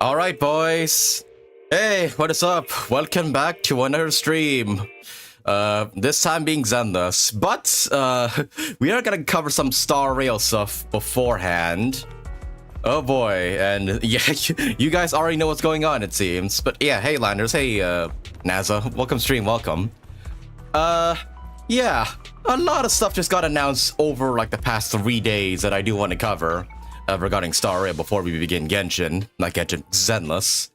Alright, boys. Hey, what is up? Welcome back to another stream. This time being Zenless. But, we are gonna cover some Star Rail stuff beforehand. Oh boy, and yeah, you guys already know what's going on, it seems. But yeah, hey Landers, hey NASA, welcome stream, welcome. Yeah, a lot of stuff just got announced over like the past 3 days that I do want to cover. Regarding Star Rail before we begin Genshin, not Genshin, Zenless.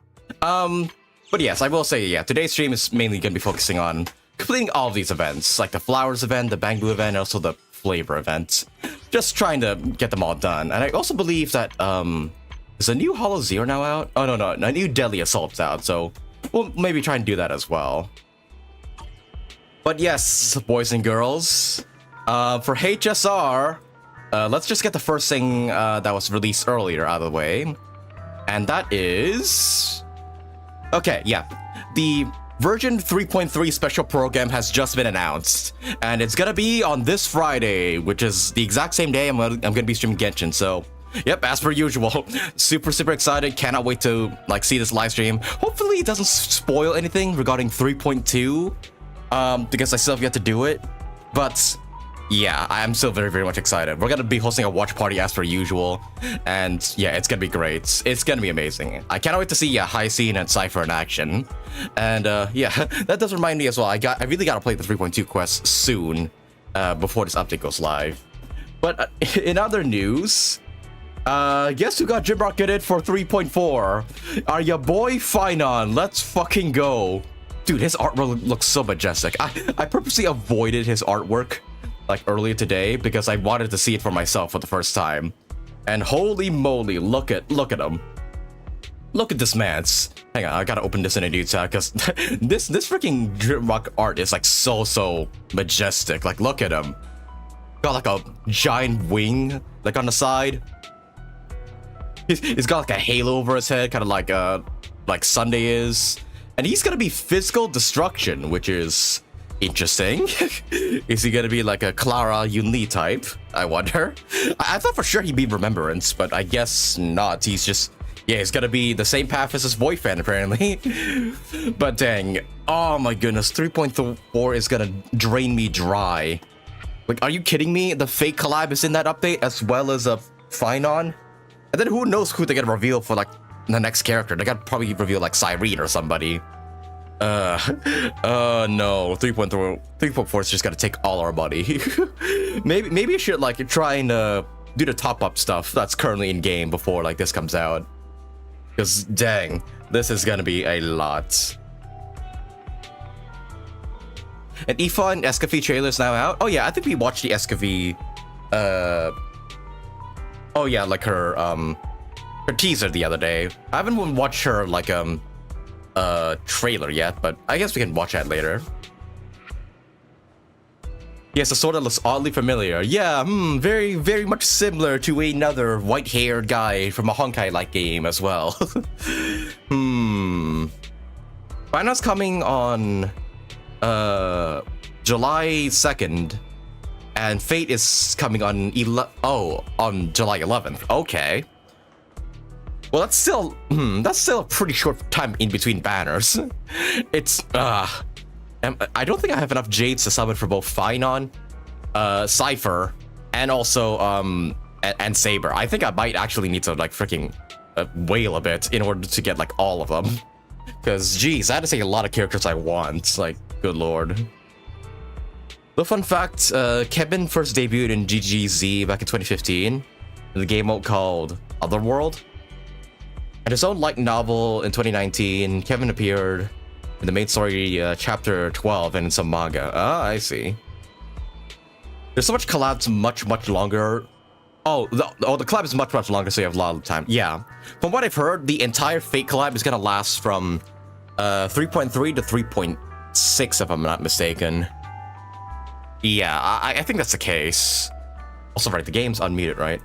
But yes, I will say, yeah, today's stream is mainly going to be focusing on completing all of these events, like the Flowers event, the Bamboo event, and also the Flavor event. Just trying to get them all done. And I also believe that, is a new Hollow Zero now out? Oh, no, a new Deadly Assault's out, so we'll maybe try and do that as well. But yes, boys and girls, for HSR, let's just get the first thing that was released earlier out of the way. And that is... Okay, yeah. The version 3.3 special program has just been announced. And it's gonna be on this Friday, which is the exact same day I'm gonna be streaming Genshin. So Yep, as per usual. Super excited. Cannot wait to like see this live stream. Hopefully it doesn't spoil anything regarding 3.2. Because I still have yet to do it. But yeah, I am still very much excited. We're gonna be hosting a watch party as per usual. And yeah, it's gonna be great. It's gonna be amazing. I cannot wait to see Hyacinth and Cypher in action. And yeah, that does remind me as well. I really gotta play the 3.2 quest soon. Before this update goes live. But in other news, guess who got gym rocketed for 3.4? Our ya boy phainon. Let's fucking go. Dude, his artwork looks so majestic. I purposely avoided his artwork like earlier today because I wanted to see it for myself for the first time. And holy moly, look at him. Look at this man. Hang on, I gotta open this in a new tab because this freaking gym rock art is like so majestic. Like, look at him. Got like a giant wing like on the side. He's got like a halo over his head, kind of like Sunday is. And he's gonna be physical destruction, which is interesting. Is he gonna be like a Clara Yunli type? I wonder. I thought for sure he'd be Remembrance, but I guess not. He's just, yeah, he's gonna be the same path as his boyfriend apparently. But dang, oh my goodness, 3.4 is gonna drain me dry. Like, are you kidding me? The fake collab is in that update as well as a phainon. And then who knows who they're gonna reveal for like the next character. They gotta probably reveal like Cyrene or somebody. No, 3.4 is just gonna take all our money. maybe I should like try and do the top-up stuff that's currently in game before like this comes out. Because dang, this is gonna be a lot. And Aoife and Escafie trailer is now out. Oh yeah, I think we watched the Escafie. Oh yeah, like her teaser the other day. I haven't watched her like trailer yet, but I guess we can watch that later. Yes, the sword that looks oddly familiar. Yeah, very much similar to another white-haired guy from a Honkai-like game as well. Phainon coming on July 2nd, and Fate is coming on on July 11th. Okay. Well, that's still a pretty short time in between banners. It's I don't think I have enough Jades to summon for both Phainon, Cypher, and also and Saber. I think I might actually need to like freaking wail a bit in order to get like all of them. Because geez, I had to say a lot of characters I want. Like, good lord. The fun fact: Kevin first debuted in ZZZ back in 2015 in the game mode called Otherworld. And his own light novel in 2019, Kevin appeared in the main story chapter 12 and in some manga. Ah, I see. There's so much collabs much longer. Oh, the collab is much longer, so you have a lot of time. Yeah. From what I've heard, the entire Fate collab is gonna last from 3.3 to 3.6, if I'm not mistaken. Yeah, I think that's the case. Also, right, the game's unmuted, right?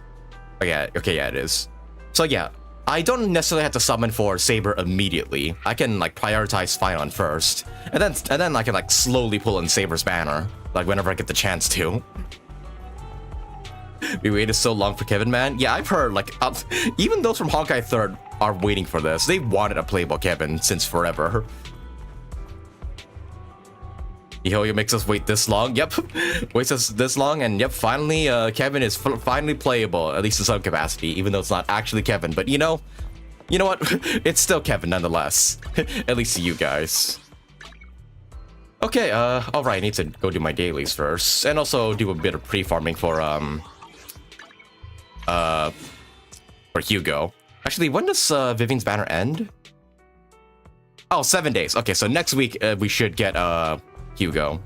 Oh, yeah, okay, yeah, it is. So yeah, I don't necessarily have to summon for Saber immediately. I can like prioritize Phainon first, and then I can like slowly pull in Saber's banner, like whenever I get the chance to. We waited so long for Kevin, man. Yeah, I've heard like even those from Honkai 3rd are waiting for this. They wanted a playable Kevin since forever. mihoyo makes us wait this long. Yep, waits us this long, and yep, finally, Kevin is finally playable, at least in some capacity, even though it's not actually Kevin. But you know what? It's still Kevin nonetheless, at least to you guys. Okay, all right, I need to go do my dailies first, and also do a bit of pre-farming for Hugo. Actually, when does Vivian's banner end? Oh, 7 days. Okay, so next week we should get Hugo.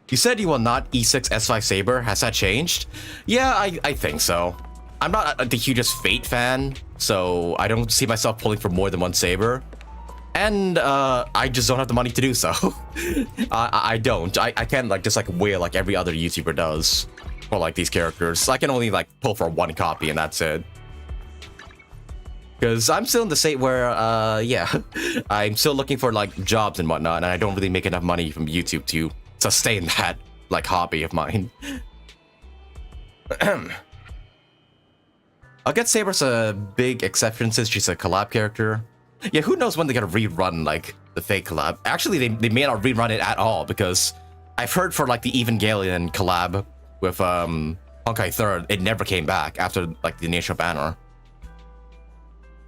You said you will not E6 S5 Saber. Has that changed? Yeah, I think so. I'm not the hugest Fate fan, so I don't see myself pulling for more than one Saber. And I just don't have the money to do so. I don't. I can't like just like wail like every other YouTuber does for like these characters. I can only like pull for one copy and that's it. Because I'm still in the state where, yeah, I'm still looking for like jobs and whatnot, and I don't really make enough money from YouTube to sustain that like hobby of mine. I'll get Saber's a big exception since she's a collab character. Yeah, who knows when they're gonna rerun, like, the fake collab. Actually, they may not rerun it at all, because I've heard for, like, the Evangelion collab with, Honkai 3rd, it never came back after, like, the initial banner.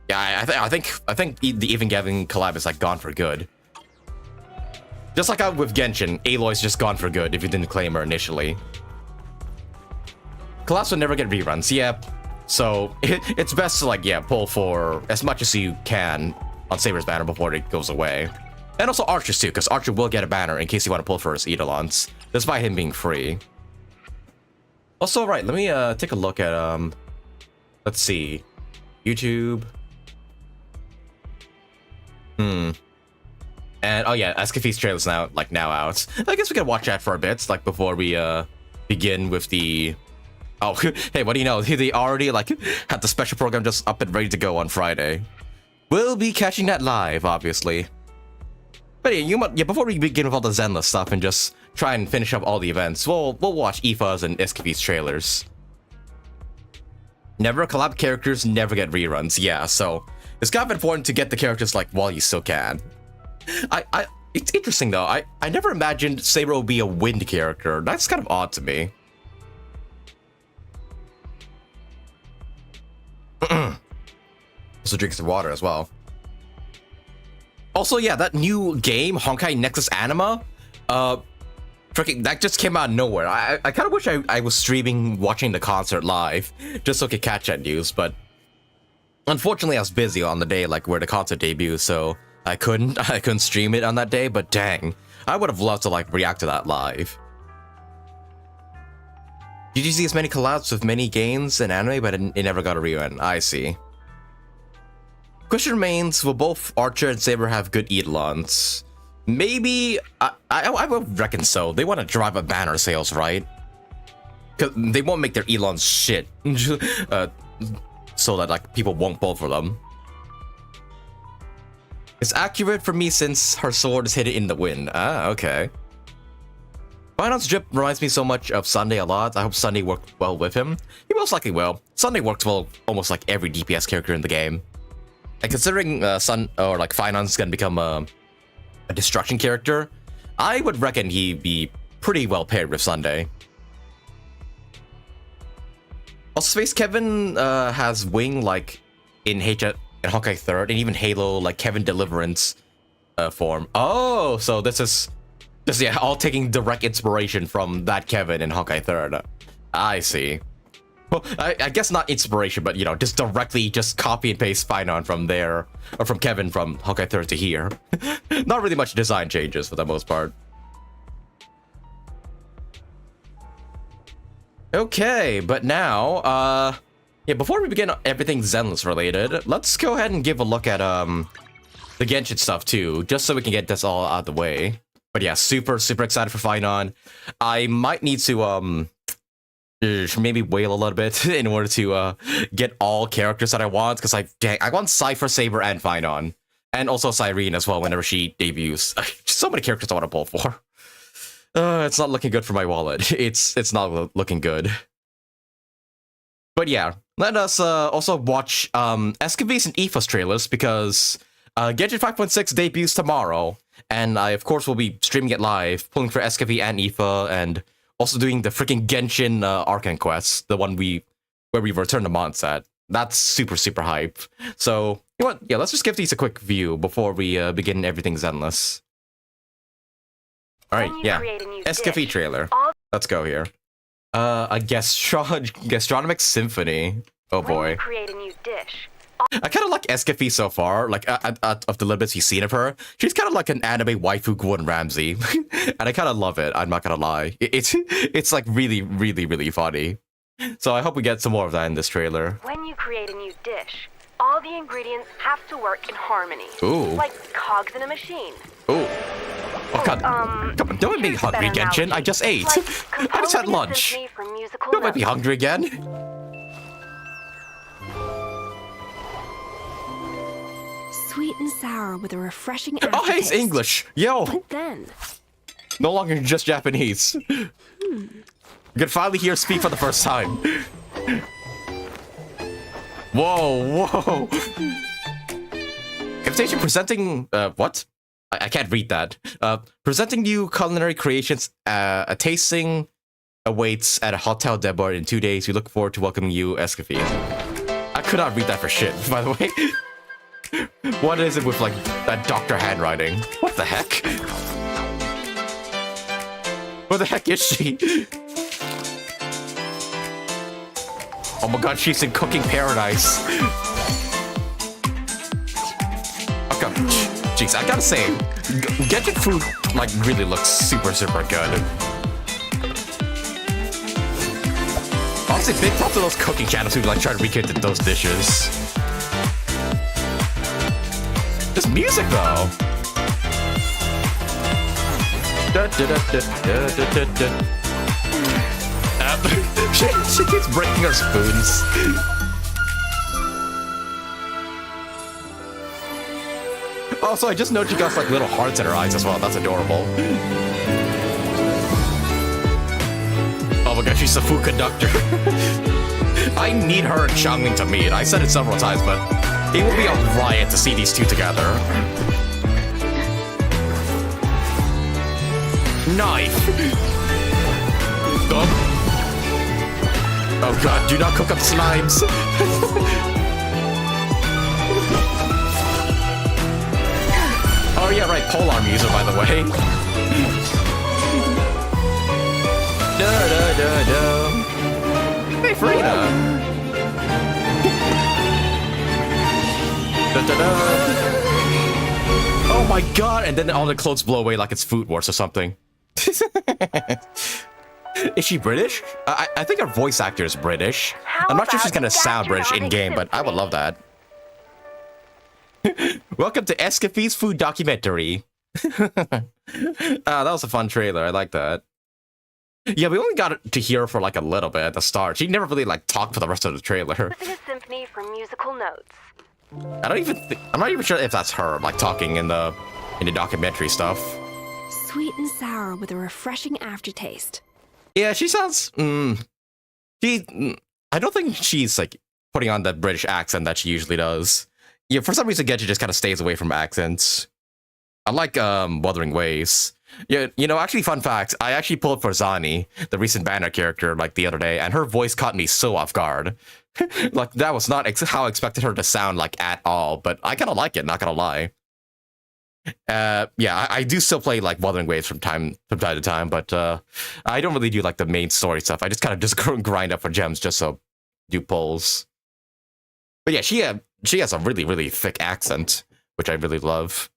Yeah, I think the Evangelion collab is, like, gone for good. Just like with Genshin, Aloy's just gone for good if you didn't claim her initially. Collabs will never get reruns, yeah. So, it's best to, like, yeah, pull for as much as you can on Saber's banner before it goes away. And also Archer's too, because Archer will get a banner in case you want to pull for his Eidolons, despite him being free. Also, right, let me take a look at, let's see, YouTube. And, oh yeah, Escafee's trailer's now out. I guess we can watch that for a bit, like, before we, begin with the... Oh, hey, what do you know? They already, like, had the special program just up and ready to go on Friday. We'll be catching that live, obviously. But yeah, before we begin with all the Zenless stuff and just try and finish up all the events, we'll watch Aoife's and Escafee's trailers. Never collab characters, never get reruns. Yeah, so it's kind of important to get the characters, like, while you still can. It's interesting, though. I never imagined Saber would be a wind character. That's kind of odd to me. Also drinks the water as well. Also, yeah, that new game, Honkai Nexus Anima, freaking, that just came out of nowhere. I kind of wish I was streaming, watching the concert live, just so I could catch that news, but unfortunately I was busy on the day, like, where the concert debuted, so I couldn't stream it on that day, but dang, I would have loved to, like, react to that live. Did you see as many collabs with many games and anime, but it never got a rerun? I see. Question remains, will both Archer and Saber have good Eidolons? Maybe, I would reckon so. They want to drive up banner sales, right? Because they won't make their Eidolons shit, so that, like, people won't pull for them. It's accurate for me since her sword is hidden in the wind. Ah, okay. Phainon's drip reminds me so much of Sunday a lot. I hope Sunday worked well with him. He most likely will. Sunday works well almost like every DPS character in the game. And considering Phainon's gonna become a destruction character, I would reckon he'd be pretty well paired with Sunday. Also, Space Kevin has wing like in Honkai 3rd, and even Halo like Kevin Deliverance form. Oh, so this is yeah, all taking direct inspiration from that Kevin in Honkai 3rd. I see. Well, I guess not inspiration, but, you know, just directly just copy and paste Phainon from there, or from Kevin from Honkai 3rd to here. Not really much design changes for the most part. Okay, but now, yeah, before we begin everything Zenless related, let's go ahead and give a look at, the Genshin stuff too, just so we can get this all out of the way. But yeah, super excited for Phainon. I might need to, maybe wail a little bit in order to get all characters that I want, because I want Cypher, Saber, and Phainon, and also Cyrene as well whenever she debuts. So many characters I want to pull for. It's not looking good for my wallet. It's not looking good. But yeah, let us also watch Escapee's and Aoife's trailers, because Genshin 5.6 debuts tomorrow, and I of course will be streaming it live, pulling for Escapee and Aoife, and also doing the freaking Genshin Arcane quest, the one where we return the mods at. That's super hype. So, you know what? Yeah, let's just give these a quick view before we begin everything Zenless. Alright, yeah. Escafee trailer. Let's go here. A gastronomic symphony. Oh boy. Create a new dish. I kind of like Escafee so far, like, of the little bits you've seen of her. She's kind of like an anime waifu Gordon Ramsay, and I kind of love it, I'm not gonna lie. It's like really funny. So I hope we get some more of that in this trailer. When you create a new dish, all the ingredients have to work in harmony. Ooh. Like cogs in a machine. Ooh. Oh god, come on, don't make me hungry, Genshin, I just ate. Like I just had lunch. Don't make me hungry again. Sweet and sour with a refreshing aftertaste. Oh, hey, it's English. Yo. But then, no longer just Japanese. You can finally hear speak for the first time. Whoa. Invitation presenting, what? I can't read that. Presenting new culinary creations, a tasting awaits at a hotel debut in 2 days. We look forward to welcoming you, Escafie. I could not read that for shit, by the way. What is it with, like, that doctor handwriting? What the heck? Where the heck is she? Oh my god, she's in cooking paradise. Okay, jeez, I gotta say, Genjin food, like, really looks super good. Honestly, big props to those cooking channels who, like, try to recreate those dishes. This music, though. She keeps breaking her spoons. Also, I just noticed she got like little hearts in her eyes as well. That's adorable. Oh my god, she's a food conductor. I need her and Xiangling to meet. I said it several times, but it will be a riot to see these two together. Knife. Oh god, do not cook up slimes. Oh yeah, right, polearm user, by the way. Hey, Farina. Oh my god, and then all the clothes blow away like it's Food Wars or something. Is she British? I think her voice actor is British. I'm not sure if she's gonna sound British in-game, but I would love that. Welcome to Escafie's food documentary. That was a fun trailer. I like that. Yeah, we only got to hear her for like a little bit at the start. She never really like talked for the rest of the trailer. This is a symphony from musical notes. I'm not even sure if that's her like talking in the documentary stuff. Sweet and sour with a refreshing aftertaste. Yeah, she sounds. I don't think she's like putting on that British accent that she usually does. Yeah, for some reason, Genji just kind of stays away from accents. I like Wuthering Waves. Yeah, you know, actually, fun fact: I actually pulled for Zani, the recent banner character, like the other day, and her voice caught me so off guard. Like that was not how I expected her to sound like at all. But I kind of like it, not gonna lie. Yeah, I do still play like Wuthering Waves from time to time, but I don't really do like the main story stuff. I just kind of just grind up for gems just so do pulls. But yeah, she has a really thick accent, which I really love.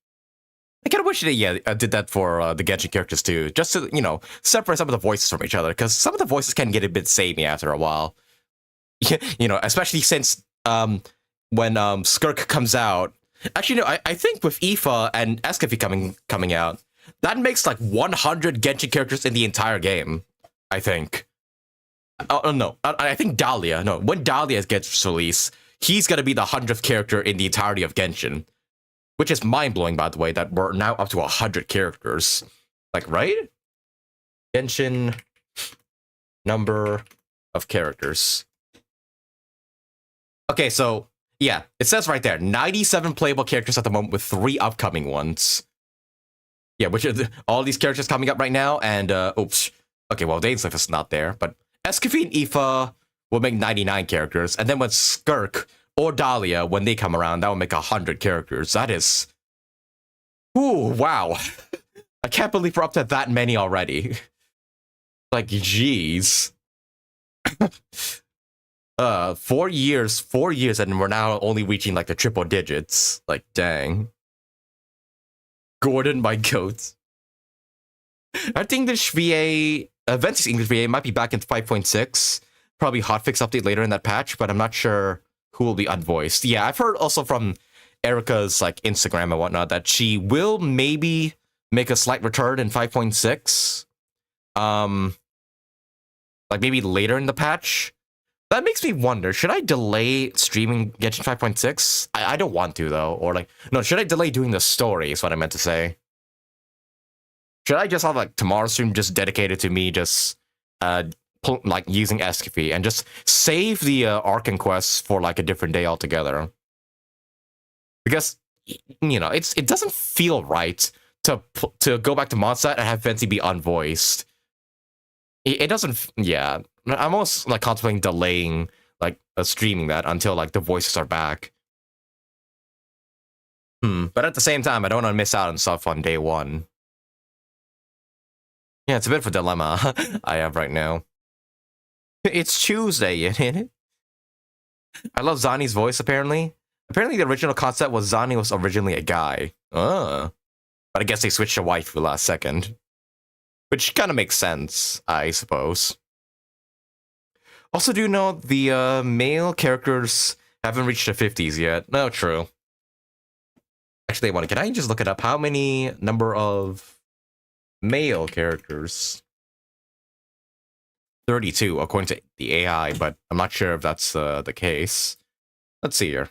I kind of wish they did that for the Genshin characters too, just to, you know, separate some of the voices from each other, because some of the voices can get a bit samey after a while. You know, especially since when Skirk comes out. Actually, no, I think with Aoife and Escafie coming out, that makes like 100 Genshin characters in the entire game, I think. Oh, no, I think Dahlia. No, when Dahlia gets released, he's going to be the 100th character in the entirety of Genshin. Which is mind-blowing, by the way, that we're now up to 100 characters. Like, right? Genshin number of characters. Okay, so, yeah, it says right there, 97 playable characters at the moment with 3 upcoming ones. Yeah, which are all these characters coming up right now, and, oops. Okay, well, Dainsliff is not there, but Escafie and Aoife will make 99 characters, and then when Skirk or Dahlia, when they come around, that will make 100 characters. That is... Ooh, wow. I can't believe we're up to that many already. Like, jeez. 4 years, and we're now only reaching, like, the triple digits. Like, dang. Gordon, my goat. I think English VA... Ventus English VA might be back in 5.6. Probably hotfix update later in that patch, but I'm not sure who will be unvoiced. Yeah, I've heard also from Erica's like Instagram and whatnot that she will maybe make a slight return in 5.6. Like maybe later in the patch. That makes me wonder, should I delay streaming Genshin 5.6? I don't want to though. Or like, no, should I delay doing the story is what I meant to say. Should I just have like tomorrow's stream just dedicated to me just like using escaphy and just save the arc and quests for like a different day altogether. Because it doesn't feel right to go back to Mondstadt and have Venti be unvoiced. It doesn't. Yeah, I'm almost like contemplating delaying like streaming that until like the voices are back. But at the same time, I don't want to miss out on stuff on day one. Yeah, it's a bit of a dilemma I have right now. It's Tuesday, isn't it? I love Zani's voice, apparently. Apparently the original concept was Zani was originally a guy. But I guess they switched to waifu last second. Which kind of makes sense, I suppose. Also, do you know the male characters haven't reached the 50s yet? No, true. Actually, can I just look it up? How many number of male characters? 32, according to the AI, but I'm not sure if that's the case. Let's see here.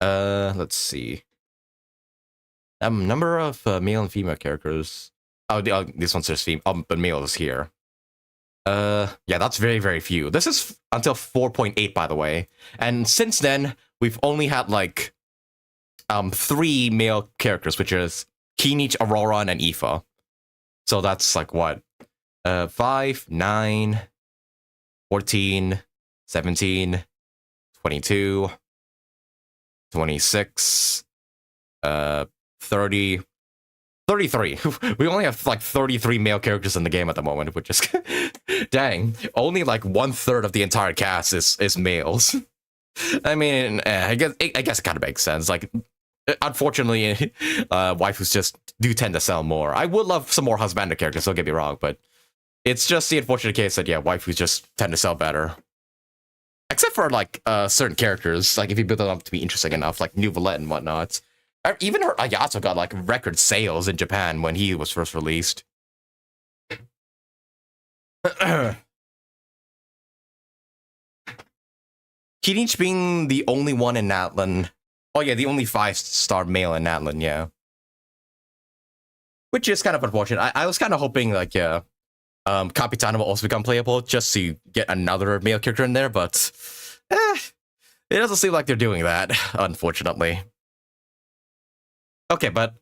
Let's see. Number of male and female characters. Oh, this one says female, but male is here. Yeah, that's very, very few. This is until 4.8, by the way. And since then, we've only had like 3 male characters, which is Kinich, Aurora, and Aoife. So that's like what? 5, 9, 14, 17, 22, 26, 30, 33. We only have like 33 male characters in the game at the moment, which is dang. Only like 1/3 of the entire cast is males. I mean, I guess it kind of makes sense. Like, unfortunately, waifus just do tend to sell more. I would love some more husbanded characters, don't get me wrong, but it's just the unfortunate case that, yeah, waifus just tend to sell better. Except for, like, certain characters, like, if you build them up to be interesting enough, like Nuvolette and whatnot. Even her Ayato got, like, record sales in Japan when he was first released. Kinich being the only one in Natlan. Oh, yeah, the only 5-star male in Natlan, yeah. Which is kind of unfortunate. I was kind of hoping, like, yeah, Capitano will also become playable just to get another male character in there, but it doesn't seem like they're doing that, unfortunately. Okay, but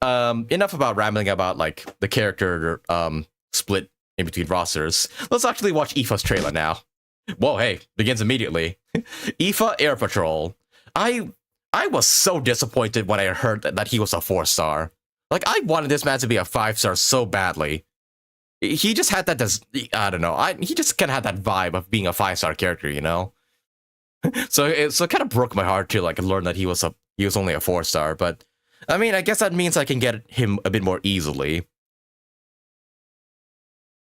enough about rambling about like the character split in between rosters. Let's actually watch Aoife's trailer now. Whoa, hey, begins immediately. Aoife Air Patrol. I was so disappointed when I heard that he was a 4-star. Like, I wanted this man to be a 5-star so badly. He just had that, I don't know, he just kind of had that vibe of being a 5-star character, you know? So it kind of broke my heart to, like, learn that he was only a 4-star, but, I mean, I guess that means I can get him a bit more easily.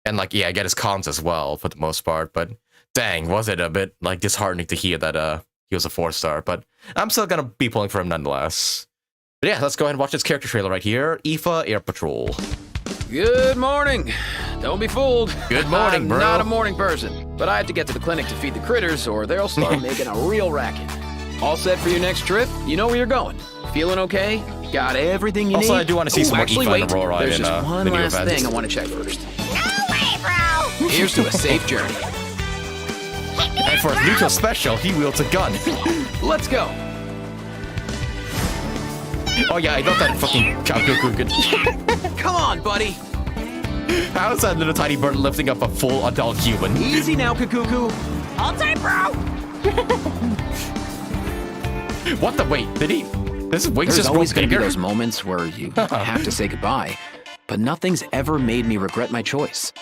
And, like, yeah, I get his cons as well, for the most part, but dang, was it a bit, like, disheartening to hear that, he was a 4-star, but I'm still gonna be pulling for him nonetheless. But yeah, let's go ahead and watch this character trailer right here, Aoife Air Patrol. Good morning. Don't be fooled. Good morning, bro. I'm not a morning person, but I have to get to the clinic to feed the critters or they'll start making a real racket. All set for your next trip? You know where you're going. Feeling okay? Got everything you need? Also, I do want to see some more Aoife and Aurora there's in just one the new last event. thing I want to check first. No way, bro! Here's to a safe journey. And for a neutral special, he wields a gun. Let's go. Oh yeah, I thought that fucking Kakuku could... Come on, buddy. How is that little tiny bird lifting up a full adult human? Easy now, Kakuku. All time, bro! What the wait? Did he? This wings There's just grow always going to be bigger? those moments where you have to say goodbye, but nothing's ever made me regret my choice.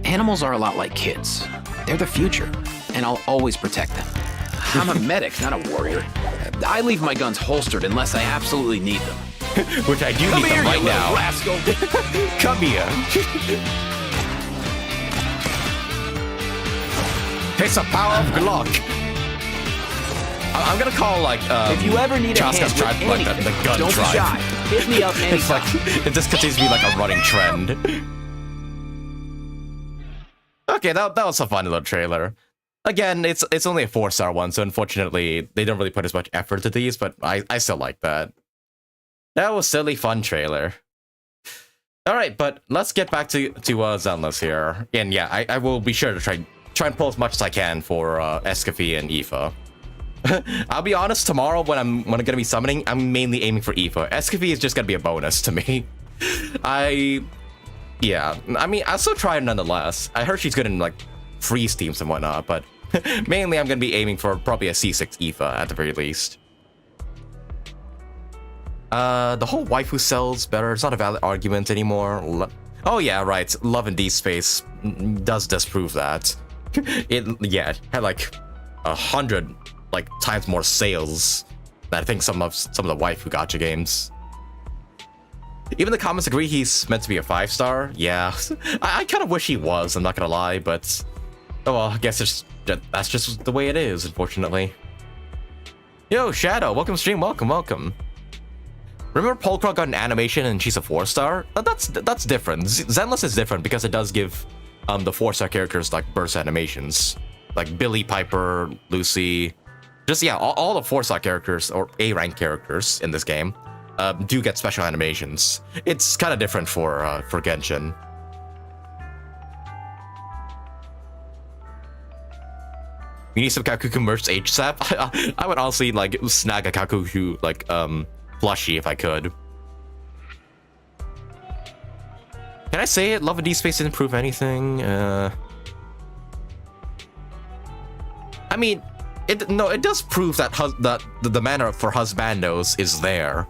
Animals are a lot like kids. They're the future, and I'll always protect them. I'm a medic, not a warrior. I leave my guns holstered unless I absolutely need them. Which I do Come need here, them right you little now. rascal. Come here. It's a power of Glock. I'm gonna call like If you ever need a Chaska's hand tribe, with like anything, the gun don't tribe. be shy. Hit me up It's like anytime. it just continues to be like a running trend. Okay, that was a fun little trailer. Again, it's only a 4-star one, so unfortunately they don't really put as much effort into these, but I still like that. That was a silly fun trailer. All right, but let's get back to Zenless here, and yeah, I will be sure to try and pull as much as I can for Escafie and Aoife. I'll be honest, tomorrow when I'm gonna be summoning, I'm mainly aiming for Aoife. Escafie is just gonna be a bonus to me. Yeah, I mean, I'll still try it nonetheless. I heard she's good in like freeze teams and whatnot, but mainly I'm gonna be aiming for probably a C6 Aoife at the very least. The whole waifu sells better. It's not a valid argument anymore. Oh yeah, right. Love and D Space does disprove that. It had like 100 times more sales than I think some of the waifu gacha games. Even the comments agree he's meant to be a 5-star. Yeah, I kind of wish he was. I'm not gonna lie, but oh well. I guess that's just the way it is, unfortunately. Yo, Shadow, welcome to stream. Welcome. Remember Polkrock got an animation and she's a 4-star? That's different. Zenless is different because it does give the 4-star characters like burst animations, like Billy, Piper, Lucy. Just yeah, all the 4-star characters or A-rank characters in this game do get special animations. It's kind of different for Genshin. You need some Kakuku merch HSAP? I would honestly snag a Kakuku plushie if I could. Can I say it? Love and D Space didn't prove anything. I mean, it does prove that the manner for husbandos is there.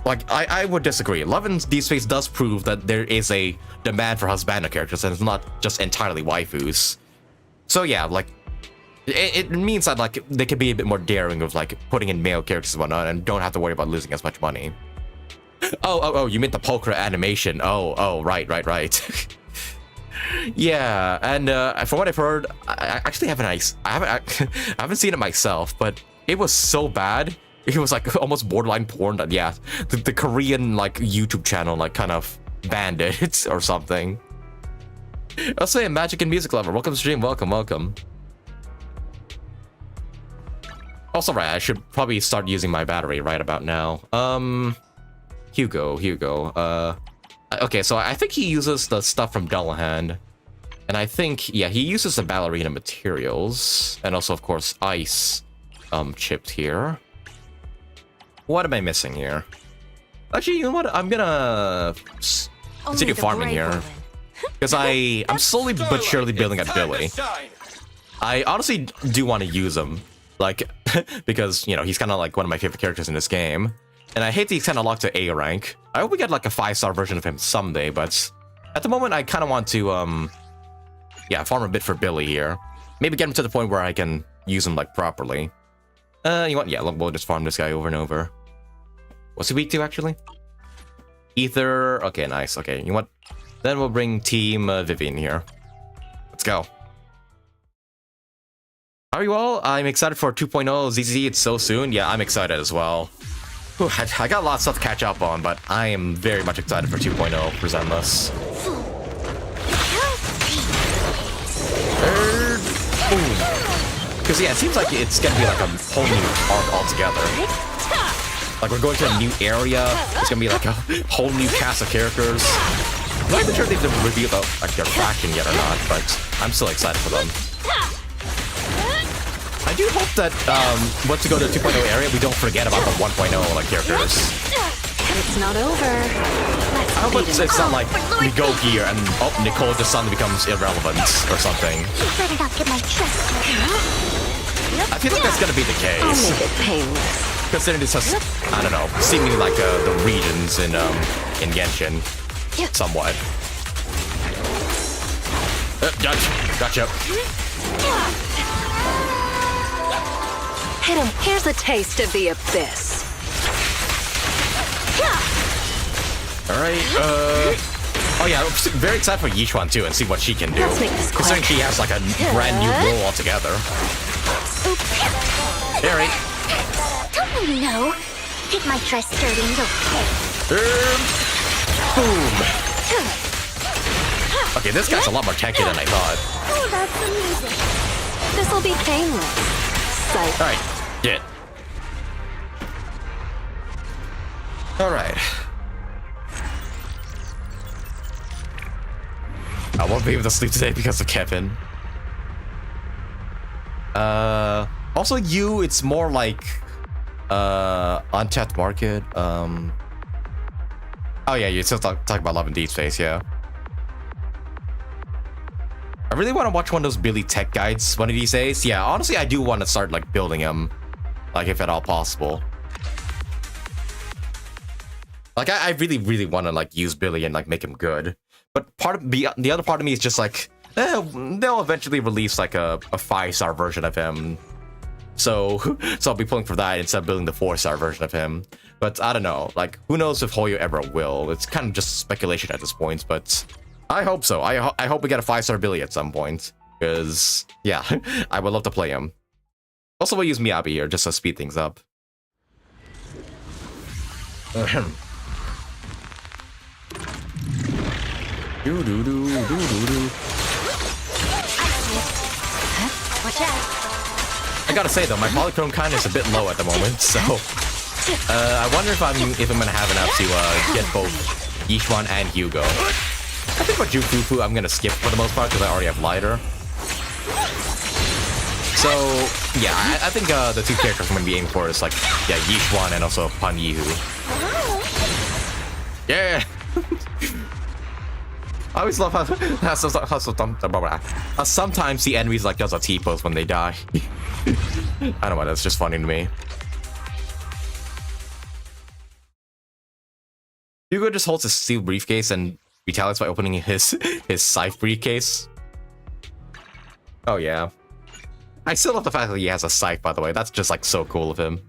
I would disagree. Love and D Space does prove that there is a demand for husbando characters and it's not just entirely waifus. So yeah, it means that they can be a bit more daring of putting in male characters and whatnot and don't have to worry about losing as much money. Oh, you meant the Polkra animation. Oh, right. Yeah, and from what I've heard, I actually I haven't seen it myself, but it was so bad. It was almost borderline porn that yeah, the Korean YouTube channel kind of banned it or something. I'll say Magic and Music Lover. Welcome to stream. Welcome. Also, right, I should probably start using my battery right about now. Hugo. Okay, so I think he uses the stuff from Dullahan. And I think, yeah, he uses the ballerina materials. And also, of course, ice chipped here. What am I missing here? Actually, you know what? I'm gonna continue farming here. Because I'm slowly but surely building up Billy. I honestly do want to use him. Because, you know, he's kind of one of my favorite characters in this game. And I hate that he's kind of locked to A rank. I hope we get a 5-star version of him someday, but at the moment I kind of want to, yeah, farm a bit for Billy here. Maybe get him to the point where I can use him, properly. You know what? Yeah, we'll just farm this guy over and over. What's he weak to, actually? Ether. Okay, nice. Okay, you know what? Then we'll bring Team Vivian here. Let's go. How are you all? I'm excited for 2.0 ZZZ. It's so soon. Yeah, I'm excited as well. Whew, I got a lot of stuff to catch up on, but I am very much excited for 2.0 for Zenless. Because yeah, it seems like it's gonna be a whole new arc altogether. We're going to a new area. It's gonna be a whole new cast of characters. I'm not even sure if they've revealed their faction yet or not, but I'm still excited for them. I do hope that once we go to the 2.0 area, we don't forget about the 1.0 characters. It's not over. I hope it's not we go here and Nicole just suddenly becomes irrelevant or something. You better not get my chest. I feel like that's gonna be the case. I'll make it painless. Considering this has, I don't know, seemingly the regions in Genshin, somewhat. Gotcha. Hit him. Here's a taste of the abyss. Alright, oh yeah, I'm very excited for Yichuan too and see what she can do. Let's make this quick. Considering she has a brand new role altogether. Alright. Don't you know? Hit my dress dirty and okay. Boom. Okay, this guy's a lot more tanky than I thought. Oh, that's amazing. This'll be painless. Sight. Alright, get. Alright. I won't be able to sleep today because of Kevin. Also you, it's more like untapped market. Oh yeah, you still talk about Love and Deep Space, yeah. I really want to watch one of those Billy Tech guides one of these days. Yeah, honestly, I do want to start like building them, like if at all possible. Like I really want to like use Billy and like make him good. But the other part of me is just like, they'll eventually release like a 5-star version of him. So I'll be pulling for that instead of building the 4-star version of him. But I don't know, like who knows if Hoyo ever will. It's kind of just speculation at this point, but I hope so. I hope we get a 5-star Billy at some point, because yeah, I would love to play him. Also, we'll use Miyabi here just to speed things up. I gotta say though, my polychrome kind of is a bit low at the moment, so I wonder if I'm gonna have enough to get both Yishwan and Hugo. I think for Jufufu I'm gonna skip for the most part because I already have lighter. So yeah, I think the two characters I'm gonna be aiming for is like Yishwan and also Pan Yihu. Yeah. I always love how sometimes the enemies like does a T-pose when they die. I don't know, that's just funny to me. Hugo just holds his steel briefcase and retaliates by opening his scythe briefcase. Oh yeah. I still love the fact that he has a scythe, by the way. That's just like so cool of him.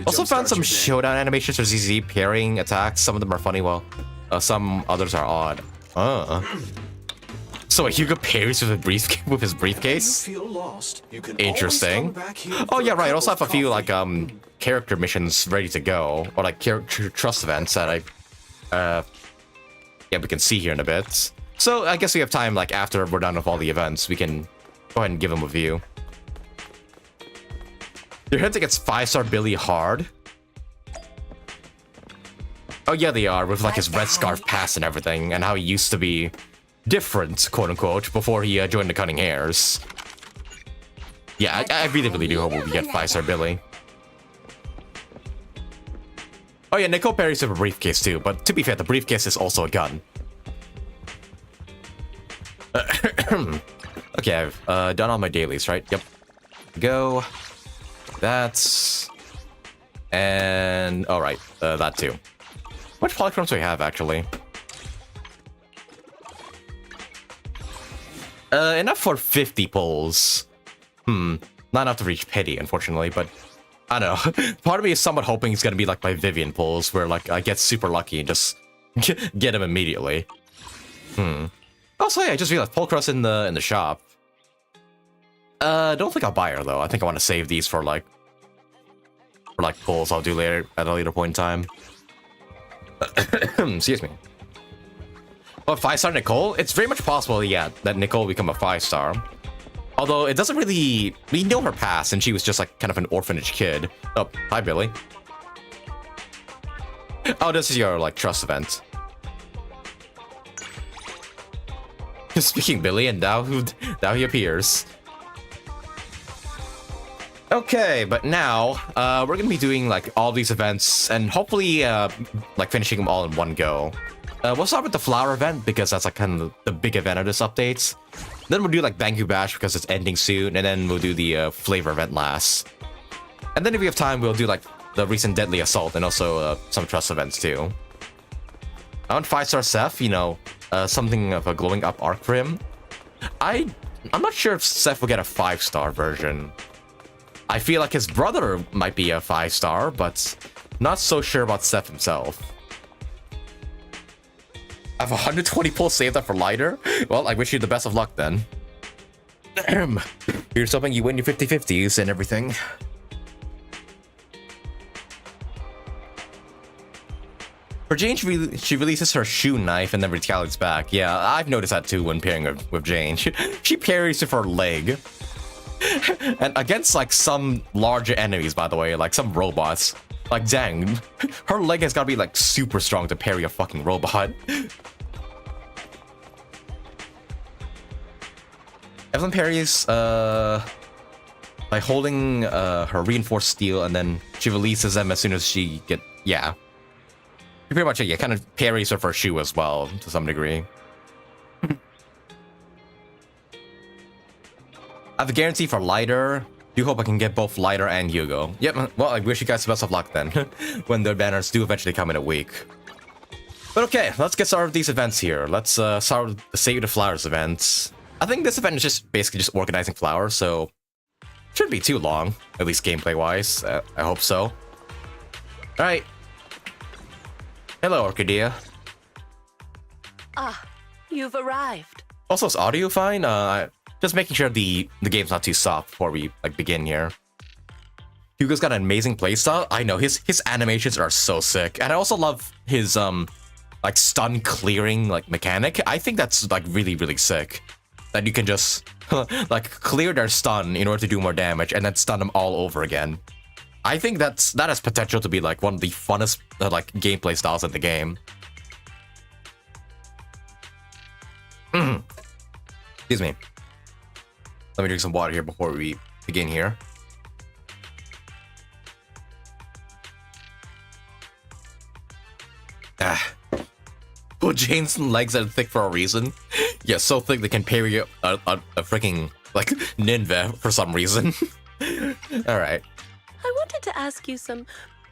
Also found some showdown animations for ZZZ parrying attacks. Some of them are funny, while some others are odd. So Hugo parries with his briefcase? Interesting. Oh yeah, right. I also have a few like character missions ready to go, or like character trust events that we can see here in a bit. So I guess we have time, like after we're done with all the events, we can go ahead and give them a view. Your head gets 5-star Billy hard. Oh yeah, they are, with like his red scarf pass and everything, and how he used to be different, quote unquote, before he joined the Cunning Hares. Yeah, I really do hope we get 5-star Billy. Oh yeah, Nicole parries with a briefcase too, but to be fair, the briefcase is also a gun. Okay, I've done all my dailies, right? Yep. Go. That's... And... Alright, that too. How much polychromes do we have, actually? Enough for 50 pulls. Not enough to reach Pity, unfortunately, but... I don't know. Part of me is somewhat hoping it's gonna be like my Vivian pulls, where like I get super lucky and just get him immediately. Also, yeah, I just realized Pulcrust in the shop. Don't think I'll buy her though. I think I want to save these for like pulls I'll do later at a later point in time. Excuse me. But 5-star Nicole? It's very much possible, yeah, that Nicole will become a 5-star. Although it doesn't really... We know her past, and she was just like kind of an orphanage kid. Oh, hi Billy. Oh, this is your like trust event. Speaking Billy, and now he appears. Okay, but now we're gonna be doing like all these events and hopefully like finishing them all in one go. We'll start with the flower event because that's like kind of the big event of this update. Then we'll do like Banku Bash because it's ending soon, and then we'll do the flavor event last. And then if we have time, we'll do like the recent Deadly Assault and also some trust events too. I want 5-star Seth, you know, something of a glowing up arc for him. I'm not sure if Seth will get a 5-star version. I feel like his brother might be a 5-star, but not so sure about Seth himself. I have 120 pulls saved up for lighter? Well, I wish you the best of luck then. Here's hoping you win your 50-50s and everything. For Jane, she releases her shoe knife and then retaliates back. Yeah, I've noticed that too when pairing with Jane. She parries with her leg. And against like some larger enemies, by the way, like some robots. Like dang, her leg has gotta be like super strong to parry a fucking robot. Evelyn parries by holding her reinforced steel, and then she releases them as soon as she get yeah. She pretty much kind of parries her first shoe as well to some degree. I have a guarantee for lighter. Do hope I can get both lighter and Hugo. Yep. Well, I wish you guys the best of luck then, when their banners do eventually come in a week. But okay, let's get started with these events here. Let's start with the Save the Flowers events. I think this event is just basically just organizing flowers, so shouldn't be too long, at least gameplay-wise. I hope so. All right. Hello, Orchidea. Ah, you've arrived. Also, is audio fine? Just making sure the game's not too soft before we begin here. Hugo's got an amazing playstyle. I know his animations are so sick, and I also love his stun clearing mechanic. I think that's really sick. That you can just clear their stun in order to do more damage and then stun them all over again. I think that has potential to be one of the funnest gameplay styles in the game. Excuse me. Let me drink some water here before we begin here. Oh, Jane's legs are thick for a reason. Yeah, so thick they can parry a freaking Ninevea for some reason. All right. I wanted to ask you some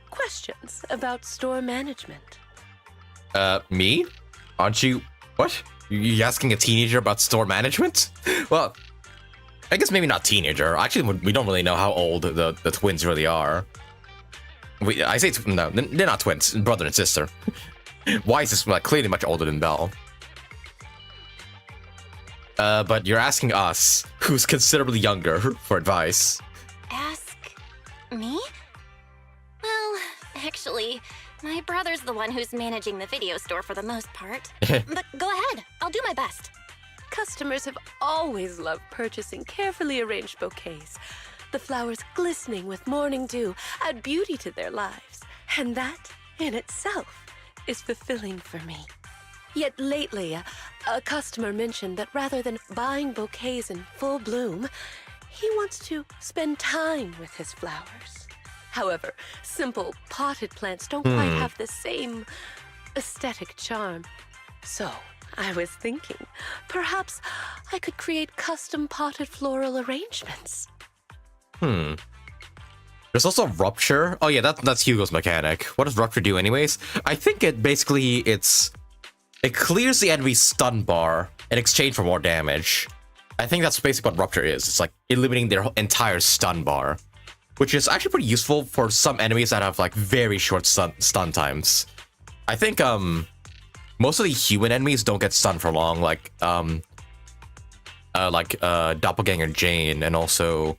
questions about store management. Me? Aren't you? What? You asking a teenager about store management? Well, I guess maybe not teenager. Actually, we don't really know how old the twins really are. I say no, they're not twins, brother and sister. Wise is clearly much older than Belle. But you're asking us, who's considerably younger, for advice. Ask me? Well, actually, my brother's the one who's managing the video store for the most part. But go ahead, I'll do my best. Customers have always loved purchasing carefully arranged bouquets. The flowers glistening with morning dew add beauty to their lives. And that, in itself, is fulfilling for me. Yet lately, a customer mentioned that rather than buying bouquets in full bloom, he wants to spend time with his flowers. However, simple potted plants don't quite have the same aesthetic charm. So, I was thinking, perhaps I could create custom potted floral arrangements. There's also Rupture. Oh yeah, that's Hugo's mechanic. What does Rupture do anyways? I think it clears the enemy's stun bar in exchange for more damage. I think that's basically what Rupture is. It's eliminating their entire stun bar, which is actually pretty useful for some enemies that have very short stun times. I think most of the human enemies don't get stunned for long, Doppelganger Jane and also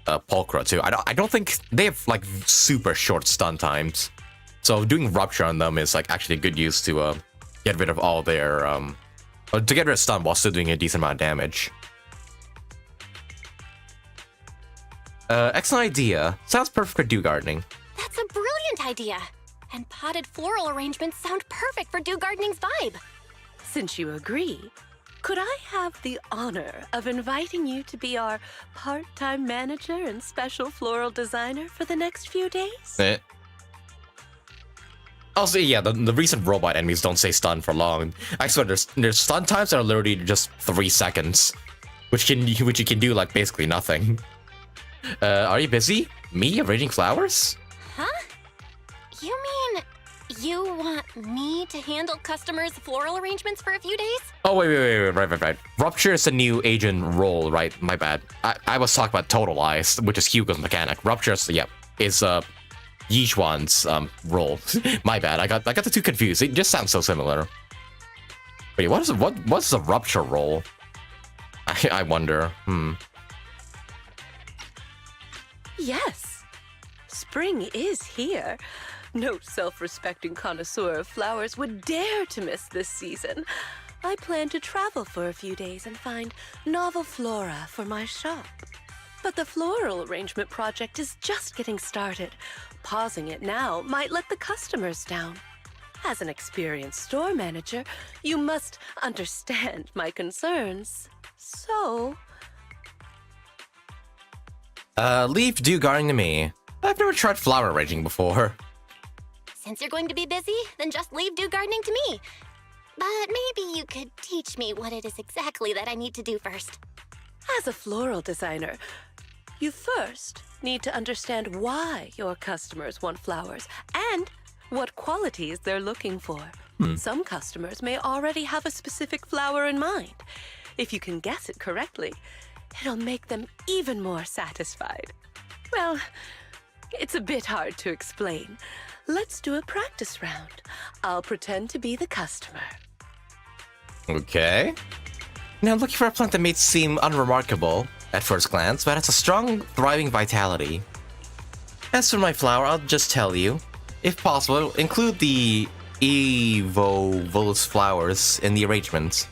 Pulchra too. I don't think they have super short stun times, so doing Rupture on them is actually a good use to get rid of all their to get rid of stun while still doing a decent amount of damage. Excellent idea. Sounds perfect for dew gardening. That's a brilliant idea. And potted floral arrangements sound perfect for dew gardening's vibe. Since you agree, could I have the honor of inviting you to be our part-time manager and special floral designer for the next few days? Also, yeah, the recent robot enemies don't stay stunned for long. I swear, there's stun times that are literally just 3 seconds, which you can do basically nothing. Are you busy? Me arranging flowers? Huh? You mean you want me to handle customers' floral arrangements for a few days? Oh, wait, right. Rupture is a new agent role, right? My bad. I was talking about Totalize, which is Hugo's mechanic. Rupture is Yichuan's role. My bad. I got the two confused. It just sounds so similar. Wait, what's the Rupture role? I wonder. Yes. Spring is here. No self-respecting connoisseur of flowers would dare to miss this season. I plan to travel for a few days and find novel flora for my shop. But the floral arrangement project is just getting started. Pausing it now might let the customers down. As an experienced store manager, you must understand my concerns. So, Leave dew gardening to me. I've never tried flower arranging before. Since you're going to be busy, then just leave dew gardening to me. But maybe you could teach me what it is exactly that I need to do first. As a floral designer, you first need to understand why your customers want flowers and what qualities they're looking for. Some customers may already have a specific flower in mind. If you can guess it correctly, it'll make them even more satisfied. Well, it's a bit hard to explain. Let's do a practice round. I'll pretend to be the customer. Okay. Now, I'm looking for a plant that may seem unremarkable at first glance, but has a strong, thriving vitality. As for my flower, I'll just tell you, if possible, include the evovolus flowers in the arrangement.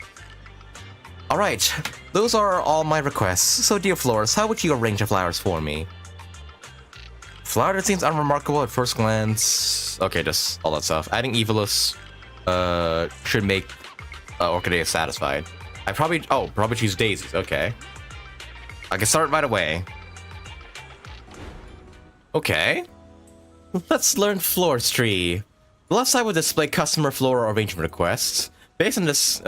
Alright, those are all my requests. So, dear florist, how would you arrange the flowers for me? Flower that seems unremarkable at first glance. Okay, just all that stuff. Adding evolus should make Orchidea satisfied. probably choose daisies. Okay. I can start right away. Okay. Let's learn floristry. The left side will display customer floral arrangement requests. Based on this,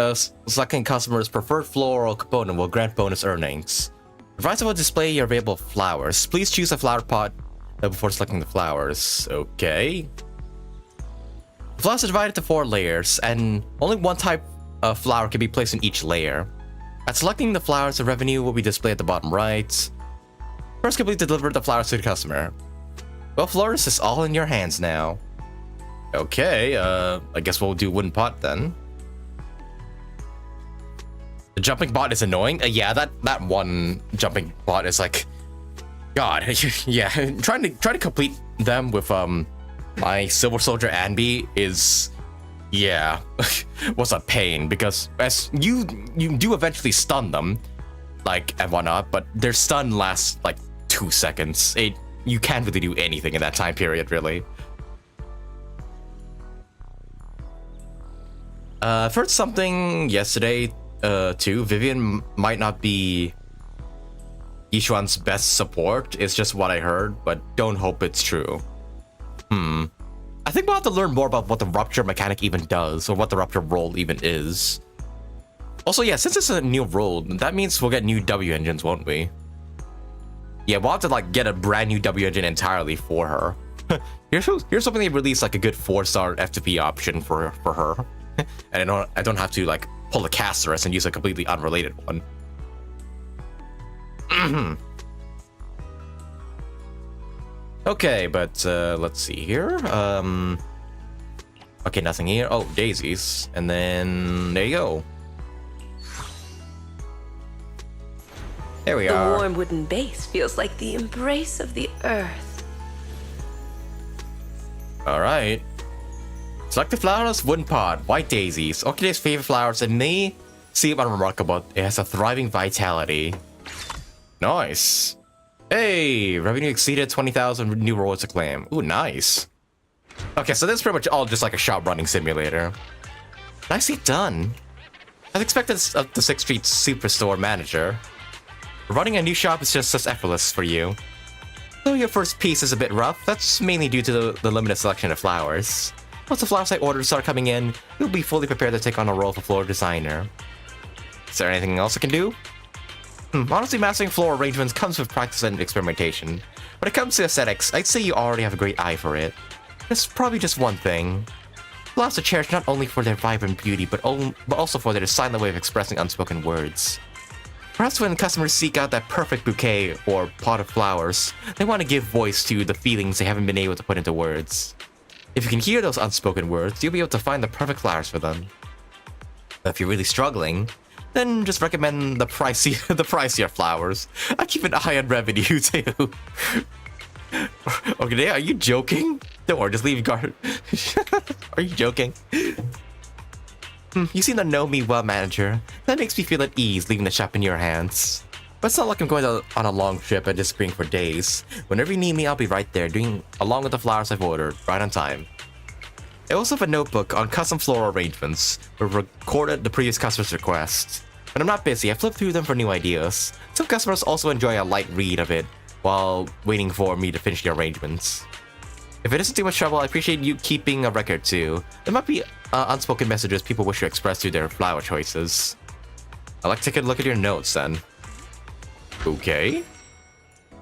selecting customer's preferred floral component will grant bonus earnings. The right side will display your available flowers. Please choose a flower pot before selecting the flowers. Okay. The flowers are divided into 4 layers, and only one type of flower can be placed in each layer. At selecting the flowers, the revenue will be displayed at the bottom right. First, complete deliver the flowers to the customer. Well, florist is all in your hands now. Okay, I guess we'll do wooden pot then. The jumping bot is annoying. Yeah, that one jumping bot is like, God, yeah. Trying to complete them with my Silver Soldier Anby is, yeah, was a pain because as you do eventually stun them, like and whatnot, but their stun lasts like 2 seconds. You can't really do anything in that time period, really. I've heard something yesterday, too. Vivian might not be Yishuan's best support. It's just what I heard, but don't hope it's true. I think we'll have to learn more about what the rupture mechanic even does, or what the rupture role even is. Also, yeah, since it's a new role, that means we'll get new W engines, won't we? Yeah, we'll have to like get a brand new W engine entirely for her. Here's something they released, like a good 4-star FTP option for her. And I don't have to like pull a castorice and use a completely unrelated one. Okay, but let's see here. Okay, nothing here. Oh, daisies, and then there you go. There we are. The warm wooden base feels like the embrace of the earth. All right. Select the flowers, wooden pot, white daisies, Orchidea's favorite flowers, and may seem unremarkable. It has a thriving vitality. Nice. Hey, revenue exceeded 20,000 new rewards to claim. Ooh, nice. Okay, so this is pretty much all just like a shop running simulator. Nicely done. As expected of the 6th Street Superstore manager. Running a new shop is just as effortless for you. Though your first piece is a bit rough, that's mainly due to the limited selection of flowers. Once the flowers I ordered start coming in, you'll be fully prepared to take on a role of a floral designer. Is there anything else I can do? Honestly, mastering floral arrangements comes with practice and experimentation. When it comes to aesthetics, I'd say you already have a great eye for it. There's probably just one thing. Flowers are cherished not only for their vibrant beauty, but also for their silent way of expressing unspoken words. Perhaps when customers seek out that perfect bouquet or pot of flowers, they want to give voice to the feelings they haven't been able to put into words. If you can hear those unspoken words, you'll be able to find the perfect flowers for them. But if you're really struggling, then just recommend the pricier flowers. I keep an eye on revenue too. Okay, are you joking? Don't worry, just leave guard. Are you joking? You seem to know me well, manager. That makes me feel at ease leaving the shop in your hands. But it's not like I'm going on a long trip and disappearing for days. Whenever you need me, I'll be right there, doing along with the flowers I've ordered, right on time. I also have a notebook on custom floral arrangements, where I've recorded the previous customer's request. When I'm not busy, I flip through them for new ideas. Some customers also enjoy a light read of it, while waiting for me to finish the arrangements. If it isn't too much trouble, I appreciate you keeping a record too. There might be unspoken messages people wish to express through their flower choices. I'd like to take a look at your notes then. Okay.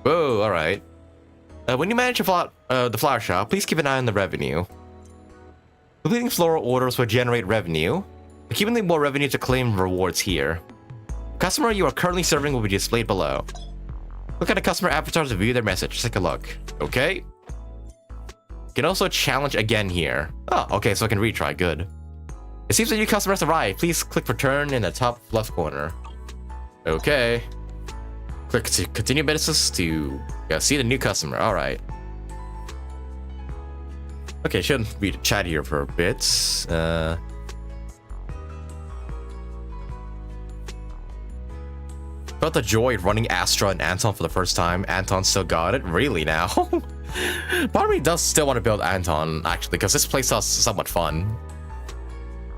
Whoa, alright. When you manage the flower shop, please keep an eye on the revenue. Completing floral orders will generate revenue. Accumulating more revenue to claim rewards here. The customer you are currently serving will be displayed below. Look at the customer avatars to view their message. Take a look. Okay. You can also challenge again here. Oh, okay, so I can retry. Good. It seems a new customer has arrived. Please click return in the top left corner. Okay. Click to continue business to see the new customer. All right. Okay, shouldn't read the chat here for a bit. Felt the joy of running Astra and Anton for the first time. Anton still got it? Really now? Part of me does still want to build Anton, actually, because this playstyle is somewhat fun.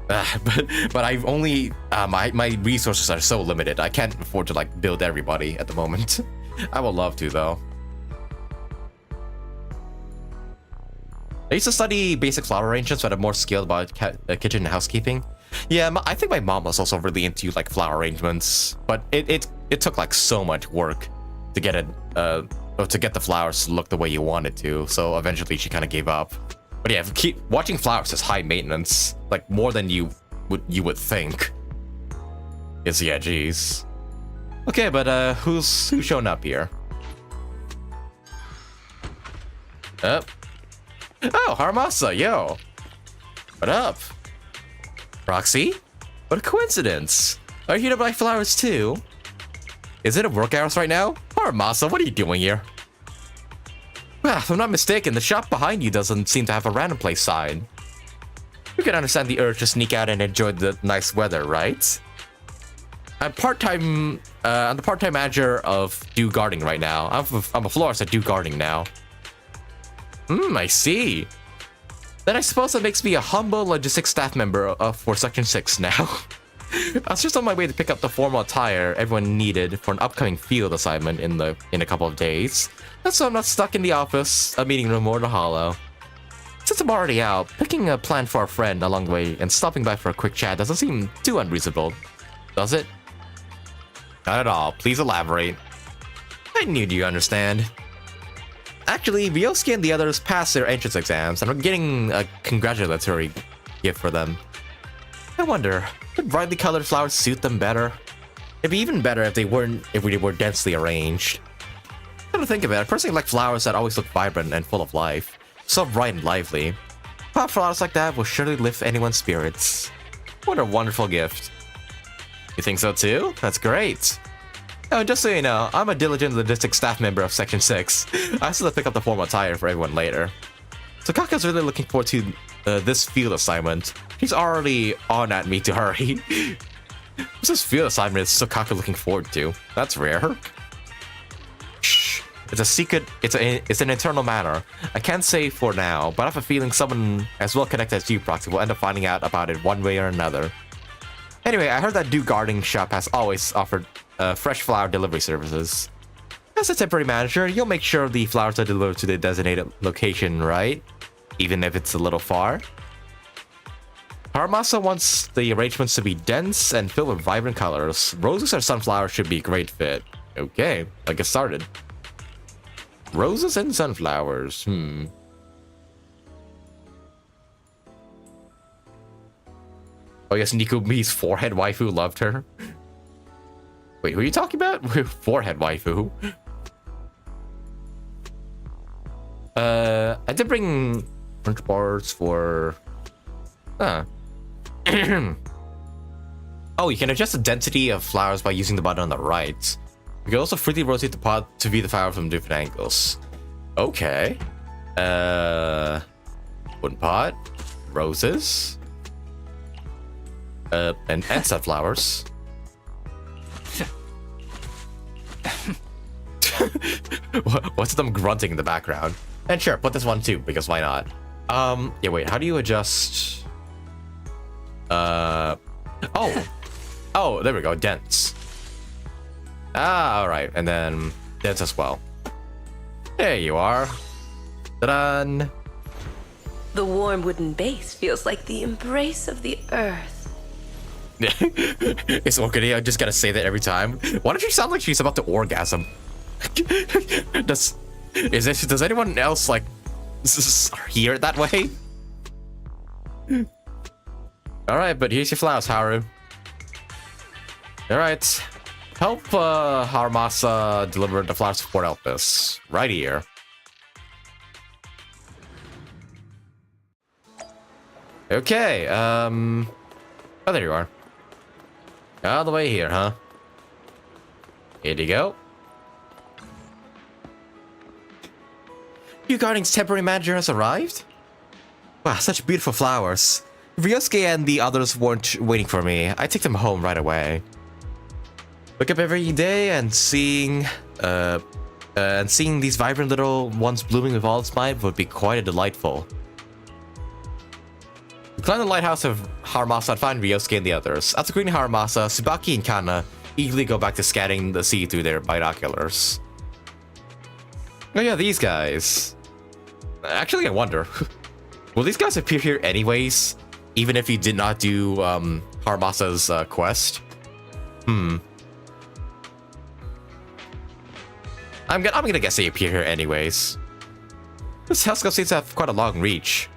But I've only... my resources are so limited. I can't afford to, like, build everybody at the moment. I would love to, though. I used to study basic flower arrangements, but I'm more skilled about kitchen and housekeeping. Yeah, I think my mom was also really into like flower arrangements, but it took like so much work to get it to get the flowers to look the way you want it to. So eventually she kind of gave up. But yeah, keep watching flowers is high maintenance, like more than you would think. Yes, yeah, geez. Okay, but who's showing up here? Oh, Harmasa, yo. What up? Roxy? What a coincidence. Are you here to buy flowers too? Is it a work hours right now? Harmasa, what are you doing here? Well, if I'm not mistaken, the shop behind you doesn't seem to have a random place sign. You can understand the urge to sneak out and enjoy the nice weather, right? I'm the part-time manager of Do Gardening right now. I'm a florist at Do Gardening now. I see. Then I suppose that makes me a humble logistics staff member for Section 6 now. I was just on my way to pick up the formal attire everyone needed for an upcoming field assignment in a couple of days. So I'm not stuck in the office, a meeting room, or the hollow. Since I'm already out, picking a plan for a friend along the way and stopping by for a quick chat doesn't seem too unreasonable, does it? Not at all. Please elaborate. I knew you'd understand. Actually, Ryosuke and the others passed their entrance exams, and I'm getting a congratulatory gift for them. I wonder, would brightly colored flowers suit them better? It'd be even better if they were densely arranged. Come to think of it, I personally like flowers that always look vibrant and full of life. So bright and lively. Pop flowers like that will surely lift anyone's spirits. What a wonderful gift. You think so too? That's great. Oh, just so you know, I'm a diligent logistics staff member of Section 6. I still have to pick up the formal attire for everyone later. Takaka's really looking forward to this field assignment. He's already on at me to hurry. What's this field assignment is Takaka looking forward to? That's rare. Shh. It's a secret. It's an internal matter. I can't say for now, but I have a feeling someone as well connected as you, Proxy, will end up finding out about it one way or another. Anyway, I heard that Do Gardening Shop has always offered fresh flower delivery services. As a temporary manager, you'll make sure the flowers are delivered to the designated location, right? Even if it's a little far. Haramasa wants the arrangements to be dense and filled with vibrant colors. Roses or sunflowers should be a great fit. Okay, I'll get started. Roses and sunflowers, Oh yes, Nikumi's forehead waifu loved her. Wait, who are you talking about? Forehead waifu? I did bring orange bars for... Oh, you can adjust the density of flowers by using the button on the right. You can also freely rotate the pot to view the flower from different angles. Okay. Wooden pot. Roses. And sunflowers. What's them grunting in the background? And sure, put this one too, because why not? Yeah, wait, how do you adjust? Oh, there we go, dense. Ah, all right, and then dense as well. There you are. Ta-da! The warm wooden base feels like the embrace of the earth. It's okay. I just gotta say that every time. Why don't you sound like she's about to orgasm? Does anyone else like hear it that way? All right, but here's your flowers, Haru. All right, help Haramasa deliver the flower support Elpis right here. Okay, oh, there you are. All the way here, huh? Here you go. Your Guardian's temporary manager has arrived? Wow, such beautiful flowers. Ryosuke and the others weren't waiting for me. I take them home right away. Wake up every day and seeing these vibrant little ones blooming with all its might would be quite delightful. We climb the lighthouse of Haramasa and find Ryosuke and the others. After greeting Haramasa, Tsubaki and Kana eagerly go back to scanning the sea through their binoculars. Oh yeah, these guys. Actually, I wonder, will these guys appear here anyways? Even if you did not do Haramasa's quest? I'm gonna guess they appear here anyways. This telescope seems to have quite a long range.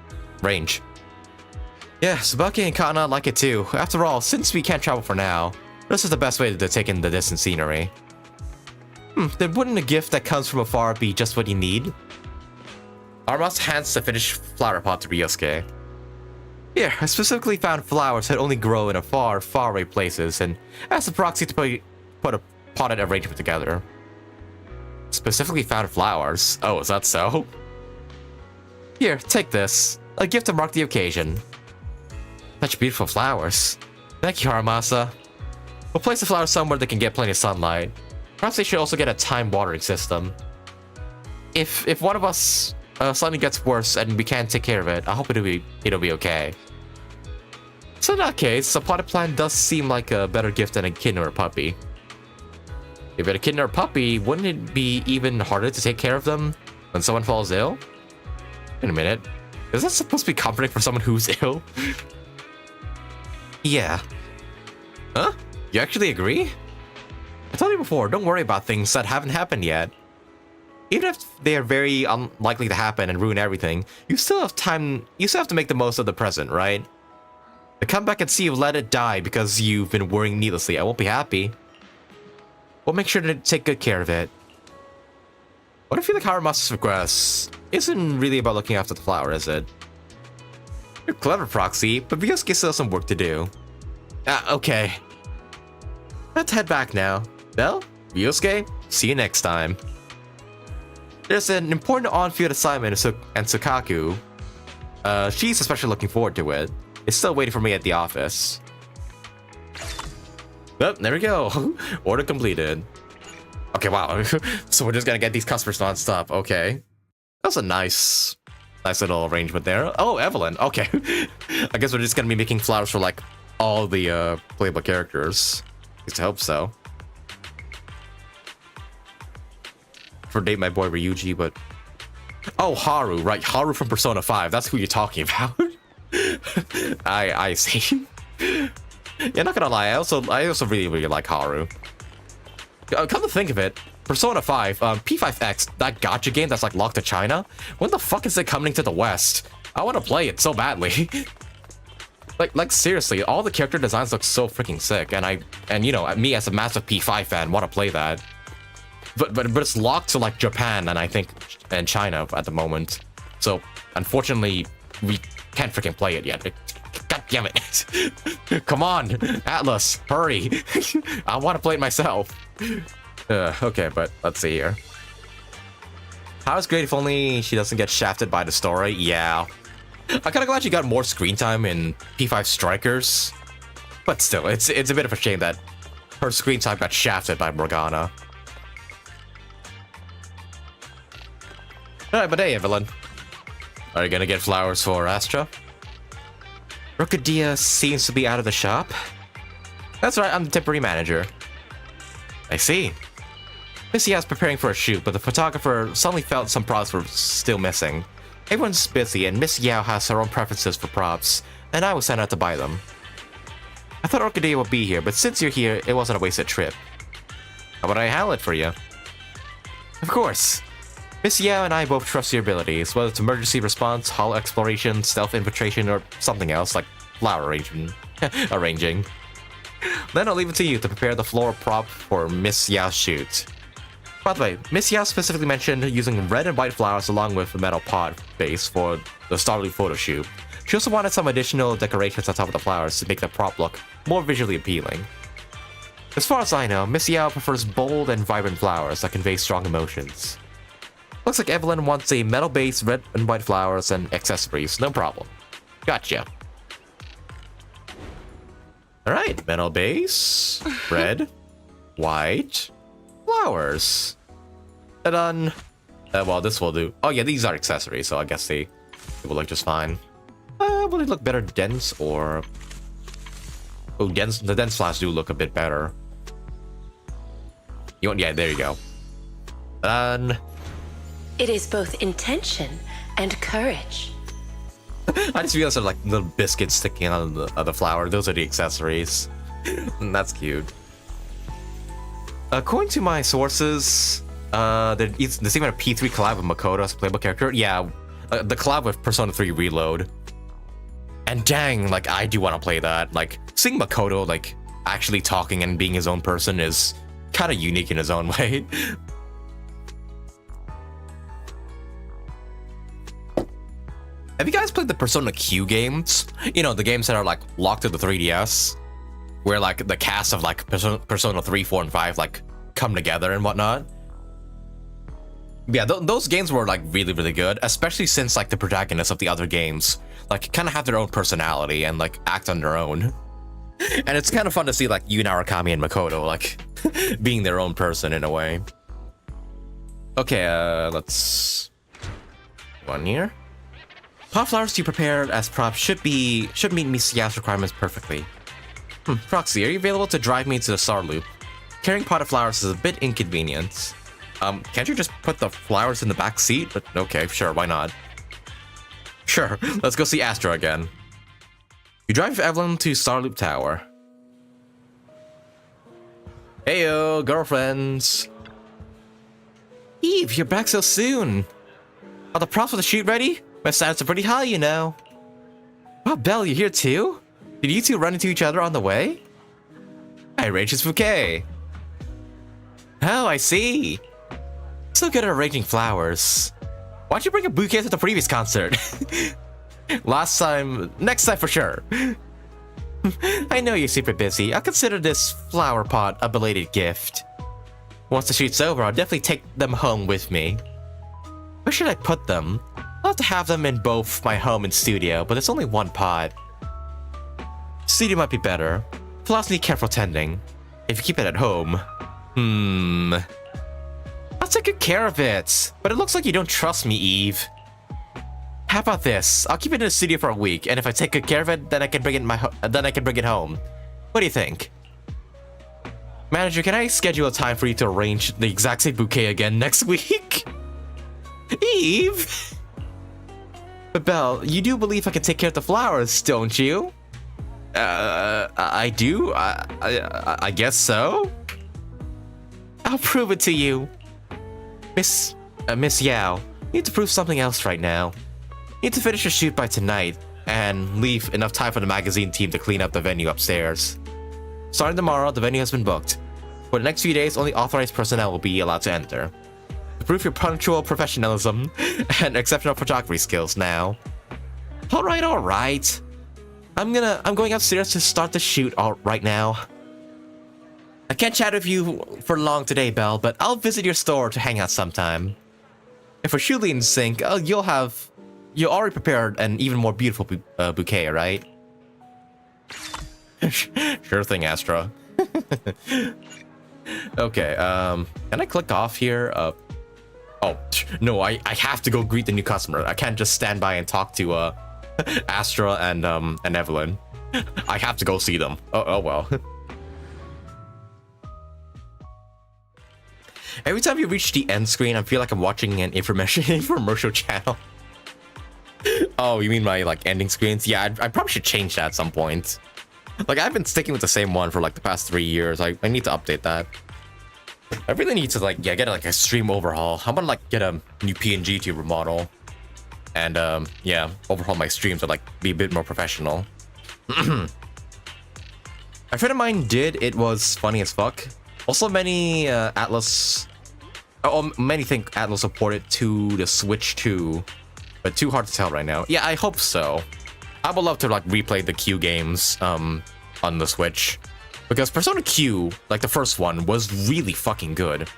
Yeah, Tsubaki and Kana like it too. After all, since we can't travel for now, this is the best way to take in the distant scenery. Then wouldn't a gift that comes from afar be just what you need? Armas hands the finished flower pot to Ryosuke. Here, I specifically found flowers that only grow in far away places, and as a proxy to put a potted arrangement together. Specifically found flowers? Oh, is that so? Here, take this. A gift to mark the occasion. Such beautiful flowers. Thank you, Haramasa. We'll place the flowers somewhere that can get plenty of sunlight. Perhaps they should also get a time watering system. If one of us suddenly gets worse and we can't take care of it, I hope it'll be okay. So in that case, a potted plant does seem like a better gift than a kitten or a puppy. If you had a kitten or a puppy, wouldn't it be even harder to take care of them when someone falls ill? Wait a minute. Is that supposed to be comforting for someone who's ill? Yeah. Huh? You actually agree? I told you before, don't worry about things that haven't happened yet. Even if they are very unlikely to happen and ruin everything, you still have time. You still have to make the most of the present, right? To come back and see you let it die because you've been worrying needlessly, I won't be happy. We'll make sure to take good care of it. What I feel like Haramasa's request isn't really about looking after the flower, is it? You're clever, Proxy, but Ryosuke still has some work to do. Okay. Let's head back now. Well, Ryosuke, see you next time. There's an important on-field assignment and Sukaku. She's especially looking forward to it. It's still waiting for me at the office. Oh, there we go. Order completed. Okay, wow. So we're just gonna get these customers non-stop. Okay. That's a nice little arrangement there. Oh, Evelyn. Okay. I guess we're just gonna be making flowers for like all the playable characters. At least I hope so. For Date My Boy Ryuji, but... Oh, Haru, right. Haru from Persona 5. That's who you're talking about. I see. Yeah, not gonna lie. I also really like Haru. Come to think of it, Persona 5, P5X, that gacha game that's like locked to China. When the fuck is it coming to the West? I want to play it so badly. like seriously, all the character designs look so freaking sick, and you know, me as a massive P5 fan want to play that. But it's locked to like Japan and I think and China at the moment. So unfortunately, we can't freaking play it yet. God damn it. Come on, Atlas, hurry. I want to play it myself. Okay, but let's see here. How is great if only she doesn't get shafted by the story? Yeah. I'm kind of glad she got more screen time in P5 Strikers. But still, it's a bit of a shame that her screen time got shafted by Morgana. Alright, but hey, Evelyn. Are you gonna get flowers for Astra? Rookadia seems to be out of the shop. That's right, I'm the temporary manager. I see. Miss Yao's preparing for a shoot, but the photographer suddenly felt some props were still missing. Everyone's busy, and Miss Yao has her own preferences for props, and I was sent out to buy them. I thought Orchidea would be here, but since you're here, it wasn't a wasted trip. How about I handle it for you? Of course. Miss Yao and I both trust your abilities, whether it's emergency response, holo exploration, stealth infiltration, or something else like flower arranging. Then I'll leave it to you to prepare the floral prop for Miss Yao's shoot. By the way, Miss Yao specifically mentioned using red and white flowers along with a metal pod base for the Starloop photo shoot. She also wanted some additional decorations on top of the flowers to make the prop look more visually appealing. As far as I know, Miss Yao prefers bold and vibrant flowers that convey strong emotions. Looks like Evelyn wants a metal base, red and white flowers, and accessories. No problem. Gotcha. Alright, metal base, red, white, flowers. Done. Well, this will do. Oh yeah, these are accessories, so I guess they will look just fine. Will they look better dense or... Oh, dense. The dense flowers do look a bit better. You want? Yeah, there you go. Done. It is both intention and courage. I just realized they're like little biscuits sticking out of the flower. Those are the accessories. That's cute. According to my sources, there's even a P3 collab with Makoto as a playable character. Yeah, the collab with Persona 3 Reload. And dang, like, I do want to play that. Like, seeing Makoto, like, actually talking and being his own person is kind of unique in his own way. Have you guys played the Persona Q games? You know, the games that are, like, locked to the 3DS? Where, like, the cast of, like, Persona 3, 4, and 5, like, come together and whatnot? Yeah, those games were, like, really, really good. Especially since, like, the protagonists of the other games, like, kind of have their own personality and, like, act on their own. And it's kind of fun to see, like, Yu Narukami and Makoto, like, being their own person in a way. Okay, let's... One here. Pot flowers you prepared as props should meet Miss Yao's requirements perfectly. Proxy, are you available to drive me to the Star Loop? Carrying potted flowers is a bit inconvenient. Can't you just put the flowers in the back seat? But okay, sure, why not? Sure, let's go see Astra again. You drive Evelyn to Starloop Tower. Heyo, girlfriends. Eve, you're back so soon. Are the props for the shoot ready? My stats are pretty high, you know. Wow, Belle, you're here too? Did you two run into each other on the way? I arranged this bouquet. Oh, I see. So good at arranging flowers. Why'd you bring a bouquet to the previous concert? Next time for sure. I know you're super busy. I'll consider this flower pot a belated gift. Once the shoot's over, I'll definitely take them home with me. Where should I put them? I'll have to have them in both my home and studio, but there's only one pot. Studio might be better. Flowers need careful tending. If you keep it at home. I'll take good care of it. But it looks like you don't trust me, Eve. How about this? I'll keep it in the studio for a week, and if I take good care of it, then I can bring it home. What do you think? Manager, can I schedule a time for you to arrange the exact same bouquet again next week? Eve! But Belle, you do believe I can take care of the flowers, don't you? I do? I guess so? I'll prove it to you. Miss Yao, you need to prove something else right now. You need to finish your shoot by tonight, and leave enough time for the magazine team to clean up the venue upstairs. Starting tomorrow, the venue has been booked. For the next few days, only authorized personnel will be allowed to enter. To prove your punctual professionalism and exceptional photography skills now. Alright. I'm going upstairs to start the shoot right now. I can't chat with you for long today, Belle, but I'll visit your store to hang out sometime. If we're truly in sync, you already prepared an even more beautiful bouquet, right? Sure thing, Astra. Okay, can I click off here? Oh, no, I have to go greet the new customer. I can't just stand by and talk to Astra and Evelyn. I have to go see them. Oh well. Every time you reach the end screen, I feel like I'm watching an infomercial channel. Oh, you mean my like ending screens? Yeah, I probably should change that at some point. Like I've been sticking with the same one for like the past 3 years. I need to update that. I really need to like get like a stream overhaul. I'm gonna like get a new PNG to remodel, and yeah, overhaul my streams to like be a bit more professional. A friend of mine did. It was funny as fuck. Also, many Atlas. Oh, many think Atlas supported to the Switch too, but too hard to tell right now. Yeah, I hope so. I would love to like replay the Q games on the Switch, because Persona Q, like the first one, was really fucking good.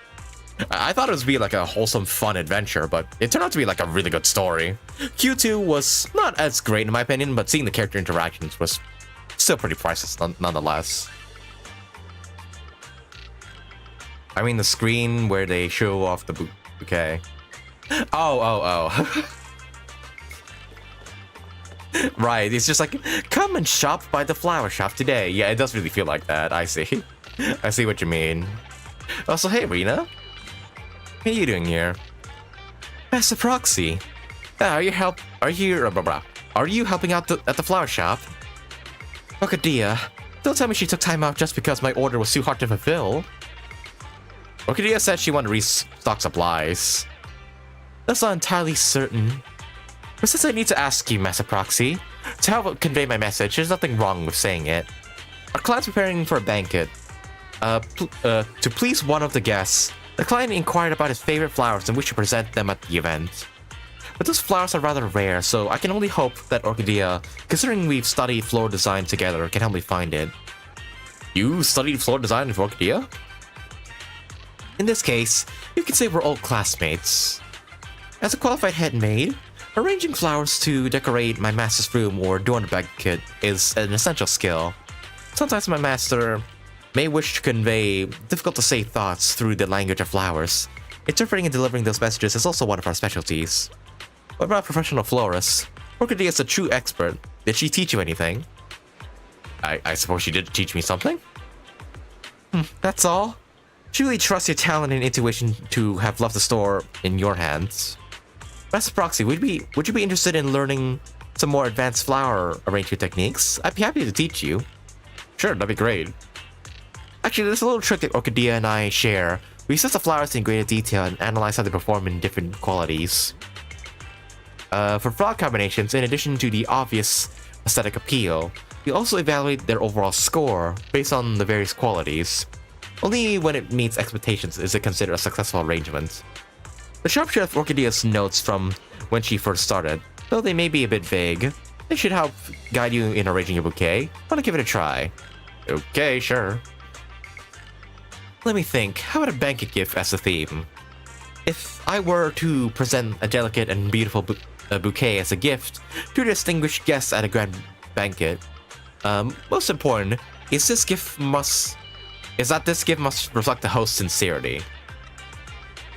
I thought it would be like a wholesome, fun adventure, but it turned out to be like a really good story. Q2 was not as great in my opinion, but seeing the character interactions was still pretty priceless nonetheless. I mean the screen where they show off the bouquet. Oh. Right, it's just like, come and shop by the flower shop today. Yeah, it does really feel like that. I see. I see what you mean. Also, hey, Rena. What are you doing here? Master Proxy. Are you helping out at the flower shop? Orchidea, don't tell me she took time out just because my order was too hard to fulfill. Orchidea said she wanted to restock supplies. That's not entirely certain. But since I need to ask you, Master Proxy, to help convey my message, there's nothing wrong with saying it. Our client's preparing for a banquet. To please one of the guests, the client inquired about his favorite flowers and wished to present them at the event. But those flowers are rather rare, so I can only hope that Orchidea, considering we've studied floral design together, can help me find it. You studied floral design with Orchidea? In this case, you could say we're old classmates. As a qualified head maid, arranging flowers to decorate my master's room or adorn the banquet is an essential skill. Sometimes my master may wish to convey difficult-to-say thoughts through the language of flowers. Interpreting and delivering those messages is also one of our specialties. What about professional florists? Orchidea is a true expert. Did she teach you anything? I suppose she did teach me something? That's all. Truly trust your talent and intuition to have left the store in your hands. Master Proxy, would you be interested in learning some more advanced flower arrangement techniques? I'd be happy to teach you. Sure, that'd be great. Actually, there's a little trick that Orchidea and I share. We assess the flowers in greater detail and analyze how they perform in different qualities. For flower combinations, in addition to the obvious aesthetic appeal, we also evaluate their overall score based on the various qualities. Only when it meets expectations is it considered a successful arrangement. The sharp share of Orchidea's notes from when she first started, though they may be a bit vague, they should help guide you in arranging your bouquet. Wanna give it a try? Okay, sure. Let me think, how about a banquet gift as a theme? If I were to present a delicate and beautiful bouquet as a gift to distinguished guests at a grand banquet, most important is this gift must reflect the host's sincerity.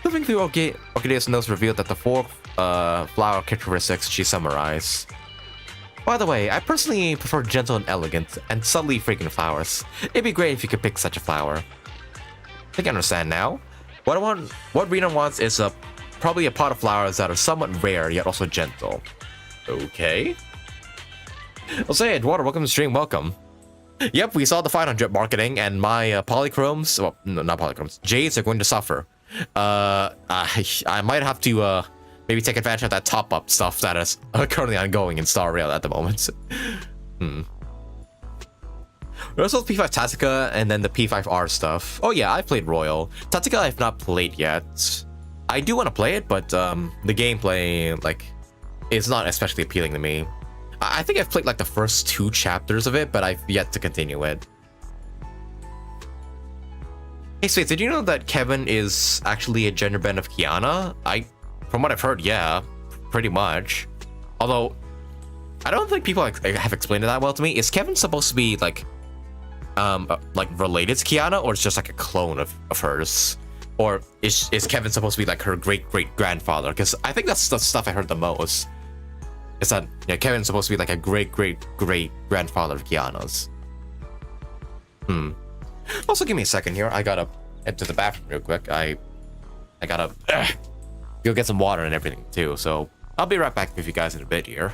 Moving through Orchidea's notes revealed that the 4 flower characteristics she summarized. By the way, I personally prefer gentle and elegant and subtly fragrant flowers. It'd be great if you could pick such a flower. I think I understand now. What Rena wants is probably a pot of flowers that are somewhat rare yet also gentle. Okay. I'll say Eduardo, welcome to the stream, welcome. Yep, we saw the phainon drip marketing and my polychromes, well, no, not polychromes, jades are going to suffer. I might have to maybe take advantage of that top-up stuff that is currently ongoing in Star Rail at the moment. There's also P5 Tactica and then the P5R stuff. Oh yeah, I played Royal. Tactica I've not played yet. I do want to play it, but the gameplay, like, is not especially appealing to me. I think I've played like the first 2 chapters of it, but I've yet to continue it. Hey Spades, did you know that Kevin is actually a gender bend of Kiana? From what I've heard, yeah, pretty much. Although, I don't think people have explained it that well to me. Is Kevin supposed to be like related to Kiana, or it's just like a clone of hers? Or is Kevin supposed to be like her great-great-grandfather? Because I think that's the stuff I heard the most. Is that Kevin's supposed to be like a great-great-great-grandfather of Kiana's. Also, give me a second here. I gotta head to the bathroom real quick. I I gotta go get some water and everything too. So I'll be right back with you guys in a bit here.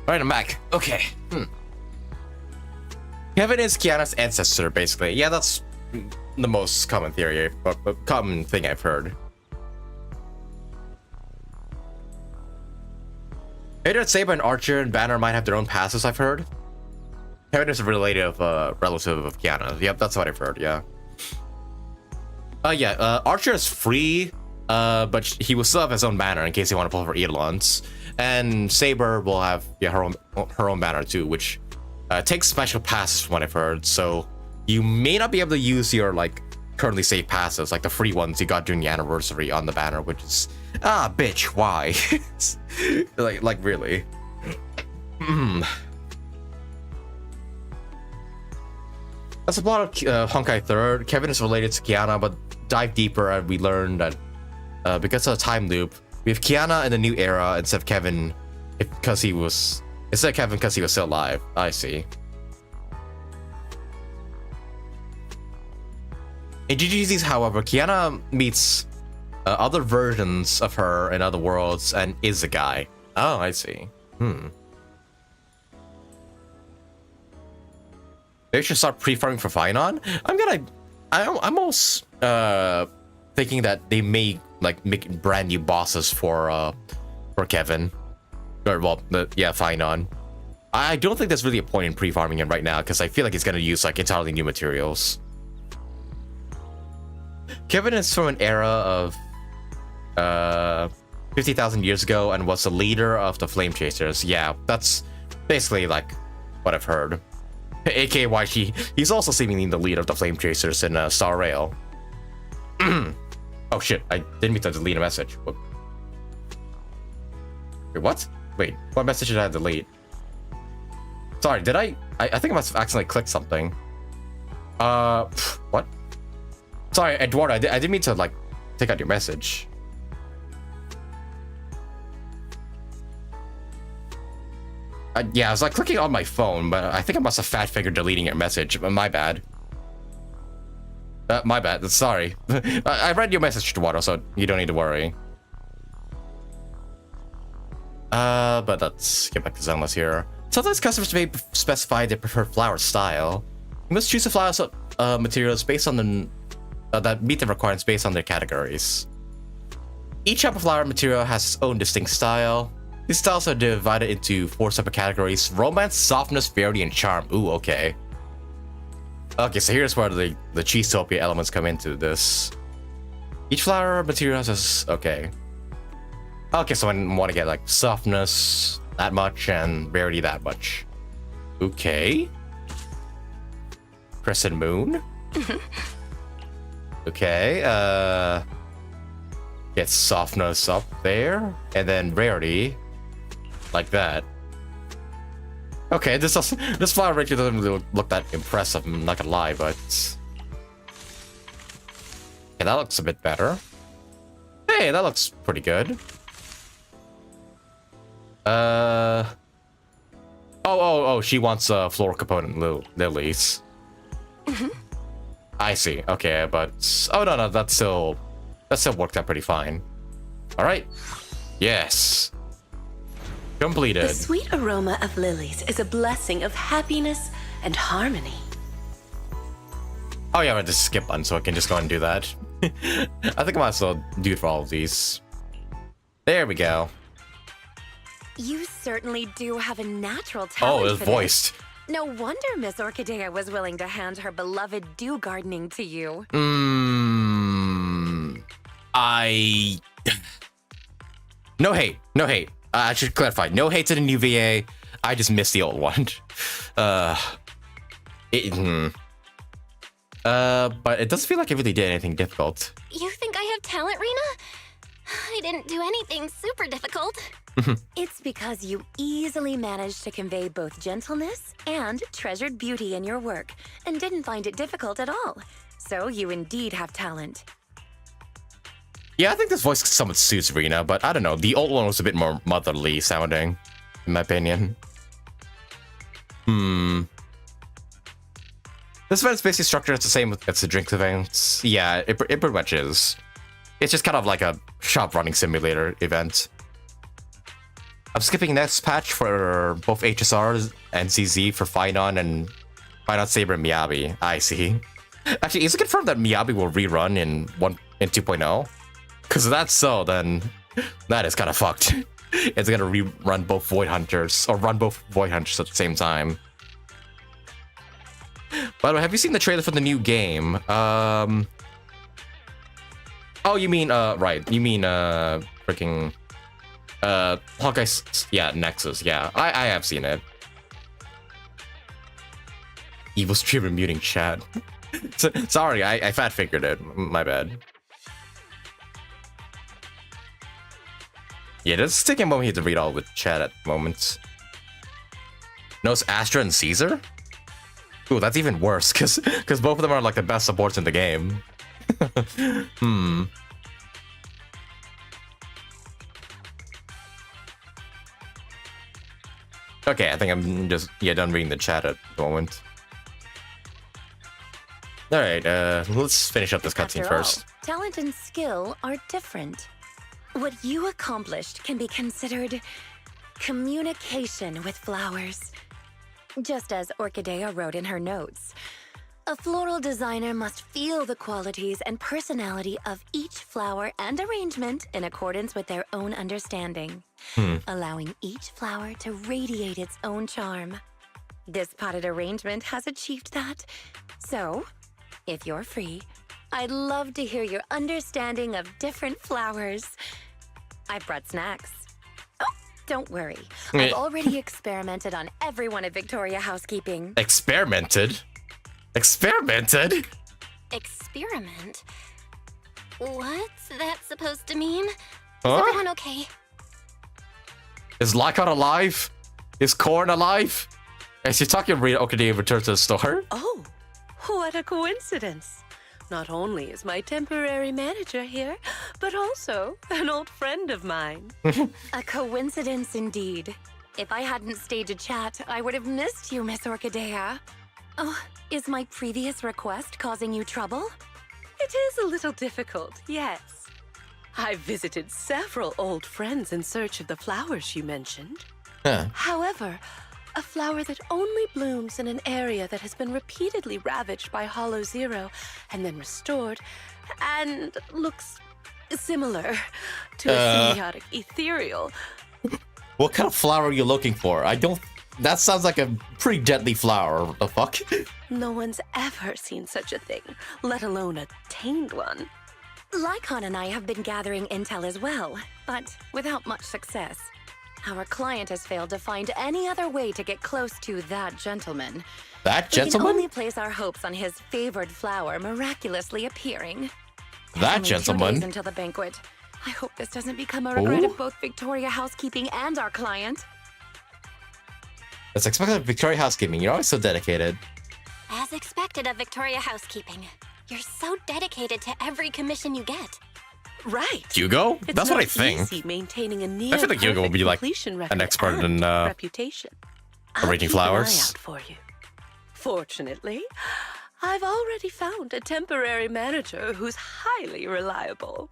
Right, I'm back. Okay. Kevin is Kiana's ancestor, basically. Yeah, that's the most common theory, but common thing I've heard. Either Saber and Archer and Banner might have their own passes, I've heard. Kevin is a relative of Kiana. Yep, that's what I've heard, yeah. Archer is free, but he will still have his own banner in case he want to pull for Eidolons. And Saber will have her own banner too, which takes special passes from what I've heard. So you may not be able to use your like currently saved passes, like the free ones you got during the anniversary on the banner, which is bitch, why? like really. That's a plot of Honkai 3rd. Kevin is related to Kiana, but dive deeper and we learned that because of the time loop, we have Kiana in the new era instead of Kevin because he was still alive. I see. In GGZs, however, Kiana meets other versions of her in other worlds and is a guy. Oh, I see. They should start pre-farming for phainon. I'm almost thinking that they may like make brand new bosses for Kevin, or well, phainon. I don't think there's really a point in pre-farming it right now because I feel like he's gonna use like entirely new materials. Kevin is from an era of 50,000 years ago and was the leader of the Flame Chasers. Yeah, that's basically like what I've heard. AKA why he's also seemingly the leader of the Flame Chasers in Star Rail. Oh shit, I didn't mean to delete a message. Whoop. Wait, what? Wait, what message did I delete? Sorry, did I think I must have accidentally clicked something. What? Sorry, Eduardo, I didn't mean to like take out your message. Yeah, I was like clicking on my phone, but I think I must have fat fingered deleting your message. My bad. My bad. Sorry. I read your message, Eduardo, so you don't need to worry. But let's get back to Zenless here. Sometimes customers may specify their preferred flower style. You must choose the flower materials based on the that meet the requirements based on their categories. Each type of flower material has its own distinct style. These styles are divided into 4 separate categories: romance, softness, variety, and charm. Ooh, okay. Okay, so here's where the Cheesetopia elements come into this. Each flower material has okay. Okay, so I want to get like softness that much and variety that much. Okay. Crescent moon. Okay, get softness up there, and then rarity, like that. Okay, this flower actually doesn't really look that impressive, I'm not gonna lie, but... Yeah, that looks a bit better. Hey, that looks pretty good. Oh, she wants floral component lilies. I see. Okay, but oh no, that still worked out pretty fine. All right. Yes. Completed. The sweet aroma of lilies is a blessing of happiness and harmony. Oh yeah, I have to skip button, so I can just go and do that. I think I might as well do it for all of these. There we go. You certainly do have a natural talent. Oh, it was for voiced. this. No wonder Miss Orchidea was willing to hand her beloved dew gardening to you. No hate. I should clarify. No hate to the new VA. I just missed the old one. But it doesn't feel like I really did anything difficult. You think I have talent, Rena? I didn't do anything super difficult. It's because you easily managed to convey both gentleness and treasured beauty in your work, and didn't find it difficult at all. So you indeed have talent. Yeah, I think this voice somewhat suits Rena, but I don't know. The old one was a bit more motherly sounding, in my opinion. This event's basically structured the same as the drinks events. Yeah, it pretty much is. It's just kind of like a shop running simulator event. I'm skipping next patch for both HSR and ZZ for phainon and phainon Saber and Miyabi. I see. Actually, is it confirmed that Miyabi will rerun in 2.0? Because if that's so, then that is kind of fucked. It's gonna rerun both Void Hunters, or run both Void Hunters at the same time. By the way, have you seen the trailer for the new game? Oh, you mean, right. You mean, freaking... Honkai, yeah, Nexus, yeah. I have seen it. Evil streamer muting chat. Sorry, I fat-fingered it. My bad. Yeah, just taking a moment here to read all the chat at the moment. No, it's Astra and Caesar? Ooh, that's even worse, because both of them are like the best supports in the game. Okay, I think I'm just, done reading the chat at the moment. Alright, let's finish up this cutscene first. Talent and skill are different. What you accomplished can be considered communication with flowers. Just as Orchidea wrote in her notes, a floral designer must feel the qualities and personality of each flower and arrangement in accordance with their own understanding, allowing each flower to radiate its own charm. This potted arrangement has achieved that. So, if you're free, I'd love to hear your understanding of different flowers. I've brought snacks. Oh, don't worry. I've already experimented on everyone at Victoria Housekeeping. Experimented? Experimented? Experiment? What's that supposed to mean? Huh? Is everyone okay? Is Lycon alive? Is Korn alive? Is he talking real Orchidea return to the store? Oh, what a coincidence. Not only is my temporary manager here, but also an old friend of mine. A coincidence indeed. If I hadn't staged a chat, I would have missed you, Miss Orchidea. Oh, is my previous request causing you trouble? It is a little difficult, yes. I've visited several old friends in search of the flowers you mentioned. Huh. However, a flower that only blooms in an area that has been repeatedly ravaged by Hollow Zero and then restored, and looks similar to a symbiotic ethereal. What kind of flower are you looking for? That sounds like a pretty deadly flower. What the fuck? No one's ever seen such a thing, let alone a tamed one. Lycon and I have been gathering intel as well, but without much success. Our client has failed to find any other way to get close to that gentleman. That We can gentleman? only place our hopes on his favored flower miraculously appearing. That Only 2 gentleman? days until the banquet. I hope this doesn't become a regret Oh? of both Victoria Housekeeping and our client. It's expected of Victoria Housekeeping. You're always so dedicated. As expected of Victoria Housekeeping. You're so dedicated to every commission you get. Right. Hugo? It's That's what I not think. easy maintaining a near I feel like Hugo will be like completion an record expert and in reputation. I'll arranging keep an eye flowers. out for you. Fortunately, I've already found a temporary manager who's highly reliable.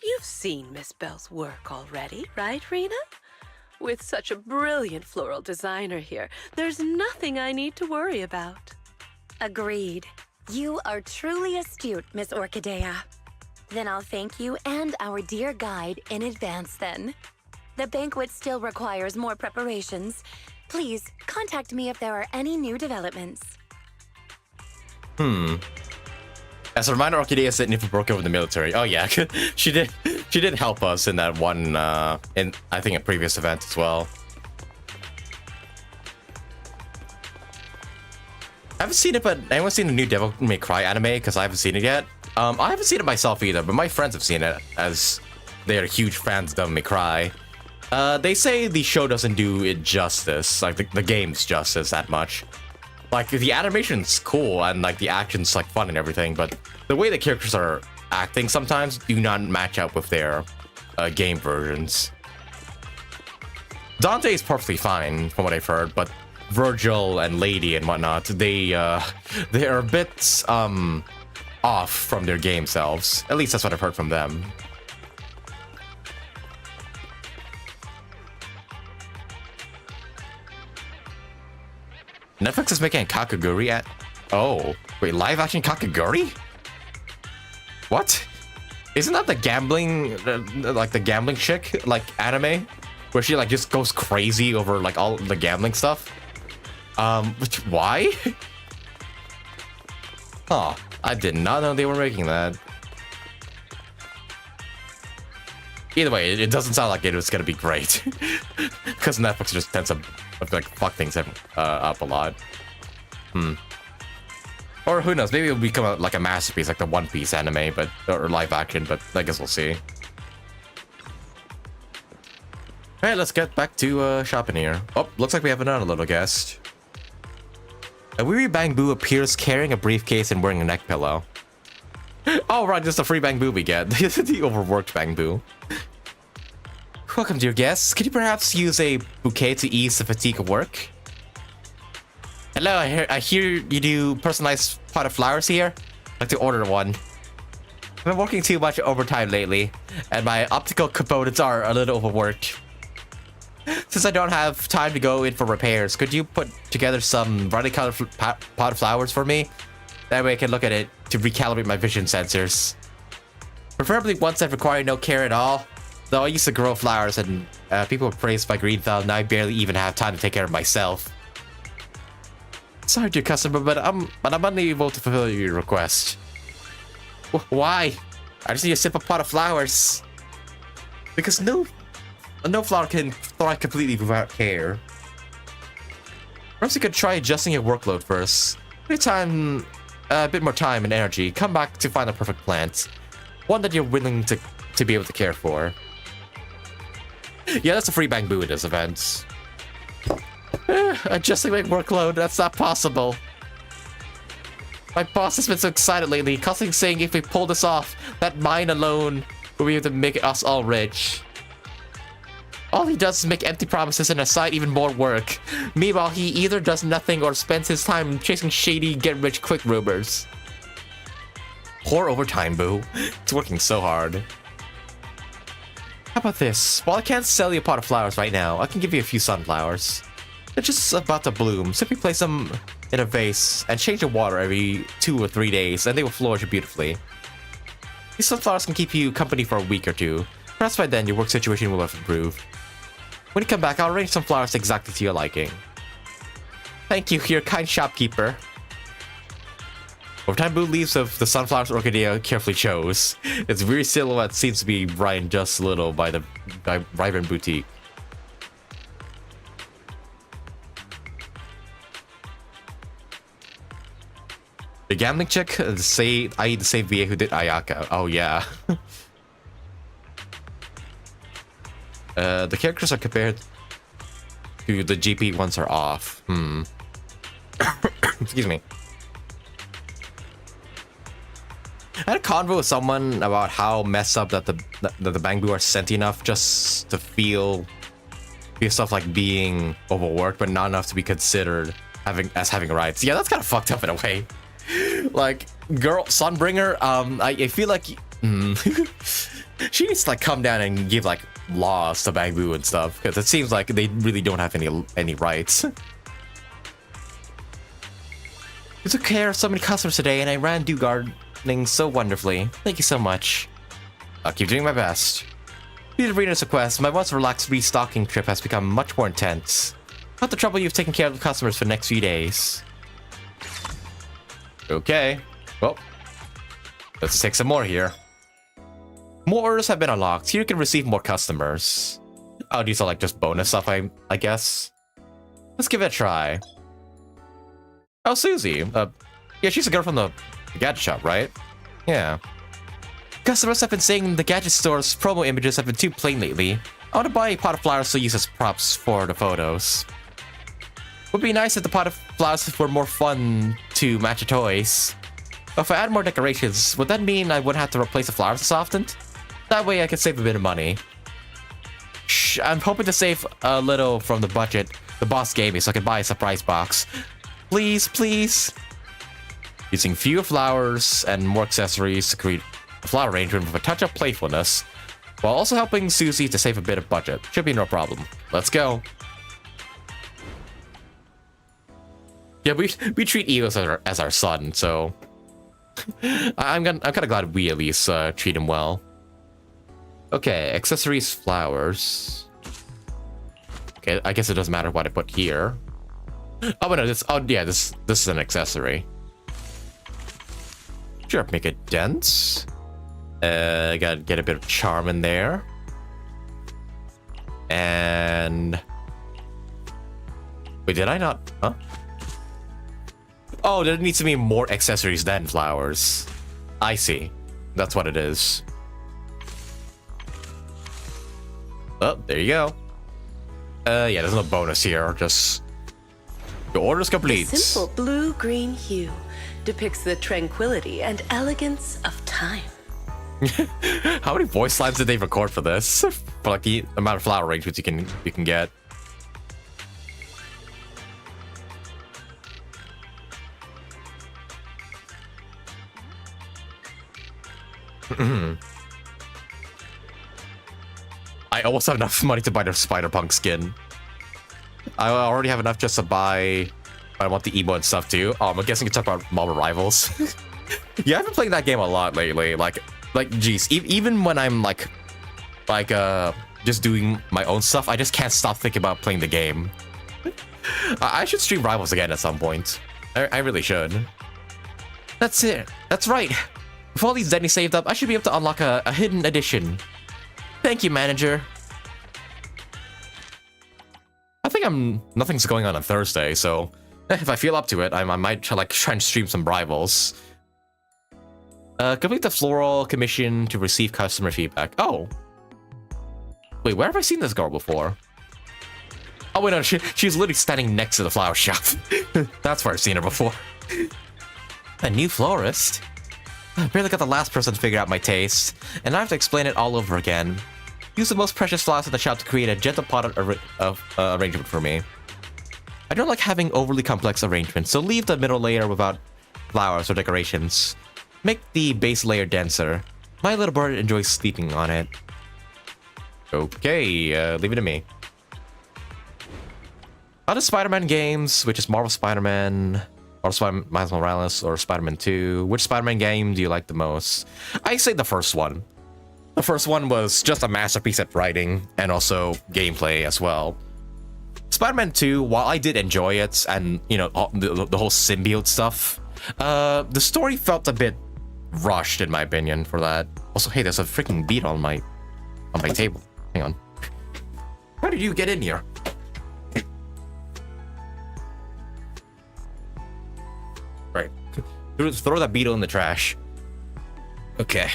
You've seen Miss Bell's work already, right, Rena? With such a brilliant floral designer here, there's nothing I need to worry about. Agreed. You are truly astute, Miss Orchidea. Then I'll thank you and our dear guide in advance then. The banquet still requires more preparations. Please contact me if there are any new developments. As a reminder, Orchidea said Nifa broke over the military. Oh yeah, she did help us in that one in I think a previous event as well. I haven't seen it, but anyone seen the new Devil May Cry anime? Because I haven't seen it yet. I haven't seen it myself either, but my friends have seen it as they are huge fans of Devil May Cry. They say the show doesn't do it justice, like the game's justice that much. Like the animation's cool and like the action's like fun and everything, but the way the characters are acting sometimes do not match up with their game versions. Dante is perfectly fine from what I've heard, but Virgil and Lady and whatnot, they are a bit off from their game selves. At least that's what I've heard from them. Netflix is making a Kakaguri at... Oh, wait, live action Kakaguri? What? Isn't that the gambling, like the gambling chick, like anime? Where she like just goes crazy over like all the gambling stuff? Why? Huh, I did not know they were making that. Either way, it doesn't sound like it was gonna be great. Because Netflix just tends to like fuck things up a lot. Or who knows, maybe it'll become like a masterpiece, like the One Piece anime, but or live action, but I guess we'll see. Alright, let's get back to shopping here. Oh, looks like we have another little guest. A weary Bangbu appears carrying a briefcase and wearing a neck pillow. Oh right, just a free Bangbu we get. The overworked Bangbu. Welcome, dear guests. Could you perhaps use a bouquet to ease the fatigue of work? Hello, I hear you do personalized pot of flowers here. I'd like to order one. I've been working too much overtime lately, and my optical components are a little overworked. Since I don't have time to go in for repairs, could you put together some brightly colored pot of flowers for me? That way I can look at it to recalibrate my vision sensors. Preferably ones that require no care at all. Though I used to grow flowers and people praise my green thumb, and I barely even have time to take care of myself. Sorry, dear customer, but I'm unable to fulfill your request. Why? I just need a simple pot of flowers. Because no flower can thrive completely without care. Perhaps you could try adjusting your workload first. Anytime, a bit more time and energy, come back to find the perfect plant. One that you're willing to be able to care for. Yeah, that's a free Bangbu in this event. Adjusting my workload, that's not possible. My boss has been so excited lately, constantly saying if we pull this off, that mine alone will be able to make us all rich. All he does is make empty promises and assign even more work. Meanwhile, he either does nothing or spends his time chasing shady get-rich-quick rumors. Poor overtime, boo. It's working so hard. How about this? While I can't sell you a pot of flowers right now, I can give you a few sunflowers. They're just about to bloom. Simply place them in a vase and change the water every 2 or 3 days, and they will flourish beautifully. These sunflowers can keep you company for a week or two. Perhaps by then your work situation will have improved. When you come back, I'll arrange some flowers exactly to your liking. Thank you, your kind shopkeeper. Overtime Boo leaves of the sunflowers Orchidea carefully chose. Its weird silhouette seems to be brightened just a little by the vibrant boutique. The gambling chick, the same VA who did Ayaka. Oh yeah. The characters are compared to the GP ones are off. Excuse me. I had a convo with someone about how messed up that the Bangbu are sentient enough just to feel stuff like being overworked, but not enough to be considered having rights. Yeah, that's kind of fucked up in a way. Like, girl, Sunbringer, I feel like she needs to like come down and give like laws to Bangbu and stuff, because it seems like they really don't have any rights. You took care of so many customers today, and I ran do gardening so wonderfully. Thank you so much. I'll keep doing my best. Due to Rena's request, my once relaxed restocking trip has become much more intense. Not the trouble you've taken care of the customers for the next few days. Okay. Well, let's take some more here. More orders have been unlocked. Here you can receive more customers. Oh, these are like just bonus stuff, I guess. Let's give it a try. Oh, Susie. Yeah, she's a girl from the gadget shop, right? Yeah. Customers have been saying the gadget store's promo images have been too plain lately. I want to buy a pot of flowers to use as props for the photos. Would be nice if the pot of flowers were more fun to match the toys. But if I add more decorations, would that mean I wouldn't have to replace the flowers as often? That way I could save a bit of money. Shh, I'm hoping to save a little from the budget the boss gave me so I can buy a surprise box. Please, please. Using fewer flowers and more accessories to create a flower arrangement with a touch of playfulness, while also helping Susie to save a bit of budget. Should be no problem. Let's go. Yeah, we treat Eos as our son, so I'm kind of glad we at least treat him well. Okay, accessories, flowers. Okay, I guess it doesn't matter what I put here. Oh, but no, this is an accessory. Sure, make it dense. Gotta get a bit of charm in there. And wait, did I not? Huh? Oh, there needs to be more accessories than flowers. I see. That's what it is. Oh, there you go. Yeah, there's no bonus here. Just the order's complete. The simple blue-green hue depicts the tranquility and elegance of time. How many voice lines did they record for this? For like the amount of flower arrangements you can get. I almost have enough money to buy the Spider-Punk skin. I already have enough just to buy. I want the emo and stuff too. I'm guessing you talk about Marvel Rivals. Yeah, I've been playing that game a lot lately. Like, geez, even when I'm like, just doing my own stuff, I just can't stop thinking about playing the game. I should stream Rivals again at some point. I really should. That's it. That's right. With all these Denny saved up, I should be able to unlock a hidden edition. Thank you, manager. I think nothing's going on Thursday, so if I feel up to it, I might try and stream some Rivals. Complete the floral commission to receive customer feedback. Oh. Wait, where have I seen this girl before? Oh, wait, no, she's literally standing next to the flower shop. That's where I've seen her before. A new florist? I barely got the last person to figure out my taste, and I have to explain it all over again. Use the most precious flowers in the shop to create a gentle pot arrangement for me. I don't like having overly complex arrangements, so leave the middle layer without flowers or decorations. Make the base layer denser. My little bird enjoys sleeping on it. Okay, leave it to me. Other Spider-Man games, which is Marvel Spider-Man, or Miles Morales, or Spider-Man 2. Which Spider-Man game do you like the most? I say the first one. The first one was just a masterpiece at writing and also gameplay as well. Spider-Man 2, while I did enjoy it and, you know, the whole symbiote stuff, the story felt a bit rushed in my opinion for that. Also, hey, there's a freaking beat on my table. Hang on. How did you get in here? Right. Throw that beetle in the trash. Okay.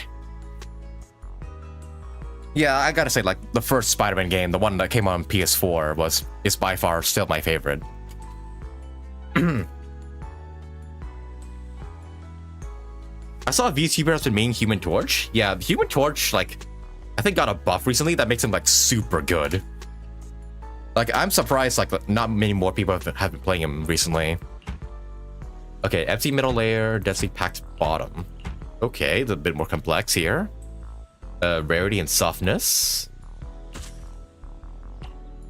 Yeah, I gotta say, like, the first Spider-Man game, the one that came on PS4, is by far still my favorite. I saw a VTuber has been making Human Torch. Yeah, Human Torch, like, I think got a buff recently that makes him, like, super good. Like, I'm surprised, like, not many more people have been playing him recently. Okay, empty middle layer, densely packed bottom. Okay, it's a bit more complex here. Rarity and softness.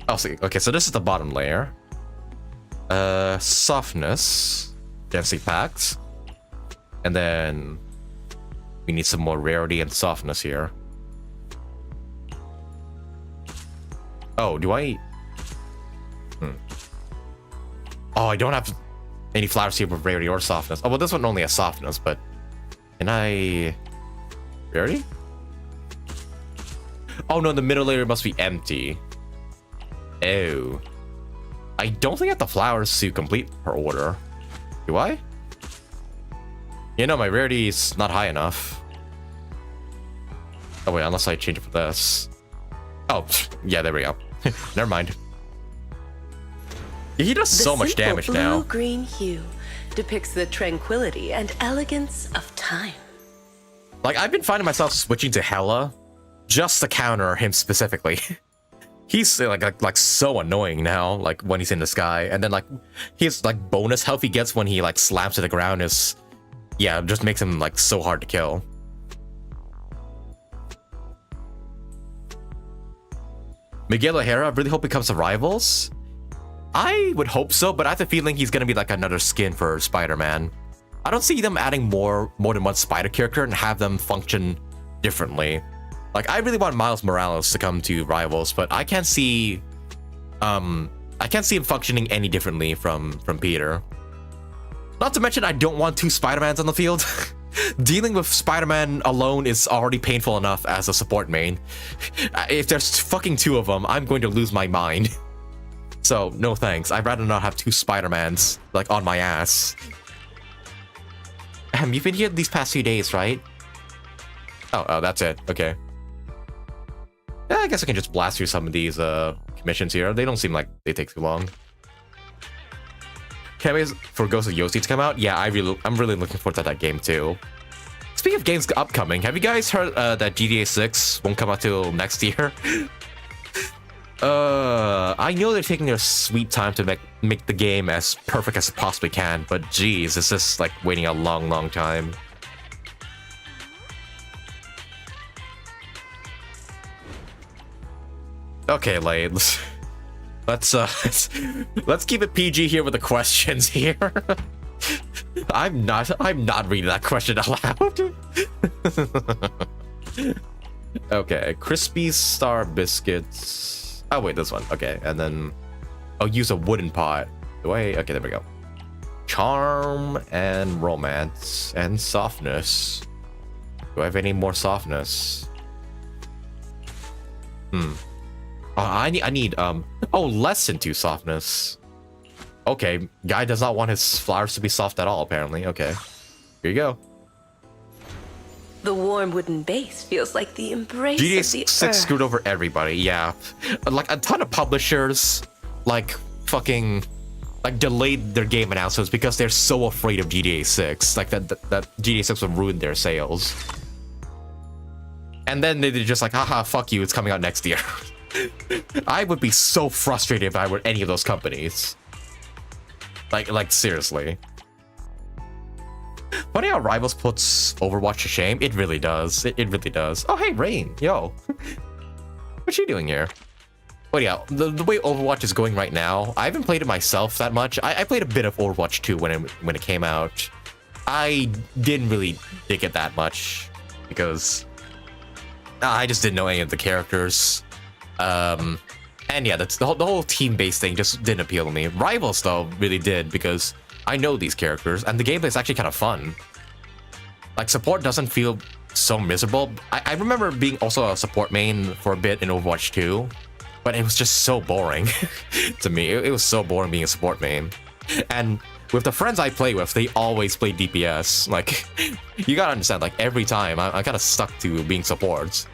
Oh, see, okay, so this is the bottom layer. Softness, densely packed. And then we need some more rarity and softness here. Oh, do I? Oh, I don't have any flowers here with rarity or softness. Oh, well, this one only has softness, but can I? Rarity? Oh no, the middle layer must be empty. Oh. I don't think I have the flowers to complete her order. Do I? You know, my rarity is not high enough. Oh wait, unless I change it for this. Oh, yeah, there we go. Never mind. He does so much damage now. The blue-green hue depicts the tranquility and elegance of time. Like, I've been finding myself switching to Hela just to counter him specifically. He's like so annoying now, like when he's in the sky, and then like his like bonus health he gets when he like slams to the ground is, yeah, just makes him like so hard to kill. Miguel O'Hara, I really hope he comes to Rivals. I would hope so, but I have a feeling he's gonna be like another skin for Spider-Man. I don't see them adding more than one Spider character and have them function differently. Like, I really want Miles Morales to come to Rivals, but I can't see him functioning any differently from Peter. Not to mention, I don't want two Spider-Mans on the field. Dealing with Spider-Man alone is already painful enough as a support main. If there's fucking two of them, I'm going to lose my mind. So, no thanks. I'd rather not have two Spider-Mans, like, on my ass. You've been here these past few days, right? Oh, that's it. Okay. Yeah, I guess I can just blast through some of these commissions here. They don't seem like they take too long. Can't wait for Ghost of Yoshi to come out. Yeah, I'm really looking forward to that game too. Speaking of games upcoming, have you guys heard that GTA 6 won't come out till next year? I know they're taking their sweet time to make the game as perfect as it possibly can, but geez, it's just like waiting a long time. Okay, Lade, let's keep it PG here with the questions here. I'm not reading that question aloud. Okay, crispy star biscuits. Oh wait, this one. Okay, and then I'll use a wooden pot. Okay, there we go. Charm and romance and softness. Do I have any more softness? I need less than 2 softness. Okay, guy does not want his flowers to be soft at all, apparently. Okay, here you go. The warm wooden base feels like the embrace of the GTA 6 screwed over everybody, yeah. Like, a ton of publishers, like, fucking, like, delayed their game announcements because they're so afraid of GTA 6. Like, that GTA 6 would ruin their sales. And then they're just like, haha, fuck you, it's coming out next year. I would be so frustrated if I were any of those companies. Like seriously. Funny how Rivals puts Overwatch to shame. It really does. It really does. Oh, hey, Rain. Yo. What's she doing here? But yeah, the way Overwatch is going right now, I haven't played it myself that much. I played a bit of Overwatch 2 when it came out. I didn't really dig it that much because I just didn't know any of the characters. And yeah, that's the whole team-based thing just didn't appeal to me. Rivals though really did because I know these characters and the gameplay is actually kind of fun. Like, support doesn't feel so miserable. I remember being also a support main for a bit in Overwatch 2, but it was just so boring to me. It was so boring being a support main. And with the friends I play with, they always play DPS. Like, you gotta understand, like, every time I'm kind of stuck to being support.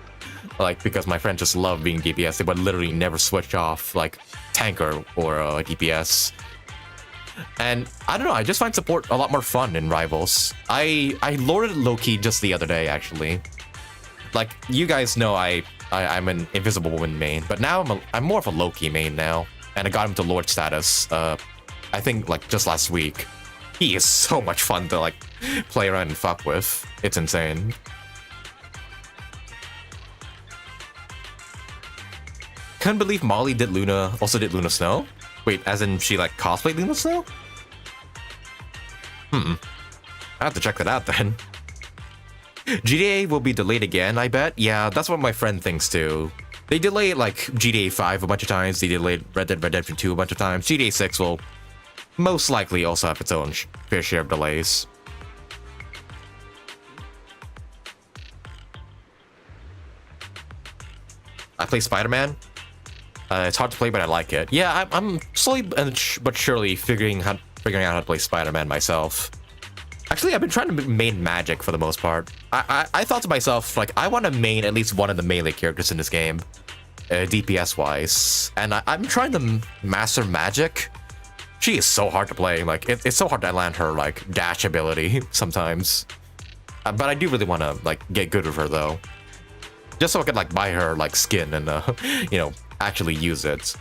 Like, because my friends just love being DPS, they would literally never switch off, like, tanker or DPS. And I don't know, I just find support a lot more fun in Rivals. I loaded low-key just the other day, actually. Like, you guys know I'm an Invisible Woman main, but now I'm more of a low-key main now. And I got him to Lord status, I think, like, just last week. He is so much fun to, like, play around and fuck with. It's insane. Couldn't believe Molly also did Luna Snow? Wait, as in she, like, cosplayed Luna Snow? I have to check that out then. GTA will be delayed again, I bet. Yeah, that's what my friend thinks too. They delayed, like, GTA 5 a bunch of times. They delayed Red Dead Redemption 2 a bunch of times. GTA 6 will most likely also have its own fair share of delays. I play Spider-Man. It's hard to play, but I like it. Yeah, I'm slowly but surely figuring out how to play Spider-Man myself. Actually, I've been trying to main magic for the most part. I thought to myself, like, I want to main at least one of the melee characters in this game, DPS-wise. And I'm trying to master magic. She is so hard to play. Like, it's so hard to land her, like, dash ability sometimes. But I do really want to, like, get good with her, though. Just so I could, like, buy her, like, skin and, you know, actually use it.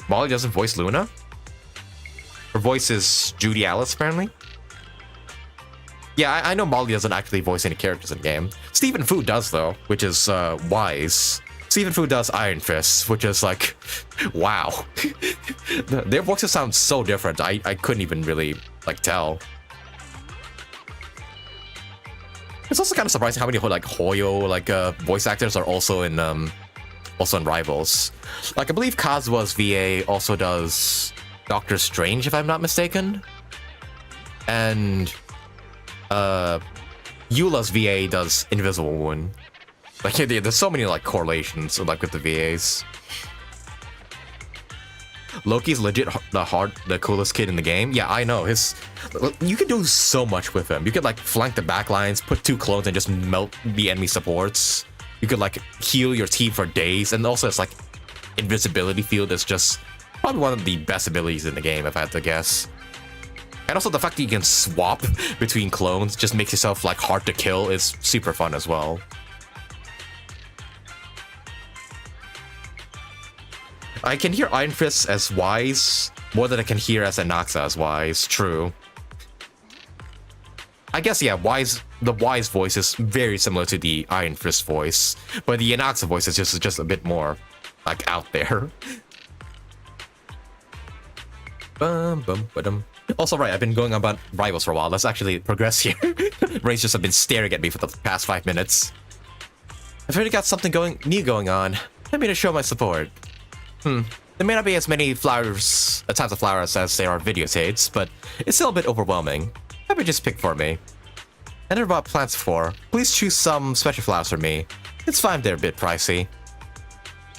Molly doesn't voice Luna? Her voice is Judy Alice, apparently. Yeah, I know Molly doesn't actually voice any characters in the game. Stephen Fu does, though, which is wise. Stephen Fu does Iron Fist, which is like, wow. Their voices sound so different. I couldn't even really, like, tell. It's also kind of surprising how many, like, Hoyo, like, voice actors are also in Rivals. Like, I believe Kazua's VA also does Doctor Strange, if I'm not mistaken. And Eula's VA does Invisible Woman. Like, there's so many, like, correlations, like, with the VAs. Loki's legit the coolest kid in the game. Yeah, I know. You can do so much with him. You could, like, flank the backlines, put 2 clones, and just melt the enemy supports. You could, like, heal your team for days, and also it's like invisibility field is just probably one of the best abilities in the game, if I had to guess. And also the fact that you can swap between clones just makes yourself, like, hard to kill is super fun as well. I can hear Iron Fist as wise more than I can hear as Anaxa as wise. True. I guess, yeah, the wise voice is very similar to the Iron Fist voice, but the Anaxa voice is just a bit more, like, out there. Also, right, I've been going on about Rivals for a while. Let's actually progress here. Ray's just have been staring at me for the past 5 minutes. I've already got something new going on. Let me to show my support. There may not be as many types of flowers as there are video shades, but it's still a bit overwhelming. How about just pick for me? I never bought plants before. Please choose some special flowers for me. It's fine, they're a bit pricey.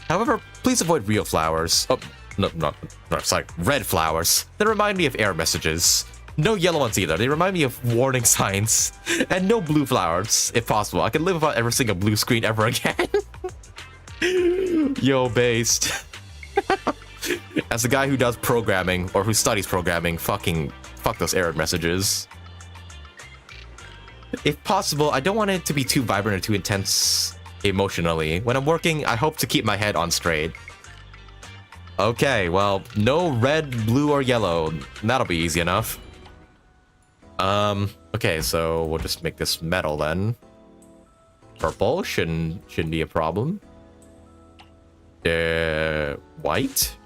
However, please avoid real flowers. Oh, no, sorry, red flowers. They remind me of error messages. No yellow ones either. They remind me of warning signs. And no blue flowers, if possible. I can live without ever seeing a blue screen ever again. Yo, based. As the guy who does programming, or who studies programming, fuck those error messages. If possible, I don't want it to be too vibrant or too intense emotionally. When I'm working, I hope to keep my head on straight. Okay, well, no red, blue, or yellow. That'll be easy enough. Okay, so we'll just make this metal then. Purple shouldn't be a problem. White.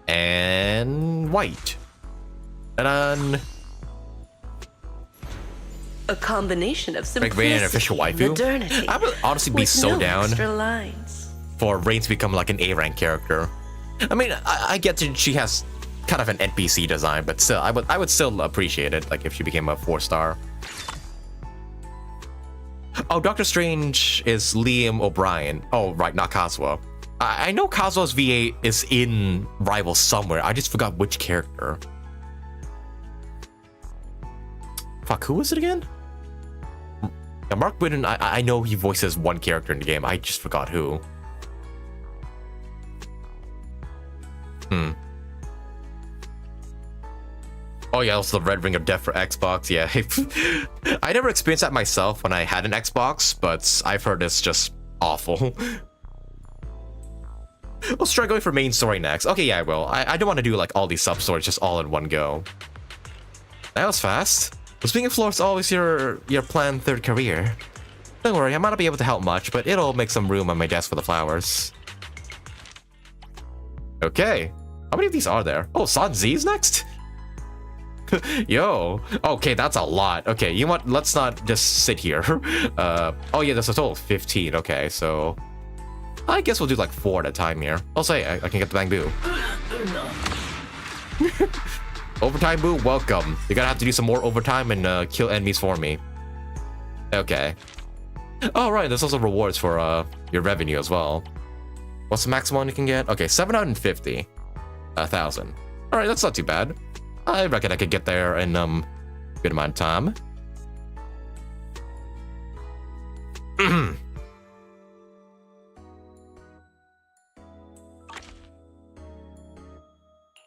And white. And then a combination of simplicity an official waifu. Modernity. I would honestly be so down extra lines. For Rain to become like an A-rank character. I mean, I get that she has kind of an NPC design, but still, I would still appreciate it, like if she became a 4-star. Oh, Doctor Strange is Liam O'Brien. Oh, right, not Kazuo. I know Kazuo's VA is in Rival somewhere. I just forgot which character. Fuck, who was it again? Yeah, Mark Whitten, I know he voices one character in the game. I just forgot who. Oh yeah, also the Red Ring of Death for Xbox. Yeah, I never experienced that myself when I had an Xbox, but I've heard it's just awful. Let's try going for main story next. Okay, yeah, I will. I don't want to do like all these sub-stories just all in one go. That was fast. Was being a florist always your planned third career? Don't worry, I might not be able to help much, but it'll make some room on my desk for the flowers. Okay. How many of these are there? Oh, San Z's next? Yo. Okay, that's a lot. Okay, you know what? Let's not just sit here. Oh yeah, there's a total of 15. Okay, so I guess we'll do like 4 at a time here. I'll say I can get the bamboo. Overtime boo, welcome. You're gonna have to do some more overtime and kill enemies for me. Okay. Oh right, there's also rewards for your revenue as well. What's the maximum you can get? Okay, 750. 1,000. All right, that's not too bad. I reckon I could get there in good amount of time.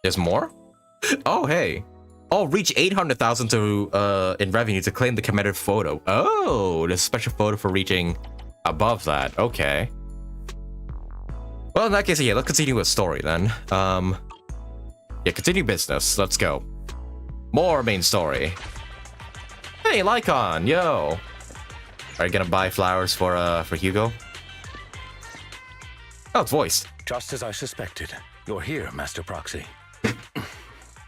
There's more? Oh, hey. Oh, reach 800,000 to in revenue to claim the commemorative photo. Oh, there's a special photo for reaching above that. Okay. Well, in that case, yeah, let's continue with story then. Yeah, continue business. Let's go. More main story. Hey, Lycon, yo. Are you gonna buy flowers for Hugo? Oh, it's voiced. Just as I suspected. You're here, Master Proxy.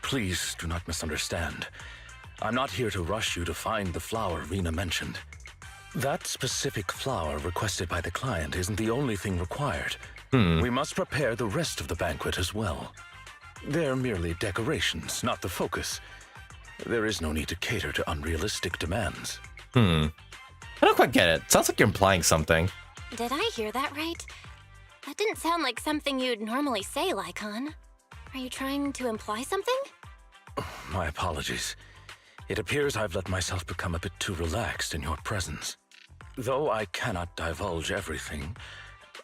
Please do not misunderstand. I'm not here to rush you to find the flower Rena mentioned. That specific flower requested by the client isn't the only thing required. We must prepare the rest of the banquet as well. They're merely decorations, not the focus. There is no need to cater to unrealistic demands. I don't quite get it. Sounds like you're implying something. Did I hear that right? That didn't sound like something you'd normally say, Lycon. Are you trying to imply something? My apologies. It appears I've let myself become a bit too relaxed in your presence. Though I cannot divulge everything,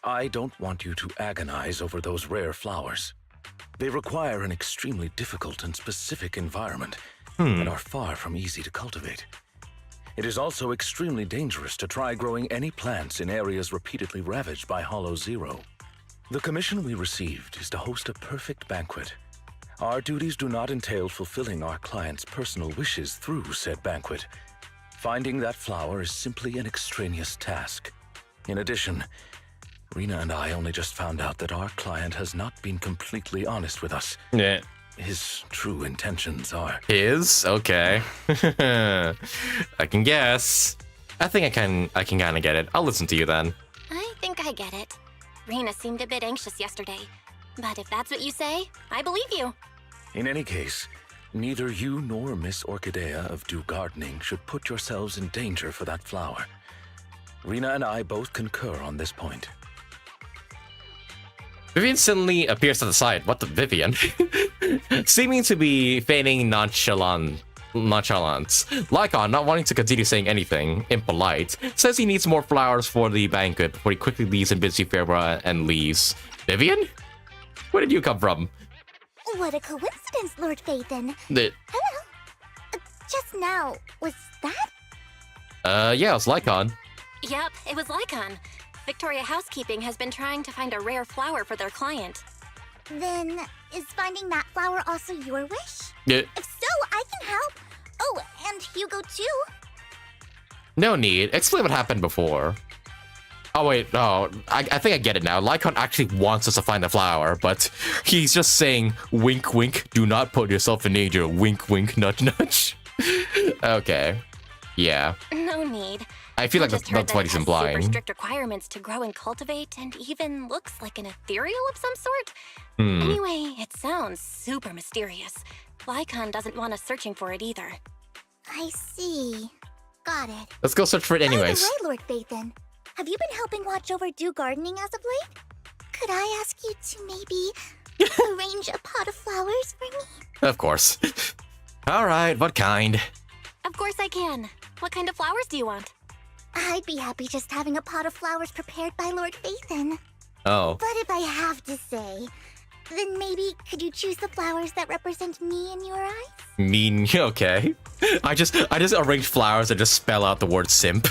I don't want you to agonize over those rare flowers. They require an extremely difficult and specific environment, and are far from easy to cultivate. It is also extremely dangerous to try growing any plants in areas repeatedly ravaged by Hollow Zero. The commission we received is to host a perfect banquet. Our duties do not entail fulfilling our clients' personal wishes through said banquet. Finding that flower is simply an extraneous task. In addition, Rena and I only just found out that our client has not been completely honest with us. Yeah. His true intentions are... His? Okay. I can guess. I think I can kind of get it. I'll listen to you then. I think I get it. Rena seemed a bit anxious yesterday. But if that's what you say, I believe you. In any case, neither you nor Miss Orchidea of Dew Gardening should put yourselves in danger for that flower. Rena and I both concur on this point. Vivian suddenly appears to the side. What the Vivian? Seeming to be feigning nonchalance. Lycon, not wanting to continue saying anything, impolite, says he needs more flowers for the banquet before he quickly leaves in busy farewell and leaves. Vivian? Where did you come from? What a coincidence, Lord Phaethon. Hello? Just now, was that? Yeah, it's Lycon. Yep, it was Lycon. Victoria Housekeeping has been trying to find a rare flower for their client. Then, is finding that flower also your wish? Yeah. If so, I can help. Oh, and Hugo too. No need. Explain what happened before. Oh wait, no. I think I get it now. Lycon actually wants us to find the flower, but he's just saying, wink wink, do not put yourself in danger. Wink wink, nudge nudge. Okay. Yeah. No need. I feel like that's what he's implying. Super strict requirements to grow and cultivate, and even looks like an ethereal of some sort. Anyway, it sounds super mysterious. Lycon doesn't want us searching for it either. I see. Got it. Let's go search for it anyways. By the way, Lord Phaethon, have you been helping watch over Dew Gardening as of late? Could I ask you to maybe arrange a pot of flowers for me? Of course. Alright, what kind? Of course I can. What kind of flowers do you want? I'd be happy just having a pot of flowers prepared by Lord Phainon. Oh. But if I have to say, then maybe could you choose the flowers that represent me in your eyes? Mean, okay. I just arrange flowers and just spell out the word simp.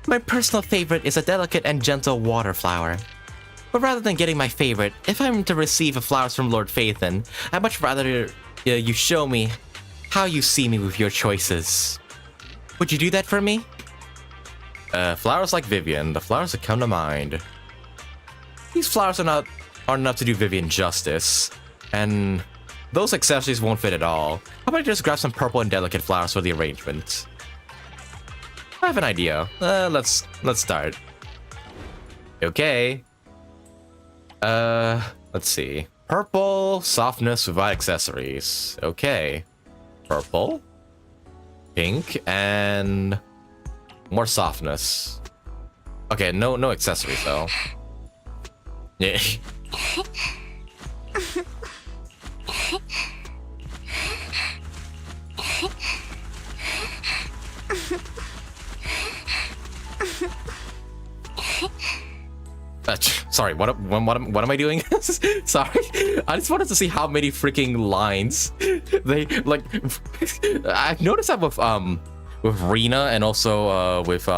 My personal favorite is a delicate and gentle water flower. But rather than getting my favorite, if I'm to receive flowers from Lord Phainon, I'd much rather you show me how you see me with your choices. Would you do that for me? Flowers like Vivian, the flowers that come to mind. These flowers aren't enough to do Vivian justice, and those accessories won't fit at all. How about I just grab some purple and delicate flowers for the arrangement? I have an idea. Let's start. Okay. Let's see. Purple, softness without accessories. Okay. Purple, pink, and more softness. Okay, no accessories though. Yeah. Sorry, what am I doing? Sorry, I just wanted to see how many freaking lines they like. I've noticed that with Rena and also with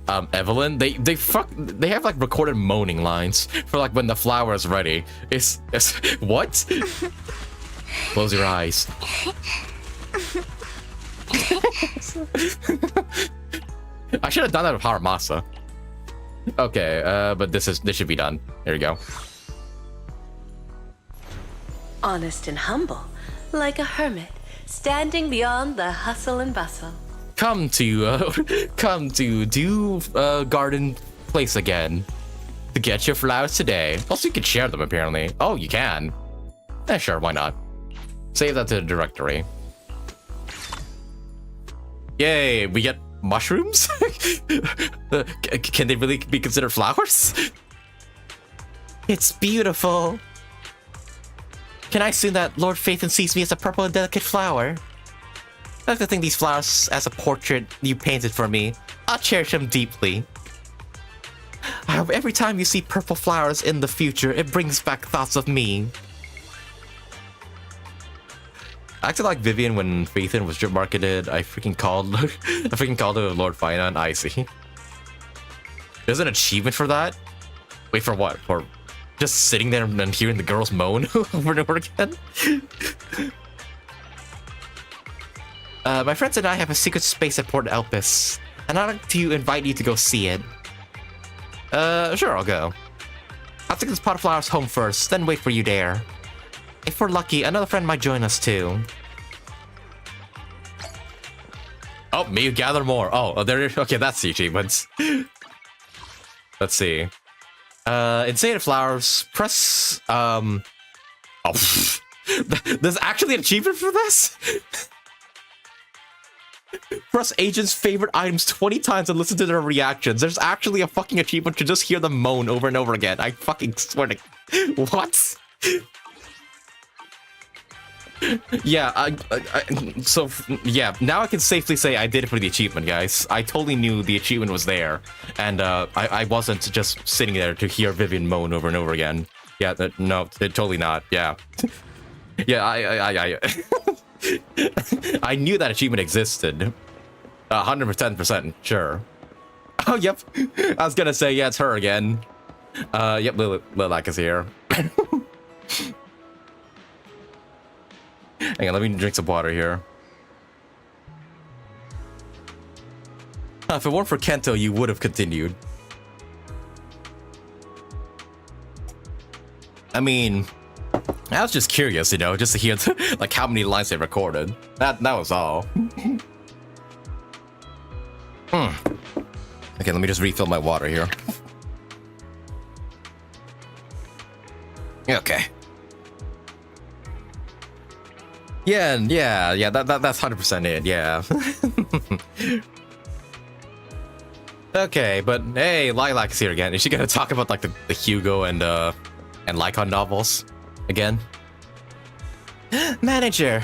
Evelyn, they have like recorded moaning lines for like when the flower is ready. It's what? Close your eyes. I should have done that with Haramasa. Okay, but this should be done. There you go. Honest and humble, like a hermit, standing beyond the hustle and bustle. Come to do garden place again to get your flowers today. Also, you can share them apparently. Oh, you can. Sure, why not? Save that to the directory. Yay, we get mushrooms? Can they really be considered flowers? It's beautiful. Can I assume that Lord Phainon sees me as a purple and delicate flower? I like to think these flowers as a portrait you painted for me. I'll cherish them deeply. I hope every time you see purple flowers in the future, it brings back thoughts of me. I acted like Vivian when Phainon was drip marketed. I freaking called her Lord Phainon. I see. There's an achievement for that? Wait, for what? For just sitting there and hearing the girls moan over and over again? My friends and I have a secret space at Port Elpis, and I'd like to invite you to go see it. Sure, I'll go. I'll take this pot of flowers home first, then wait for you there. If we're lucky, another friend might join us too. Oh, may you gather more. Oh, there. Okay, that's the achievements. Let's see. Insane flowers. Press. Oh, there's actually an achievement for this. Press agents' favorite items 20 times and listen to their reactions. There's actually a fucking achievement to just hear them moan over and over again. I fucking swear to. What? Yeah, so yeah, now I can safely say I did it for the achievement, guys. I totally knew the achievement was there, and I wasn't just sitting there to hear Vivian moan over and over again. Yeah, no, totally not. Yeah, yeah, I I knew that achievement existed. 110% sure. Oh, yep. I was gonna say, yeah, it's her again. Yep, Lilac is here. Hang on, let me drink some water here. If it weren't for Kento, you would have continued. I mean, I was just curious, you know, just to hear like how many lines they recorded. That was all. Okay, let me just refill my water here. Okay. Yeah, that's 100% it, yeah. Okay, but hey, Lilac is here again. Is she gonna talk about like the Hugo and Lycon novels again? Manager.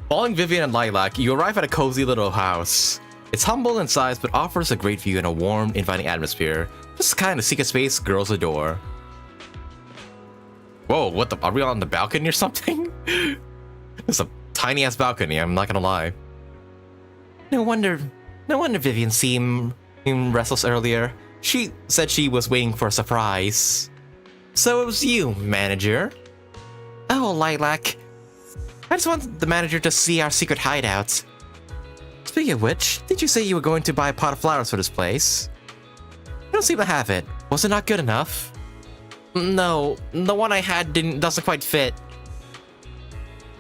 Following Vivian and Lilac, you arrive at a cozy little house. It's humble in size, but offers a great view and a warm, inviting atmosphere. Just kind of secret space girls adore. Whoa, what the? Are we on the balcony or something? It's a tiny ass balcony, I'm not gonna lie. No wonder Vivian seemed restless earlier. She said she was waiting for a surprise. So it was you, manager. Oh, Lilac. I just want the manager to see our secret hideout. Speaking of which, did you say you were going to buy a pot of flowers for this place? I don't seem to have it. Was it not good enough? No, the one I had doesn't quite fit.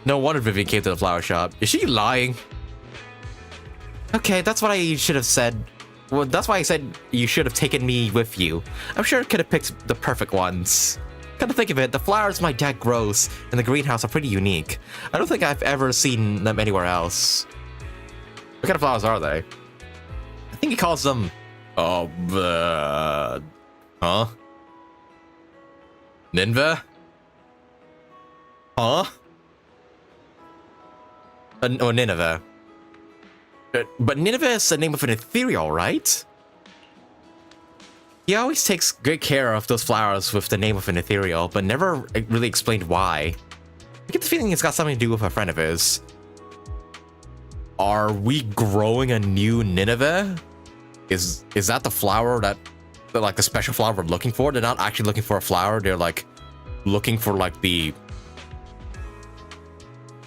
No wonder Vivian came to the flower shop. Is she lying? Okay, that's what I should have said. Well, that's why I said you should have taken me with you. I'm sure I could have picked the perfect ones. Come to think of it, the flowers my dad grows in the greenhouse are pretty unique. I don't think I've ever seen them anywhere else. What kind of flowers are they? I think he calls them... huh? Ninevea? Huh? Oh, Ninevea. But Ninevea is the name of an ethereal, right? He always takes good care of those flowers with the name of an ethereal, but never really explained why. I get the feeling it's got something to do with a friend of his. Are we growing a new Ninevea? Is that the flower that, like the special flower we're looking for? They're not actually looking for a flower. They're like looking for like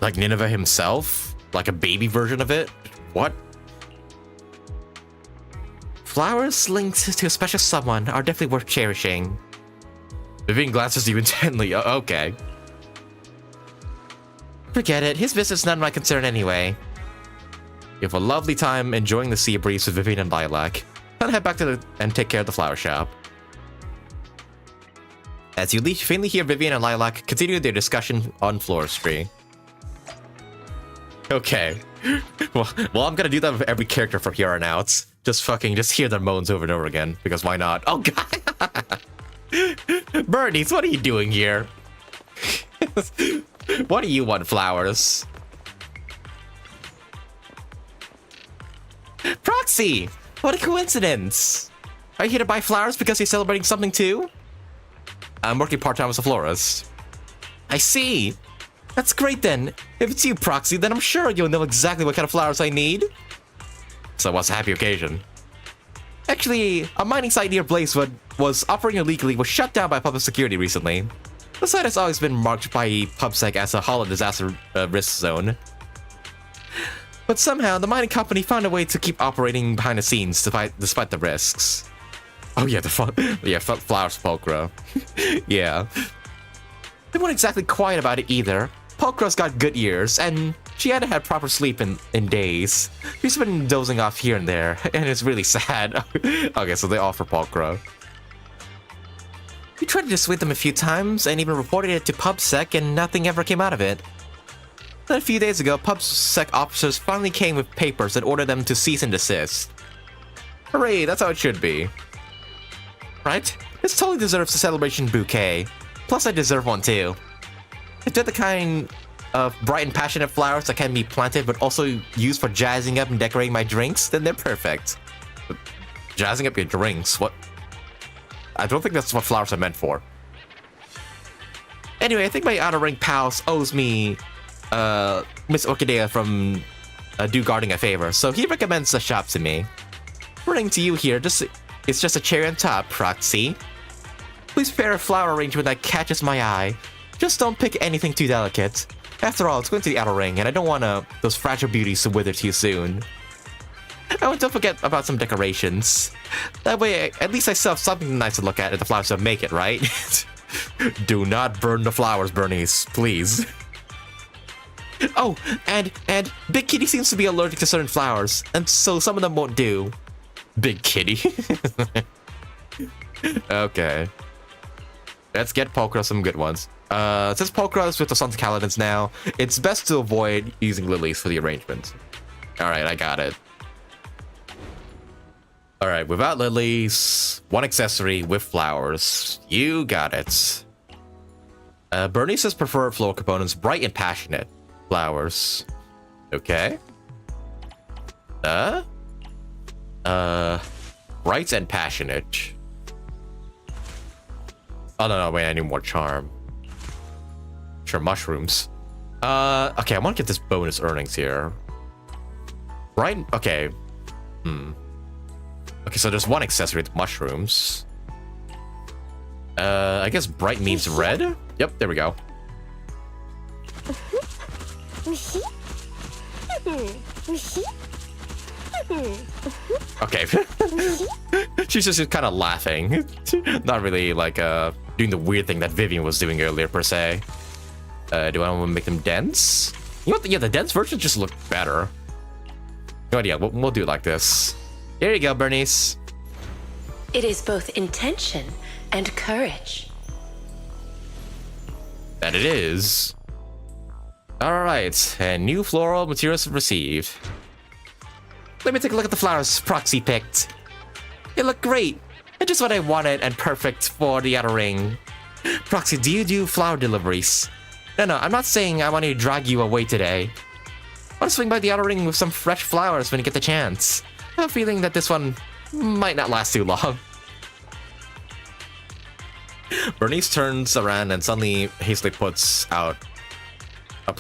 Ninevea himself, like a baby version of it. What? Flowers linked to a special someone are definitely worth cherishing. Vivian glances at you intently. Okay. Forget it. His visit's none of my concern anyway. You have a lovely time enjoying the sea breeze with Vivian and Lilac. Then head back and take care of the flower shop. As you faintly hear Vivian and Lilac continue their discussion on Floristry. Okay. Well, I'm gonna do that with every character from here on out. Just hear their moans over and over again, because why not? Oh god! Bernice, what are you doing here? What do you want, flowers? Proxy! What a coincidence! Are you here to buy flowers because you're celebrating something too? I'm working part-time as a florist. I see! That's great then. If it's you, Proxy, then I'm sure you'll know exactly what kind of flowers I need. So what's a happy occasion? Actually, a mining site near Blazewood was operating illegally was shut down by public security recently. The site has always been marked by PubSec as a hollow disaster risk zone. But somehow, the mining company found a way to keep operating behind the scenes despite the risks. Oh yeah, flowers Pulchra. Yeah. They weren't exactly quiet about it either. Pulchra's got good ears, and she hadn't had proper sleep in days. She's been dozing off here and there, and it's really sad. Okay, so they offer Pulchra. We tried to dissuade them a few times, and even reported it to PubSec, and nothing ever came out of it. Then a few days ago, PubSec officers finally came with papers that ordered them to cease and desist. Hooray, that's how it should be. Right? This totally deserves a celebration bouquet. Plus, I deserve one too. If they're the kind of bright and passionate flowers that can be planted but also used for jazzing up and decorating my drinks, then they're perfect. But jazzing up your drinks? What? I don't think that's what flowers are meant for. Anyway, I think my Outer Ring pals owes me Miss Orchidea from Do Guarding a favor, so he recommends the shop to me. Running to you here, it's just a cherry on top, Proxy. Please prepare a flower arrangement that catches my eye. Just don't pick anything too delicate. After all, it's going to the Outer Ring, and I don't want those fragile beauties to wither too soon. Oh, and don't forget about some decorations. That way, at least I still have something nice to look at if the flowers don't make it, right? Do not burn the flowers, Bernice, please. Oh, and Big Kitty seems to be allergic to certain flowers, and so some of them won't do. Big Kitty. Okay. Let's get Pulchra some good ones. Since Pulchra is with the Sons of Kaladins now, it's best to avoid using lilies for the arrangement. Alright, I got it. All right, without lilies, one accessory with flowers. You got it. Bernice's preferred floral components, bright and passionate flowers. Okay. Bright and passionate. Oh no, wait, I need more charm. Sure, mushrooms. Okay, I want to get this bonus earnings here. Bright, okay. Okay, so there's one accessory with mushrooms. I guess bright means red? Yep, there we go. Okay. She's just kind of laughing. Not really like doing the weird thing that Vivian was doing earlier per se. Do I want to make them dense? You know what? Yeah, the dense version just look better. No idea. We'll do it like this. Here you go, Bernice. It is both intention and courage. That it is. Alright, and new floral materials received. Let me take a look at the flowers Proxy picked. They look great. And just what I wanted and perfect for the outer ring. Proxy, do you do flower deliveries? No, I'm not saying I want to drag you away today. I want to swing by the outer ring with some fresh flowers when you get the chance. I have a feeling that this one might not last too long. Bernice turns around and suddenly hastily pulls out a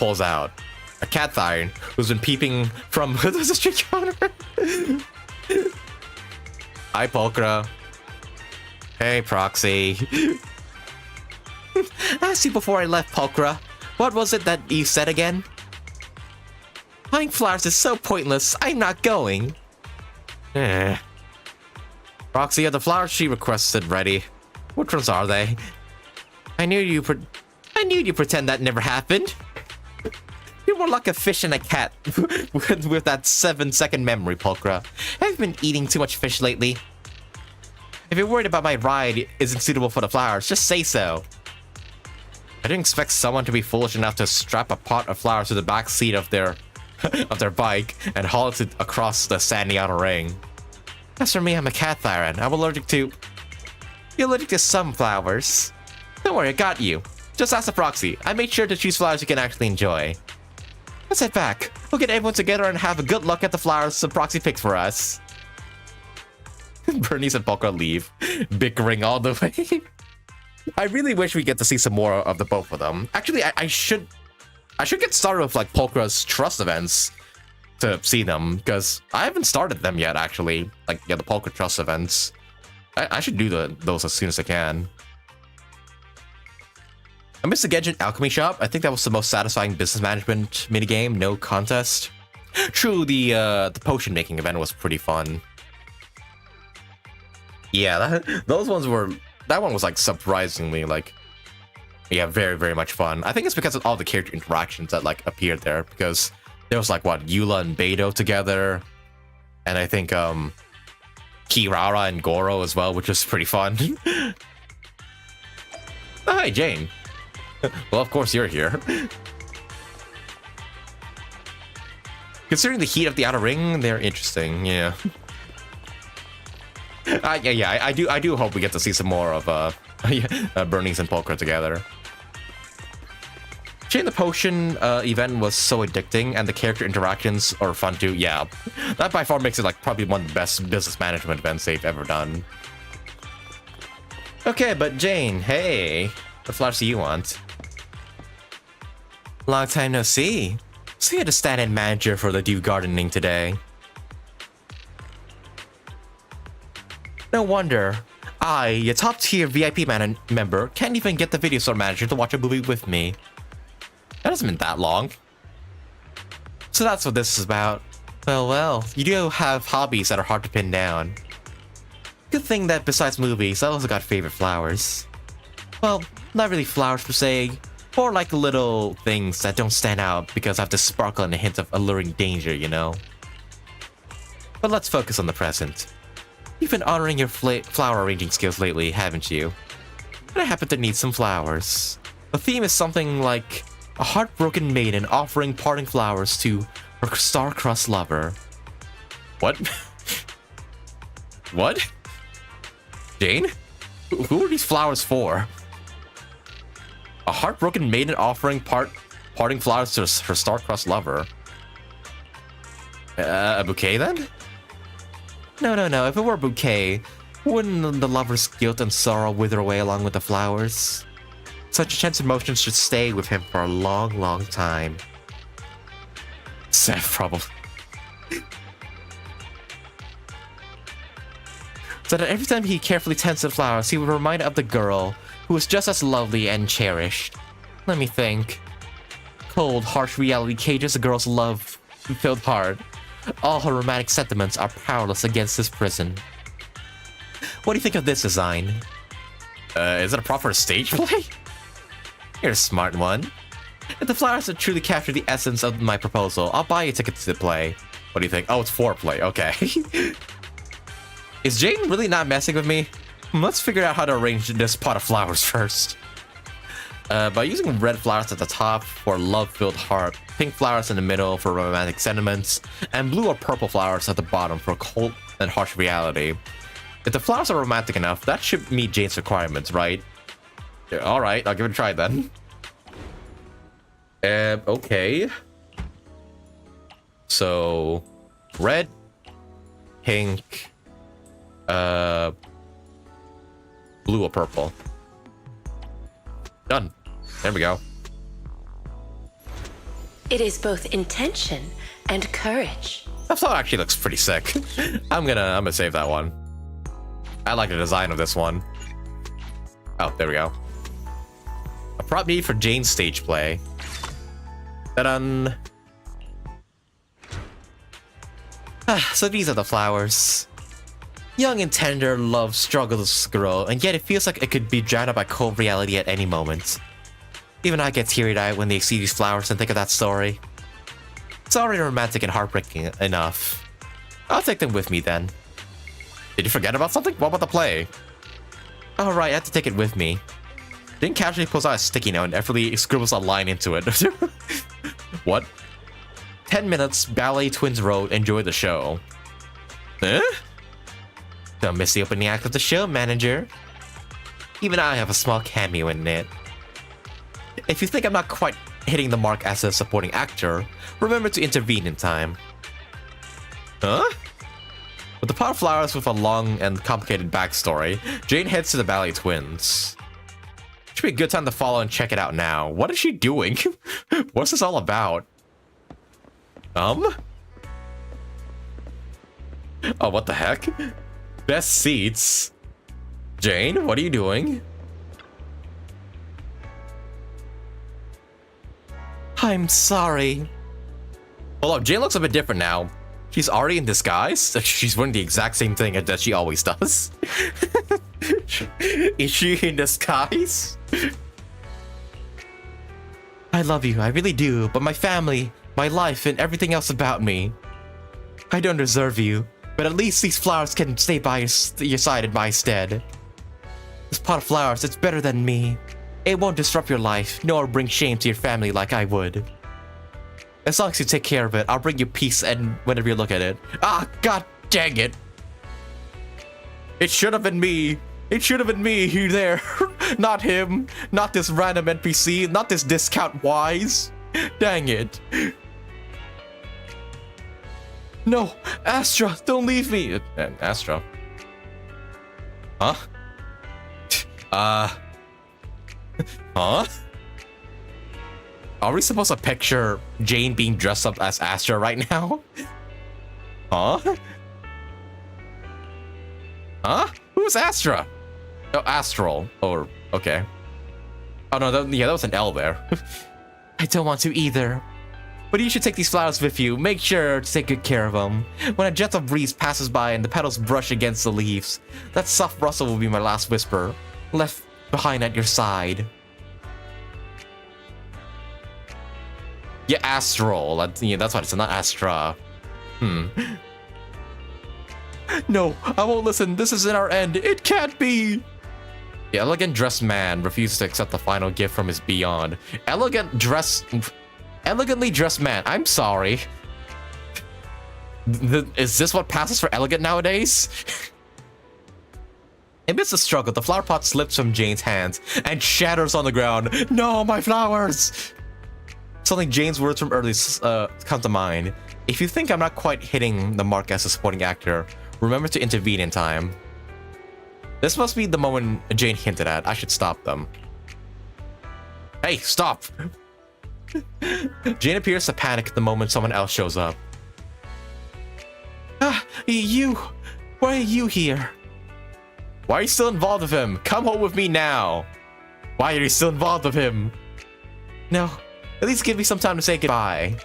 cat thigh who's been peeping from the street corner. Hi, Pulchra. Hey, Proxy. I asked you before I left, Pulchra. What was it that you said again? Buying flowers is so pointless. I'm not going. Proxy, are the flowers she requested ready? Which ones are they? I knew you pretend that never happened. You're more like a fish and a cat with that 7-second memory, Pulchra. I've been eating too much fish lately. If you're worried about my ride isn't suitable for the flowers, just say so. I didn't expect someone to be foolish enough to strap a pot of flowers to the back seat of their bike and haul it across the sandy outer ring. As for me, I'm a cat thyran. I'm allergic to... You're allergic to some flowers. Don't worry, I got you. Just ask the Proxy. I made sure to choose flowers you can actually enjoy. Let's head back. We'll get everyone together and have a good look at the flowers the Proxy picked for us. Bernice and Pulchra leave, bickering all the way. I really wish we get to see some more of the both of them. Actually, I should get started with like Pulchra's trust events to see them, because I haven't started them yet, actually. Like, yeah, the Pulchra trust events. I should do those as soon as I can. I missed the Genjin Alchemy Shop. I think that was the most satisfying business management minigame, no contest. True, the potion making event was pretty fun. Yeah, those ones were... That one was like surprisingly like... Yeah, very, very much fun. I think it's because of all the character interactions that like appeared there, because there was like, what, Eula and Beidou together, and I think Kirara and Goro as well, which was pretty fun. Oh, hi, Jane. Well, of course you're here. Considering the heat of the outer ring, they're interesting, yeah. Yeah, I do hope we get to see some more of Bernice and Pulchra together. Jane, the potion event was so addicting, and the character interactions are fun too. Yeah, that by far makes it like probably one of the best business management events they've ever done. Okay, but Jane, hey, what flowers do you want? Long time no see. So you're the stand-in manager for the Dew Gardening today. No wonder. I, a top-tier VIP member, can't even get the video store manager to watch a movie with me. That hasn't been that long. So that's what this is about. Well, you do have hobbies that are hard to pin down. Good thing that besides movies, I also got favorite flowers. Well, not really flowers per se, more like little things that don't stand out because I have the sparkle and a hint of alluring danger, you know? But let's focus on the present. You've been honoring your flower arranging skills lately, haven't you? And I happen to need some flowers. The theme is something like a heartbroken maiden offering parting flowers to her star-crossed lover. What? What? Jane? Who are these flowers for? A heartbroken maiden offering parting flowers to her star-crossed lover. A bouquet then? No. If it were a bouquet, wouldn't the lover's guilt and sorrow wither away along with the flowers? Such intense emotions should stay with him for a long, long time. Sad problem. So that every time he carefully tends to the flowers, he would remind of the girl who was just as lovely and cherished. Let me think. Cold, harsh reality cages a girl's love-filled heart. All her romantic sentiments are powerless against this prison. What do you think of this design? Is it a proper stage play? You're a smart one. If the flowers have truly captured the essence of my proposal, I'll buy you tickets to the play. What do you think? Oh, it's foreplay. Okay. Is Jane really not messing with me? Let's figure out how to arrange this pot of flowers first. By using red flowers at the top for love-filled heart, pink flowers in the middle for romantic sentiments, and blue or purple flowers at the bottom for cold and harsh reality. If the flowers are romantic enough, that should meet Jane's requirements, right? Yeah, alright, I'll give it a try then. Okay. So, red, pink, blue or purple. Done. There we go. It is both intention and courage. That flower actually looks pretty sick. I'm gonna save that one. I like the design of this one. Oh, there we go. A prop need for Jane's stage play. Ta-dun! So these are the flowers. Young and tender, love struggles to grow, and yet it feels like it could be drowned out by cold reality at any moment. Even I get teary-eyed when they see these flowers and think of that story. It's already romantic and heartbreaking enough. I'll take them with me then. Did you forget about something? What about the play? Oh right, I have to take it with me. Jane casually pulls out a sticky note and effortlessly scribbles a line into it. What? 10 minutes, Ballet Twins Road, enjoy the show. Huh? Don't miss the opening act of the show, manager. Even I have a small cameo in it. If you think I'm not quite hitting the mark as a supporting actor, remember to intervene in time. Huh? With the pot of flowers with a long and complicated backstory, Jane heads to the Ballet Twins. Should be a good time to follow and check it out now. What is she doing? What's this all about? Oh, what the heck? Best seats. Jane, what are you doing? I'm sorry. Hold up, Jane looks a bit different now. She's already in disguise? She's wearing the exact same thing that she always does. Is she in disguise? I love you, I really do, but my family, my life, and everything else about me. I don't deserve you, but at least these flowers can stay by your side in my stead. This pot of flowers, it's better than me. It won't disrupt your life, nor bring shame to your family like I would. As long as you take care of it, I'll bring you peace and whenever you look at it. Ah, god dang it! It should have been me! It should have been me there! Not him! Not this random NPC! Not this discount wise! Dang it! No! Astra! Don't leave me! Astra? Huh? Huh? Are we supposed to picture Jane being dressed up as Astra right now? Huh? Huh? Who's Astra? Oh, Astral. Or, okay. Oh no, that was an L there. I don't want to either. But you should take these flowers with you. Make sure to take good care of them. When a gentle breeze passes by and the petals brush against the leaves, that soft rustle will be my last whisper, left behind at your side. Yeah, Astral. That's what it's not Astra. No, I won't listen. This isn't our end. It can't be. The elegantly dressed man refuses to accept the final gift from his beyond. Elegantly dressed man. I'm sorry. Is this what passes for elegant nowadays? Amidst the struggle, the flower pot slips from Jane's hands and shatters on the ground. No, my flowers! Suddenly, Jane's words from earlier come to mind. If you think I'm not quite hitting the mark as a supporting actor, remember to intervene in time. This must be the moment Jane hinted at. I should stop them. Hey, stop! Jane appears to panic the moment someone else shows up. Ah, you! Why are you here? Why are you still involved with him? Come home with me now! Why are you still involved with him? No, at least give me some time to say goodbye.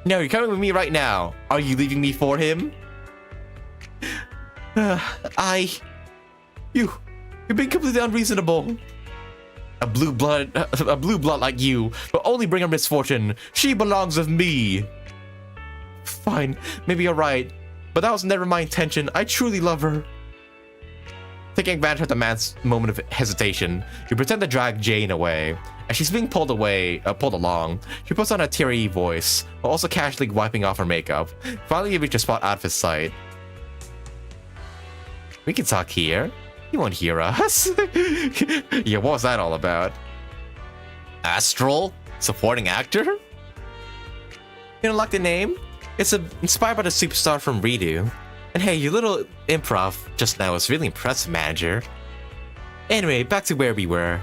No, you're coming with me right now. Are you leaving me for him? You're being completely unreasonable. A blue blood like you will only bring her misfortune. She belongs with me. Fine, maybe you're right, but that was never my intention. I truly love her. Taking advantage of the man's moment of hesitation, you pretend to drag Jane away. As she's being pulled along, she puts on a teary voice, while also casually wiping off her makeup. Finally, you reach a spot out of his sight. We can talk here. You won't hear us. Yeah, what was that all about? Astral? Supporting actor? You don't like the name? It's inspired by the superstar from Redo. And hey, your little improv just now was really impressive, manager. Anyway, back to where we were.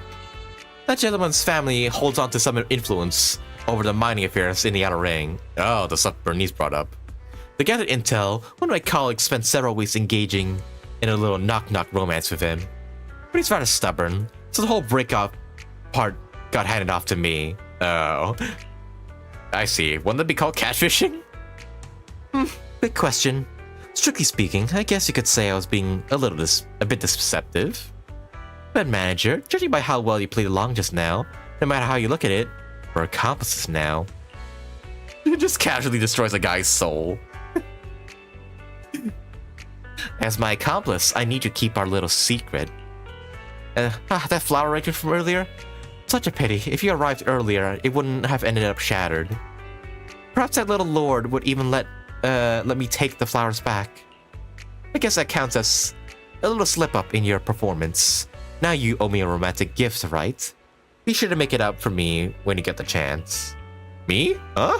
That gentleman's family holds on to some influence over the mining affairs in the Outer Ring. Oh, the stuff Bernice brought up. To gather intel, one of my colleagues spent several weeks engaging in a little knock-knock romance with him. But he's rather stubborn, so the whole breakup part got handed off to me. Oh. I see. Wouldn't that be called catfishing? Good question. Strictly speaking, I guess you could say I was being a bit deceptive. But manager, judging by how well you played along just now, no matter how you look at it, we're accomplices now. It just casually destroys a guy's soul. As my accomplice, I need to keep our little secret. That flower arrangement from earlier? Such a pity. If you arrived earlier, it wouldn't have ended up shattered. Perhaps that little lord would even let me take the flowers back. I guess that counts as a little slip-up in your performance. Now you owe me a romantic gift, right? Be sure to make it up for me when you get the chance. Me? Huh?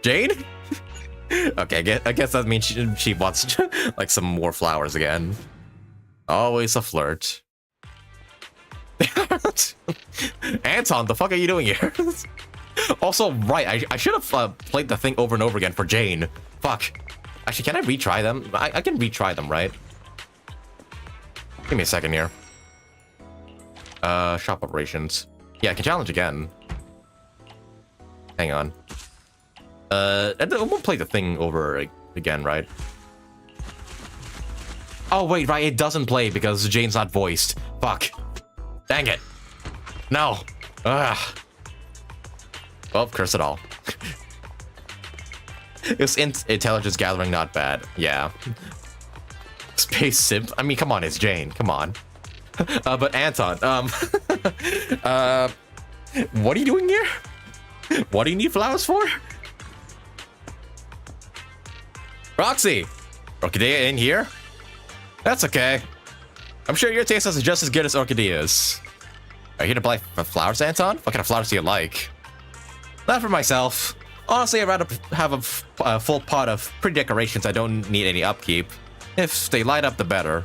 Jane? Okay, I guess that means she wants like some more flowers again. Always a flirt. Anton, the fuck are you doing here? Also, right, I should have played the thing over and over again for Jane. Fuck. Actually, can I retry them? I can retry them, right? Give me a second here. Shop operations. Yeah, I can challenge again. Hang on. I won't play the thing over again, right? Oh, wait, right, it doesn't play because Jane's not voiced. Fuck. Dang it. No. Ugh. Well, curse it all. It's intelligence gathering, not bad. Yeah. Space simp. I mean, come on, it's Jane. Come on. But Anton, what are you doing here? What do you need flowers for? Roxy! Orchidea in here? That's okay. I'm sure your taste is just as good as Orchidea's. Are you here to buy flowers, Anton? What kind of flowers do you like? Not for myself. Honestly, I'd rather have a full pot of pretty decorations I don't need any upkeep. If they light up, the better.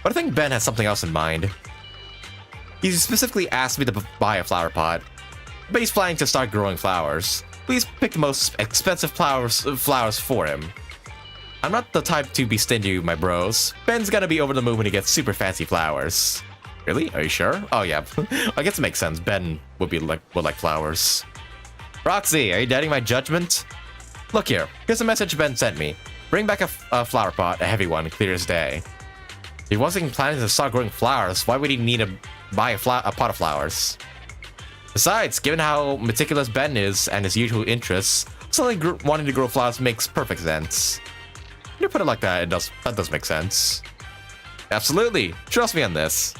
But I think Ben has something else in mind. He specifically asked me to buy a flower pot, but he's planning to start growing flowers. Please pick the most expensive flowers for him. I'm not the type to be stingy with my bros. Ben's gonna be over the moon when he gets super fancy flowers. Really? Are you sure? Oh yeah, I guess it makes sense. Ben would like flowers. Roxy, are you doubting my judgment? Look here. Here's a message Ben sent me. Bring back a flower pot, a heavy one, clear as day. If he wasn't planning to start growing flowers, why would he need to buy a pot of flowers? Besides, given how meticulous Ben is and his usual interests, suddenly wanting to grow flowers makes perfect sense. When you put it like that, that does make sense. Absolutely. Trust me on this.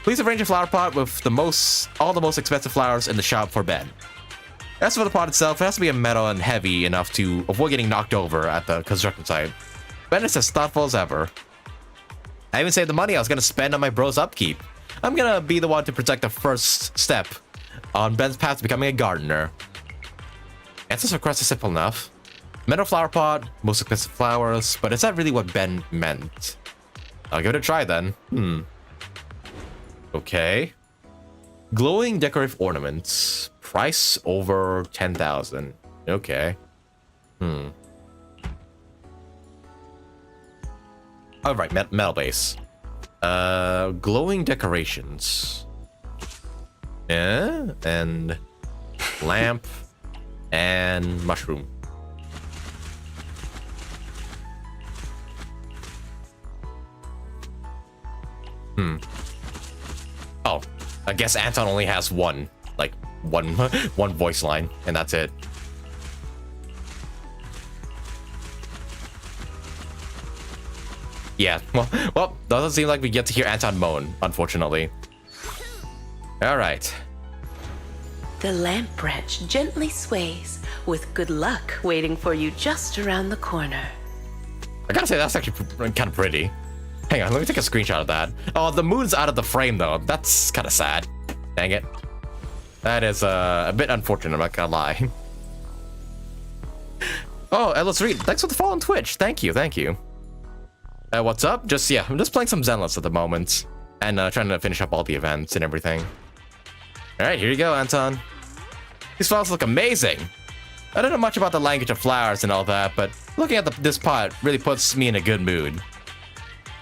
Please arrange a flower pot with all the most expensive flowers in the shop for Ben. As for the pot itself, it has to be a metal and heavy enough to avoid getting knocked over at the construction site. Ben is as thoughtful as ever. I even saved the money I was gonna spend on my bro's upkeep. I'm gonna be the one to protect the first step on Ben's path to becoming a gardener. Answer's request is simple enough. Metal flower pot, most expensive flowers, but is that really what Ben meant? I'll give it a try then. Okay. Glowing decorative ornaments. Price over 10,000. Okay. Alright, metal base. Glowing decorations. Yeah, and lamp and mushroom. Oh, I guess Anton only has one voice line, and that's it. Yeah, well, doesn't seem like we get to hear Anton moan, unfortunately. All right. The lamp branch gently sways, with good luck waiting for you just around the corner. I gotta say, that's actually kind of pretty. Hang on, let me take a screenshot of that. Oh, the moon's out of the frame, though. That's kind of sad. Dang it. That is a bit unfortunate, I'm not gonna lie. Oh, let's read. Thanks for the follow on Twitch. Thank you, thank you. What's up? I'm just playing some Zenless at the moment. And trying to finish up all the events and everything. Alright, here you go, Anton. These flowers look amazing. I don't know much about the language of flowers and all that, but looking at this pot really puts me in a good mood.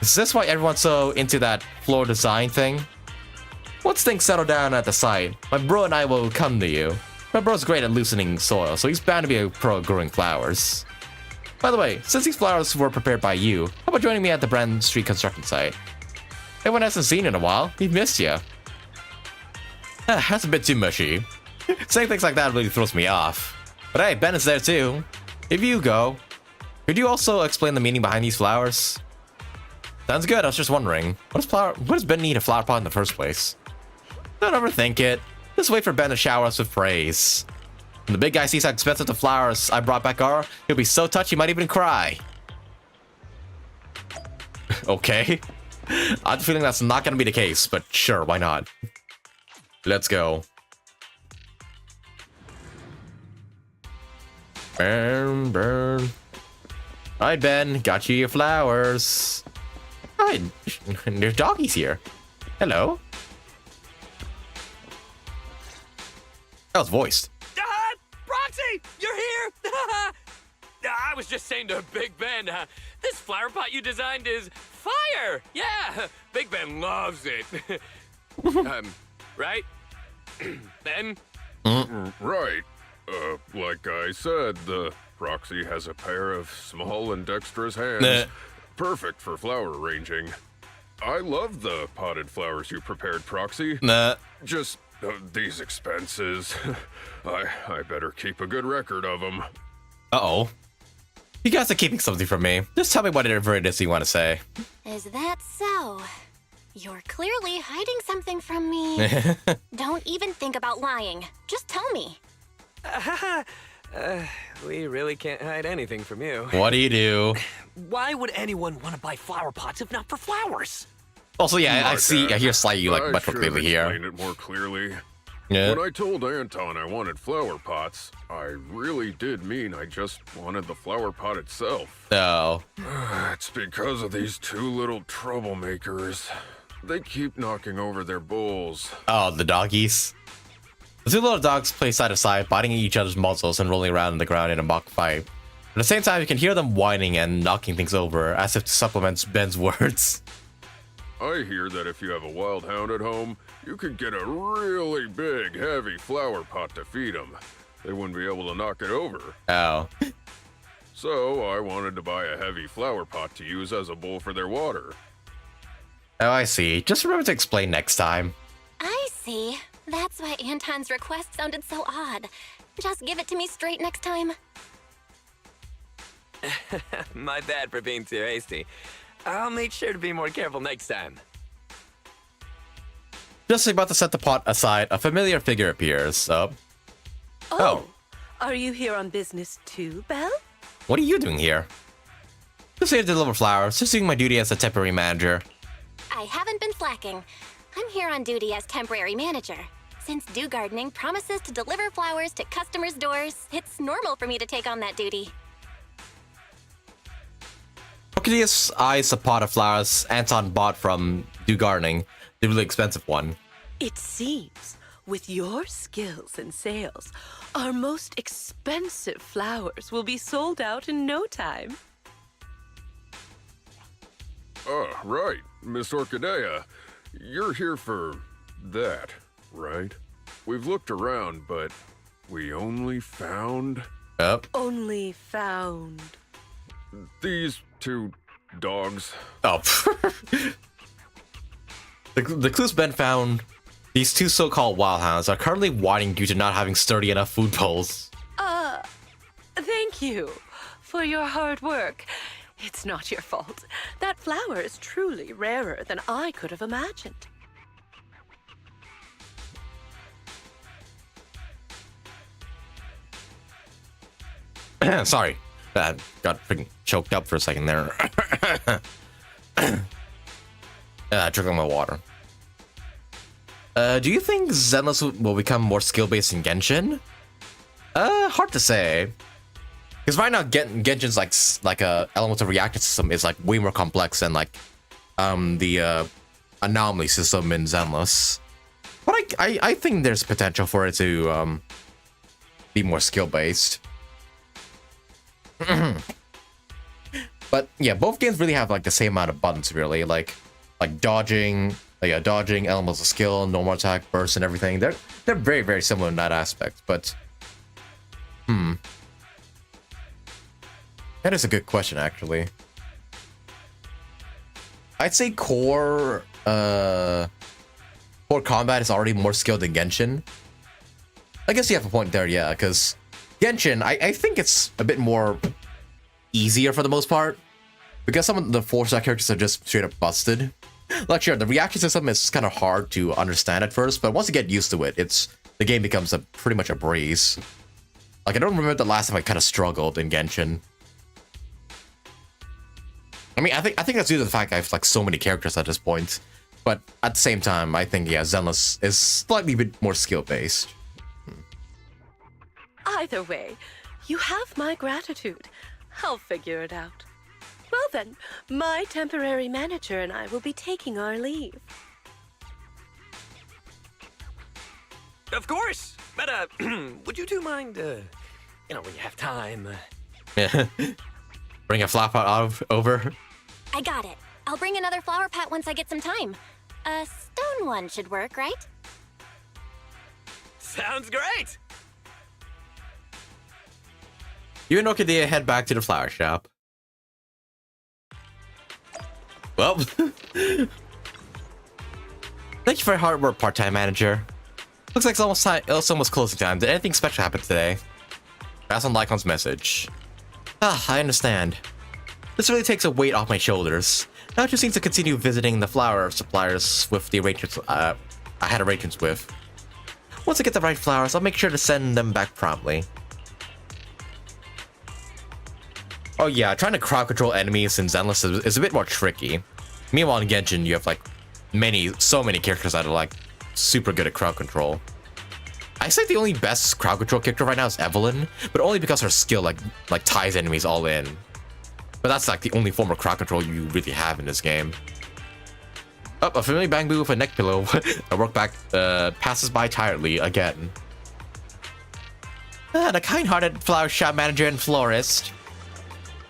Is this why everyone's so into that floor design thing? Once things settle down at the site, my bro and I will come to you. My bro's great at loosening soil, so he's bound to be a pro at growing flowers. By the way, since these flowers were prepared by you, how about joining me at the Brand Street construction site? Everyone hasn't seen you in a while. We've missed you. That's a bit too mushy. Saying things like that really throws me off. But hey, Ben is there too. If you go, could you also explain the meaning behind these flowers? Sounds good. I was just wondering, what does Ben need a flower pot in the first place? Don't overthink it. Just wait for Ben to shower us with praise. When the big guy sees how expensive the flowers I brought back are, he'll be so touched he might even cry. Okay. I have a feeling that's not gonna be the case, but sure, why not? Let's go. Burn. Alright, Ben, got you your flowers. Hi, there's doggies here. Hello. That was voiced. Proxy, you're here! I was just saying to Big Ben, this flower pot you designed is fire! Yeah, Big Ben loves it. Right? Ben? Right. Like I said, the Proxy has a pair of small and dexterous hands. Perfect for flower arranging. I love the potted flowers you prepared, Proxy. Just these expenses. I better keep a good record of them. Uh-oh. You guys are keeping something from me. Just tell me whatever it is you want to say. Is that so? You're clearly hiding something from me. Don't even think about lying. Just tell me. We really can't hide anything from you. What do you do? Why would anyone want to buy flower pots if not for flowers? Also, yeah, I hear slightly much more clearly here. Explain it more clearly. Yeah. When I told Anton I wanted flower pots, I really did mean I just wanted the flower pot itself. Oh. It's because of these two little troublemakers. They keep knocking over their bowls. Oh, the doggies. The two little dogs play side to side, biting at each other's muzzles and rolling around on the ground in a mock fight. At the same time, you can hear them whining and knocking things over, as if to supplement Ben's words. I hear that if you have a wild hound at home, you could get a really big, heavy flower pot to feed them. They wouldn't be able to knock it over. Oh. So I wanted to buy a heavy flower pot to use as a bowl for their water. Oh, I see. Just remember to explain next time. I see. That's why Anton's request sounded so odd. Just give it to me straight next time. My bad for being too hasty. I'll make sure to be more careful next time. Just about to set the pot aside, a familiar figure appears. Oh. Are you here on business too, Belle? What are you doing here? Just here to deliver flowers. Just doing my duty as a temporary manager. I haven't been slacking. I'm here on duty as temporary manager. Since Dew Gardening promises to deliver flowers to customers' doors, it's normal for me to take on that duty. Orchidea's eyes a pot of flowers Anton bought from Dew Gardening, the really expensive one. It seems, with your skills and sales, our most expensive flowers will be sold out in no time. Oh, right. Miss Orchidea. You're here for that, right? We've looked around, but we only found... Yep. Only found... these two dogs. Oh. The clues Ben found, these two so-called wild hounds are currently whining due to not having sturdy enough food bowls. Thank you for your hard work. It's not your fault. That flower is truly rarer than I could have imagined. Sorry. Got freaking choked up for a second there. Drinking my water. Do you think Zenless will become more skill-based in Genshin? Hard to say. Because right now, Genshin's like a elemental reactor system is like way more complex than like the anomaly system in Zenless. But I think there's potential for it to be more skill-based. But yeah, both games really have like the same amount of buttons, really, like dodging, dodging, elements of skill, normal attack, burst, and everything. They're very, very similar in that aspect. But that is a good question, actually. I'd say core combat is already more skilled than Genshin. I guess you have a point there, yeah, because Genshin, I think it's a bit more easier for the most part, because some of the 4-star characters are just straight up busted. Like, sure, the reaction system is kind of hard to understand at first, but once you get used to it, the game becomes pretty much a breeze. Like, I don't remember the last time I kind of struggled in Genshin. I mean, I think that's due to the fact I have like so many characters at this point, but at the same time, I think, yeah, Zenless is slightly bit more skill-based. Either way, you have my gratitude. I'll figure it out. Well then, my temporary manager and I will be taking our leave. Of course! But, would you two mind, when you have time... Yeah. Bring a flower pot over. I got it. I'll bring another flower pot once I get some time. A stone one should work, right? Sounds great! You and Orchidea head back to the flower shop. Well, thank you for your hard work, part-time manager. Looks like it's almost closing time. Did anything special happen today? Pass on Lycon's message. I understand. This really takes a weight off my shoulders. Now I just need to continue visiting the flower suppliers with the arrangements I had arrangements with. Once I get the right flowers, I'll make sure to send them back promptly. Oh yeah, trying to crowd control enemies in Zenless is a bit more tricky. Meanwhile in Genjin, you have like so many characters that are like super good at crowd control. I say the only best crowd control character right now is Evelyn, but only because her skill like ties enemies all in. But that's like the only form of crowd control you really have in this game. Oh, a familiar bamboo with a neck pillow. A work back passes by tiredly again. The kind-hearted flower shop manager and florist.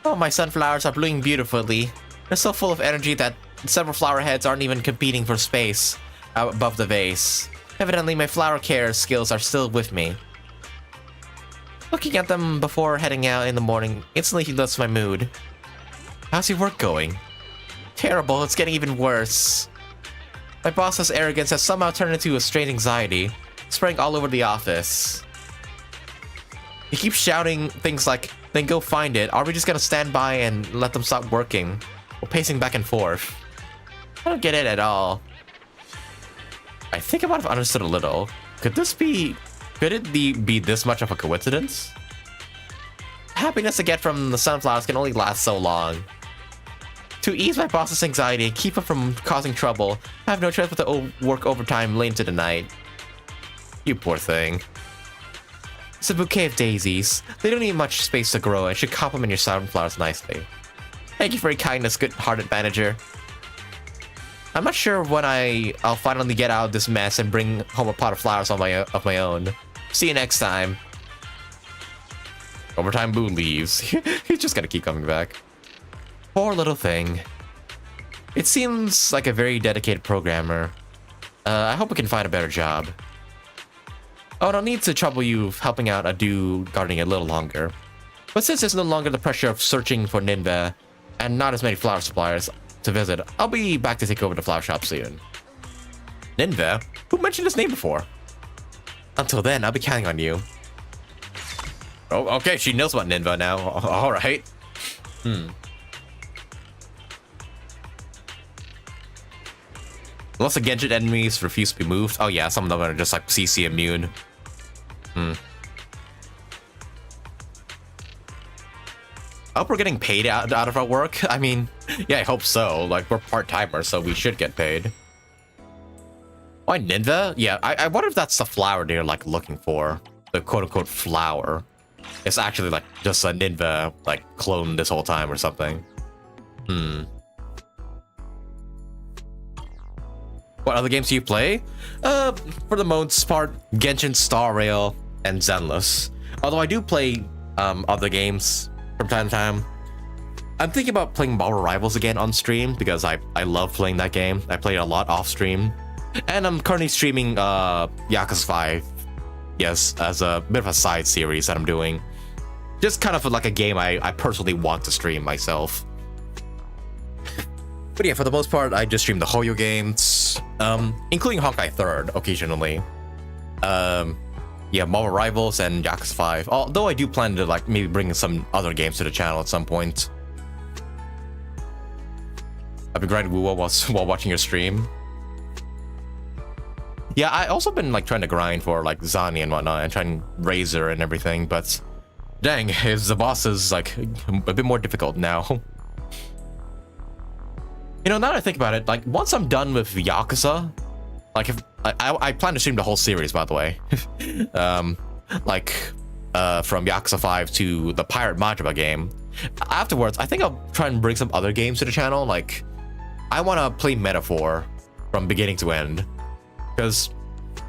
Oh, my sunflowers are blooming beautifully. They're so full of energy that several flower heads aren't even competing for space above the vase. Evidently, my flower care skills are still with me. Looking at them before heading out in the morning instantly lifts my mood. How's your work going? Terrible, it's getting even worse. My boss's arrogance has somehow turned into a strange anxiety, spreading all over the office. He keeps shouting things like, then go find it. Are we just gonna stand by and let them stop working? Or pacing back and forth? I don't get it at all. I think I might have understood a little. Could it be this much of a coincidence? Happiness I get from the sunflowers can only last so long. To ease my boss's anxiety and keep him from causing trouble, I have no choice but to work overtime late into the night. You poor thing. It's a bouquet of daisies. They don't need much space to grow and should complement your sunflowers nicely. Thank you for your kindness, good-hearted manager. I'm not sure when I'll finally get out of this mess and bring home a pot of flowers of my own. See you next time. Overtime Boo leaves. He's just gonna keep coming back. Poor little thing. It seems like a very dedicated programmer. I hope we can find a better job. Oh, I don't need to trouble you helping out Adu gardening a little longer. But since there's no longer the pressure of searching for Ninevea, and not as many flower suppliers to visit, I'll be back to take over the flower shop soon. Ninevea? Who mentioned his name before? Until then, I'll be counting on you. Oh, okay, she knows about Ninevea now. Alright. Unless the Genjin enemies refuse to be moved. Oh yeah, some of them are just like CC immune. I hope we're getting paid out of our work. I mean, yeah, I hope so. Like, we're part-timers, so we should get paid. Why Ninevea? Yeah, I wonder if that's the flower they're like looking for. The quote-unquote flower. It's actually like just a Ninevea like clone this whole time or something. What other games do you play? For the most part, Genshin, Star Rail, and Zenless. Although I do play other games from time to time. I'm thinking about playing Marvel Rivals again on stream because I love playing that game. I play it a lot off stream. And I'm currently streaming Yakuza 5. Yes, as a bit of a side series that I'm doing. Just kind of like a game I personally want to stream myself. But yeah, for the most part, I just stream the Hoyo games, including Honkai 3rd occasionally. Yeah, Marvel Rivals and Yakuza 5. Although I do plan to like maybe bring some other games to the channel at some point. I've been grinding Wuwa while watching your stream. Yeah, I also been like trying to grind for like Zani and whatnot and trying Razor and everything, but dang, the boss is like a bit more difficult now. You know, now that I think about it, like once I'm done with Yakuza, like if I plan to stream the whole series, by the way. From Yakuza 5 to the Pirate Majima game. Afterwards, I think I'll try and bring some other games to the channel. Like, I want to play Metaphor from beginning to end. Because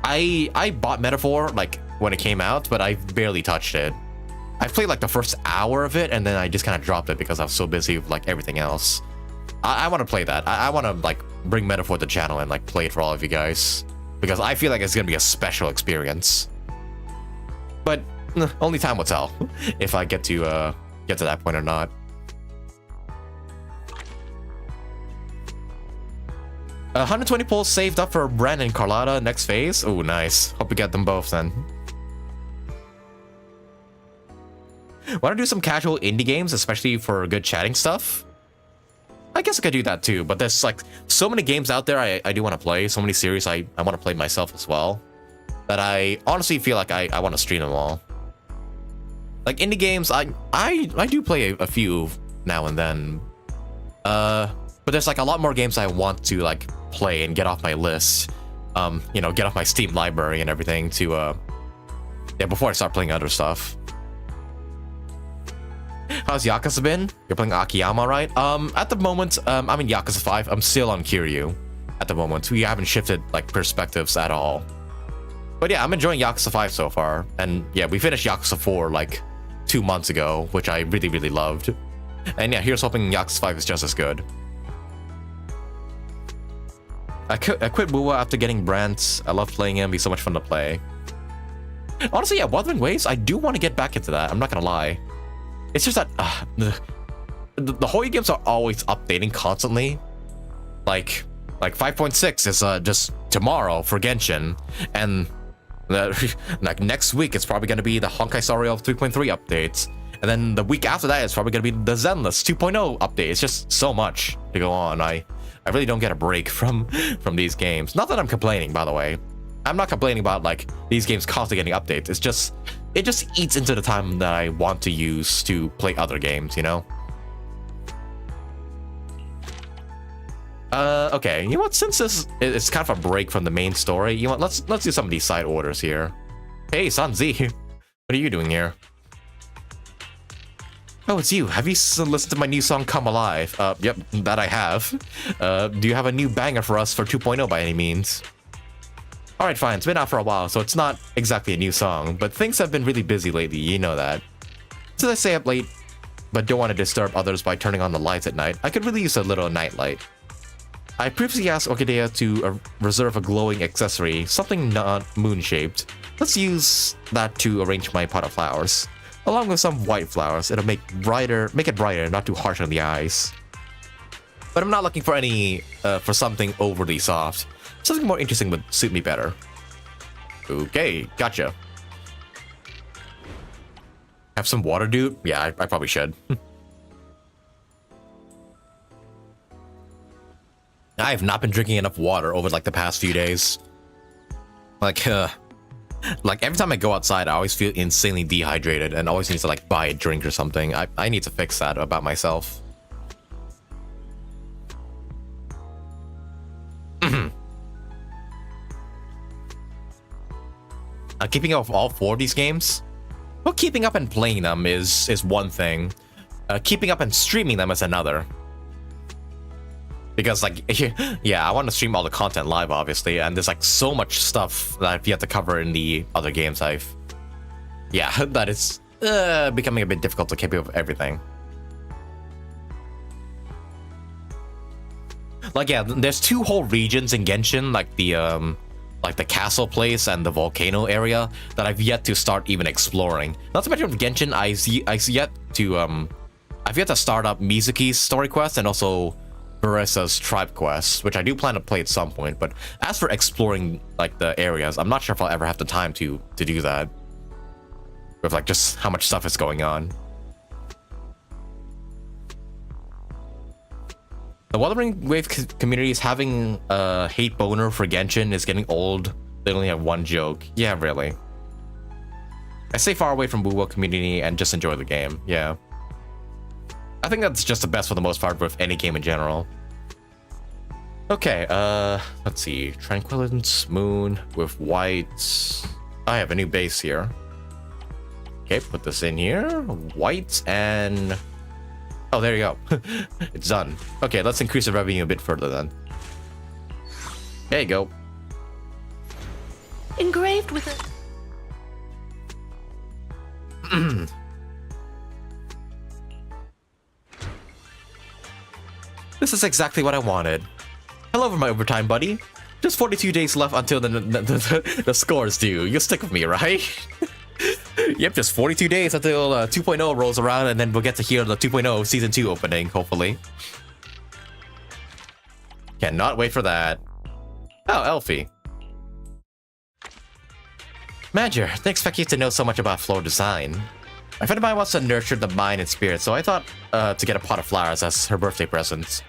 I bought Metaphor, like, when it came out, but I barely touched it. I played, like, the first hour of it, and then I just kind of dropped it because I was so busy with, like, everything else. I want to play that. I want to, like, bring Metaphor to the channel and, like, play it for all of you guys. Because I feel like it's going to be a special experience. But only time will tell if I get to that point or not. 120 pulls saved up for Bren and Carlotta next phase. Oh, nice. Hope we get them both then. Want to do some casual indie games, especially for good chatting stuff? I guess I could do that too, but there's like so many games out there I do want to play, so many series I want to play myself as well, that I honestly feel like I want to stream them all. Like indie games, I do play a few now and then. But there's like a lot more games I want to like play and get off my list. You know, get off my Steam library and everything to yeah, before I start playing other stuff. How's Yakuza been? You're playing Akiyama, right? At the moment, I'm in Yakuza 5. I'm still on Kiryu at the moment. We haven't shifted like perspectives at all. But yeah, I'm enjoying Yakuza 5 so far. And yeah, we finished Yakuza 4 like 2 months ago, which I really, really loved. And yeah, here's hoping Yakuza 5 is just as good. I quit Wuwa after getting Brant. I love playing him. He's so much fun to play. Honestly, yeah, Wuthering Waves, I do want to get back into that. I'm not gonna lie. It's just that the Hoyo games are always updating constantly. Like 5.6 is just tomorrow for Genshin, and like next week it's probably gonna be the Honkai Star Rail 3.3 updates, and then the week after that it's probably gonna be the Zenless 2.0 update. It's just so much to go on. I really don't get a break from these games. Not that I'm complaining, by the way. I'm not complaining about like these games constantly getting updates. It's just it just eats into the time that I want to use to play other games, you know? Okay. You know what? Since this is kind of a break from the main story, you know what? Let's do some of these side orders here. Hey, Sanzi, what are you doing here? Oh, it's you. Have you listened to my new song, Come Alive? Yep, that I have. Do you have a new banger for us for 2.0 by any means? Alright, fine. It's been out for a while, so it's not exactly a new song, but things have been really busy lately, you know that. So I stay up late, but don't want to disturb others by turning on the lights at night. I could really use a little nightlight. I previously asked Orchidea to reserve a glowing accessory, something not moon-shaped. Let's use that to arrange my pot of flowers. Along with some white flowers, it'll make it brighter, not too harsh on the eyes. But I'm not looking for for something overly soft. Something more interesting would suit me better. Okay, gotcha. Have some water, dude? Yeah, I probably should. I have not been drinking enough water over like the past few days. Like every time I go outside, I always feel insanely dehydrated and always need to like buy a drink or something. I need to fix that about myself. Keeping up with all 4 of these games? Well, keeping up and playing them is one thing. Keeping up and streaming them is another. Because like, yeah, I want to stream all the content live, obviously, and there's like so much stuff that I've yet to cover in the other games yeah, that is becoming a bit difficult to keep up with everything. Like, yeah, there's 2 whole regions in Genshin, like the castle place and the volcano area that I've yet to start even exploring. Not to mention with Genshin, I've yet to start up Mizuki's story quest and also Barissa's tribe quest, which I do plan to play at some point. But as for exploring like the areas, I'm not sure if I'll ever have the time to do that. With like just how much stuff is going on. The Wuthering Wave community is having a hate boner for Genshin is getting old. They only have one joke. Yeah, really. I stay far away from Wuwo community and just enjoy the game. Yeah. I think that's just the best for the most part with any game in general. Okay, let's see. Tranquilance, Moon with whites. I have a new base here. Okay, put this in here. Whites and... Oh, there you go. It's done. Okay, let's increase the revenue a bit further then. There you go. Engraved with a... This is exactly what I wanted. Hello over my overtime, buddy. Just 42 days left until the score's due. You'll stick with me, right? Yep, just 42 days until 2.0 rolls around, and then we'll get to hear the 2.0 Season 2 opening, hopefully. Cannot wait for that. Oh, Elfie. Manager, didn't expect you to know so much about floor design. A friend of mine wants to nurture the mind and spirit, so I thought to get a pot of flowers as her birthday present.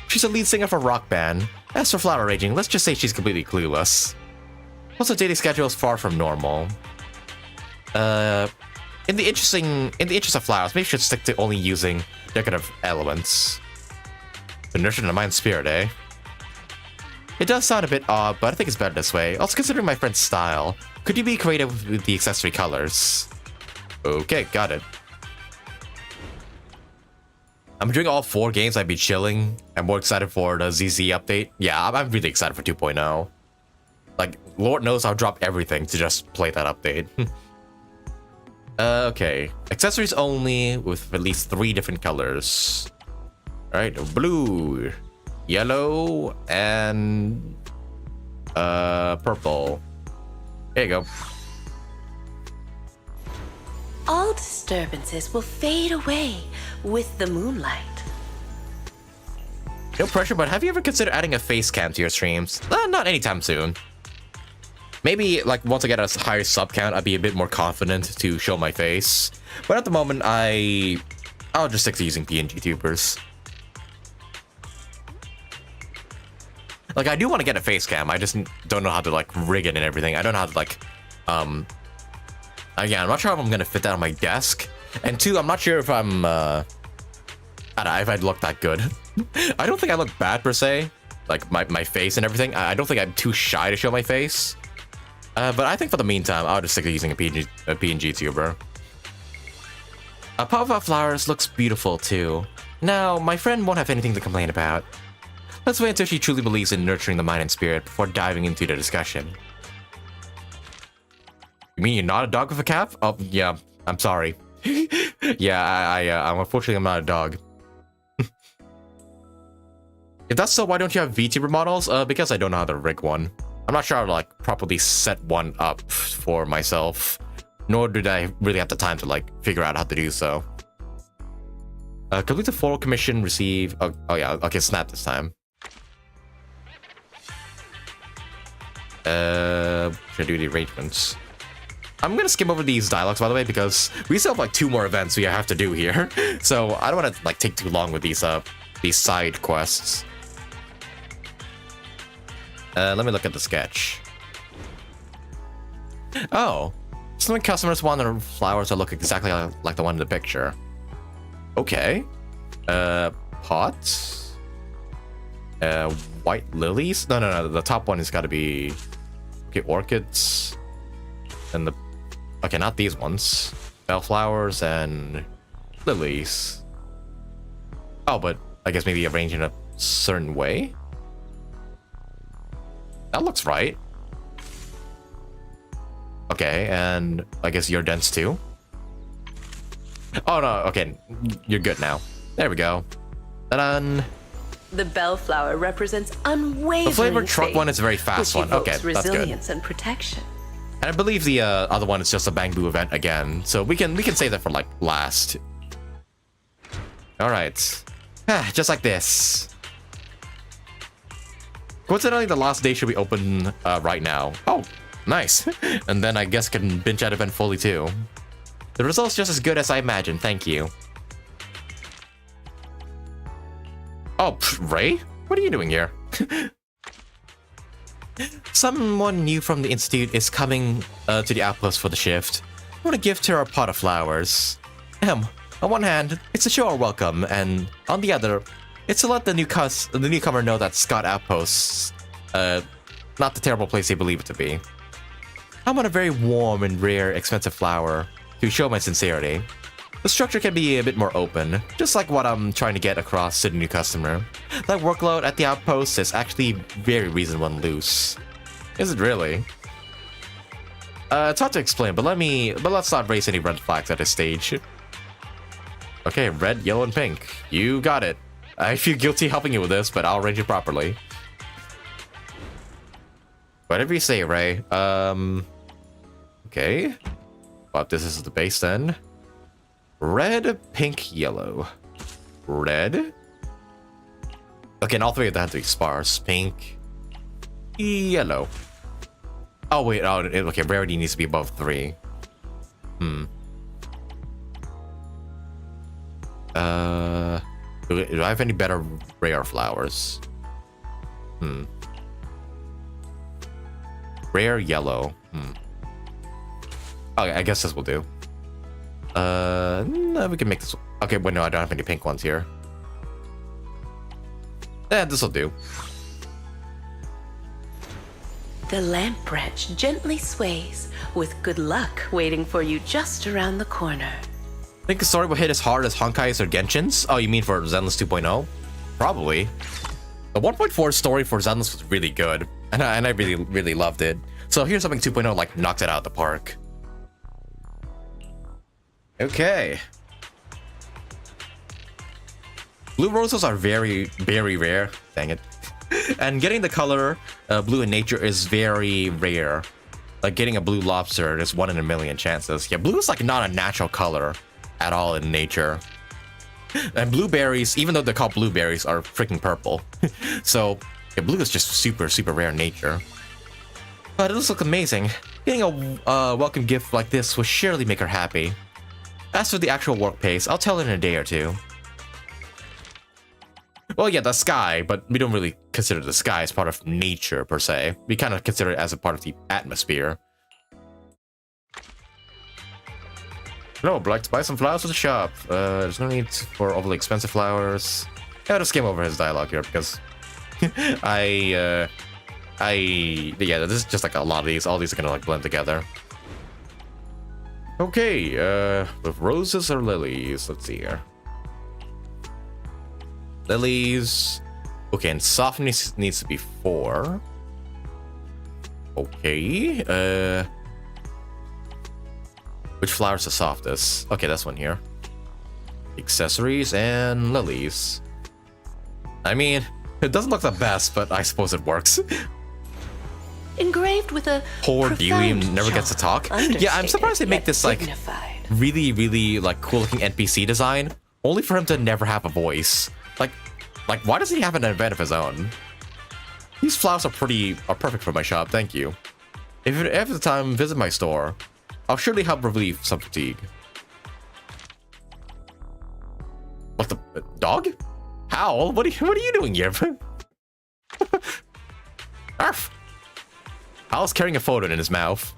She's a lead singer for a rock band. As for flower arranging, let's just say she's completely clueless. Also, daily schedule is far from normal. In the interest of flowers, maybe we should stick to only using decorative elements. To nurture the mind and spirit, eh? It does sound a bit odd, but I think it's better this way. Also, considering my friend's style, could you be creative with the accessory colors? Okay, got it. I'm doing all 4 games. I'd be chilling. I'm more excited for the ZZ update. Yeah, I'm really excited for 2.0. Like, Lord knows I'll drop everything to just play that update. Okay. Accessories only with at least 3 different colors. Alright, blue, yellow, and purple. There you go. All disturbances will fade away with the moonlight. No pressure, but have you ever considered adding a face cam to your streams? Not anytime soon. Maybe, like, once I get a higher sub count, I'd be a bit more confident to show my face. But at the moment, I'll just stick to using PNG tubers. Like, I do want to get a face cam. I just don't know how to, like, rig it and everything. I don't know how to, like, again, I'm not sure if I'm gonna fit that on my desk. And 2, I'm not sure if I'm, I don't know, if I'd look that good. I don't think I look bad per se. Like my face and everything. I don't think I'm too shy to show my face. But I think for the meantime, I'll just stick to using a PNG tuber. Pop-up flowers looks beautiful too. Now, my friend won't have anything to complain about. Let's wait until she truly believes in nurturing the mind and spirit before diving into the discussion. You mean you're not a dog with a cap? Oh, yeah, I'm sorry. Yeah, unfortunately, I'm not a dog. If that's so, why don't you have VTuber models? Because I don't know how to rig one. I'm not sure how to like properly set one up for myself. Nor did I really have the time to like figure out how to do so. Complete the full commission, receive... Oh yeah, okay, snap this time. Should I do the arrangements? I'm gonna skim over these dialogues, by the way, because we still have like 2 more events we have to do here. So I don't want to like take too long with these side quests. Let me look at the sketch. Oh, some customers want their flowers to look exactly like the one in the picture. Okay. Pots. White lilies? No. The top one has got to be... Okay, orchids. And the... Okay, not these ones. Bellflowers and lilies. Oh, but I guess maybe arranged in a certain way? That looks right. Okay, and I guess you're dense too? Oh no, okay, you're good now. There we go. Ta-da! The bellflower represents unwavering The flavored truck faith, one is a very fast which one. Okay, evokes that's good. resilience and protection. And I believe the other one is just a bamboo event again, so we can save that for like last. All right, just like this. Coincidentally, the last day should be open right now. Oh, nice. And then I guess I can binge that event fully too. The result's just as good as I imagined. Thank you. Oh, Ray? What are you doing here? Someone new from the Institute is coming to the outpost for the shift. I want to give her a pot of flowers. On one hand, it's to show our welcome, and on the other, it's to let the newcomer know that Scott Outpost's not the terrible place they believe it to be. I want a very warm and rare, expensive flower to show my sincerity. The structure can be a bit more open, just like what I'm trying to get across to the new customer. That workload at the outpost is actually very reasonable and loose. Is it really? It's hard to explain, but let's not raise any red flags at this stage. Okay, red, yellow, and pink. You got it. I feel guilty helping you with this, but I'll arrange it properly. Whatever you say, Ray. Okay. Well, this is the base then. Red, pink, yellow. Red. Okay, and all 3 of them have to be sparse. Pink. Yellow. Oh, wait. Oh, okay. Rarity needs to be above 3. Do I have any better rare flowers? Rare yellow. Okay, I guess this will do. No, we can make this. Okay, wait, no, I don't have any pink ones here. This will do. The lamp branch gently sways, with good luck waiting for you just around the corner. Think the story will hit as hard as Honkai's or Genshin's? Oh, you mean for Zenless 2.0? Probably. The 1.4 story for Zenless was really good, and I really loved it. So here's something 2.0 like knocked it out of the park. Okay. Blue roses are very, very rare. Dang it. And getting the color blue in nature is very rare. Like getting a blue lobster is 1 in a million chances. Yeah, blue is like not a natural color at all in nature. And blueberries, even though they're called blueberries, are freaking purple. So yeah, blue is just super, super rare in nature. But it does look amazing. Getting a welcome gift like this will surely make her happy. As for the actual work pace, I'll tell her in a day or 2. Well, yeah, the sky, but we don't really consider the sky as part of nature, per se. We kind of consider it as a part of the atmosphere. Hello, I'd like to buy some flowers at the shop. There's no need for overly expensive flowers. I'll just skim over his dialogue here because yeah, this is just like a lot of these. All these are gonna like blend together. Okay, with roses or lilies? Let's see here. Lilies. Okay, and softness needs to be 4. Okay, which flower's the softest? Okay, this one here. Accessories and lilies. I mean, it doesn't look the best, but I suppose it works. Engraved with a Poor Dewey never gets to talk. Yeah, I'm surprised they make this like really, really like cool looking NPC design, only for him to never have a voice. Like why does he have an event of his own? These flowers are perfect for my shop, thank you. If you ever have the time, visit my store. I'll surely help relieve some fatigue. What the dog? Howl? What are you doing here? Arf! Howl's carrying a photo in his mouth.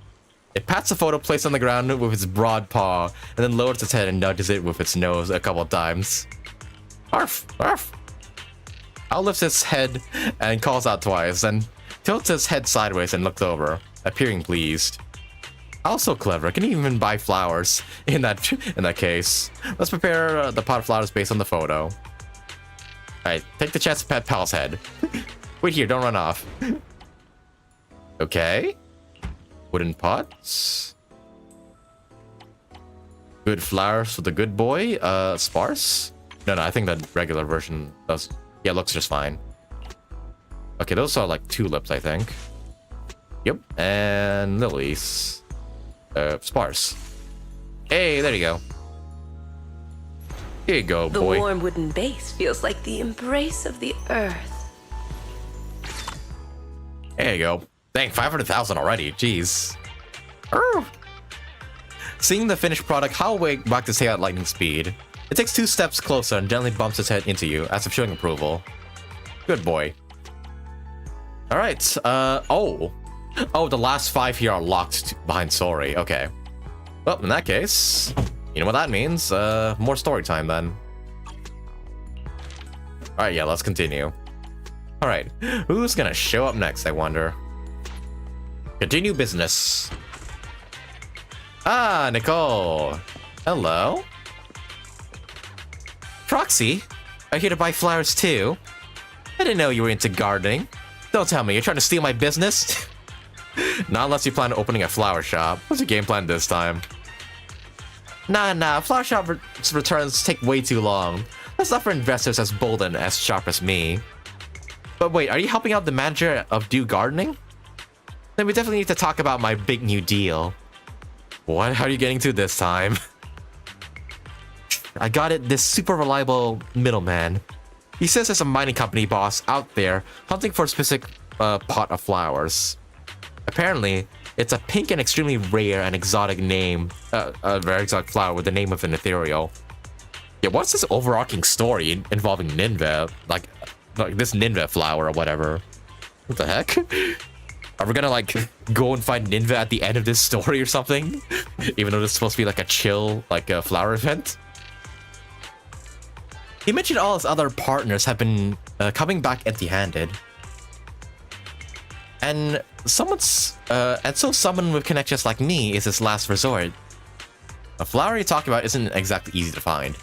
It pats the photo placed on the ground with its broad paw, and then lowers its head and nudges it with its nose a couple of times. Arf! Arf! Howl lifts its head and calls out twice, then tilts his head sideways and looks over, appearing pleased. Howl's so clever, can even buy flowers in that case. Let's prepare the pot of flowers based on the photo. Alright, take the chance to pet Pal's head. Wait here, don't run off. Okay. Wooden pots. Good flowers for the good boy. Sparse? No, I think the regular version does. Yeah, looks just fine. Okay, those are like tulips, I think. Yep, and lilies. Sparse. Hey, there you go. Here you go, boy. The warm wooden base feels like the embrace of the earth. There you go. Dang, 500,000 already. Jeez. Seeing the finished product, Howl wagged his tail at lightning speed. It takes 2 steps closer and gently bumps its head into you, as if showing approval. Good boy. Alright, oh, the last 5 here are locked behind Sori. Okay. Well, in that case, you know what that means. More story time then. Alright, yeah, let's continue. Alright, who's gonna show up next, I wonder? Continue business. Ah, Nicole. Hello. Proxy, are you here to buy flowers too? I didn't know you were into gardening. Don't tell me, you're trying to steal my business? Not unless you plan on opening a flower shop. What's your game plan this time? Nah, flower shop returns take way too long. That's not for investors as bold and as sharp as me. But wait, are you helping out the manager of Do Gardening? Then we definitely need to talk about my big new deal. What are you getting to this time? I got it, this super reliable middleman. He says there's a mining company boss out there hunting for a specific pot of flowers. Apparently, it's a pink and extremely rare and exotic name, a very exotic flower with the name of an ethereal. Yeah, what's this overarching story involving Ninevea? Like this Ninevea flower or whatever. What the heck? Are we gonna like go and find Ninevea at the end of this story or something? Even though this is supposed to be like a chill, like a flower event? He mentioned all his other partners have been coming back empty-handed. And so someone with connections like me is his last resort. A flower you talk about isn't exactly easy to find.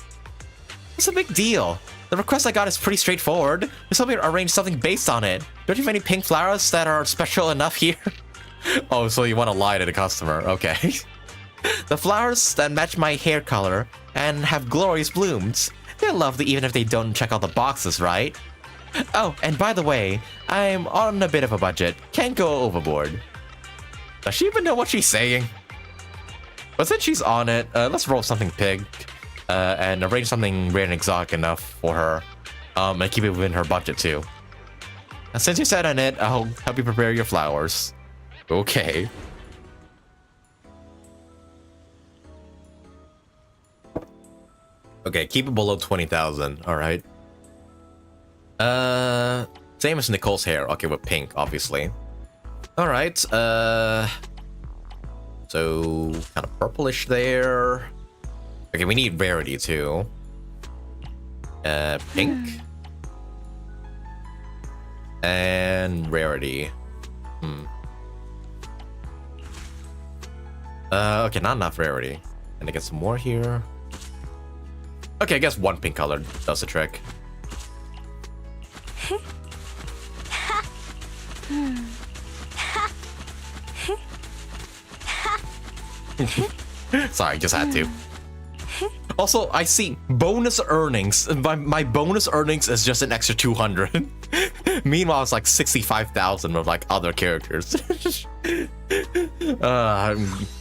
What's the big deal? The request I got is pretty straightforward. Just help me arrange something based on it. Don't you have any pink flowers that are special enough here? Oh, so you want to lie to the customer. Okay. The flowers that match my hair color and have glorious blooms. They're lovely even if they don't check all the boxes, right? Oh, and by the way, I'm on a bit of a budget. Can't go overboard. Does she even know what she's saying? But since she's on it, let's roll something pig. And arrange something rare and exotic enough for her. And keep it within her budget too. And since you said on it, I'll help you prepare your flowers. Okay. Okay, keep it below 20,000. All right. Same as Nicole's hair. Okay, with pink, obviously. All right. So kind of purplish there. Okay, we need rarity too. Pink. And rarity. Okay, not enough rarity. And I get some more here. Okay, I guess one pink color does the trick. Sorry, just had to. Also, I see bonus earnings. My bonus earnings is just an extra 200. Meanwhile, it's like 65,000 with like other characters.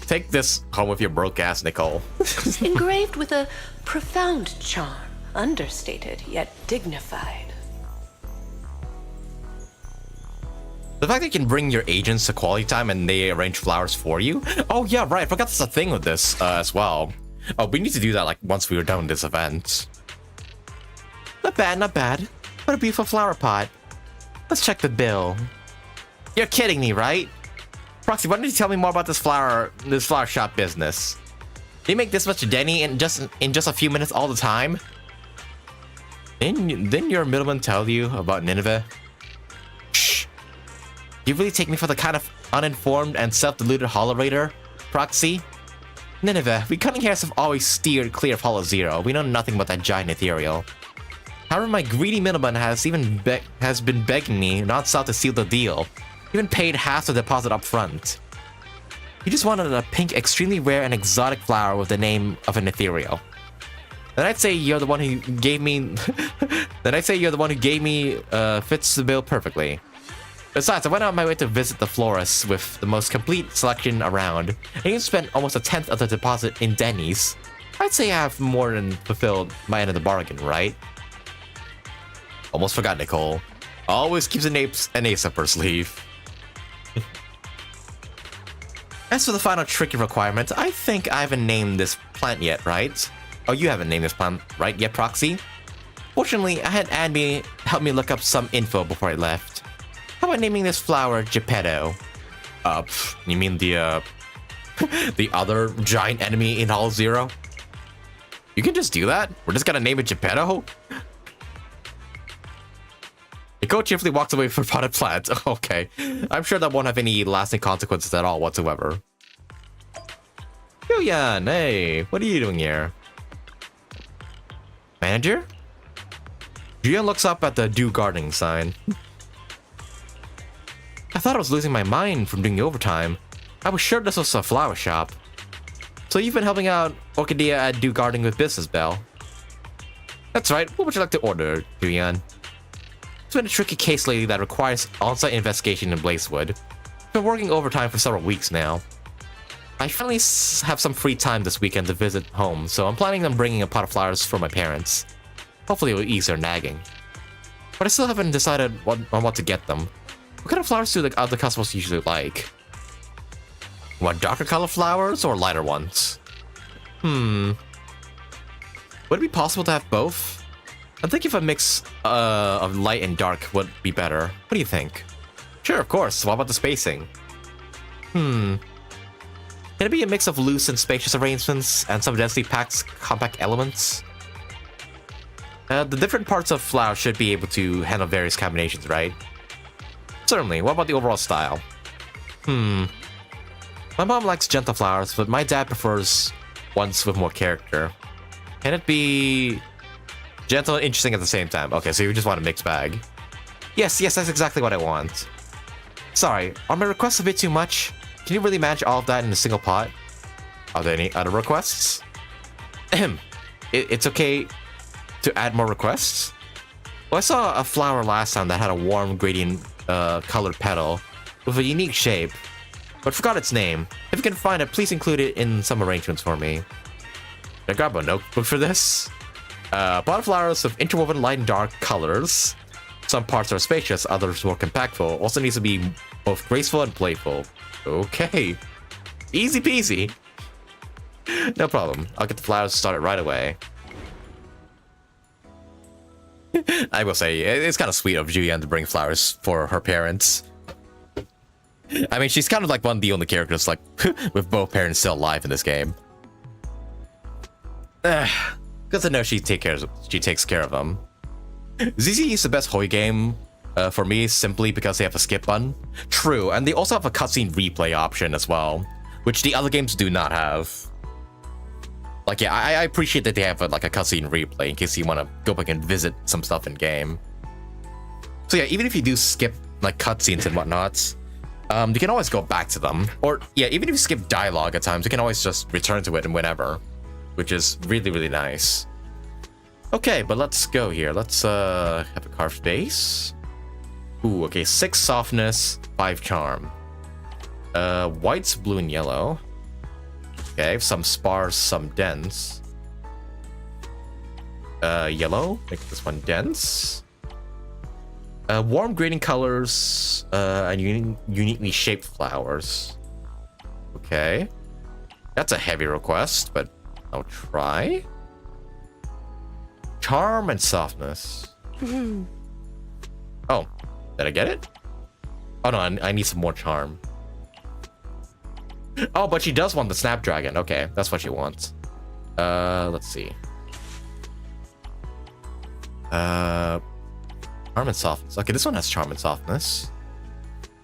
Take this home with your broke ass, Nicole. Engraved with a profound charm, understated yet dignified. The fact that you can bring your agents to quality time and they arrange flowers for you. Oh yeah, right. I forgot there's a thing with this as well. Oh, we need to do that like once we were done with this event. Not bad, not bad. What a beautiful flower pot. Let's check the bill. You're kidding me, right? Proxy, why don't you tell me more about this flower shop business? They make this much Denny in just a few minutes all the time? Didn't your middleman tell you about Ninevea? Shh. You really take me for the kind of uninformed and self-deluded hollow-rater, Proxy? Ninevea, we cunning hairs have always steered clear of Hollow Zero. We know nothing about that giant ethereal. However, my greedy middleman has been begging me non-stop to seal the deal. Even paid half the deposit up front. He just wanted a pink, extremely rare and exotic flower with the name of an ethereal. Then I'd say you're the one who gave me. Fits the bill perfectly. Besides, I went out my way to visit the florist with the most complete selection around, and even spent almost 1/10 of the deposit in Denny's. I'd say I have more than fulfilled my end of the bargain, right? Almost forgot, Nicole. Always keeps an ace up her sleeve. As for the final tricky requirement, I think I haven't named this plant yet, right? Oh, you haven't named this plant right yet, Proxy? Fortunately, I had Andy help me look up some info before I left. How about naming this flower Geppetto? You mean the the other giant enemy in Hollow Zero? You can just do that? We're just gonna name it Geppetto? Nicole cheerfully walks away from potted plant. Okay. I'm sure that won't have any lasting consequences at all whatsoever. Yuyan, hey, what are you doing here? Manager? Julian looks up at the do gardening sign. I thought I was losing my mind from doing the overtime. I was sure this was a flower shop. So you've been helping out Orchidea at Do Gardening with Business Bell. That's right, what would you like to order, Julian? It's been a tricky case lately that requires on-site investigation in Blazewood. I've been working overtime for several weeks now. I finally have some free time this weekend to visit home, so I'm planning on bringing a pot of flowers for my parents. Hopefully it will ease their nagging. But I still haven't decided on what to get them. What kind of flowers do the other customers usually like? Want darker color flowers or lighter ones? Would it be possible to have both? I think if a mix of light and dark would be better. What do you think? Sure, of course. What about the spacing? Can it be a mix of loose and spacious arrangements and some densely packed compact elements? The different parts of flowers should be able to handle various combinations, right? Certainly. What about the overall style? My mom likes gentle flowers, but my dad prefers ones with more character. Can it be gentle and interesting at the same time? Okay, so you just want a mixed bag. Yes, that's exactly what I want. Sorry, are my requests a bit too much? Can you really manage all of that in a single pot? Are there any other requests? It's okay to add more requests? Well, I saw a flower last time that had a warm gradient colored petal with a unique shape, but forgot its name. If you can find it, please include it in some arrangements for me. I grab a notebook for this. Pot of flowers with interwoven light and dark colors. Some parts are spacious, others more compactful. Also needs to be both graceful and playful. Okay. Easy peasy. No problem. I'll get the flowers started right away. I will say, it's kind of sweet of Julian to bring flowers for her parents. I mean, she's kind of like one of the only characters, like, with both parents still alive in this game. Good to know she takes care of them. ZZ is the best Hoi game For me, simply because they have a skip button. True, and they also have a cutscene replay option as well, which the other games do not have. Like, yeah, I appreciate that they have like a cutscene replay in case you want to go back and visit some stuff in game. So yeah, even if you do skip like cutscenes and whatnot, you can always go back to them. Or yeah, even if you skip dialogue at times, you can always just return to it and whenever, which is really, really nice. Okay, but let's go here. Let's have a carved base. Ooh, okay, 6 softness, 5 charm. White's blue and yellow. Okay, some sparse, some dense. Yellow, make this one dense. Warm grading colors, and uniquely shaped flowers. Okay. That's a heavy request, but I'll try. Charm and softness. Oh, did I get it? Oh no, I need some more charm. Oh, but she does want the Snapdragon. Okay, that's what she wants. Let's see. Charm and softness. Okay, this one has charm and softness.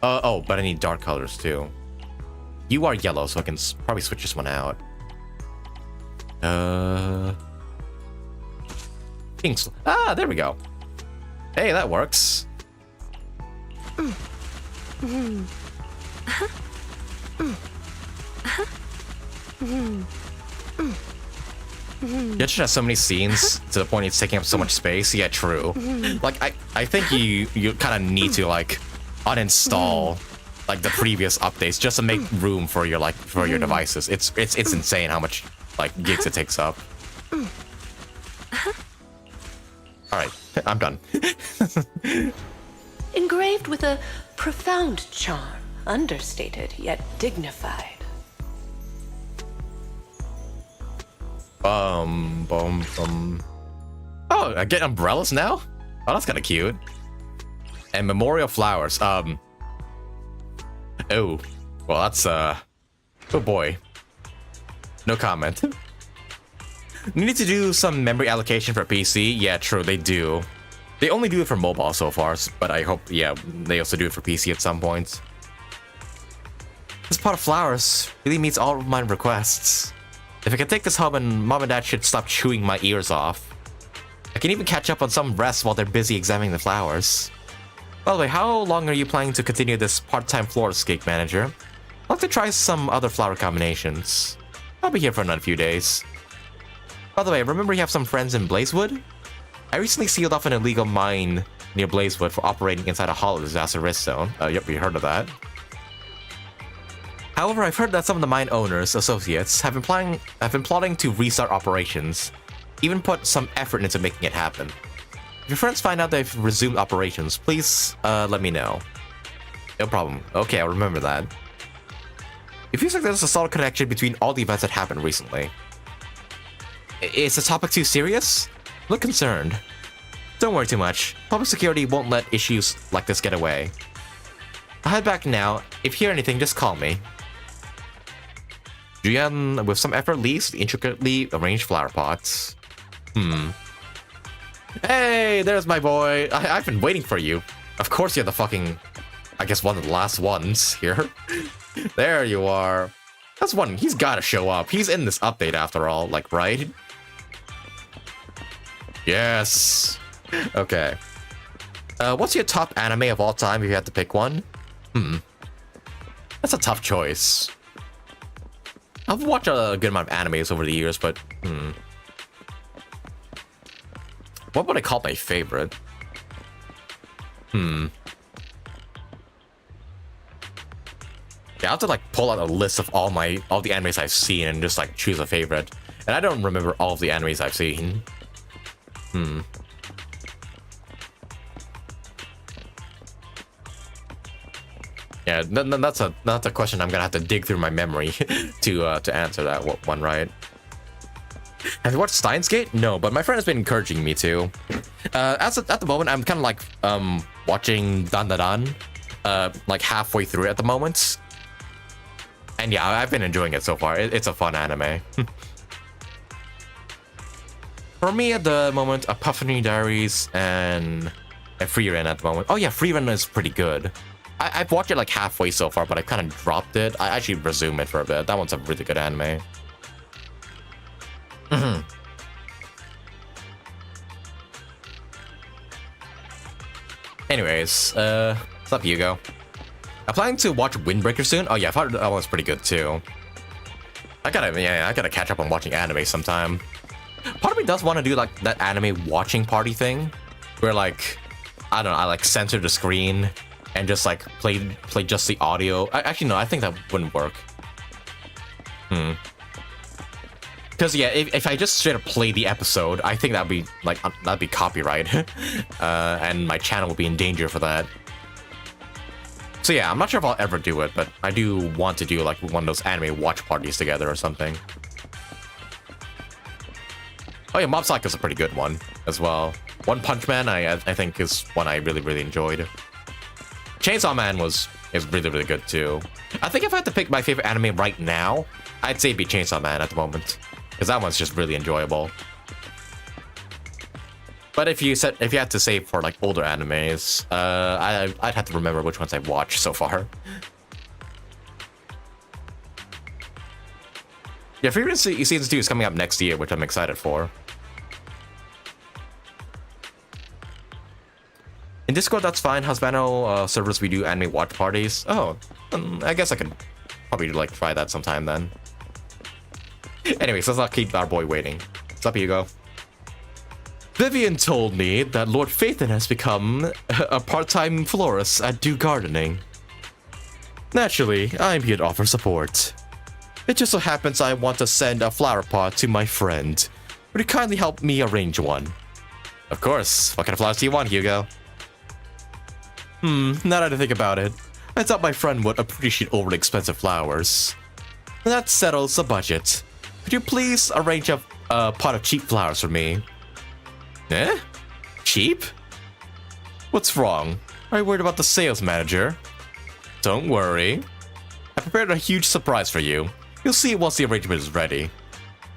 Oh, but I need dark colors too. You are yellow, so I can probably switch this one out. Pinks. Ah, there we go. Hey, that works. Genshin has so many scenes to the point it's taking up so much space. Yeah, true. Like I think you kind of need to like uninstall like the previous updates just to make room for your your devices. It's insane how much like gigs it takes up. All right, I'm done. Engraved with a profound charm, understated yet dignified. Bum. Oh, I get umbrellas now? Oh, that's kind of cute. And memorial flowers. Oh, well, that's oh boy. No comment. Need to do some memory allocation for PC? Yeah, true, they do. They only do it for mobile so far, but I hope, yeah, they also do it for PC at some point. This pot of flowers really meets all of my requests. If I can take this home, and mom and dad should stop chewing my ears off. I can even catch up on some rest while they're busy examining the flowers. By the way, how long are you planning to continue this part-time florist manager? I'd like to try some other flower combinations. I'll be here for another few days. By the way, remember you have some friends in Blazewood? I recently sealed off an illegal mine near Blazewood for operating inside a hollow disaster risk zone. Yep, we heard of that. However, I've heard that some of the mine owners' associates have been plotting to restart operations, even put some effort into making it happen. If your friends find out they've resumed operations, please let me know. No problem. Okay, I'll remember that. It feels like there's a solid connection between all the events that happened recently. Is the topic too serious? Look concerned. Don't worry too much. Public security won't let issues like this get away. I'll head back now. If you hear anything, just call me. Julian, with some effort, leaves the intricately arranged flower pots. Hey, there's my boy. I've been waiting for you. Of course you're the fucking, I guess, one of the last ones here. There you are. That's one. He's gotta show up. He's in this update after all, like, right? Yes. Okay. What's your top anime of all time if you had to pick one? That's a tough choice. I've watched a good amount of animes over the years, but what would I call my favorite? Yeah, I have to like pull out a list of all the animes I've seen and just like choose a favorite. And I don't remember all of the animes I've seen. Yeah, that's a question I'm gonna have to dig through my memory to answer that one, right? Have you watched Steins Gate? No, but my friend has been encouraging me to. At the moment, I'm kind of like watching Dan Dan, like halfway through at the moment. And yeah, I've been enjoying it so far. It's a fun anime. For me at the moment, Epiphany Diaries and at free run at the moment. Oh yeah, free run is pretty good. I've watched it like halfway so far, but I kind of dropped it. I actually resumed it for a bit. That one's a really good anime. Anyways, what's up, Hugo? I'm planning to watch Windbreaker soon. Oh yeah, I thought that one was pretty good too. I gotta catch up on watching anime sometime. Part of me does want to do like that anime watching party thing, where like, I don't know, I like censor the screen and just like play just the audio. Actually no, I think that wouldn't work. Because yeah, if I just straight up play the episode, I think that'd be copyright, and my channel would be in danger for that. So yeah, I'm not sure if I'll ever do it, but I do want to do like one of those anime watch parties together or something. Oh yeah, Mob Psycho is a pretty good one as well. One Punch Man, I think is one I really enjoyed. Chainsaw Man is really good too. I think if I had to pick my favorite anime right now, I'd say it'd be Chainsaw Man at the moment, because that one's just really enjoyable. But if you had to say for like older animes, I'd have to remember which ones I've watched so far. Yeah, Free Season 2 is coming up next year, which I'm excited for. In Discord, that's fine. Husbando servers, we do anime watch parties. Oh, I guess I could probably like try that sometime then. Anyways, let's not keep our boy waiting. What's up, Hugo? Vivian told me that Lord Phaethon has become a part-time florist at Do Gardening. Naturally, I'm here to offer support. It just so happens I want to send a flower pot to my friend. Would you kindly help me arrange one? Of course. What kind of flowers do you want, Hugo? Now that I think about it, I thought my friend would appreciate overly expensive flowers. That settles the budget. Could you please arrange a pot of cheap flowers for me? Eh? Cheap? What's wrong? Are you worried about the sales manager? Don't worry. I prepared a huge surprise for you. You'll see it once the arrangement is ready.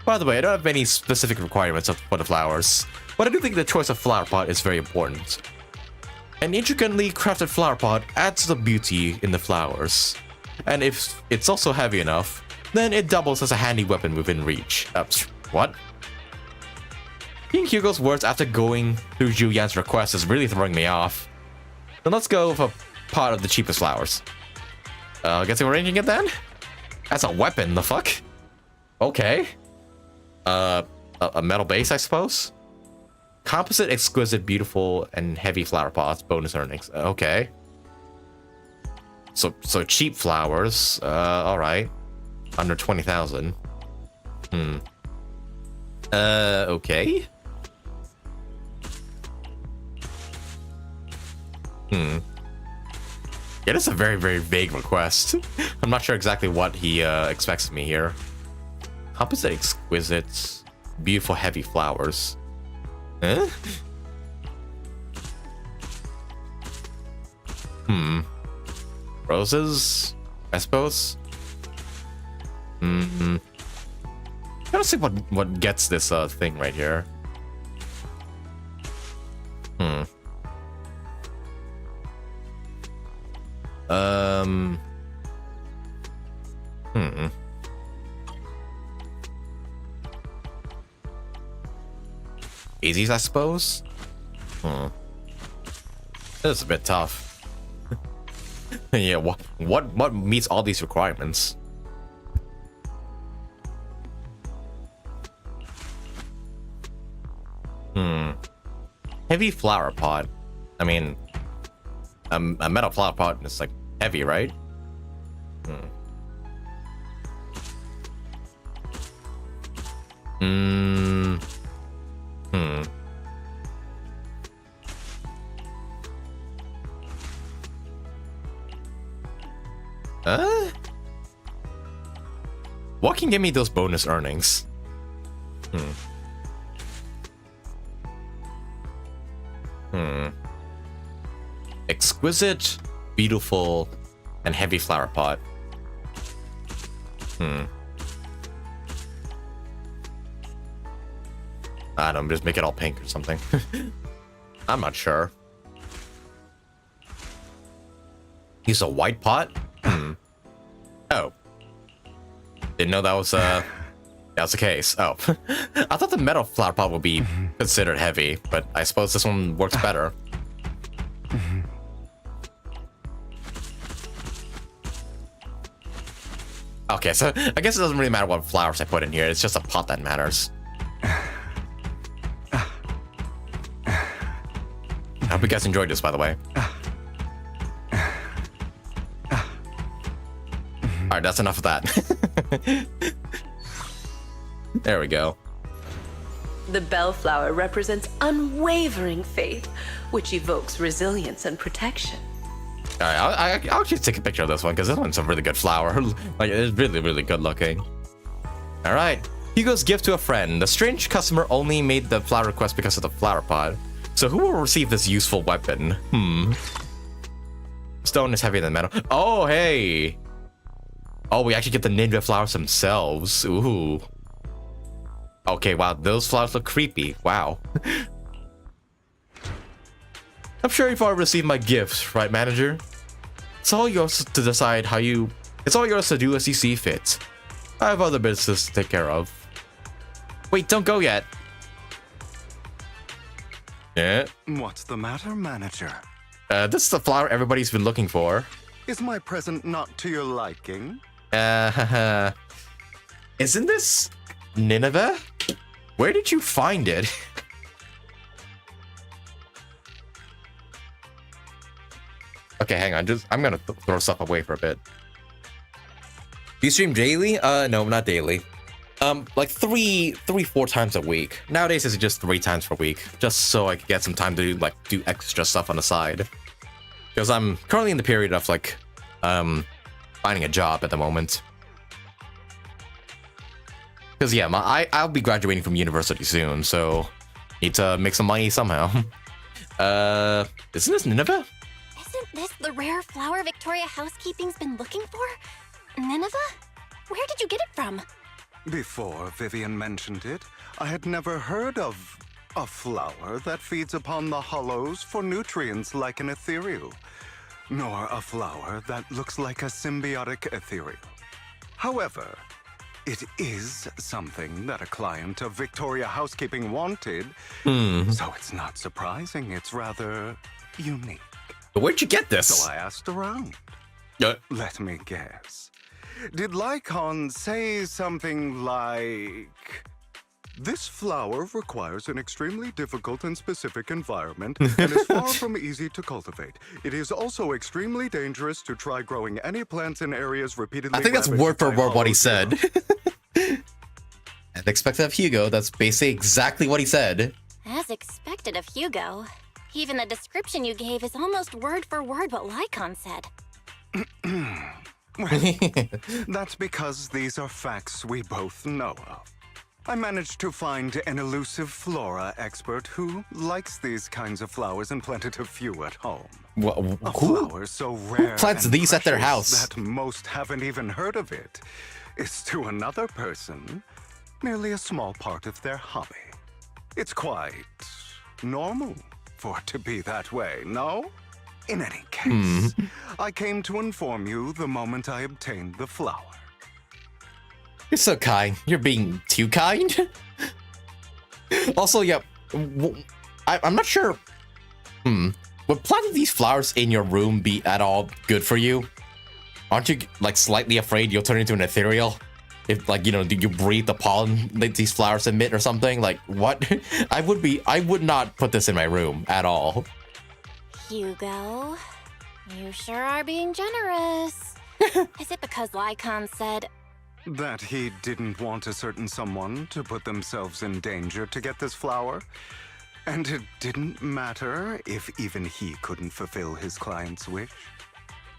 By the way, I don't have any specific requirements for the flowers, but I do think the choice of flower pot is very important. An intricately crafted flower pot adds to the beauty in the flowers. And if it's also heavy enough, then it doubles as a handy weapon within reach. What? King Hugo's words after going through Zhu Yan's request is really throwing me off. Then let's go with a pot of the cheapest flowers. Guess we're arranging it then? That's a weapon, the fuck? Okay. A metal base, I suppose? Composite, exquisite, beautiful, and heavy flower pots, bonus earnings. Okay. So cheap flowers, alright. Under 20,000. Okay. Yeah, that's a very vague request. I'm not sure exactly what he expects of me here. Composite, exquisite, beautiful, heavy flowers. Huh? Roses, I suppose. Gotta see what gets this thing right here. Easies, I suppose. This is a bit tough. Yeah, what meets all these requirements? Heavy flower pot. I mean, a metal flower pot is like heavy, right? What can give me those bonus earnings? Exquisite, beautiful, and heavy flower pot. I don't know, just make it all pink or something. I'm not sure. Use a white pot? Oh. Didn't know that was the case. Oh. I thought the metal flower pot would be considered heavy, but I suppose this one works better. Okay, so I guess it doesn't really matter what flowers I put in here. It's just a pot that matters. I hope you guys enjoyed this, by the way. Alright, that's enough of that. There we go. The bellflower represents unwavering faith, which evokes resilience and protection. Alright, I'll just take a picture of this one because this one's a really good flower. Like, it's really, really good looking. Alright. Hugo's gift to a friend. The strange customer only made the flower request because of the flower pot. So who will receive this useful weapon? Stone is heavier than metal. Oh, hey! Oh, we actually get the Ninevea flowers themselves. Ooh. Okay, wow, those flowers look creepy. Wow. I'm sure you've already received my gifts, right, manager? It's all yours to decide how you... It's all yours to do as you see fit. I have other business to take care of. Wait, don't go yet. Yeah? What's the matter, manager? This is the flower everybody's been looking for. Is my present not to your liking? Isn't this Ninevea? Where did you find it? Okay, hang on. I'm gonna throw stuff away for a bit. Do you stream daily? No, not daily. Like 4 times a week. Nowadays, it's just 3 times per week, just so I can get some time to do extra stuff on the side. Because I'm currently in the period of finding a job at the moment. Because yeah, I'll be graduating from university soon, so need to make some money somehow. Isn't this Ninevea? Isn't this the rare flower Victoria Housekeeping's been looking for? Ninevea? Where did you get it from? Before Vivian mentioned it, I had never heard of a flower that feeds upon the hollows for nutrients like an ethereal, nor a flower that looks like a symbiotic ethereal. However, it is something that a client of Victoria Housekeeping wanted, so it's not surprising it's rather unique. Where'd you get this? So I asked around. Let me guess. Did Lycon say something like, this flower requires an extremely difficult and specific environment and is far from easy to cultivate. It is also extremely dangerous to try growing any plants in areas repeatedly. I think that's word for word what he said. As expected of Hugo, that's basically exactly what he said. As expected of Hugo. Even the description you gave is almost word for word what Lycon said. Well, that's because these are facts we both know of. I managed to find an elusive flora expert who likes these kinds of flowers and planted a few at home. A flower so rare who plants these at their house? That most haven't even heard of it is to another person merely a small part of their hobby. It's quite normal for it to be that way, no? In any case, I came to inform you the moment I obtained the flower. You're so kind. You're being too kind. Also, yeah, I'm not sure. Would planting these flowers in your room be at all good for you? Aren't you slightly afraid you'll turn into an ethereal? If you breathe the pollen that these flowers emit or something? Like what? I would not put this in my room at all. Hugo, you sure are being generous. Is it because Lycon said that he didn't want a certain someone to put themselves in danger to get this flower? And it didn't matter if even he couldn't fulfill his client's wish?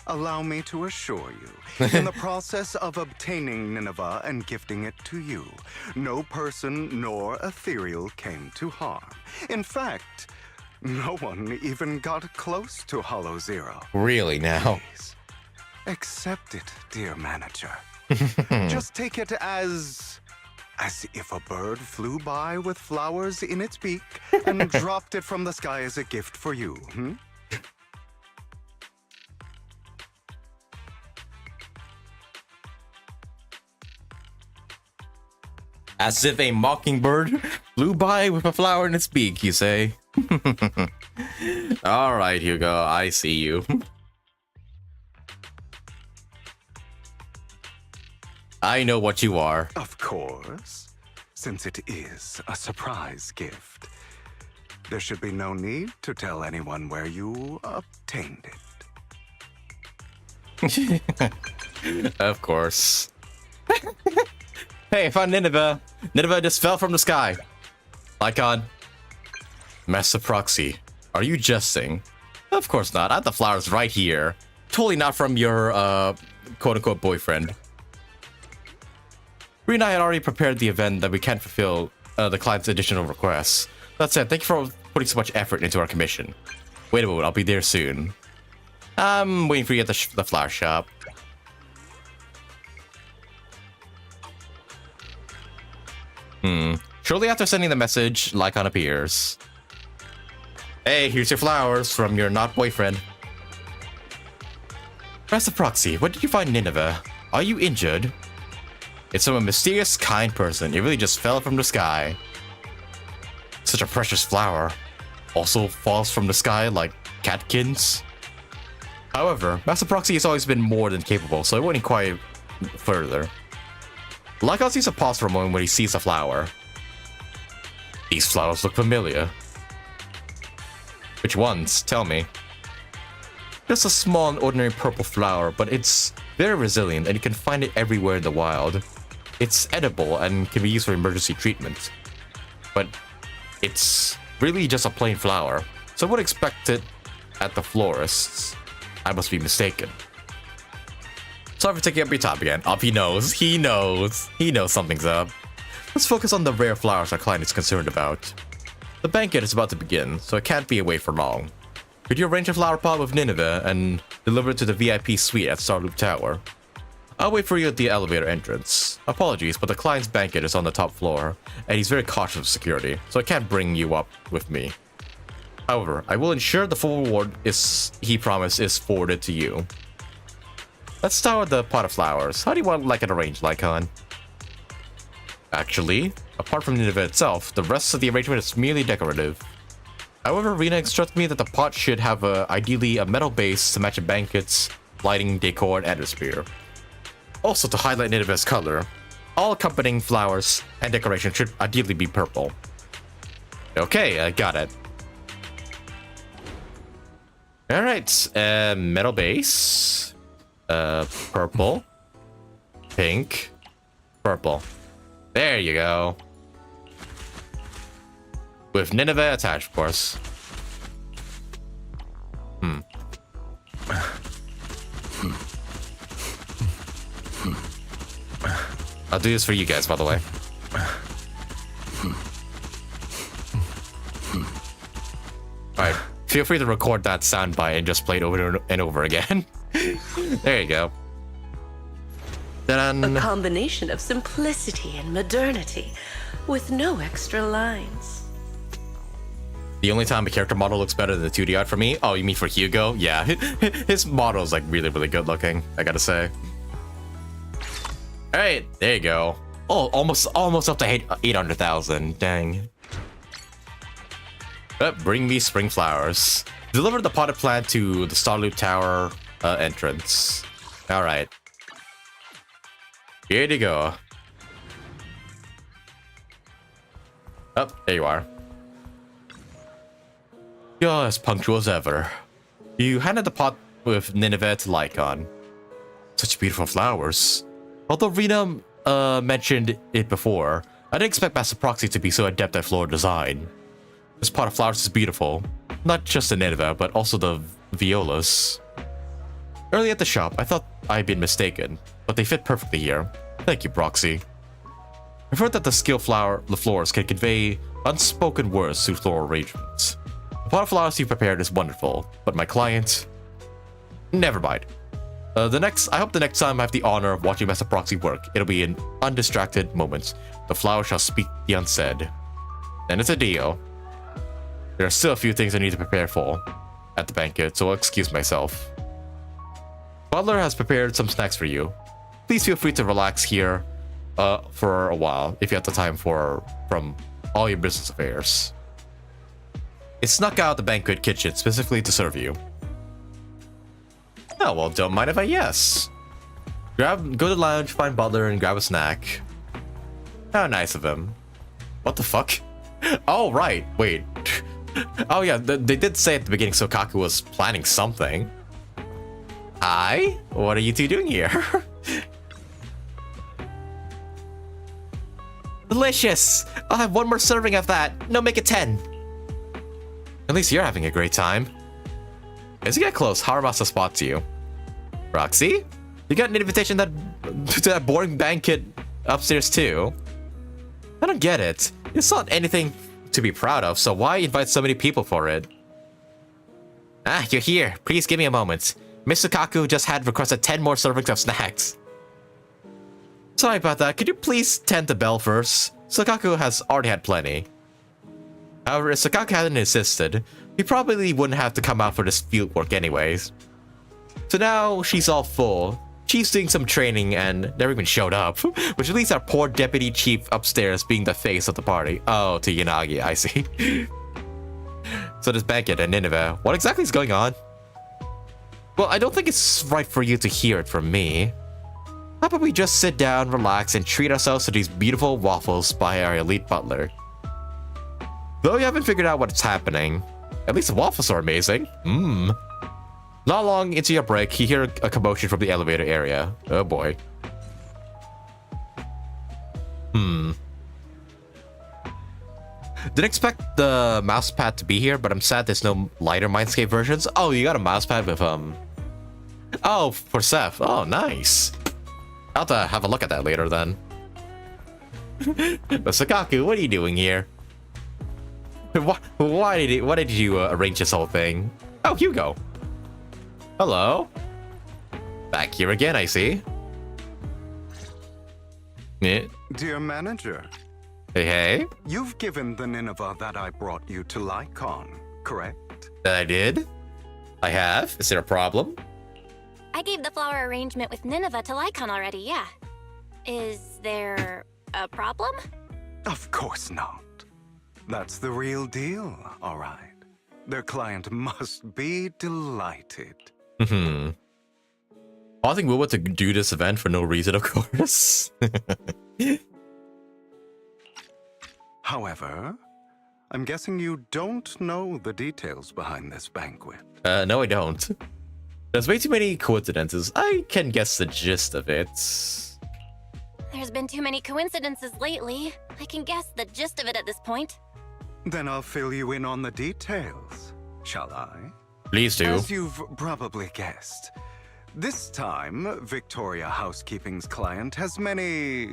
Allow me to assure you, in the process of obtaining Ninevea and gifting it to you, no person nor ethereal came to harm. In fact, no one even got close to Hollow Zero. Really now? Please, accept it, dear manager. Just take it as if a bird flew by with flowers in its beak and dropped it from the sky as a gift for you, As if a mockingbird flew by with a flower in its beak, you say? Alright, Hugo, I see you. I know what you are. Of course, since it is a surprise gift. There should be no need to tell anyone where you obtained it. Of course. Hey, I found Ninevea. Ninevea just fell from the sky. Icon. Master Proxy, are you jesting? Of course not. I have the flowers right here. Totally not from your, quote-unquote boyfriend. Ree and I had already prepared the event that we can't fulfill the client's additional requests. That said, thank you for putting so much effort into our commission. Wait a moment, I'll be there soon. I'm waiting for you at the flower shop. Shortly after sending the message, Lycon appears. Hey, here's your flowers from your not boyfriend. Master Proxy, what did you find in Ninevea? Are you injured? It's from a mysterious, kind person. It really just fell from the sky. Such a precious flower. Also falls from the sky like catkins. However, Master Proxy has always been more than capable, so I won't inquire further. Lycon sees a pause for a moment when he sees a flower. These flowers look familiar. Which ones? Tell me. Just a small and ordinary purple flower, but it's very resilient and you can find it everywhere in the wild. It's edible and can be used for emergency treatment. But it's really just a plain flower, so I would expect it at the florist's. I must be mistaken. Sorry for taking up your time again. He knows. He knows something's up. Let's focus on the rare flowers our client is concerned about. The banquet is about to begin, so it can't be away for long. Could you arrange a flower pot with Ninevea and deliver it to the VIP suite at Starloop Tower? I'll wait for you at the elevator entrance. Apologies, but the client's banquet is on the top floor, and he's very cautious of security, so I can't bring you up with me. However, I will ensure the full reward he promised is forwarded to you. Let's start with the pot of flowers. How do you want it arranged, Lycon? Actually, apart from Ninevea itself, the rest of the arrangement is merely decorative. However, Rena instructed me that the pot should have ideally a metal base to match the banquet's lighting, decor, and atmosphere. Also, to highlight Ninevea's color, all accompanying flowers and decoration should ideally be purple. Okay, I got it. Alright, metal base, purple, pink, purple. There you go. With Ninevea attached, of course. I'll do this for you guys, by the way. Alright, feel free to record that soundbite and just play it over and over again. There you go. A combination of simplicity and modernity, with no extra lines. The only time a character model looks better than the 2D art for me? Oh, you mean for Hugo? Yeah, his model is like really, really good looking, I gotta say. Alright, there you go. Oh, almost up to 800,000, dang. Bring me spring flowers. Deliver the potted plant to the Starloop Tower entrance. Alright. Here you go. Oh, there you are. You're as punctual as ever. You handed the pot with Ninevea to Lycon. Such beautiful flowers. Although Rena mentioned it before, I didn't expect Master Proxy to be so adept at floral design. This pot of flowers is beautiful. Not just the Ninevea, but also the violas. Early at the shop, I thought I'd been mistaken, but they fit perfectly here. Thank you, Proxy. I've heard that the flowers can convey unspoken words through floral arrangements. The pot of flowers you prepared is wonderful, but my client... Never mind. I hope the next time I have the honor of watching Master Proxy work, it'll be in undistracted moments. The flower shall speak the unsaid. Then it's a deal. There are still a few things I need to prepare for at the banquet, so I'll excuse myself. Butler has prepared some snacks for you. Please feel free to relax here for a while if you have the time from all your business affairs. It snuck out the banquet kitchen specifically to serve you. Oh, well, don't mind if I yes. Go to the lounge, find Butler, and grab a snack. How nice of him. What the fuck? Oh, right. Wait. Oh, yeah, they did say at the beginning Sokaku was planning something. Hi? What are you two doing here? Delicious! I'll have one more serving of that. No, make it 10. At least you're having a great time. As you get close, Haramasa spots you. Roxy? You got an invitation to that boring banquet upstairs too? I don't get it. It's not anything to be proud of, so why invite so many people for it? Ah, you're here. Please give me a moment. Miss Sokaku just had requested 10 more servings of snacks. Sorry about that. Could you please tend the bell first? Sokaku has already had plenty. However, if Sokaku hadn't insisted, we probably wouldn't have to come out for this field work anyways. So now she's all full. She's doing some training and never even showed up, which leaves our poor deputy chief upstairs being the face of the party. Oh, to Yanagi, I see. So this banquet in Ninevea, what exactly is going on? Well, I don't think it's right for you to hear it from me. How about we just sit down, relax, and treat ourselves to these beautiful waffles by our elite butler? Though you haven't figured out what's happening, at least the waffles are amazing. Mmm. Not long into your break, you hear a commotion from the elevator area. Oh boy. Didn't expect the mousepad to be here, but I'm sad there's no lighter Mindscape versions. Oh, you got a mousepad with Oh, for Seth. Oh, nice. I'll have to have a look at that later then. But Sokaku, what are you doing here? Why did you arrange this whole thing? Oh, Hugo. Hello. Back here again, I see. Yeah. Dear manager. Hey. You've given the Nineveh that I brought you to Lycon, correct? That I did? I have? Is there a problem? I gave the flower arrangement with Nineveh to Lycon already, yeah. Is there a problem? Of course not. That's the real deal, all right. Their client must be delighted. Pausing Wilbur to do this event for no reason, of course. However, I'm guessing you don't know the details behind this banquet. No, I don't. There's way too many coincidences. I can guess the gist of it. There's been too many coincidences lately. I can guess the gist of it at this point. Then I'll fill you in on the details, shall I? Please do. As you've probably guessed, this time, Victoria Housekeeping's client has many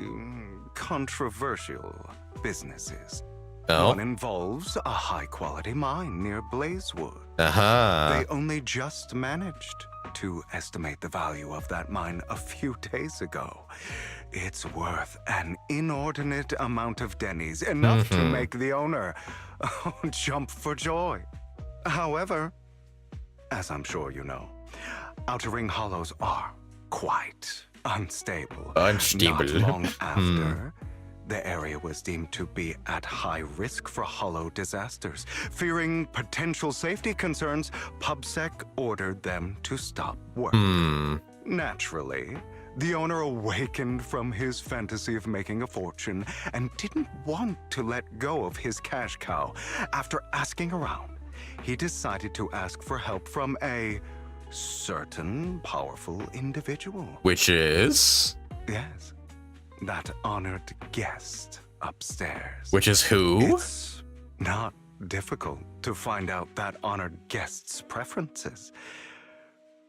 controversial businesses. Oh? One involves a high-quality mine near Blazewood. They only just managed to estimate the value of that mine a few days ago. It's worth an inordinate amount of dennies, enough to make the owner jump for joy. However, as I'm sure you know, Outer Ring Hollows are quite unstable. Not long after, the area was deemed to be at high risk for hollow disasters. Fearing potential safety concerns, PubSec ordered them to stop work. Naturally, the owner awakened from his fantasy of making a fortune and didn't want to let go of his cash cow. After asking around, he decided to ask for help from a certain powerful individual. Which is? Yes, that honored guest upstairs. Which is who? It's not difficult to find out that honored guest's preferences.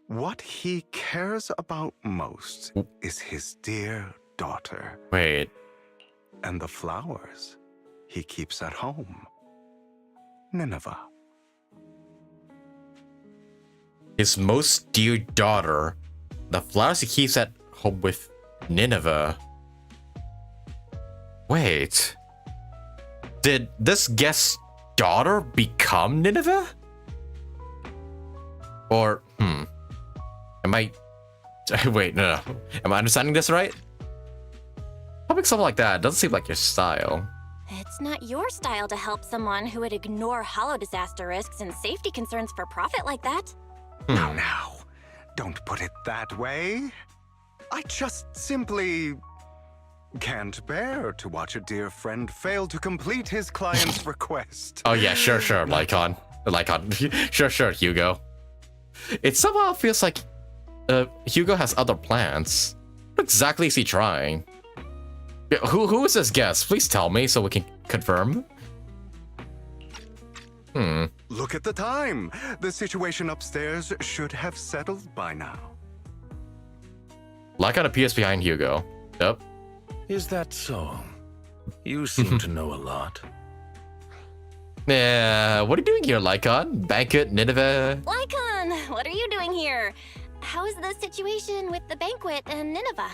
What he cares about most is his dear daughter. Wait. And the flowers he keeps at home. Nineveh. His most dear daughter. The flowers he keeps at home with Nineveh. Wait. Did this guest's daughter become Nineveh? Or, Am I... Wait, no. Am I understanding this right? Probably something like that. Doesn't seem like your style. It's not your style to help someone who would ignore hollow disaster risks and safety concerns for profit like that. Now, don't put it that way. I just simply can't bear to watch a dear friend fail to complete his client's request. Oh yeah, sure, Lycon. Sure, Hugo. It somehow feels like Hugo has other plans. What exactly is he trying? Who is this guest? Please tell me so we can confirm. Look at the time. The situation upstairs should have settled by now. Lycon appears behind Hugo. Yep. Is that so? You seem to know a lot. Yeah, what are you doing here, Lycon? Banquet, Ninevea? Lycon, what are you doing here? How is the situation with the banquet and Nineveh?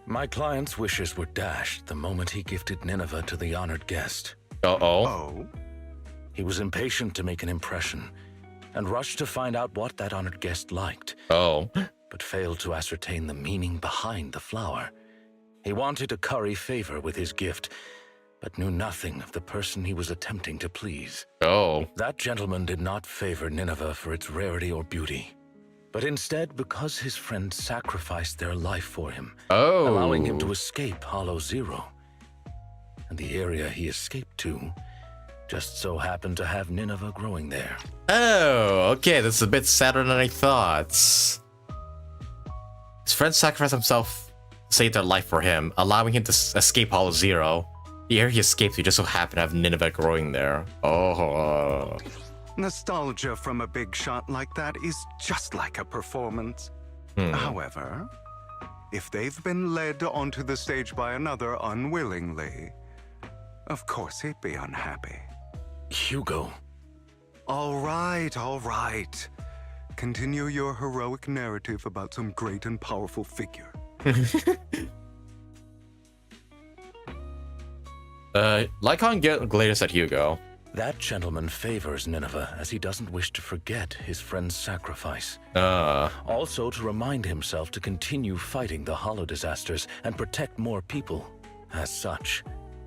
My client's wishes were dashed the moment he gifted Nineveh to the honored guest. Oh? He was impatient to make an impression and rushed to find out what that honored guest liked. Oh. But failed to ascertain the meaning behind the flower. He wanted to curry favor with his gift, but knew nothing of the person he was attempting to please. Oh. That gentleman did not favor Nineveh for its rarity or beauty, but instead because his friend sacrificed their life for him, allowing him to escape Hollow Zero. And the area he escaped to just so happened to have Nineveh growing there. Oh, okay, this is a bit sadder than I thought. His friend sacrificed himself to save their life for him, allowing him to escape Hollow Zero. The area he escaped to just so happened to have Nineveh growing there. Oh. Nostalgia from a big shot like that is just like a performance. However, if they've been led onto the stage by another unwillingly, of course he'd be unhappy. Hugo. All right. Continue your heroic narrative about some great and powerful figure. Lycon glares at Hugo. That gentleman favors Nineveh as he doesn't wish to forget his friend's sacrifice. Also to remind himself to continue fighting the hollow disasters and protect more people. As such,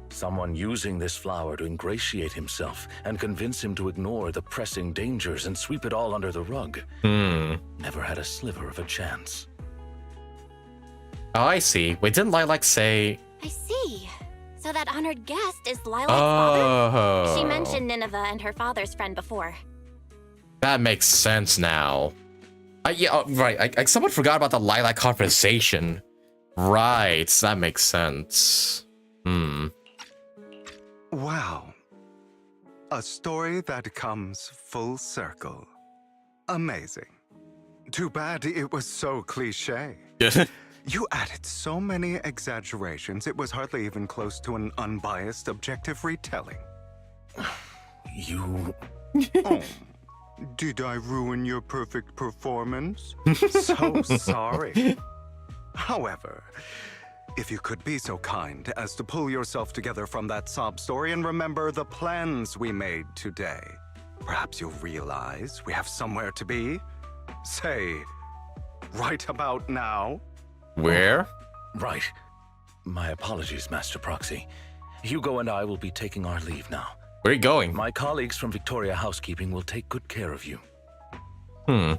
someone using this flower to ingratiate himself and convince him to ignore the pressing dangers and sweep it all under the rug. Never had a sliver of a chance. Oh, I see. Wait, didn't Lilac say... I see. So that honored guest is Lilac's father? She mentioned Nineveh and her father's friend before. That makes sense now. Right. I somewhat forgot about the Lilac conversation. Right, that makes sense. Wow. A story that comes full circle. Amazing. Too bad it was so cliché. You added so many exaggerations, it was hardly even close to an unbiased, objective retelling. You... Oh, did I ruin your perfect performance? So sorry. However, if you could be so kind as to pull yourself together from that sob story and remember the plans we made today, perhaps you'll realize we have somewhere to be. Say, right about now. Where? Right. My apologies, Master Proxy. Hugo and I will be taking our leave now. Where are you going? My colleagues from Victoria Housekeeping will take good care of you. Lycon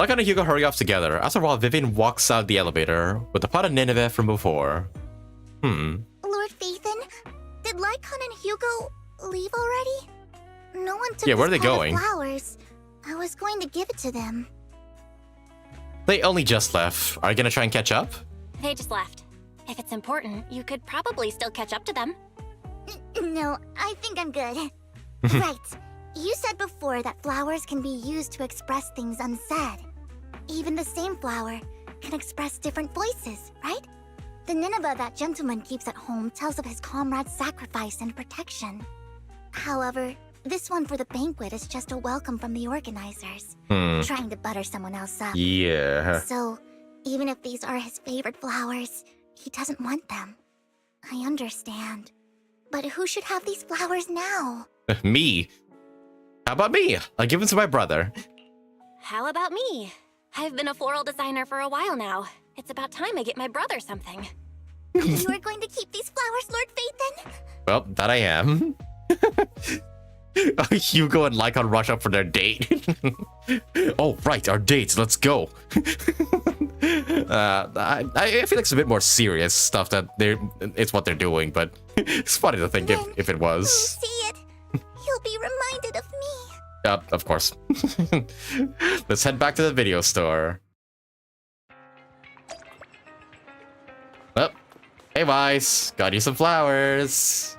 and Hugo hurry off together. After a while, Vivian walks out the elevator with a pot of Nineveh from before. Lord Phaethon, did Lycon and Hugo leave already? No one took where are they this pot of going? flowers. I was going to give it to them. They only just left. Are you gonna try and catch up? They just left. If it's important, you could probably still catch up to them. No, I think I'm good. Right. You said before that flowers can be used to express things unsaid. Even the same flower can express different voices, right? The Nineveh that gentleman keeps at home tells of his comrade's sacrifice and protection. However, this one for the banquet is just a welcome from the organizers, trying to butter someone else up. Yeah. So, even if these are his favorite flowers, he doesn't want them. I understand. But who should have these flowers now? Me. How about me? I'll give them to my brother. How about me? I've been a floral designer for a while now. It's about time I get my brother something. You are going to keep these flowers, Lord Phaethon? Well, that I am. Hugo and Lycon rush up for their date. Oh, right, our dates. Let's go. I feel like it's a bit more serious stuff that it's what they're doing, but it's funny to think if it was. See it. You'll be reminded of me. Of course. Let's head back to the video store. Oh, hey, Vice. Got you some flowers.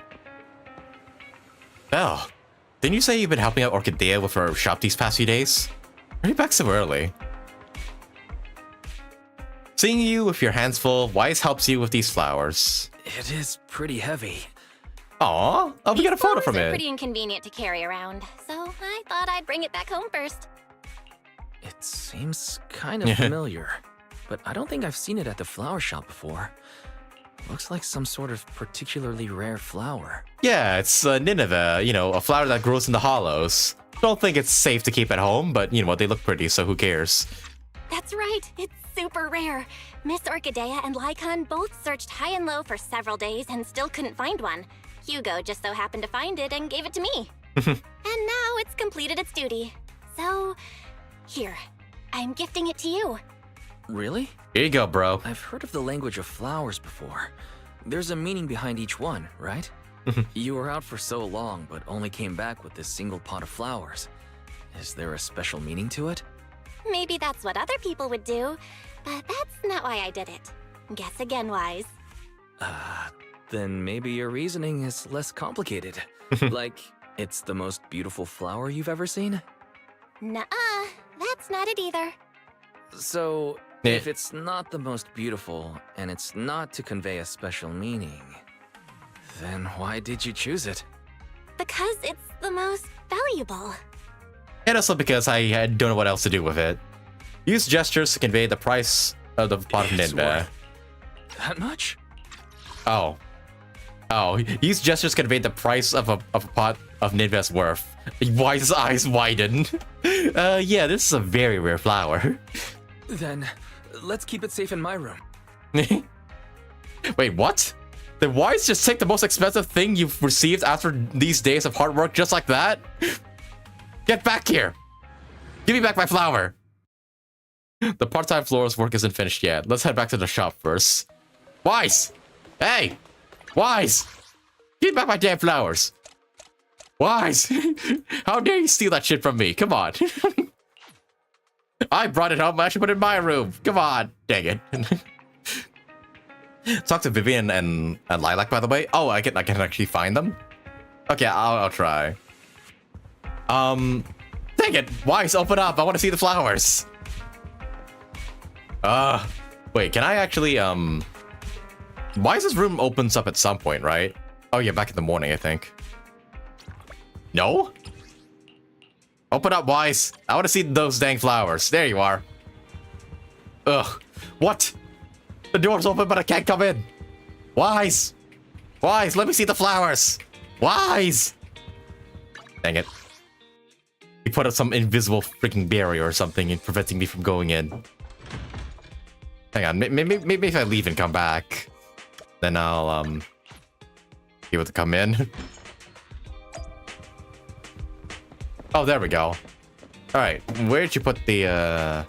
Oh, didn't you say you've been helping out Orchidea with her shop these past few days? Are you back so early? Seeing you with your hands full, Wise helps you with these flowers. It is pretty heavy. Aw, we got a photo from Flowers are it. pretty inconvenient to carry around, so I thought I'd bring it back home first. It seems kind of familiar, but I don't think I've seen it at the flower shop before. Looks like some sort of particularly rare flower. Yeah, it's Ninevea, you know, a flower that grows in the hollows. Don't think it's safe to keep at home, but you know what, they look pretty, so who cares? That's right, it's super rare. Miss Orchidea and Lycon both searched high and low for several days and still couldn't find one. Hugo just so happened to find it and gave it to me. And now it's completed its duty. So, here, I'm gifting it to you. Really? Here you go, bro. I've heard of the language of flowers before. There's a meaning behind each one, right? You were out for so long, but only came back with this single pot of flowers. Is there a special meaning to it? Maybe that's what other people would do, but that's not why I did it. Guess again, Wise. Then maybe your reasoning is less complicated. Like, it's the most beautiful flower you've ever seen? Nuh-uh, that's not it either. So, if it's not the most beautiful, and it's not to convey a special meaning, then why did you choose it? Because it's the most valuable. And also because I don't know what else to do with it. Use gestures to convey the price of the pot of Ninevea. That much? Oh, use gestures to convey the price of a pot of Ninevea's worth. Wise's eyes widen. Yeah, this is a very rare flower. Then, let's keep it safe in my room. Wait, what? Then Wise just take the most expensive thing you've received after these days of hard work just like that? Get back here! Give me back my flower! The part-time florist work isn't finished yet. Let's head back to the shop first. Wise! Hey! Wise! Give me back my damn flowers! Wise! How dare you steal that shit from me? Come on. I brought it home. I should put it in my room. Come on. Dang it. Talk to Vivian and Lilac, by the way. Oh, I can actually find them? Okay, I'll try. Dang it. Wise, open up. I want to see the flowers. Wait, can I actually, Wise's room opens up at some point, right? Oh yeah, back in the morning, I think. No? Open up, Wise. I want to see those dang flowers. There you are. Ugh. What? The door's open, but I can't come in. Wise. Wise, let me see the flowers. Wise. Dang it. He put up some invisible freaking barrier or something and preventing me from going in. Hang on, maybe if I leave and come back, then I'll, be able to come in. Oh, there we go. Alright, where'd you put the,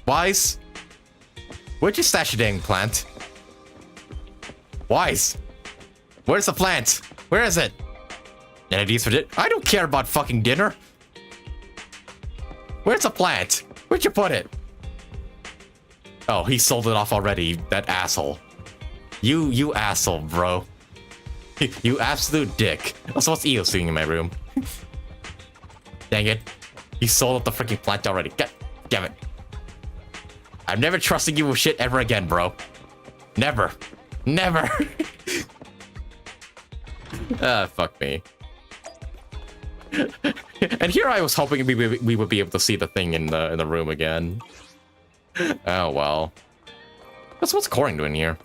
Wise? Where'd you stash your dang plant? Wise! Where's the plant? Where is it? Any ideas for dinner? I don't care about fucking dinner! Where's the plant? Where'd you put it? Oh, he sold it off already, that asshole. You asshole, bro. You absolute dick. Also, what's Eos doing in my room? Dang it. He sold up the freaking plant already. God damn it. I'm never trusting you with shit ever again, bro. Never. Never. Fuck me. And here I was hoping we would be able to see the thing in the room again. Oh, well. What's Coring doing here?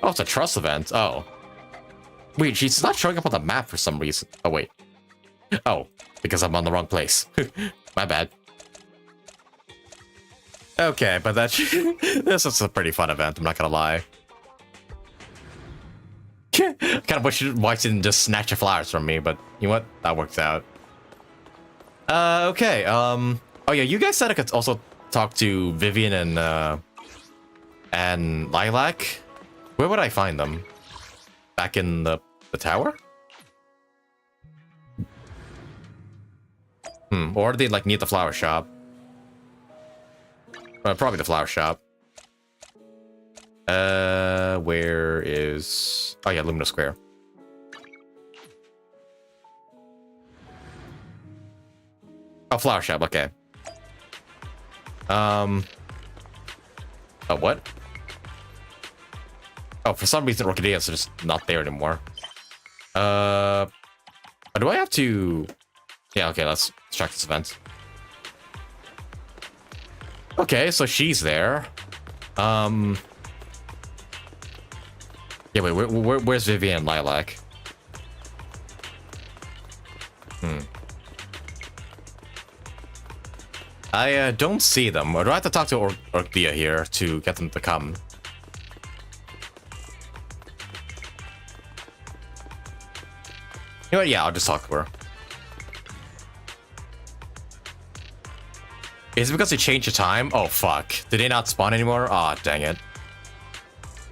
Oh, it's a trust event. Oh. Wait, she's not showing up on the map for some reason. Oh, wait. Oh, because I'm on the wrong place. My bad. Okay, but that this is a pretty fun event, I'm not gonna lie. Kind of wish why she didn't just snatch the flowers from me, but you know what? That works out. Okay, oh yeah, you guys said I could also talk to Vivian and Lilac. Where would I find them? Back in the tower? Or are they like near the flower shop? Probably the flower shop. Where is... Oh yeah, Lumina Square. Oh, flower shop, okay. Oh, what? Oh, for some reason Orchideas are just not there anymore. Do I have to... Yeah, okay, let's check this event. Okay, so she's there. Yeah, wait, where's Vivian and Lilac? I don't see them. Or do I have to talk to Orchidea here to get them to come? You know what? Yeah, I'll just talk to her. Is it because they changed the time? Oh, fuck. Did they not spawn anymore? Aw, dang it.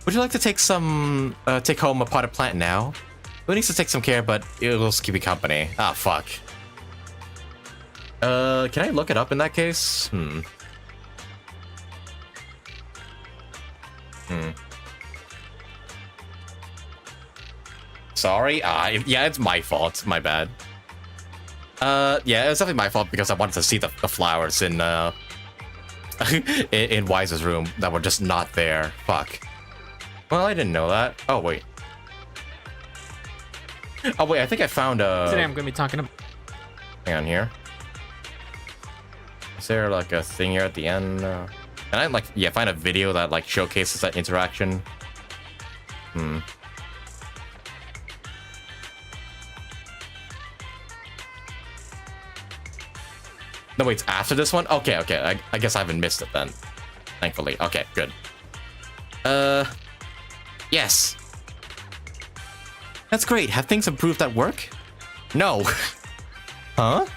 Would you like to take some... take home a potted plant now? It needs to take some care, but it'll just keep you company. Ah, fuck. Can I look it up in that case? Sorry? Yeah, it's my fault. My bad. Yeah, it's definitely my fault because I wanted to see the flowers in, in Wise's room that were just not there. Fuck. Well, I didn't know that. Oh, wait. Oh, wait, I think I found Today I'm gonna be talking about... Hang on here. Is there, like, a thing here at the end? Can I, like, yeah, find a video that, like, showcases that interaction? No, wait, it's after this one? Okay, okay. I guess I haven't missed it then. Thankfully. Okay, good. Yes. That's great. Have things improved at work? No. Huh?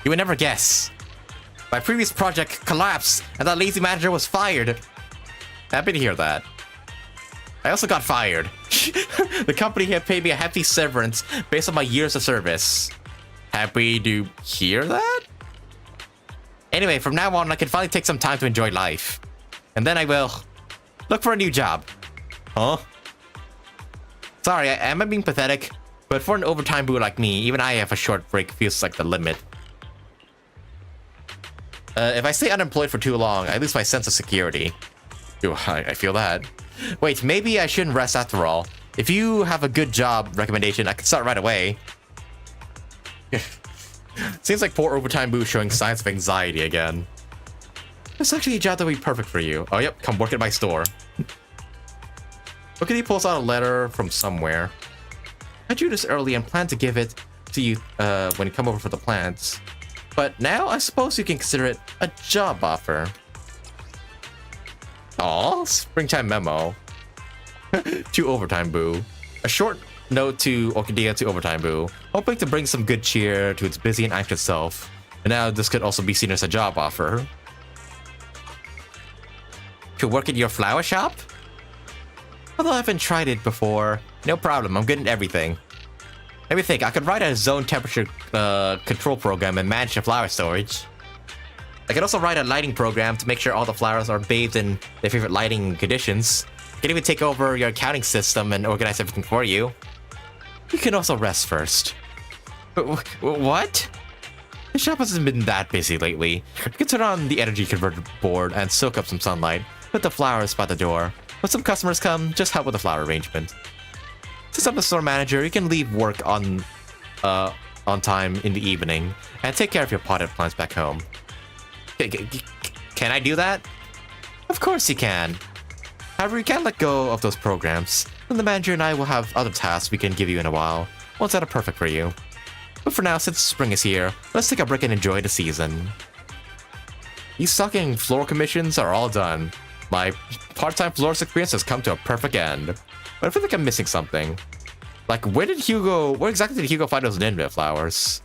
You would never guess. My previous project collapsed, and that lazy manager was fired. Happy to hear that. I also got fired. The company had paid me a hefty severance based on my years of service. Happy to hear that? Anyway, from now on, I can finally take some time to enjoy life. And then I will look for a new job. Huh? Sorry, am I being pathetic? But for an overtime boo like me, even I have a short break feels like the limit. If I stay unemployed for too long, I lose my sense of security. Ooh, I feel that. Wait, maybe I shouldn't rest after all. If you have a good job recommendation, I can start right away. Seems like poor overtime boo showing signs of anxiety again. It's actually a job that would be perfect for you. Oh, yep, come work at my store. Look at he pulls out a letter from somewhere. I drew this early and planned to give it to you when you come over for the plants. But now I suppose you can consider it a job offer. Aw, springtime memo. To Overtime Boo. A short note to Orchidea to Overtime Boo, hoping to bring some good cheer to its busy and anxious self. And now this could also be seen as a job offer. To work at your flower shop? Although I haven't tried it before, no problem, I'm good at everything. Let me think, I could write a zone temperature control program and manage the flower storage. I could also write a lighting program to make sure all the flowers are bathed in their favorite lighting conditions. I can even take over your accounting system and organize everything for you. You can also rest first. What? The shop hasn't been that busy lately. You can turn on the energy converter board and soak up some sunlight. Put the flowers by the door. When some customers come, just help with the flower arrangement. Since I'm the store manager, you can leave work on time in the evening and take care of your potted plants back home. Can I do that? Of course you can. However, you can't let go of those programs. Then the manager and I will have other tasks we can give you in a while, ones that are perfect for you. But for now, since spring is here, let's take a break and enjoy the season. These sucking floor commissions are all done. My part-time florist experience has come to a perfect end. But I feel like I'm missing something. Like, where exactly did Hugo find those Ninevea flowers?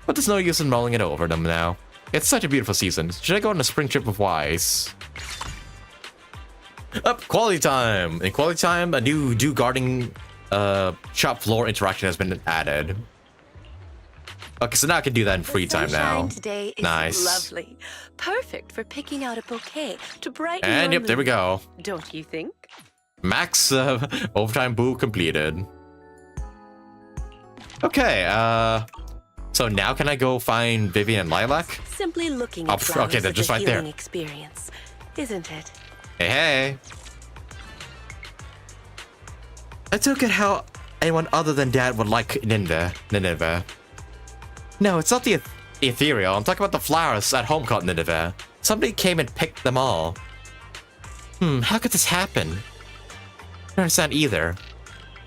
But there's no use in mulling it over them now. It's such a beautiful season. Should I go on a spring trip with Wise? Up, quality time! In quality time, a new dew guarding shop floor interaction has been added. Okay, so now I can do that in free time now. Today is nice. Lovely. Perfect for picking out a bouquet to brighten And your yep, there we mood. go. Don't you think? Max overtime boo completed. Okay, so now can I go find Vivian and Lilac? Simply looking at flowers okay, they're is just a right there. healing experience, isn't it? Hey. I took it how anyone other than Dad would like Ninevea. No, it's not the ethereal. I'm talking about the flowers at home called Ninevea. Somebody came and picked them all. How could this happen? I don't understand either.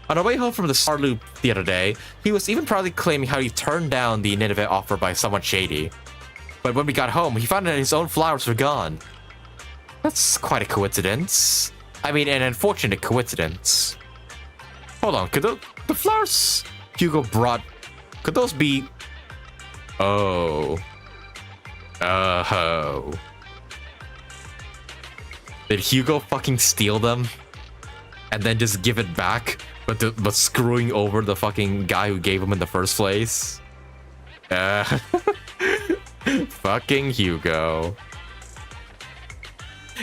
On our way home from the Star Loop the other day, he was even proudly claiming how he turned down the Ninevea offer by someone shady. But when we got home, he found that his own flowers were gone. That's quite a coincidence. I mean, an unfortunate coincidence. Hold on, could the flowers Hugo brought, could those be... Oh. Oh. Did Hugo fucking steal them? And then just give it back, but screwing over the fucking guy who gave them in the first place? Fucking Hugo.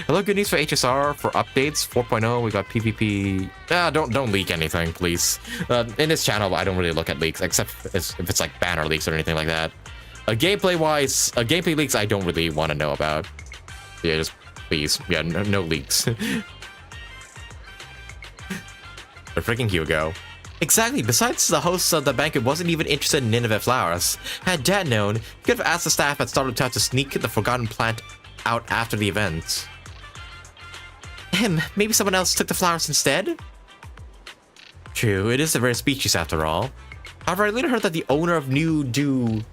Hello, good news for HSR for updates 4.0. We got PvP. Don't leak anything, please. In this channel, I don't really look at leaks, except if it's like banner leaks or anything like that. Gameplay-wise, gameplay leaks I don't really want to know about. Yeah, just please. Yeah, no leaks. But freaking Hugo. Exactly. Besides, the host of the banquet wasn't even interested in Ninevea flowers. Had Dad known, he could have asked the staff at Startup Town to sneak the forgotten plant out after the event. Maybe someone else took the flowers instead? True, it is a rare species after all. However, I later heard that the owner of Dew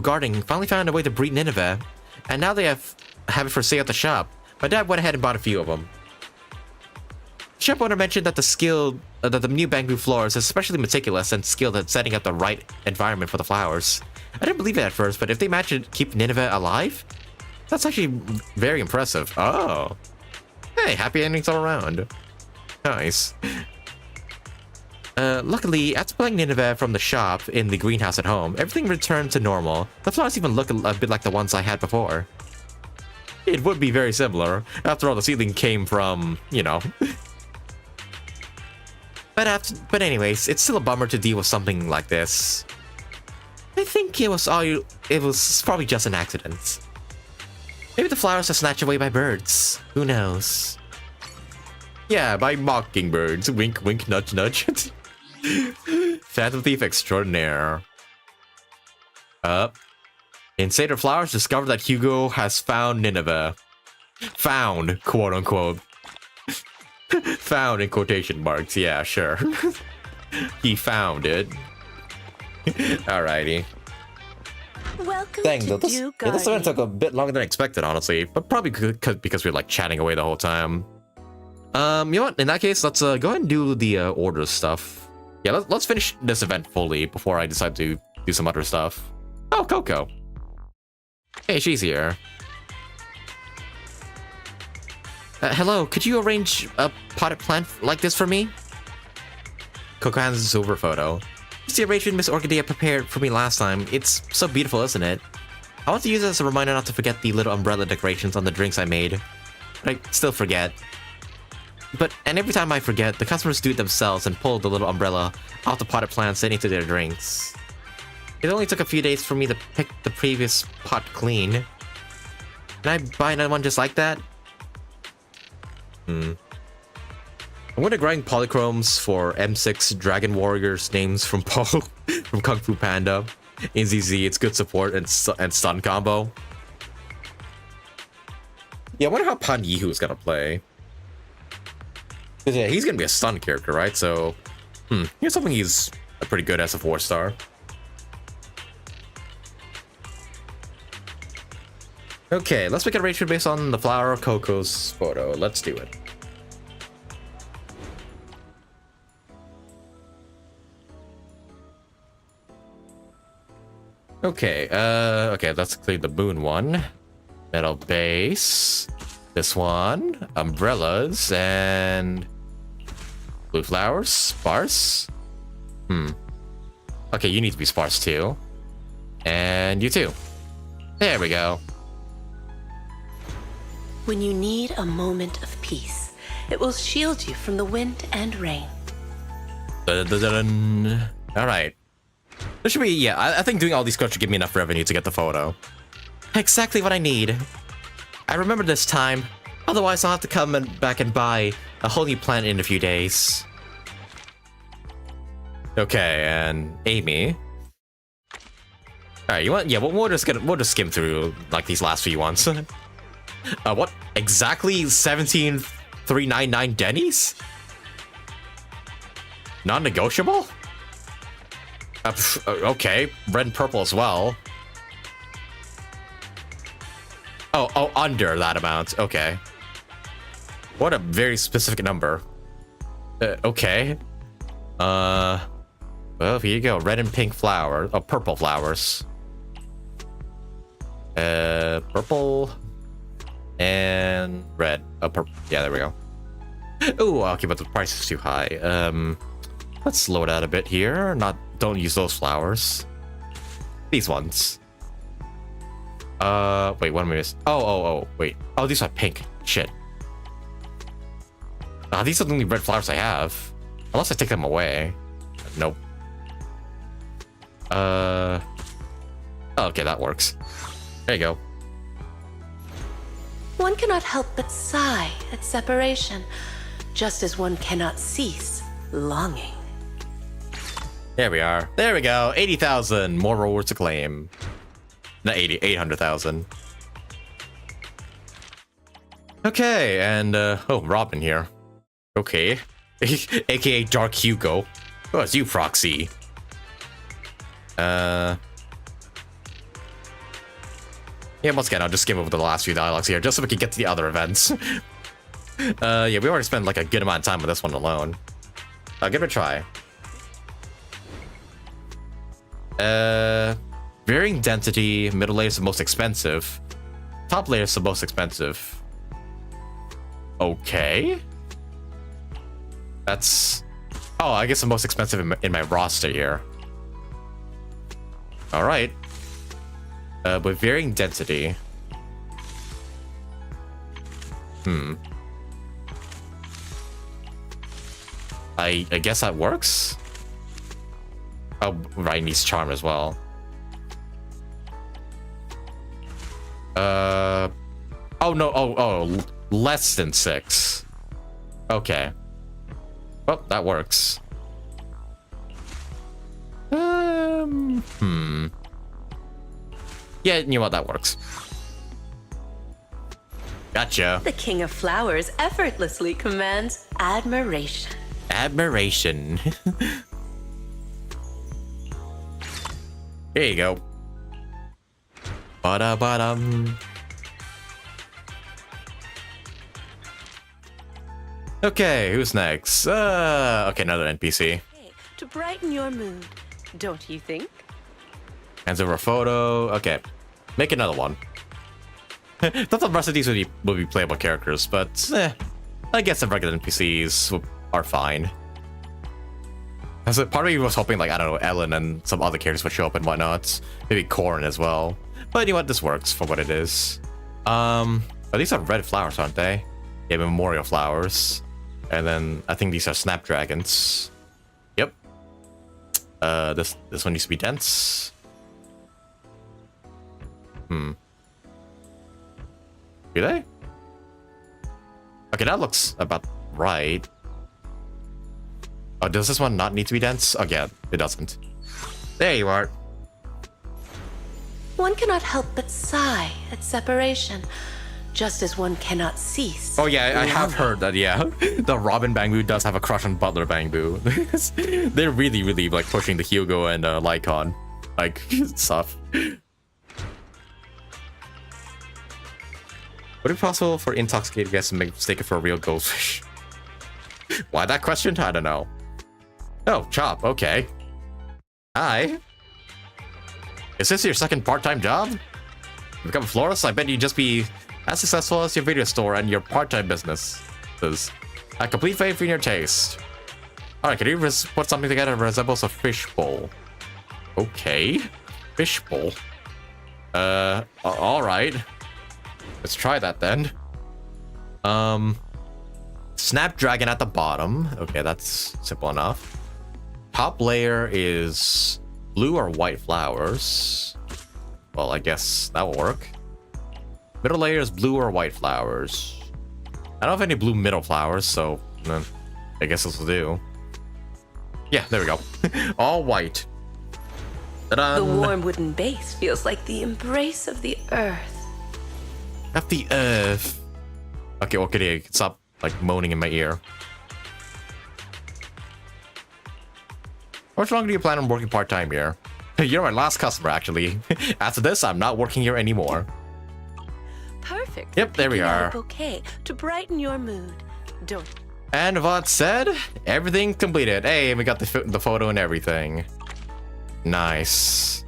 Gardening finally found a way to breed Ninevea, and now they have it for sale at the shop. My dad went ahead and bought a few of them. The shop owner mentioned that the new bamboo florist is especially meticulous and skilled at setting up the right environment for the flowers. I didn't believe it at first, but if they managed to keep Ninevea alive, that's actually very impressive. Oh. Hey, happy endings all around. Nice. Luckily, after playing Ninevea from the shop in the greenhouse at home, everything returned to normal. The flowers even look a bit like the ones I had before. It would be very similar. After all, the seedling came from, you know. But anyways, it's still a bummer to deal with something like this. I think it was probably just an accident. Maybe the flowers are snatched away by birds. Who knows? Yeah, by mockingbirds. Wink, wink, nudge, nudge. Phantom Thief extraordinaire. Insider Flowers discovered that Hugo has found Ninevea. Found, quote unquote. Found in quotation marks. Yeah, sure. He found it. Alrighty. Welcome Dang, to this event took a bit longer than expected, honestly, but probably because we were like chatting away the whole time. You know what? In that case, let's go ahead and do the order stuff. Yeah, let's finish this event fully before I decide to do some other stuff. Oh, Coco. Hey, she's here. Hello, could you arrange a potted plant like this for me? Coco hands us over a photo. It's the arrangement Miss Orchidea prepared for me last time. It's so beautiful, isn't it? I want to use it as a reminder not to forget the little umbrella decorations on the drinks I made. But I still forget. And every time I forget, the customers do it themselves and pull the little umbrella off the potted plants and into their drinks. It only took a few days for me to pick the previous pot clean. Can I buy another one just like that? I'm gonna grind polychromes for M6 Dragon Warriors names from Poe from Kung Fu Panda. In ZZ, it's good support and stun combo. Yeah, I wonder how Pan Yihu is gonna play. Cause yeah, he's gonna be a stun character, right? So, here's something he's pretty good as a 4-star. Okay, let's make an arrangement based on the flower of Coco's photo. Let's do it. Okay, okay, let's clear the moon one. Metal base. This one. Umbrellas and blue flowers. Sparse. Okay, you need to be sparse too. And you too. There we go. When you need a moment of peace, it will shield you from the wind and rain. Dun-dun-dun-dun. All right. There should be, yeah, I think doing all these quests should give me enough revenue to get the photo. Exactly what I need. I remember this time. Otherwise, I'll have to come back and buy a whole new plant in a few days. Okay, and Amy. All right, you want? Yeah, we'll just skim through like these last few ones. What exactly? 17,399 Denny's? Non-negotiable? Okay, red and purple as well. Oh, under that amount. Okay. What a very specific number. Okay. Well, here you go. Red and pink flowers. Oh, purple flowers. Purple and red. Oh, purple. Yeah, there we go. Ooh, okay, but the price is too high. Let's slow it out a bit here. Don't use those flowers. These ones. Wait, what am I missing? Oh, wait. Oh, these are pink. Shit. These are the only red flowers I have. Unless I take them away. Nope. Okay, that works. There you go. One cannot help but sigh at separation, just as one cannot cease longing. There we are. There we go. 80,000. More rewards to claim. Not 80, 800,000. Okay, and oh, Robin here. Okay. AKA Dark Hugo. Oh, it's you, Proxy. Yeah, once again, I'll just skim over the last few dialogues here, just so we can get to the other events. Yeah, we already spent like a good amount of time with this one alone. I'll give it a try. Varying density, middle layer is the most expensive. Top layer is the most expensive. Okay. That's... Oh, I guess the most expensive in my roster here. Alright. With varying density. I guess that works? Oh, right, needs charm as well. Oh no, oh, less than 6. Okay. Well, that works. Yeah, you know what, that works. Gotcha. The King of Flowers effortlessly commands admiration. Admiration. Here you go. Ba-da-ba-dum. Okay, who's next? Okay, another NPC. Hey, to brighten your mood, don't you think? Hands over a photo. Okay, make another one. Thought the rest of these would be playable characters, but I guess the regular NPCs are fine. So part of me was hoping, like, I don't know, Ellen and some other characters would show up and whatnot. Maybe Corrin as well. But you know what? This works for what it is. Oh, these are red flowers, aren't they? Yeah, memorial flowers. And then I think these are snapdragons. Yep. This one needs to be dense. Do they? Okay, that looks about right. Oh, does this one not need to be dense? Oh, yeah, it doesn't. There you are. One cannot help but sigh at separation, just as one cannot cease. Oh, yeah, I have heard that, yeah. The Robin Bangbu does have a crush on Butler Bangbu. They're really, really, like, pushing the Hugo and Lycon, like, stuff. Would it be possible for intoxicated guests to make mistake it for a real goldfish? Why that question? I don't know. Oh, Chop, okay. Hi. Is this your second part-time job? To become a florist, I bet you'd just be as successful as your video store and your part-time business. I have complete faith in your taste. Alright, can you put something together that resembles a fishbowl? Okay. Fishbowl. Alright. Let's try that then. Snapdragon at the bottom. Okay, that's simple enough. Top layer is blue or white flowers. Well, I guess that will work. Middle layer is blue or white flowers. I don't have any blue middle flowers, so I guess this will do. Yeah, there we go. All white. The warm wooden base feels like the embrace of the earth. Of the earth. Okay, okay, stop like moaning in my ear. How much longer do you plan on working part-time here? You're my last customer, actually. After this, I'm not working here anymore. Perfect. Yep, there we are. A bouquet to brighten your mood. Don't. And that said, everything completed. Hey, we got the photo and everything. Nice.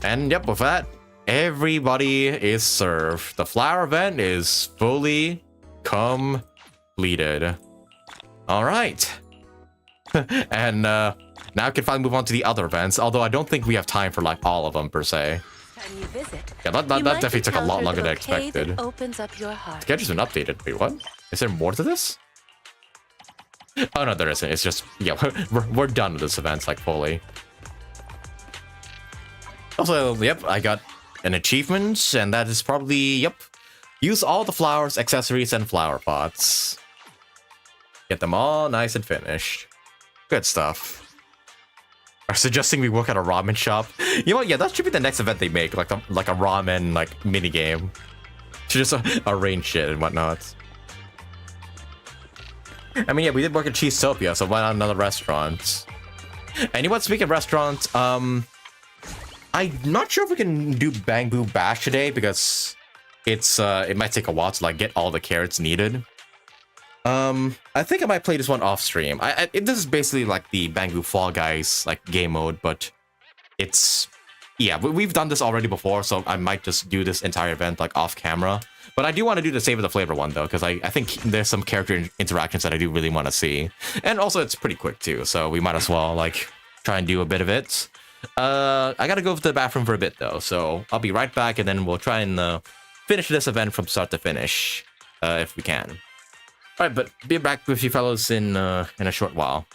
And yep, with that, everybody is served. The flower event is fully completed. All right. And now I can finally move on to the other events, although I don't think we have time for like all of them per se. You visit. Yeah, that definitely took a lot longer than expected. Opens up your heart. The schedule's been updated. Wait, what? Is there more to this? Oh no, there isn't. It's just, yeah, we're done with this event, like, fully. Also, yep, I got an achievement, and that is probably, yep. Use all the flowers, accessories, and flower pots. Get them all nice and finished. Good stuff. Are suggesting we work at a ramen shop. You know what? Yeah, that should be the next event they make, like a ramen like mini game. Should just arrange shit and whatnot. I mean, yeah, we did work at Cheesetopia, so why not another restaurant? And you know what? Speaking of restaurants, I'm not sure if we can do Bamboo Bash today because it's it might take a while to like get all the carrots needed. I think I might play this one off stream. This is basically like the Bamboo Fall Guys like game mode, but it's, yeah, we've done this already before, so I might just do this entire event like off camera. But I do want to do the Savor the Flavor one though, because I think there's some character interactions that I do really want to see, and also it's pretty quick too, so we might as well like try and do a bit of it. I gotta go to the bathroom for a bit though, so I'll be right back, and then we'll try and finish this event from start to finish, if we can. All right, but be back with you fellows in a short while.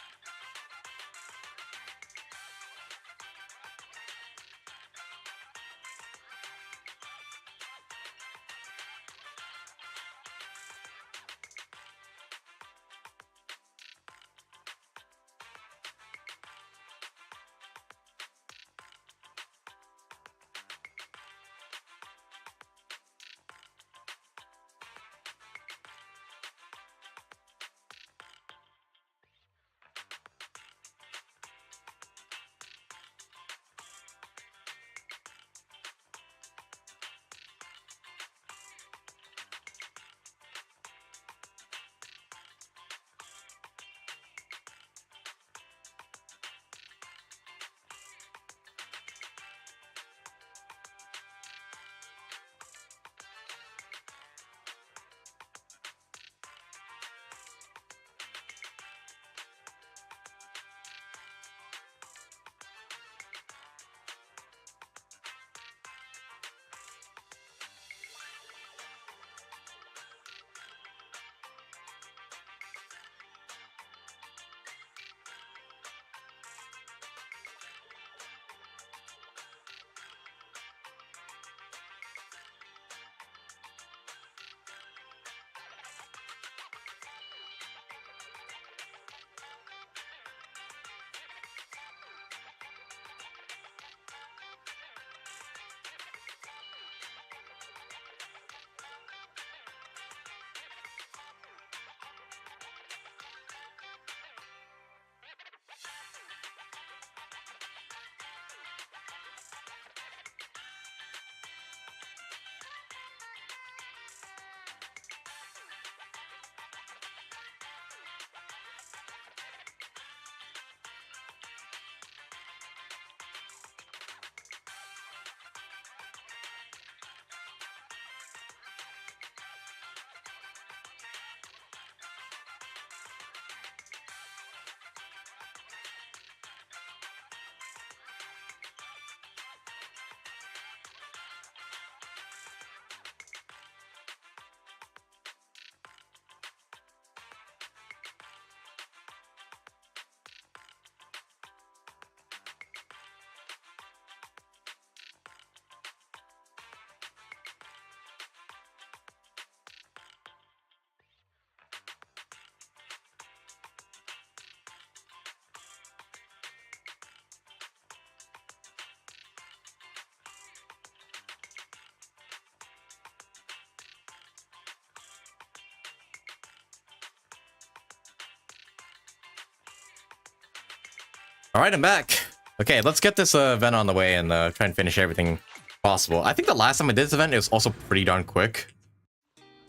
All right, I'm back. Okay, let's get this event on the way and try and finish everything possible. I think the last time I did this event, it was also pretty darn quick.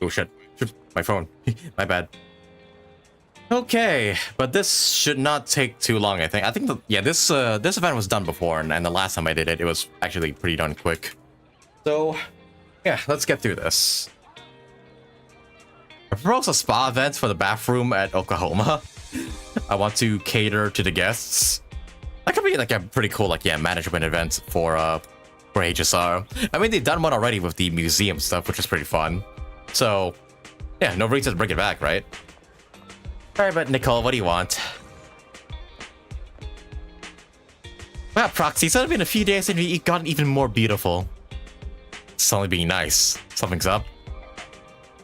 Oh shit, my phone. My bad. Okay, but this should not take too long, I think. I think, this event was done before, and the last time I did it, it was actually pretty darn quick. So, yeah, let's get through this. I propose a spa event for the bathroom at Oklahoma. I want to cater to the guests. That could be like a pretty cool, management event for HSR. I mean, they've done one already with the museum stuff, which is pretty fun. So, yeah, no reason to bring it back, right? Alright, but Nicole, what do you want? Wow, Proxy, it's only been a few days and you gotten even more beautiful. It's only being nice. Something's up.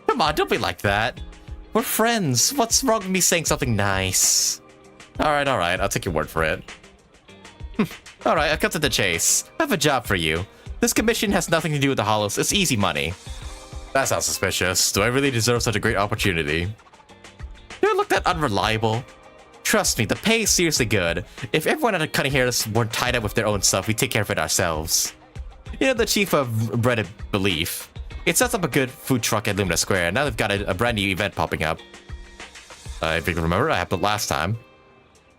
Come on, don't be like that. We're friends. What's wrong with me saying something nice? Alright, I'll take your word for it. Alright, I'll cut to the chase. I have a job for you. This commission has nothing to do with the Hollows. It's easy money. That sounds suspicious. Do I really deserve such a great opportunity? Do I look that unreliable? Trust me, the pay is seriously good. If everyone at Cutting Hairs weren't tied up with their own stuff, we'd take care of it ourselves. You know, the chief of Breaded Belief. It sets up a good food truck at Lumina Square. Now they've got a brand new event popping up. If you can remember, I happened last time.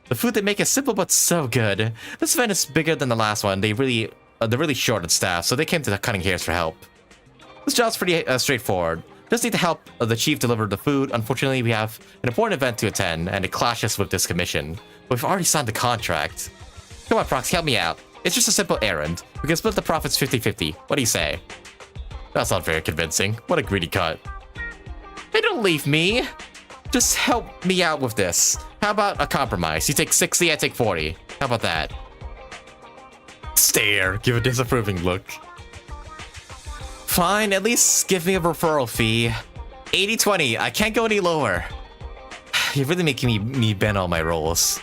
The food they make is simple but so good. This event is bigger than the last one. They're really short on staff, so they came to the Cutting Hairs for help. This job's pretty straightforward. Just need to help the chief deliver the food. Unfortunately, we have an important event to attend, and it clashes with this commission. But we've already signed the contract. Come on, Proxy, help me out. It's just a simple errand. We can split the profits 50-50. What do you say? That's not very convincing. What a greedy cut. Hey, don't leave me. Just help me out with this. How about a compromise? You take 60, I take 40. How about that? Stare. Give a disapproving look. Fine, at least give me a referral fee. 80-20, I can't go any lower. You're really making me bend all my rolls.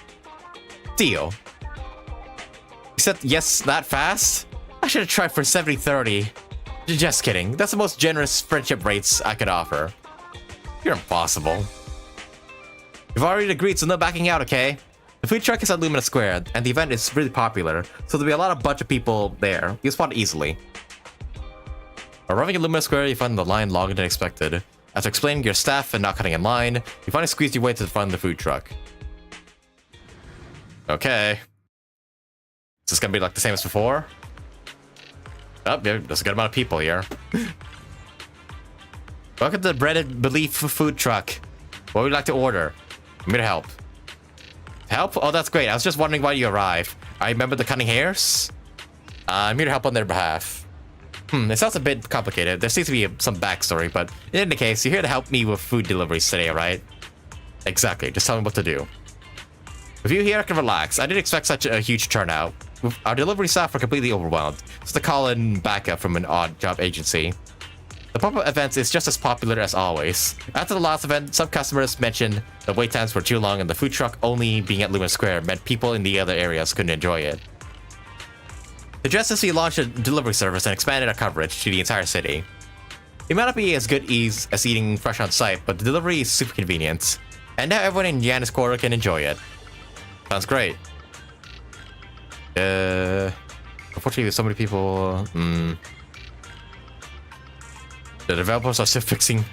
Deal. You said yes that fast? I should have tried for 70-30. Just kidding, that's the most generous friendship rates I could offer. You're impossible. You've already agreed, so no backing out, okay? The food truck is at Lumina Square, and the event is really popular, so there'll be a bunch of people there. You'll spot it easily. Arriving at Lumina Square, you find the line longer than expected. After explaining your staff and not cutting in line, you finally squeeze your way to the front of the food truck. Okay. Is this gonna be like the same as before? Oh, yeah, there's a good amount of people here. Welcome to the Breaded Belief food truck. What would you like to order? I'm here to help. Help? Oh, that's great. I was just wondering why you arrived. I remember the Cutting Hairs? I'm here to help on their behalf. It sounds a bit complicated. There seems to be some backstory, but in any case, you're here to help me with food deliveries today, right? Exactly. Just tell me what to do. With you here, I can relax. I didn't expect such a huge turnout. Our delivery staff are completely overwhelmed. It's the call-in backup from an odd job agency. The pop-up event is just as popular as always. After the last event, some customers mentioned the wait times were too long and the food truck only being at Lumina Square meant people in the other areas couldn't enjoy it. The JSSC launched a delivery service and expanded our coverage to the entire city. It might not be as good ease as eating fresh on site, but the delivery is super convenient. And now everyone in Yanis Quarter can enjoy it. Sounds great. Unfortunately, there's so many people. The developers are still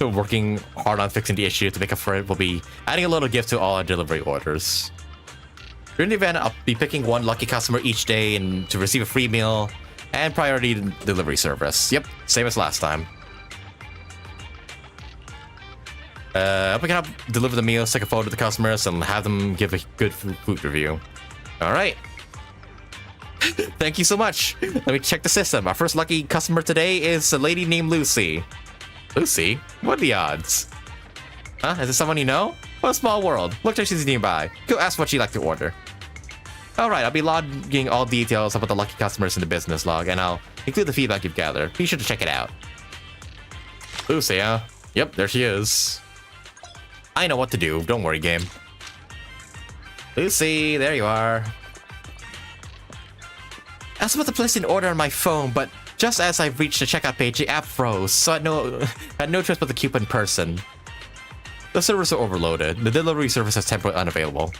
working hard on fixing the issue. To make up for it, we'll be adding a little gift to all our delivery orders. During the event, I'll be picking one lucky customer each day and to receive a free meal and priority delivery service. Yep, same as last time. I'll pick up, deliver the meals, take a photo to the customers, and have them give a good food review. All right. Thank you so much. Let me check the system. Our first lucky customer today is a lady named Lucy. Lucy? What are the odds? Huh? Is this someone you know? What a small world. Looks like she's nearby. Go ask what she'd like to order. Alright, I'll be logging all details about the lucky customers in the business log, and I'll include the feedback you've gathered. Be sure to check it out. Lucy, huh? Yep, there she is. I know what to do. Don't worry, game. Lucy, there you are. I was about to place an order on my phone, but just as I reached the checkout page, the app froze, so I had no choice but to keep in person. The servers are overloaded. The delivery service is temporarily unavailable.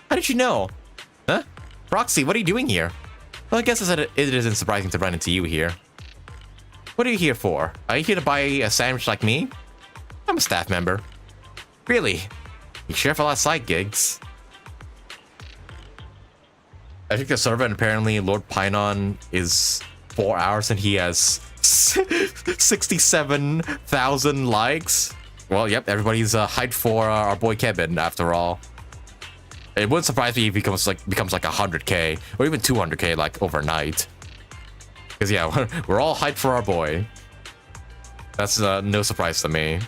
How did you know? Roxy, what are you doing here? Well, I guess it isn't surprising to run into you here. What are you here for? Are you here to buy a sandwich like me? I'm a staff member. Really? You sure have a lot of side gigs. I think the server, and apparently Lord Phainon is 4 hours and he has 67,000 likes. Well, yep, everybody's hyped for our boy Kevin after all. It wouldn't surprise me if he becomes like 100k or even 200k like overnight. Because yeah, we're all hyped for our boy. That's no surprise to me.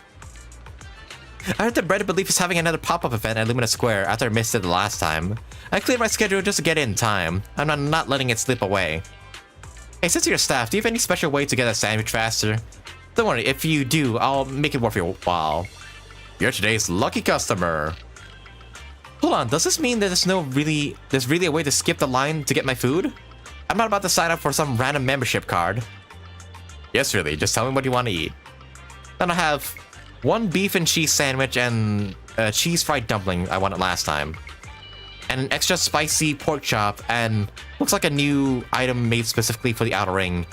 I heard that Bread Belief is having another pop-up event at Lumina Square after I missed it the last time. I cleared my schedule just to get in time. I'm not letting it slip away. Hey, since you're staff, do you have any special way to get a sandwich faster? Don't worry, if you do, I'll make it worth your while. You're today's lucky customer. Hold on, does this mean that there's really a way to skip the line to get my food? I'm not about to sign up for some random membership card. Yes, really, just tell me what you want to eat. Then I'll have 1 beef and cheese sandwich and a cheese fried dumpling I wanted last time. And an extra spicy pork chop, and looks like a new item made specifically for the Outer Ring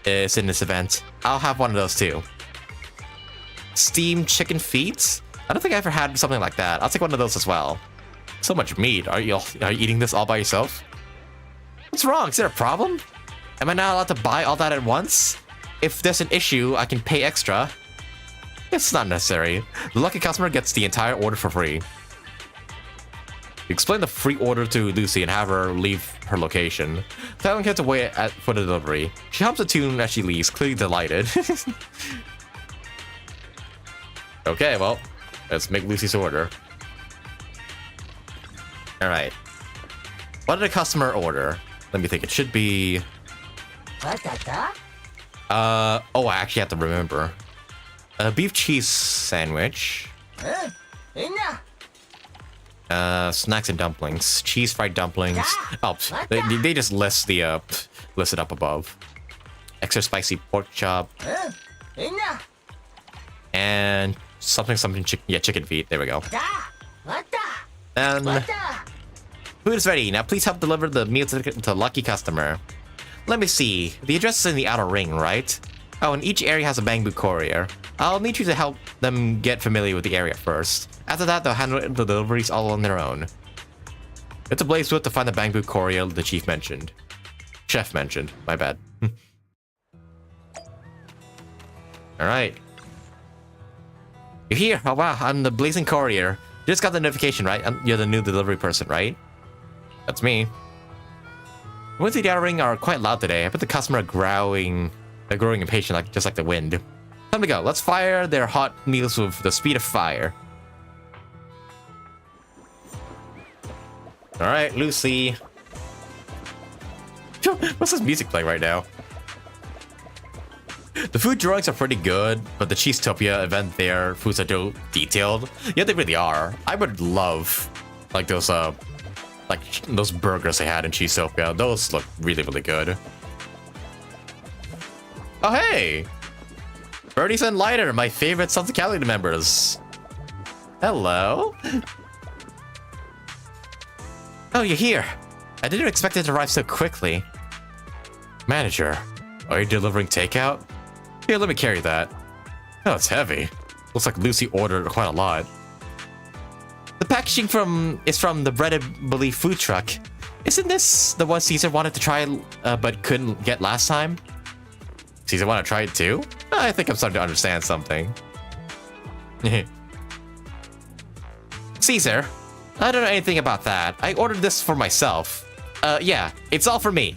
is in this event. I'll have one of those too. Steamed chicken feet? I don't think I ever had something like that. I'll take one of those as well. So much meat. Are you eating this all by yourself? What's wrong? Is there a problem? Am I not allowed to buy all that at once? If there's an issue, I can pay extra. It's not necessary. The lucky customer gets the entire order for free. Explain the free order to Lucy and have her leave her location. Talon gets away for the delivery. She hums a tune as she leaves, clearly delighted. Okay, well, let's make Lucy's order. Alright. What did the customer order? Let me think. It should be... oh, I actually have to remember. A beef cheese sandwich. Snacks and dumplings. Cheese fried dumplings. Oh, they just list the list it up above. Extra spicy pork chop. And something chicken feet. There we go. And food is ready. Now please help deliver the meal to the lucky customer. Let me see. The address is in the Outer Ring, right? Oh, and each area has a bamboo courier. I'll need you to help them get familiar with the area first. After that, they'll handle the deliveries all on their own. It's a blaze wood to find the bamboo courier the chef mentioned. My bad. Alright. You're here. Oh wow, I'm the blazing courier. You just got the notification, right? You're the new delivery person, right? That's me. The winds of the Outer Ring are quite loud today. I bet the customer are growing impatient, just like the wind. Time to go. Let's fire their hot meals with the speed of fire. Alright, Lucy. What's this music playing right now? The food drawings are pretty good, but the Cheesetopia event there, foods are so detailed. Yeah, they really are. I would love like those burgers they had in Cheesetopia. Those look really, really good. Oh hey! Birdies and Lighter, my favorite Sons of Callie members. Hello? Oh, you're here. I didn't expect it to arrive so quickly. Manager, are you delivering takeout? Here, let me carry that. Oh, it's heavy. Looks like Lucy ordered quite a lot. The packaging is from the Bread and Belief food truck. Isn't this the one Caesar wanted to try but couldn't get last time? Caesar want to try it too? I think I'm starting to understand something. Caesar, I don't know anything about that. I ordered this for myself. Yeah, it's all for me.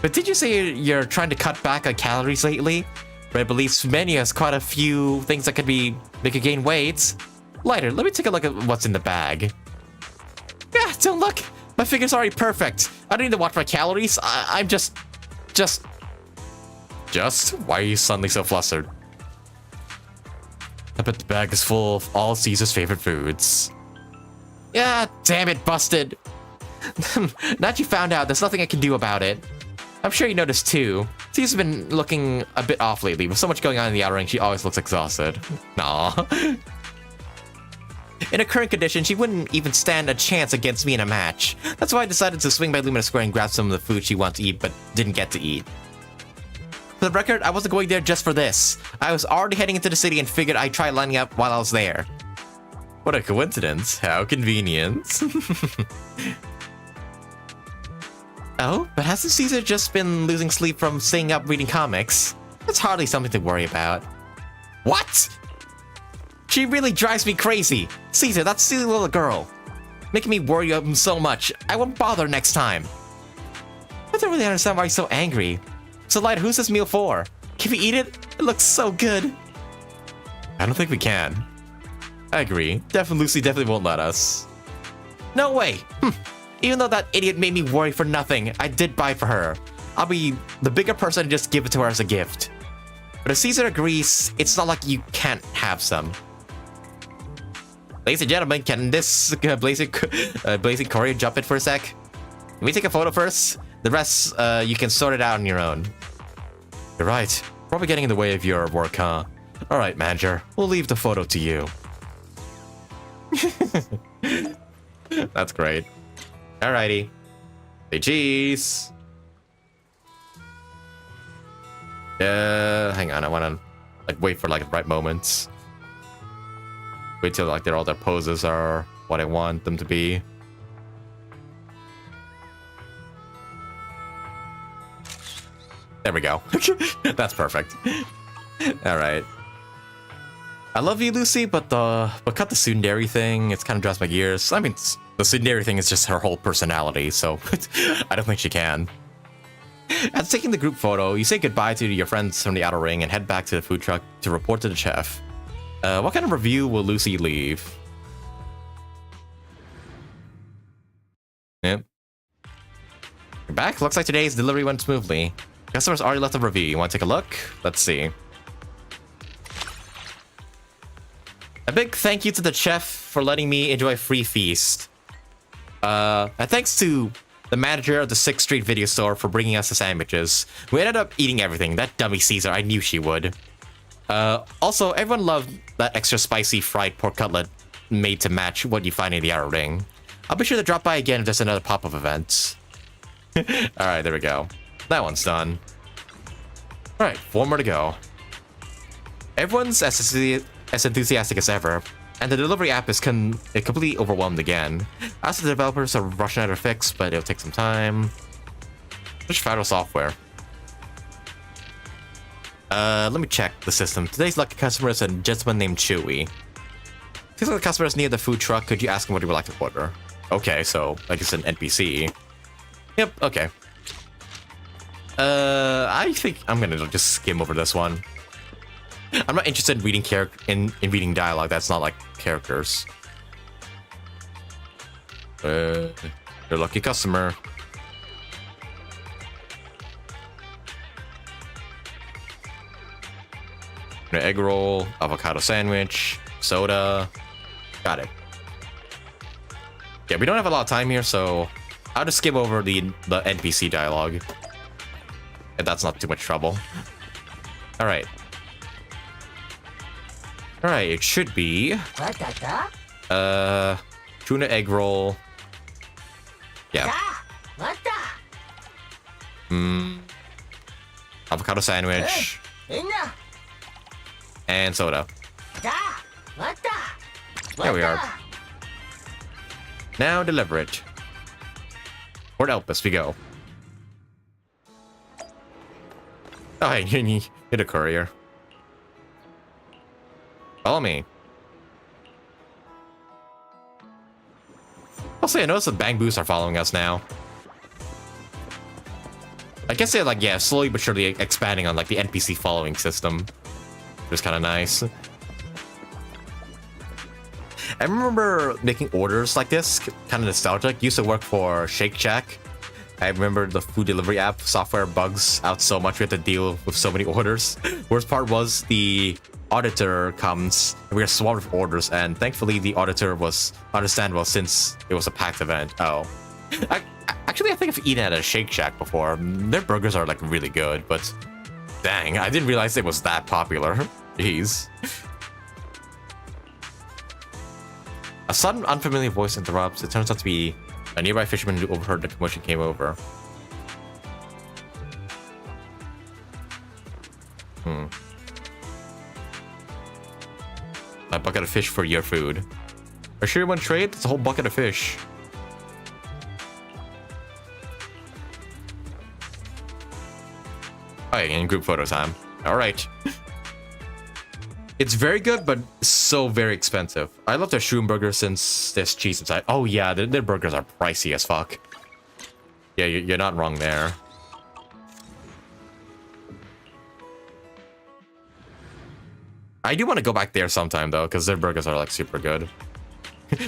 But did you say you're trying to cut back on calories lately? Bread Belief's menu has quite a few things that could make you gain weight. Lighter, let me take a look at what's in the bag. Yeah, don't look. My figure's already perfect. I don't need to watch my calories. I'm just... Why are you suddenly so flustered? I bet the bag is full of all Caesar's favorite foods. Yeah, damn it, busted. Now that you found out, there's nothing I can do about it. I'm sure you noticed too. Caesar's been looking a bit off lately. With so much going on in the Outer Ring, she always looks exhausted. Aww. In her current condition, she wouldn't even stand a chance against me in a match. That's why I decided to swing by Lumina Square and grab some of the food she wanted to eat but didn't get to eat. For the record, I wasn't going there just for this. I was already heading into the city and figured I'd try lining up while I was there. What a coincidence. How convenient. Oh, but hasn't Caesar just been losing sleep from staying up reading comics? That's hardly something to worry about. What? She really drives me crazy. Caesar, that silly little girl. Making me worry of him so much. I won't bother next time. I don't really understand why he's so angry. So, Light, who's this meal for? Can we eat it? It looks so good. I don't think we can. I agree. Lucy definitely won't let us. No way. Even though that idiot made me worry for nothing, I did buy for her. I'll be the bigger person and just give it to her as a gift. But if Caesar agrees, it's not like you can't have some. Ladies and gentlemen, can this blazing courier jump in for a sec? Can we take a photo first? The rest, you can sort it out on your own. You're right. Probably getting in the way of your work, huh? Alright, manager. We'll leave the photo to you. That's great. Alrighty. Say cheese. Hang on, I wanna wait for the right moments. Wait till all their poses are what I want them to be. There we go. That's perfect. Alright. I love you, Lucy, but cut the tsundere thing. It's kind of drives my gears. I mean, the tsundere thing is just her whole personality, so I don't think she can. After taking the group photo, you say goodbye to your friends from the outer ring and head back to the food truck to report to the chef. What kind of review will Lucy leave? Yep. You're back. Looks like today's delivery went smoothly. Customers already left a review. You want to take a look? Let's see. A big thank you to the chef for letting me enjoy a free feast. And thanks to the manager of the 6th Street video store for bringing us the sandwiches. We ended up eating everything. That dummy Caesar, I knew she would. Also, everyone loved that extra spicy fried pork cutlet made to match what you find in the outer ring. I'll be sure to drop by again if there's another pop-up event. Alright, there we go. That one's done. Alright, 4 more to go. Everyone's as enthusiastic as ever, and the delivery app is completely overwhelmed again. As the developers are rushing out a fix, but it'll take some time. Which Phainon software? Let me check the system. Today's lucky customer is a gentleman named Chewy. Seems like the customer is near the food truck. Could you ask him what he would like to order? Okay, so I guess an NPC. Yep, okay. I think I'm gonna just skim over this one. I'm not interested in reading in reading dialogue that's not like characters. Your lucky customer. An egg roll, avocado sandwich, soda. Got it. Yeah, we don't have a lot of time here, so I'll just skim over the NPC dialogue. If that's not too much trouble. Alright. Alright, it should be... tuna egg roll. Yeah. Avocado sandwich. And soda. There we are. Now deliver it. Toward Elpis we go. Oh, hey, you're a courier. Follow me. Also, I noticed the Bang Boos are following us now. I guess they're like, yeah, slowly but surely expanding on like the NPC following system. It was kind of nice. I remember making orders like this, kind of nostalgic. Used to work for Shake Shack. I remember the food delivery app software bugs out so much. We had to deal with so many orders. Worst part was the auditor comes and we are swamped with orders, and thankfully the auditor was understandable since it was a packed event. Oh, actually I think I've eaten at a Shake Shack before. Their burgers are like really good, but dang, I didn't realize it was that popular. Jeez. A sudden unfamiliar voice interrupts. It turns out to be a nearby fisherman who overheard the commotion came over. A bucket of fish for your food. Are you sure you want to trade? It's a whole bucket of fish. Oh, yeah, in group photo time. All right. It's very good, but so very expensive. I love their shroom burger since there's cheese inside. Oh yeah, their burgers are pricey as fuck. Yeah, you're not wrong there. I do want to go back there sometime though, because their burgers are like super good.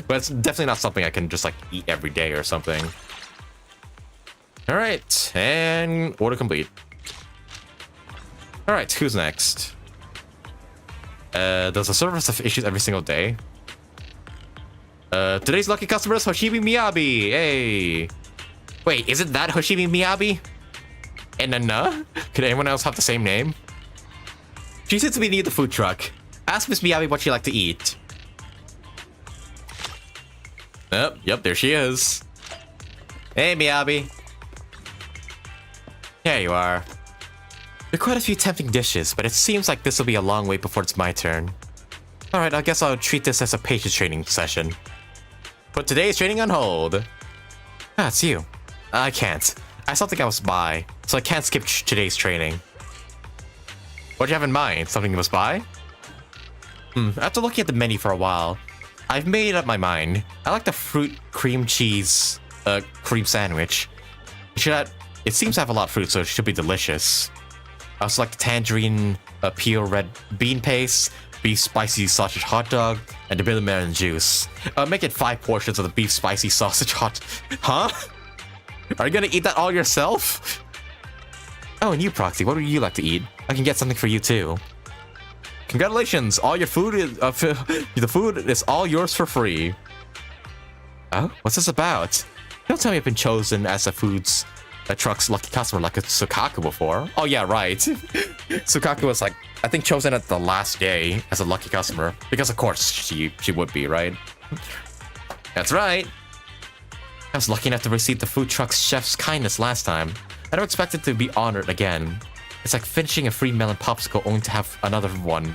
But it's definitely not something I can just like eat every day or something. All right, and order complete. All right, who's next? Does the service have issues every single day? Today's lucky customer is Hoshibi Miyabi. Hey. Wait, isn't that Hoshibi Miyabi? And could anyone else have the same name? She seems to be near the food truck. Ask Miss Miyabi what she'd like to eat. Yep, there she is. Hey, Miyabi. There you are. There are quite a few tempting dishes, but it seems like this will be a long wait before it's my turn. Alright, I guess I'll treat this as a patience training session. Put today's training on hold. Ah, it's you. I can't. I still think I must buy, so I can't skip today's training. What do you have in mind? Something you must buy? After looking at the menu for a while, I've made up my mind. I like the fruit cream cheese cream sandwich. It seems to have a lot of fruit, so it should be delicious. I also like the tangerine peel red bean paste, beef spicy sausage hot dog, and the bitter melon juice. Make it 5 portions of the beef spicy sausage hot... Huh? Are you gonna eat that all yourself? Oh, and you, Proxy, what would you like to eat? I can get something for you too. Congratulations, all your food is... the food is all yours for free. Oh, what's this about? Don't tell me I've been chosen as a food's... a truck's lucky customer like a Sukaku before. Oh yeah, right. Sukaku was like, I think chosen at the last day as a lucky customer. Because of course she would be, right? That's right. I was lucky enough to receive the food truck's chef's kindness last time. I don't expect it to be honored again. It's like finishing a free melon popsicle only to have another one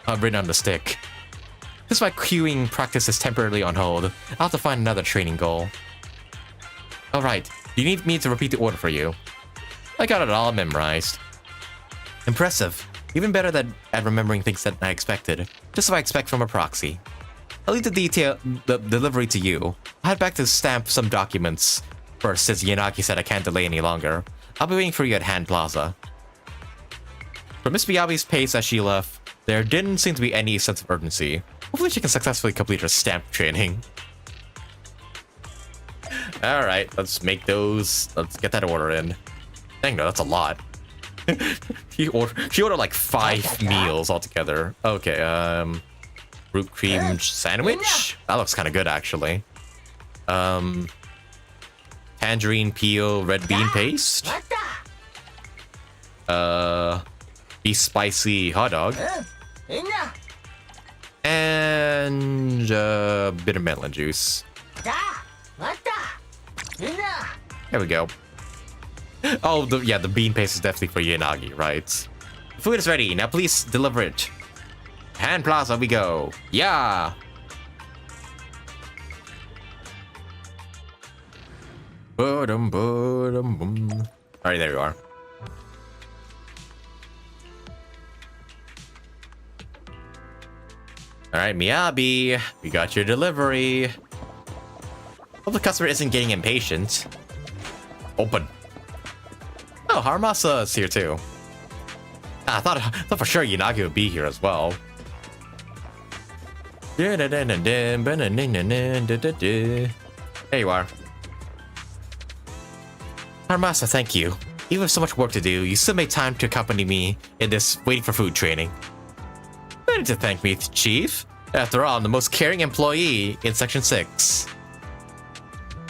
written on the stick. Since my queuing practice is temporarily on hold, I'll have to find another training goal. Alright. Do you need me to repeat the order for you? I got it all memorized. Impressive. Even better at remembering things than I expected. Just what I expect from a proxy. I'll leave the delivery to you. I'll head back to stamp some documents first since Yanagi said I can't delay any longer. I'll be waiting for you at Hand Plaza. From Miss Miyabi's pace as she left, there didn't seem to be any sense of urgency. Hopefully she can successfully complete her stamp training. Alright, let's make those. Let's get that order in. Dang, no, that's a lot. She ordered like 5 meals altogether. Okay, fruit cream sandwich? That looks kind of good, actually. Tangerine peel red bean paste. Beef spicy hot dog. And bitter melon juice. There we go. Oh, the bean paste is definitely for Yanagi, right? Food is ready. Now please deliver it. Hand Plaza we go. Yeah. Alright, there you are. Alright, Miyabi, we got your delivery. Hope the customer isn't getting impatient. Open. Oh, Haramasa is here too. I thought for sure Yanagi would be here as well. There you are. Haramasa, thank you. Even with so much work to do, you still made time to accompany me in this waiting for food training. No need to thank me, Chief. After all, I'm the most caring employee in Section 6.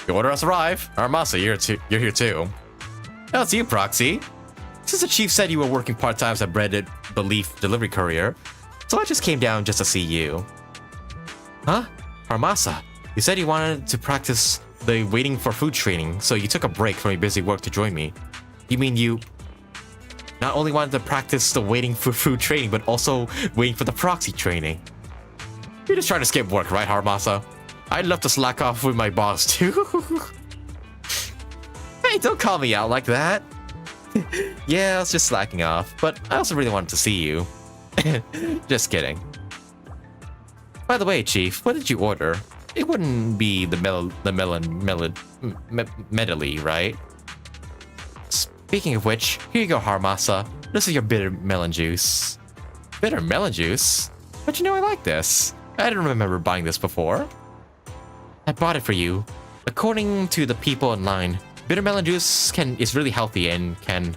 Your order has arrived. Haramasa, you're here too. Oh, it's you, Proxy. Since the Chief said you were working part-time as a breaded belief delivery courier, so I just came down just to see you. Huh? Armasa, you said you wanted to practice the waiting for food training, so you took a break from your busy work to join me. You mean you not only wanted to practice the waiting for food training, but also waiting for the proxy training? You're just trying to skip work, right, Armasa? I'd love to slack off with my boss too. Hey, don't call me out like that. Yeah, I was just slacking off, but I also really wanted to see you. Just kidding. By the way, Chief, what did you order? It wouldn't be the medley, right? Speaking of which, here you go, Harmasa. This is your bitter melon juice. Bitter melon juice? But you know I like this. I didn't remember buying this before. I bought it for you. According to the people in line, bitter melon juice is really healthy and can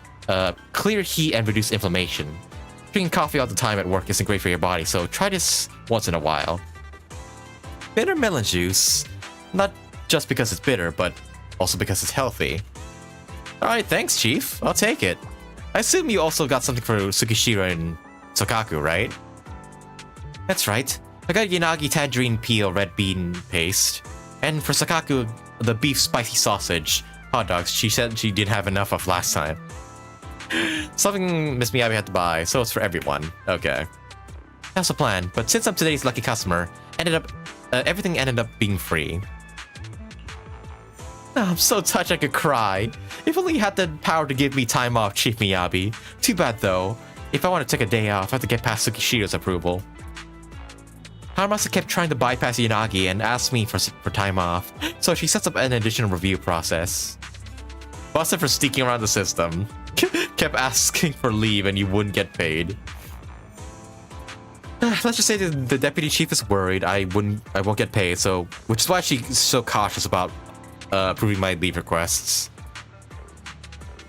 clear heat and reduce inflammation. Drinking coffee all the time at work isn't great for your body, so try this once in a while. Bitter melon juice. Not just because it's bitter, but also because it's healthy. Alright, thanks, Chief. I'll take it. I assume you also got something for Tsukishira and Sokaku, right? That's right. I got Yanagi tangerine peel red bean paste. And for Sokaku, the beef spicy sausage hot dogs she said she didn't have enough of last time. Something Miss Miyabi had to buy, so it's for everyone. Okay. That's the plan, but since I'm today's lucky customer, everything ended up being free. Oh, I'm so touched I could cry. If only you had the power to give me time off, Chief Miyabi. Too bad though. If I want to take a day off, I have to get past Tsukishira's approval. Haramasa kept trying to bypass Yanagi and asked me for time off, so she sets up an additional review process. Busted for sneaking around the system. Kept asking for leave and you wouldn't get paid. Let's just say the deputy chief is worried I won't get paid, so which is why she's so cautious about approving my leave requests.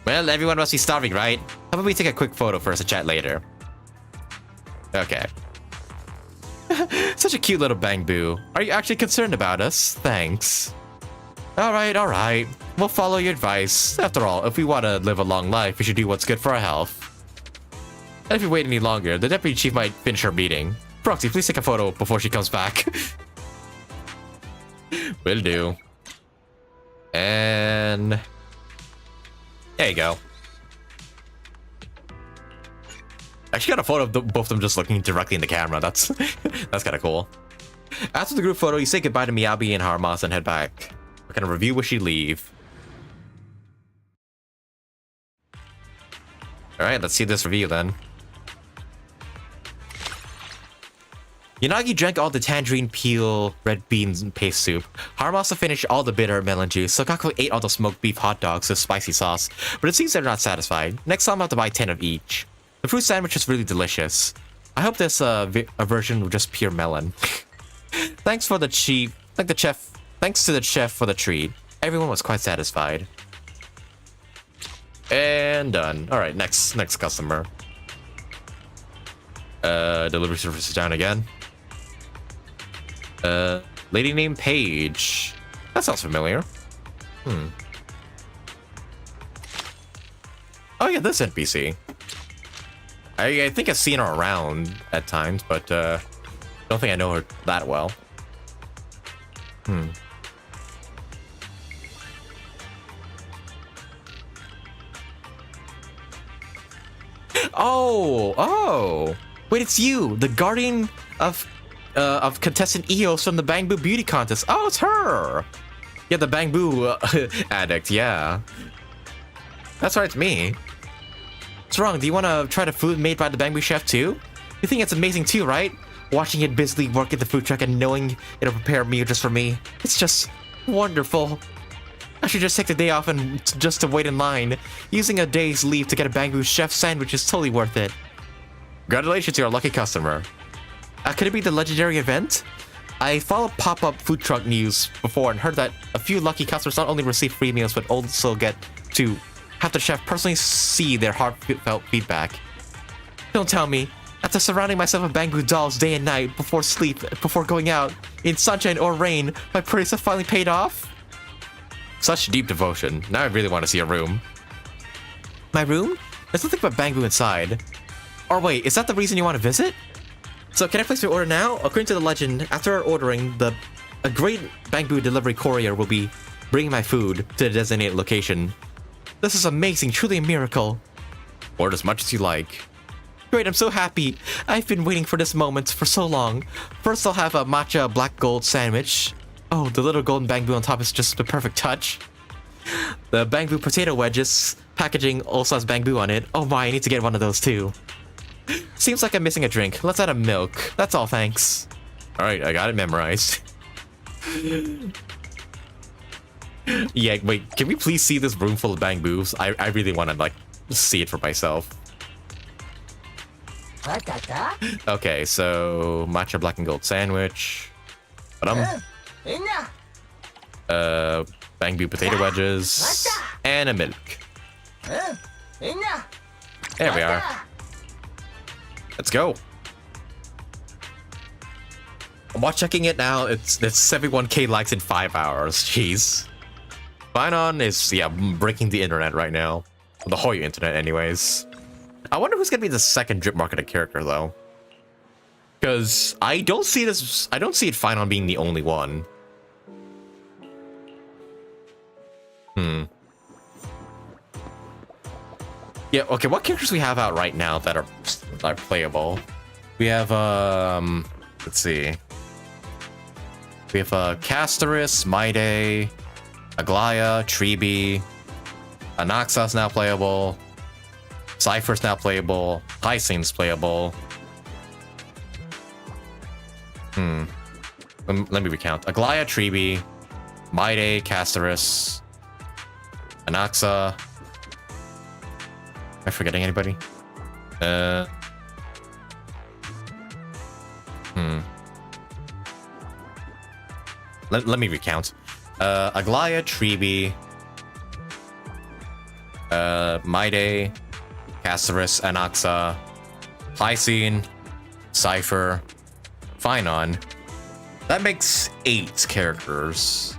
Well, everyone must be starving, right? How about we take a quick photo first and chat later? Okay. Such a cute little bang boo. Are you actually concerned about us? Thanks. Alright. We'll follow your advice. After all, if we want to live a long life, we should do what's good for our health. And if you wait any longer, the deputy chief might finish her meeting. Proxy, please take a photo before she comes back. Will do. And there you go. I actually got a photo of both of them just looking directly in the camera. That's kind of cool. After the group photo, you say goodbye to Miyabi and Haramasa and head back. What kind of review will she leave? Alright, let's see this review then. Yanagi drank all the tangerine peel red beans paste soup. Haramasa finished all the bitter melon juice. Sokaku ate all the smoked beef hot dogs with spicy sauce. But it seems they're not satisfied. Next time I'll have to buy 10 of each. The fruit sandwich is really delicious. I hope there's a version with just pure melon. Thanks to the chef for the treat. Everyone was quite satisfied. And done. Alright, next customer. Delivery service is down again. Lady named Paige. That sounds familiar. Oh yeah, this NPC. I think I've seen her around at times, but don't think I know her that well. Oh! Wait, it's you, the guardian of contestant Eos from the Bangbu Beauty Contest. Oh, it's her! Yeah, the Bangbu addict, yeah. That's right, it's me. What's wrong? Do you want to try the food made by the Bangbu chef too? You think it's amazing too, right? Watching it busily work at the food truck and knowing it'll prepare a meal just for me. It's just wonderful. I should just take the day off and just to wait in line. Using a day's leave to get a Bangbu chef sandwich is totally worth it. Congratulations to your lucky customer. Could it be the legendary event? I followed pop-up food truck news before and heard that a few lucky customers not only receive free meals but also get to have the chef personally see their heartfelt feedback. Don't tell me, after surrounding myself with Bangbu dolls day and night before sleep, before going out, in sunshine or rain, my praise have finally paid off? Such deep devotion. Now I really want to see a room. My room? There's nothing but Bangbu inside. Or wait, is that the reason you want to visit? So can I place your order now? According to the legend, after ordering, the A great bamboo delivery courier will be bringing my food to the designated location. This is amazing, truly a miracle. Order as much as you like. Great, I'm so happy. I've been waiting for this moment for so long. First I'll have a matcha black gold sandwich. Oh, the little golden bamboo on top is just the perfect touch. The bamboo potato wedges packaging also has bamboo on it. Oh my, I need to get one of those too. Seems like I'm missing a drink. Let's add a milk. That's all, thanks. Alright, I got it memorized. Yeah, wait, can we please see this room full of bamboos? I really want to, like, see it for myself. Okay, so matcha black and gold sandwich. Bamboo potato wedges and a milk. There we are. Let's go. While checking it now, it's 71k likes in 5 hours. Jeez. phainon is, yeah, breaking the internet right now. The Hoyo internet, anyways. I wonder who's gonna be the second drip marketed character, though. Because I don't see it phainon being the only one. Yeah, okay, what characters we have out right now that are playable? We have, let's see. We have Castorice, Mydei, Aglaya, Tribbie, Anaxa's now playable, Cypher's now playable, Hyacinth's playable. Let me recount. Aglaya, Tribbie, Mydei, Castorice, Anaxa. Am I forgetting anybody? Let me recount. Aglaya, Tribbie, Mydei, Castorice, Anaxa, Hyacinth, Cypher, phainon. That makes 8 characters.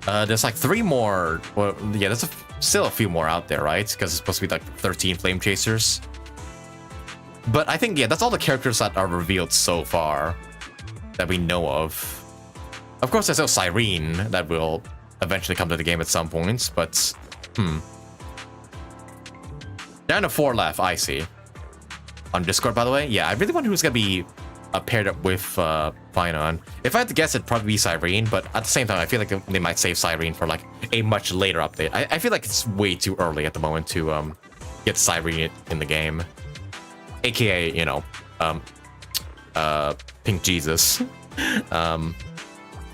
There's like 3 more. Well, yeah, there's still a few more out there, right? Because it's supposed to be like 13 flame chasers. But I think, yeah, that's all the characters that are revealed so far that we know of. Of course, there's still Cyrene that will eventually come to the game at some points, but down to 4 left, I see. On Discord, by the way. Yeah, I really wonder who's gonna be paired up with phainon. If I had to guess, it'd probably be Cyrene, but at the same time, I feel like they might save Cyrene for like a much later update. I feel like it's way too early at the moment to get Cyrene in the game. AKA, you know, Pink Jesus.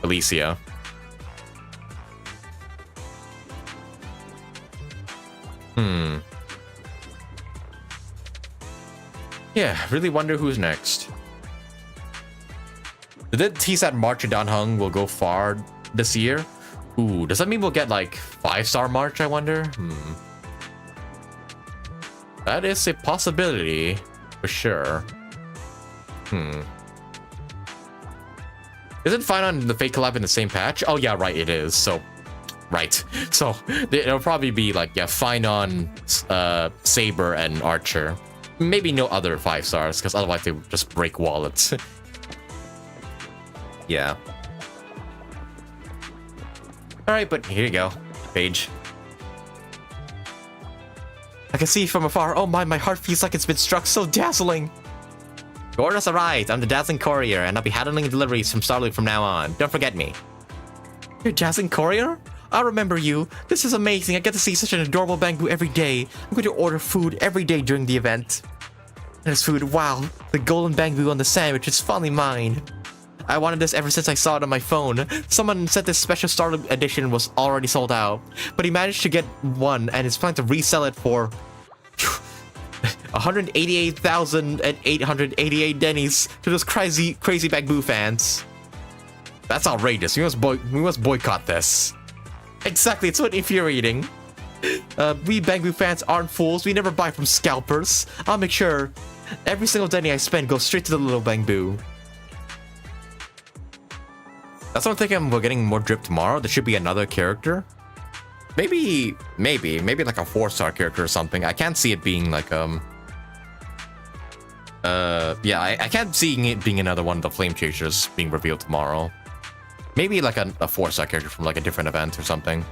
Alicia. Yeah, really wonder who's next. Did it tease that March and Danheng will go far this year? Ooh, does that mean we'll get like 5-star March, I wonder? That is a possibility, for sure. Isn't phainon the Fate collab in the same patch? Oh yeah, right, it is. So, right. So, it'll probably be like, yeah, phainon, Saber, and Archer. Maybe no other 5 stars, because otherwise they would just break wallets. Yeah. Alright, but here you go. Page. I can see from afar. Oh my heart feels like it's been struck so dazzling. Your orders arrived. I'm the Dazzling Courier, and I'll be handling deliveries from Starloop from now on. Don't forget me. You're Dazzling Courier? I'll remember you. This is amazing. I get to see such an adorable bamboo every day. I'm going to order food every day during the event. There's food. Wow. The golden bamboo on the sandwich is finally mine. I wanted this ever since I saw it on my phone. Someone said this special Starloop edition was already sold out, but he managed to get one and is planning to resell it for 188,888 Denny's to those crazy bamboo fans. That's outrageous. We must boycott this. Exactly, it's so infuriating. We bamboo fans aren't fools. We never buy from scalpers. I'll make sure every single Denny I spend goes straight to the little bamboo. That's what I'm thinking. We're getting more drip tomorrow. There should be another character. Maybe like a 4-star character or something. I can't see it being like Yeah, I can't see it being another one of the Flame Chasers being revealed tomorrow. Maybe like a 4-star character from like a different event or something.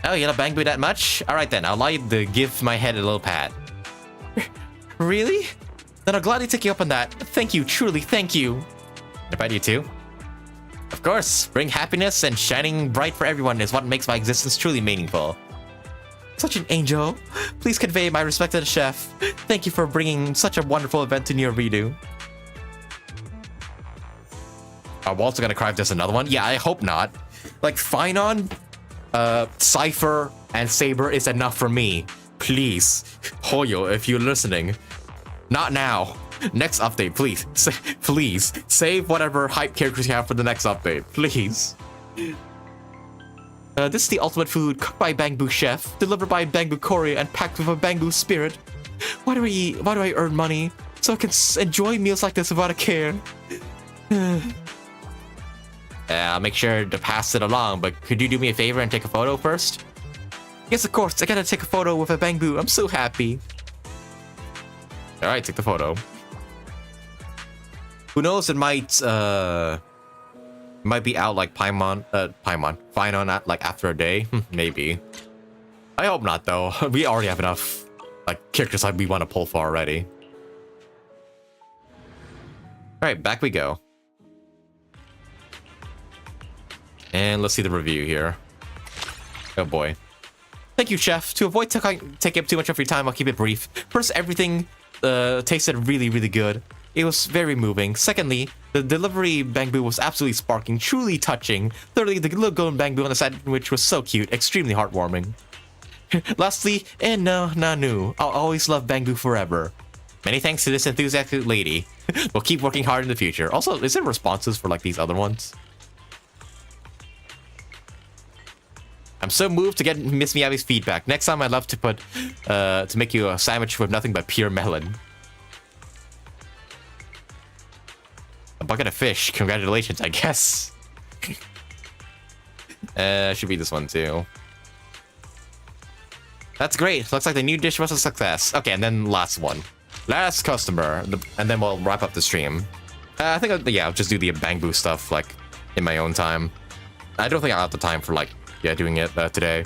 Oh, you love Bangbu that much? Alright then, I'll allow you to give my head a little pat. Really? Then I'll gladly take you up on that. Thank you, truly, thank you. Can I pat you too? Of course, bring happiness and shining bright for everyone is what makes my existence truly meaningful. Such an angel. Please convey my respect to the chef. Thank you for bringing such a wonderful event to near redo. Are Walt's gonna cry if there's another one? Yeah, I hope not. Like, phainon, Cypher, and Saber is enough for me. Please. Hoyo, if you're listening. Not now. Next update, please. Please. Save whatever hype characters you have for the next update. Please. This is the ultimate food cooked by Bangbu Chef, delivered by Bangbu Courier, and packed with a Bangbu spirit. Why do I earn money? So I can enjoy meals like this without a care. I'll make sure to pass it along, but could you do me a favor and take a photo first? Yes, of course. I gotta take a photo with a Bangbu. I'm so happy. Alright, take the photo. Who knows, it might be out like phainon like after a day. Maybe. I hope not though. We already have enough like characters like we want to pull for already. Alright, back we go. And let's see the review here. Oh boy. Thank you, chef. To avoid taking up too much of your time, I'll keep it brief. First, everything tasted really, really good. It was very moving. Secondly, the delivery Bangbu was absolutely sparking, truly touching. Thirdly, the little golden Bangbu on the sandwich was so cute, extremely heartwarming. Lastly, and no, Nanu, I'll always love Bangbu forever. Many thanks to this enthusiastic lady. We'll keep working hard in the future. Also, is there responses for like these other ones? I'm so moved to get Miss Miyabi's feedback. Next time I'd love to put to make you a sandwich with nothing but pure melon. A bucket of fish. Congratulations, I guess. Should be this one too. That's great. Looks like the new dish was a success. Okay, and then last one. Last customer. And then we'll wrap up the stream. I think, I'll just do the Bangbu stuff, like, in my own time. I don't think I'll have the time for, like, doing it today.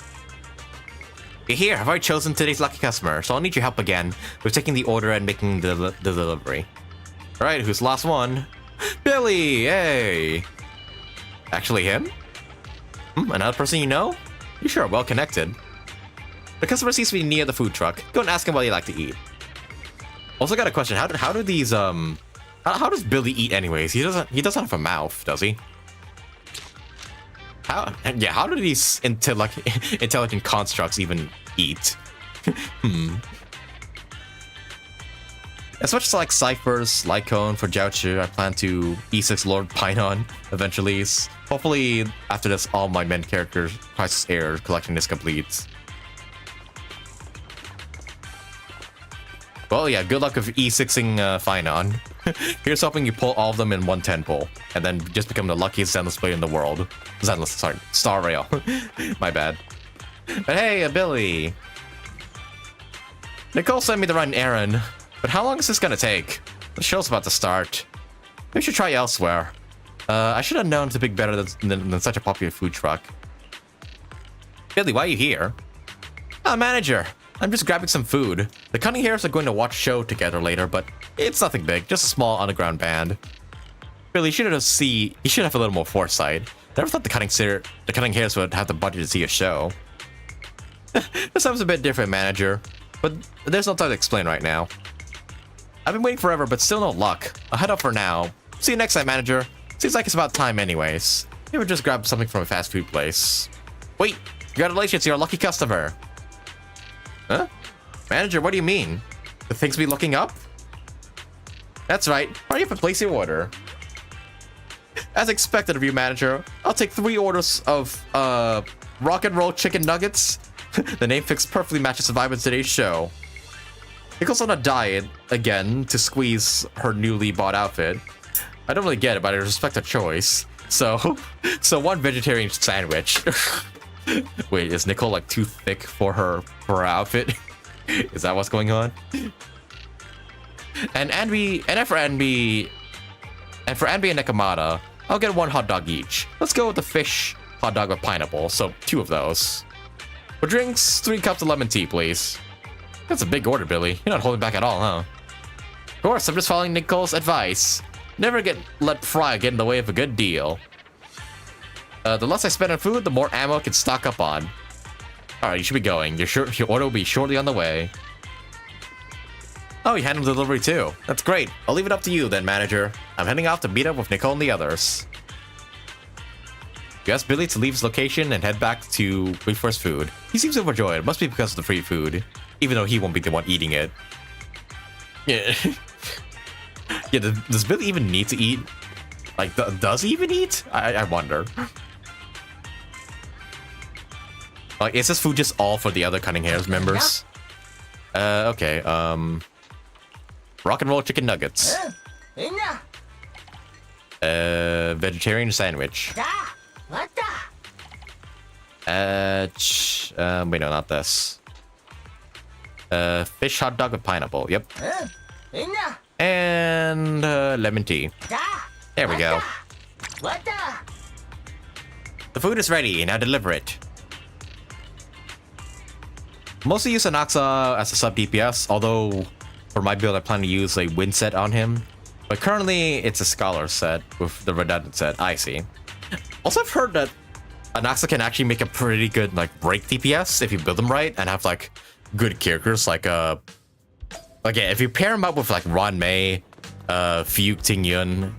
Here, I've already chosen today's lucky customer, so I'll need your help again with taking the order and making the delivery. Alright, who's the last one? Billy! Hey! Actually him? Another person you know? You sure are well connected. The customer seems to be near the food truck. Go and ask him what he'd like to eat. Also got a question, how do these, how does Billy eat anyways? He doesn't have a mouth, does he? How do these intelligent constructs even eat? As much as I like Cypher's, Lycone for Jiaochu, I plan to E6 Lord phainon eventually. Hopefully, after this, all my main characters' Crisis Air collection is complete. Well, yeah, good luck with E6ing phainon. Here's hoping you pull all of them in one 10 pull, and then just become the luckiest Zenless player in the world. Star Rail. My bad. But hey, Billy. Nicole sent me to run an errand, but how long is this gonna take? The show's about to start. Maybe we should try elsewhere. I should have known to pick better than such a popular food truck. Billy, why are you here? Manager. I'm just grabbing some food. The Cunning Hairs are going to watch a show together later, but it's nothing big, just a small underground band. Billy, you should have a little more foresight. Never thought the Cunning Hairs would have the budget to see a show. This sounds a bit different, manager, but there's no time to explain right now. I've been waiting forever, but still no luck. I'll head up for now. See you next time, manager. Seems like it's about time anyways. Maybe just grab something from a fast food place. Wait, congratulations, you're a lucky customer. Huh? Manager, what do you mean? The things be looking up? That's right. Hurry up and place your order. As expected of you, manager, I'll take 3 orders of rock and roll chicken nuggets. The name fix perfectly matches the vibe of today's show. Nicole's on a diet again to squeeze her newly bought outfit. I don't really get it, but I respect her choice. So one vegetarian sandwich. Wait, is Nicole like too thick for her outfit? Is that what's going on? And for Anby and Nekomata, I'll get 1 hot dog each. Let's go with the fish hot dog with pineapple, so 2 of those. For drinks, 3 cups of lemon tea, please. That's a big order, Billy. You're not holding back at all, huh? Of course, I'm just following Nicole's advice. Never let pride get in the way of a good deal. The less I spend on food, the more ammo I can stock up on. Alright, you should be going. Your order will be shortly on the way. Oh, you handled the delivery too. That's great. I'll leave it up to you then, manager. I'm heading off to meet up with Nicole and the others. You ask Billy to leave his location and head back to wait for his food. He seems overjoyed. It must be because of the free food. Even though he won't be the one eating it. Yeah. Yeah, does Billy even need to eat? Like, does he even eat? I wonder. Like, is this food just all for the other Cunning Hairs members? Okay, rock and roll chicken nuggets. Vegetarian sandwich. Wait, no, not this. Fish hot dog with pineapple, yep. And, lemon tea. There we go. The food is ready, now deliver it. Mostly use anaxa as a sub DPS, although for my build I plan to use a wind set on him. But currently it's a scholar set with the redundant set, I see. Also, I've heard that anaxa can actually make a pretty good like break DPS if you build them right and have like good characters like yeah, if you pair them up with like Ron Mei, Fuke Ting Yun,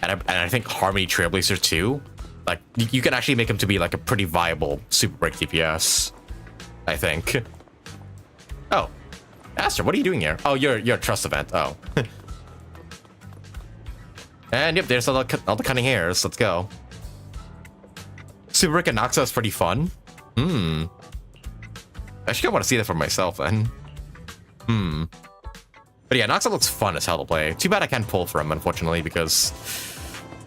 and I think Harmony Trailblazer too, like you can actually make them to be like a pretty viable super break DPS, I think. Oh, Aster, what are you doing here? Oh, you're a trust event. Oh. And yep, there's all the Cunning Hairs. Let's go. Super Rick and Noxa is pretty fun. Actually, I want to see that for myself then. But yeah, Noxa looks fun as hell to play. Too bad I can't pull for him, unfortunately, because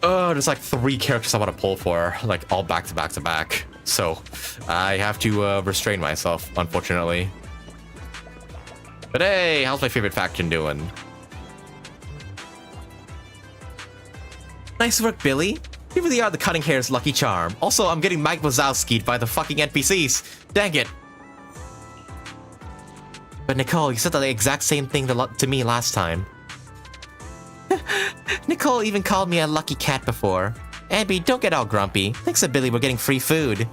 there's like 3 characters I want to pull for, like all back to back to back. So I have to restrain myself, unfortunately. But hey, how's my favorite faction doing? Nice work, Billy. You really are the Cunning Hair's lucky charm. Also, I'm getting Mike Wazowski'd by the fucking NPCs. Dang it. But Nicole, you said the exact same thing to me last time. Nicole even called me a lucky cat before. Abby, don't get all grumpy. Thanks to Billy, we're getting free food.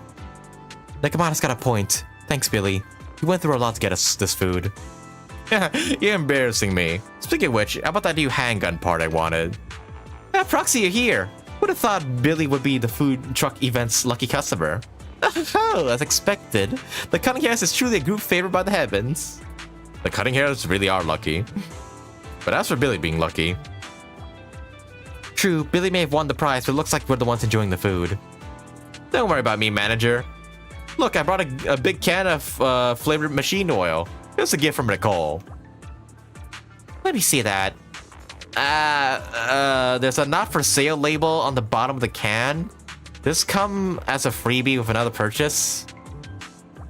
Nekomata's got a point. Thanks, Billy. You went through a lot to get us this food. You're embarrassing me. Speaking of which, how about that new handgun part I wanted? Proxy, you're here. Would have thought Billy would be the food truck event's lucky customer. Oh, as expected. The Cunning Hairs is truly a group favored by the heavens. The Cunning Hairs really are lucky. But as for Billy being lucky... True, Billy may have won the prize, but it looks like we're the ones enjoying the food. Don't worry about me, manager. Look, I brought a big can of flavored machine oil. It's a gift from Nicole. Let me see that. There's a not for sale label on the bottom of the can. This come as a freebie with another purchase.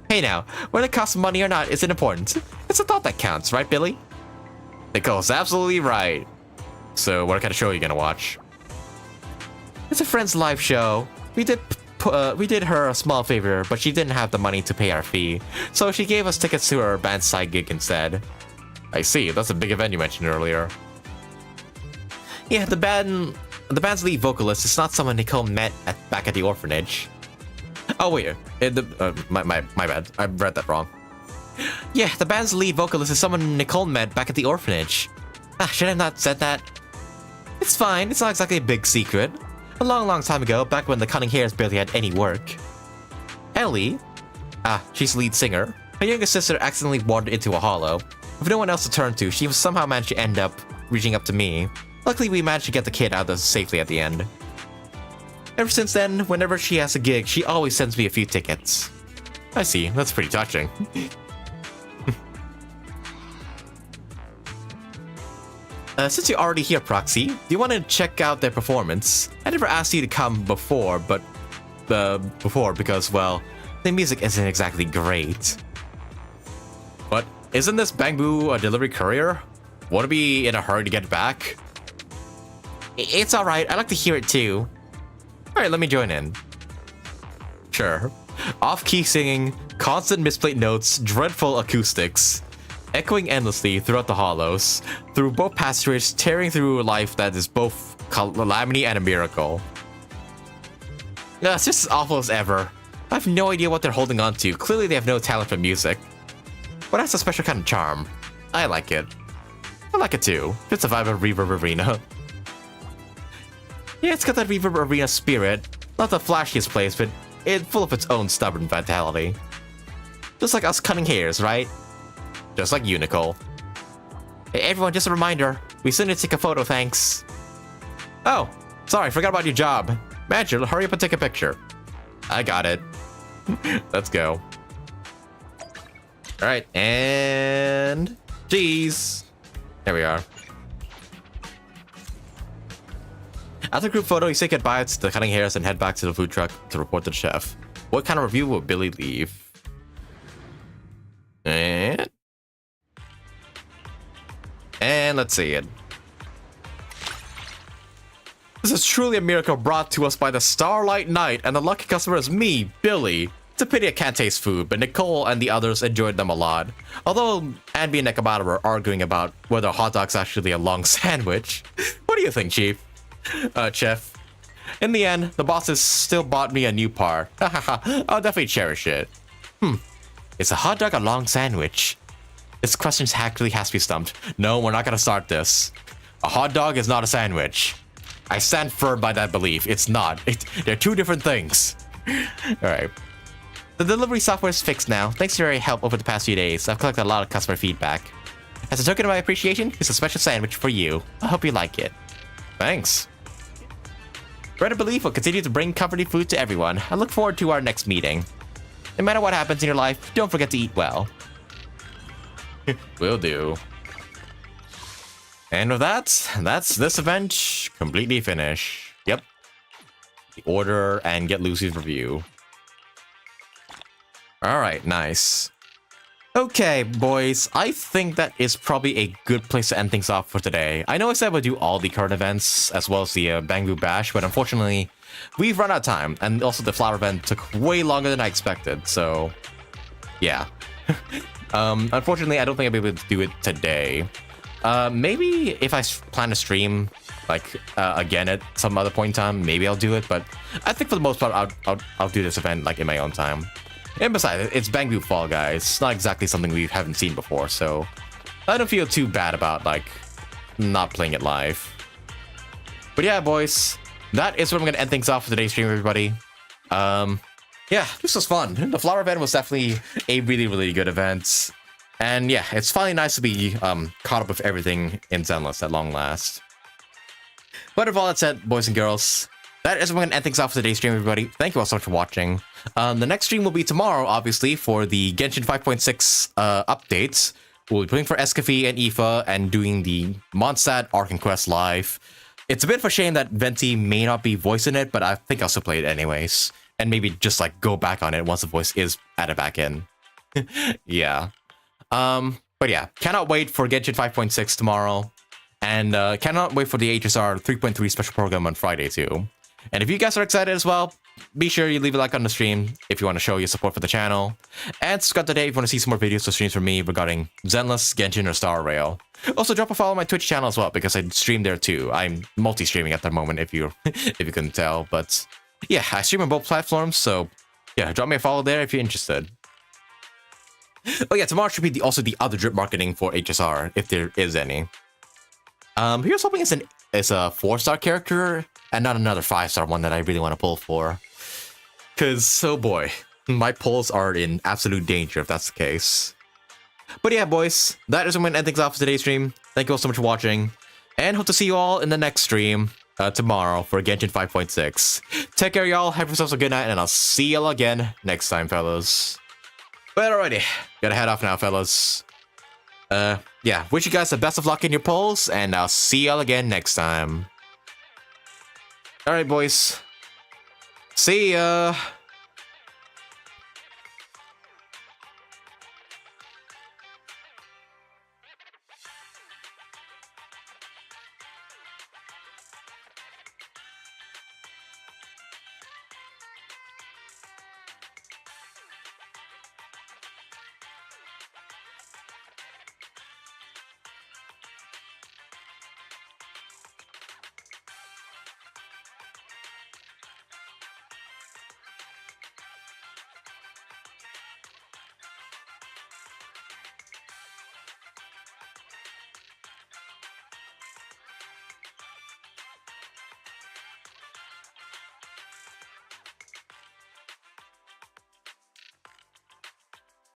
Hey now, whether it costs money or not isn't important. It's a thought that counts, right, Billy? Nicole's absolutely right. So what kind of show are you gonna watch? It's a friend's live show. We did her a small favor, but she didn't have the money to pay our fee, so she gave us tickets to her band's side gig instead. I see, that's a big event you mentioned earlier. Yeah, the band's lead vocalist is not someone Nicole met back at the orphanage. Oh wait, my bad, I read that wrong. Yeah, the band's lead vocalist is someone Nicole met back at the orphanage. Should I have not said that? It's fine, it's not exactly a big secret. A long time ago, back when the Cunning Hairs barely had any work. Ellie, she's the lead singer. Her younger sister accidentally wandered into a hollow. With no one else to turn to, she somehow managed to end up reaching up to me. Luckily, we managed to get the kid out of this safely at the end. Ever since then, whenever she has a gig, she always sends me a few tickets. I see, that's pretty touching. Since you're already here, Proxy, do you want to check out their performance? I never asked you to come before, because, well, the music isn't exactly great. But isn't this Bangbu a delivery courier? Want to be in a hurry to get back? It's alright, I like to hear it too. Alright, let me join in. Sure. Off-key singing, constant misplayed notes, dreadful acoustics, echoing endlessly throughout the hollows, through both passages, tearing through a life that is both calamity and a miracle. No, it's just as awful as ever. I have no idea what they're holding on to. Clearly they have no talent for music. But that's a special kind of charm. I like it. I like it too. It's a vibe of Reverb Arena. Yeah, it's got that Reverb Arena spirit. Not the flashiest place, but it's full of its own stubborn vitality. Just like us cutting hairs, right? Just like Unical. Hey everyone, just a reminder. We still need to take a photo, thanks. Oh, sorry, forgot about your job. Manager, hurry up and take a picture. I got it. Let's go. Alright, and... Jeez. There we are. After the group photo, you say goodbye to the cutting hairs and head back to the food truck to report to the chef. What kind of review will Billy leave? And let's see it. This is truly a miracle brought to us by the Starlight Knight, and the lucky customer is me, Billy. It's a pity I can't taste food, but Nicole and the others enjoyed them a lot. Although Anby and Nekabata were arguing about whether a hot dog's actually a long sandwich. What do you think, Chef? In the end, the bosses still bought me a new par. I'll definitely cherish it. Is a hot dog a long sandwich? This question actually has to be stumped. No, we're not gonna start this. A hot dog is not a sandwich. I stand firm by that belief. It's not. They're two different things. Alright. The delivery software is fixed now. Thanks for your help over the past few days. I've collected a lot of customer feedback. As a token of my appreciation, here's a special sandwich for you. I hope you like it. Thanks. Bread and Belief will continue to bring comforting food to everyone. I look forward to our next meeting. No matter what happens in your life, don't forget to eat well. Will do. And with that, that's this event completely finished. Yep. The order and get Lucy's review. Alright, nice. Okay, boys, I think that is probably a good place to end things off for today. I know I said we'd do all the current events as well as the Bangbu Bash, but unfortunately, we've run out of time, and also the flower event took way longer than I expected, so yeah. Unfortunately, I don't think I'll be able to do it today. Maybe if I plan to stream, like, again at some other point in time, maybe I'll do it, but I think for the most part, I'll do this event, like, in my own time. And besides, it's Bangbu Fall Guys. It's not exactly something we haven't seen before, so I don't feel too bad about, like, not playing it live. But yeah, boys, that is where I'm going to end things off for today's stream, everybody. Yeah, this was fun. The flower event was definitely a really, really good event. And yeah, it's finally nice to be caught up with everything in Zenless at long last. But with all that said, boys and girls, that is where I'm going to end things off for today's stream, everybody. Thank you all so much for watching. The next stream will be tomorrow, obviously, for the Genshin 5.6 updates. We'll be playing for Escafie and Aoife and doing the Mondstadt Arc and Quest live. It's a bit of a shame that Venti may not be voicing it, but I think I'll still play it anyways. And maybe just, like, go back on it once the voice is added back in. Yeah. But yeah, cannot wait for Genshin 5.6 tomorrow. And cannot wait for the HSR 3.3 special program on Friday, too. And if you guys are excited as well, be sure you leave a like on the stream if you want to show your support for the channel. And subscribe today if you want to see some more videos or streams from me regarding Zenless, Genshin, or Star Rail. Also, drop a follow on my Twitch channel as well, because I stream there too. I'm multi-streaming at the moment, if you couldn't tell. But yeah, I stream on both platforms, so yeah, drop me a follow there if you're interested. Oh yeah, tomorrow should be also the other drip marketing for HSR, if there is any. Here's hoping it's a 4-star character and not another 5-star one that I really want to pull for. Cause, oh boy, my pulls are in absolute danger if that's the case. But yeah, boys, that is when I'm gonna end things off for today's stream. Thank you all so much for watching, and hope to see you all in the next stream tomorrow for Genshin 5.6. Take care, y'all. Have yourselves a good night, and I'll see y'all again next time, fellas. But alrighty, gotta head off now, fellas. Yeah, wish you guys the best of luck in your polls, and I'll see y'all again next time. Alright, boys. See ya!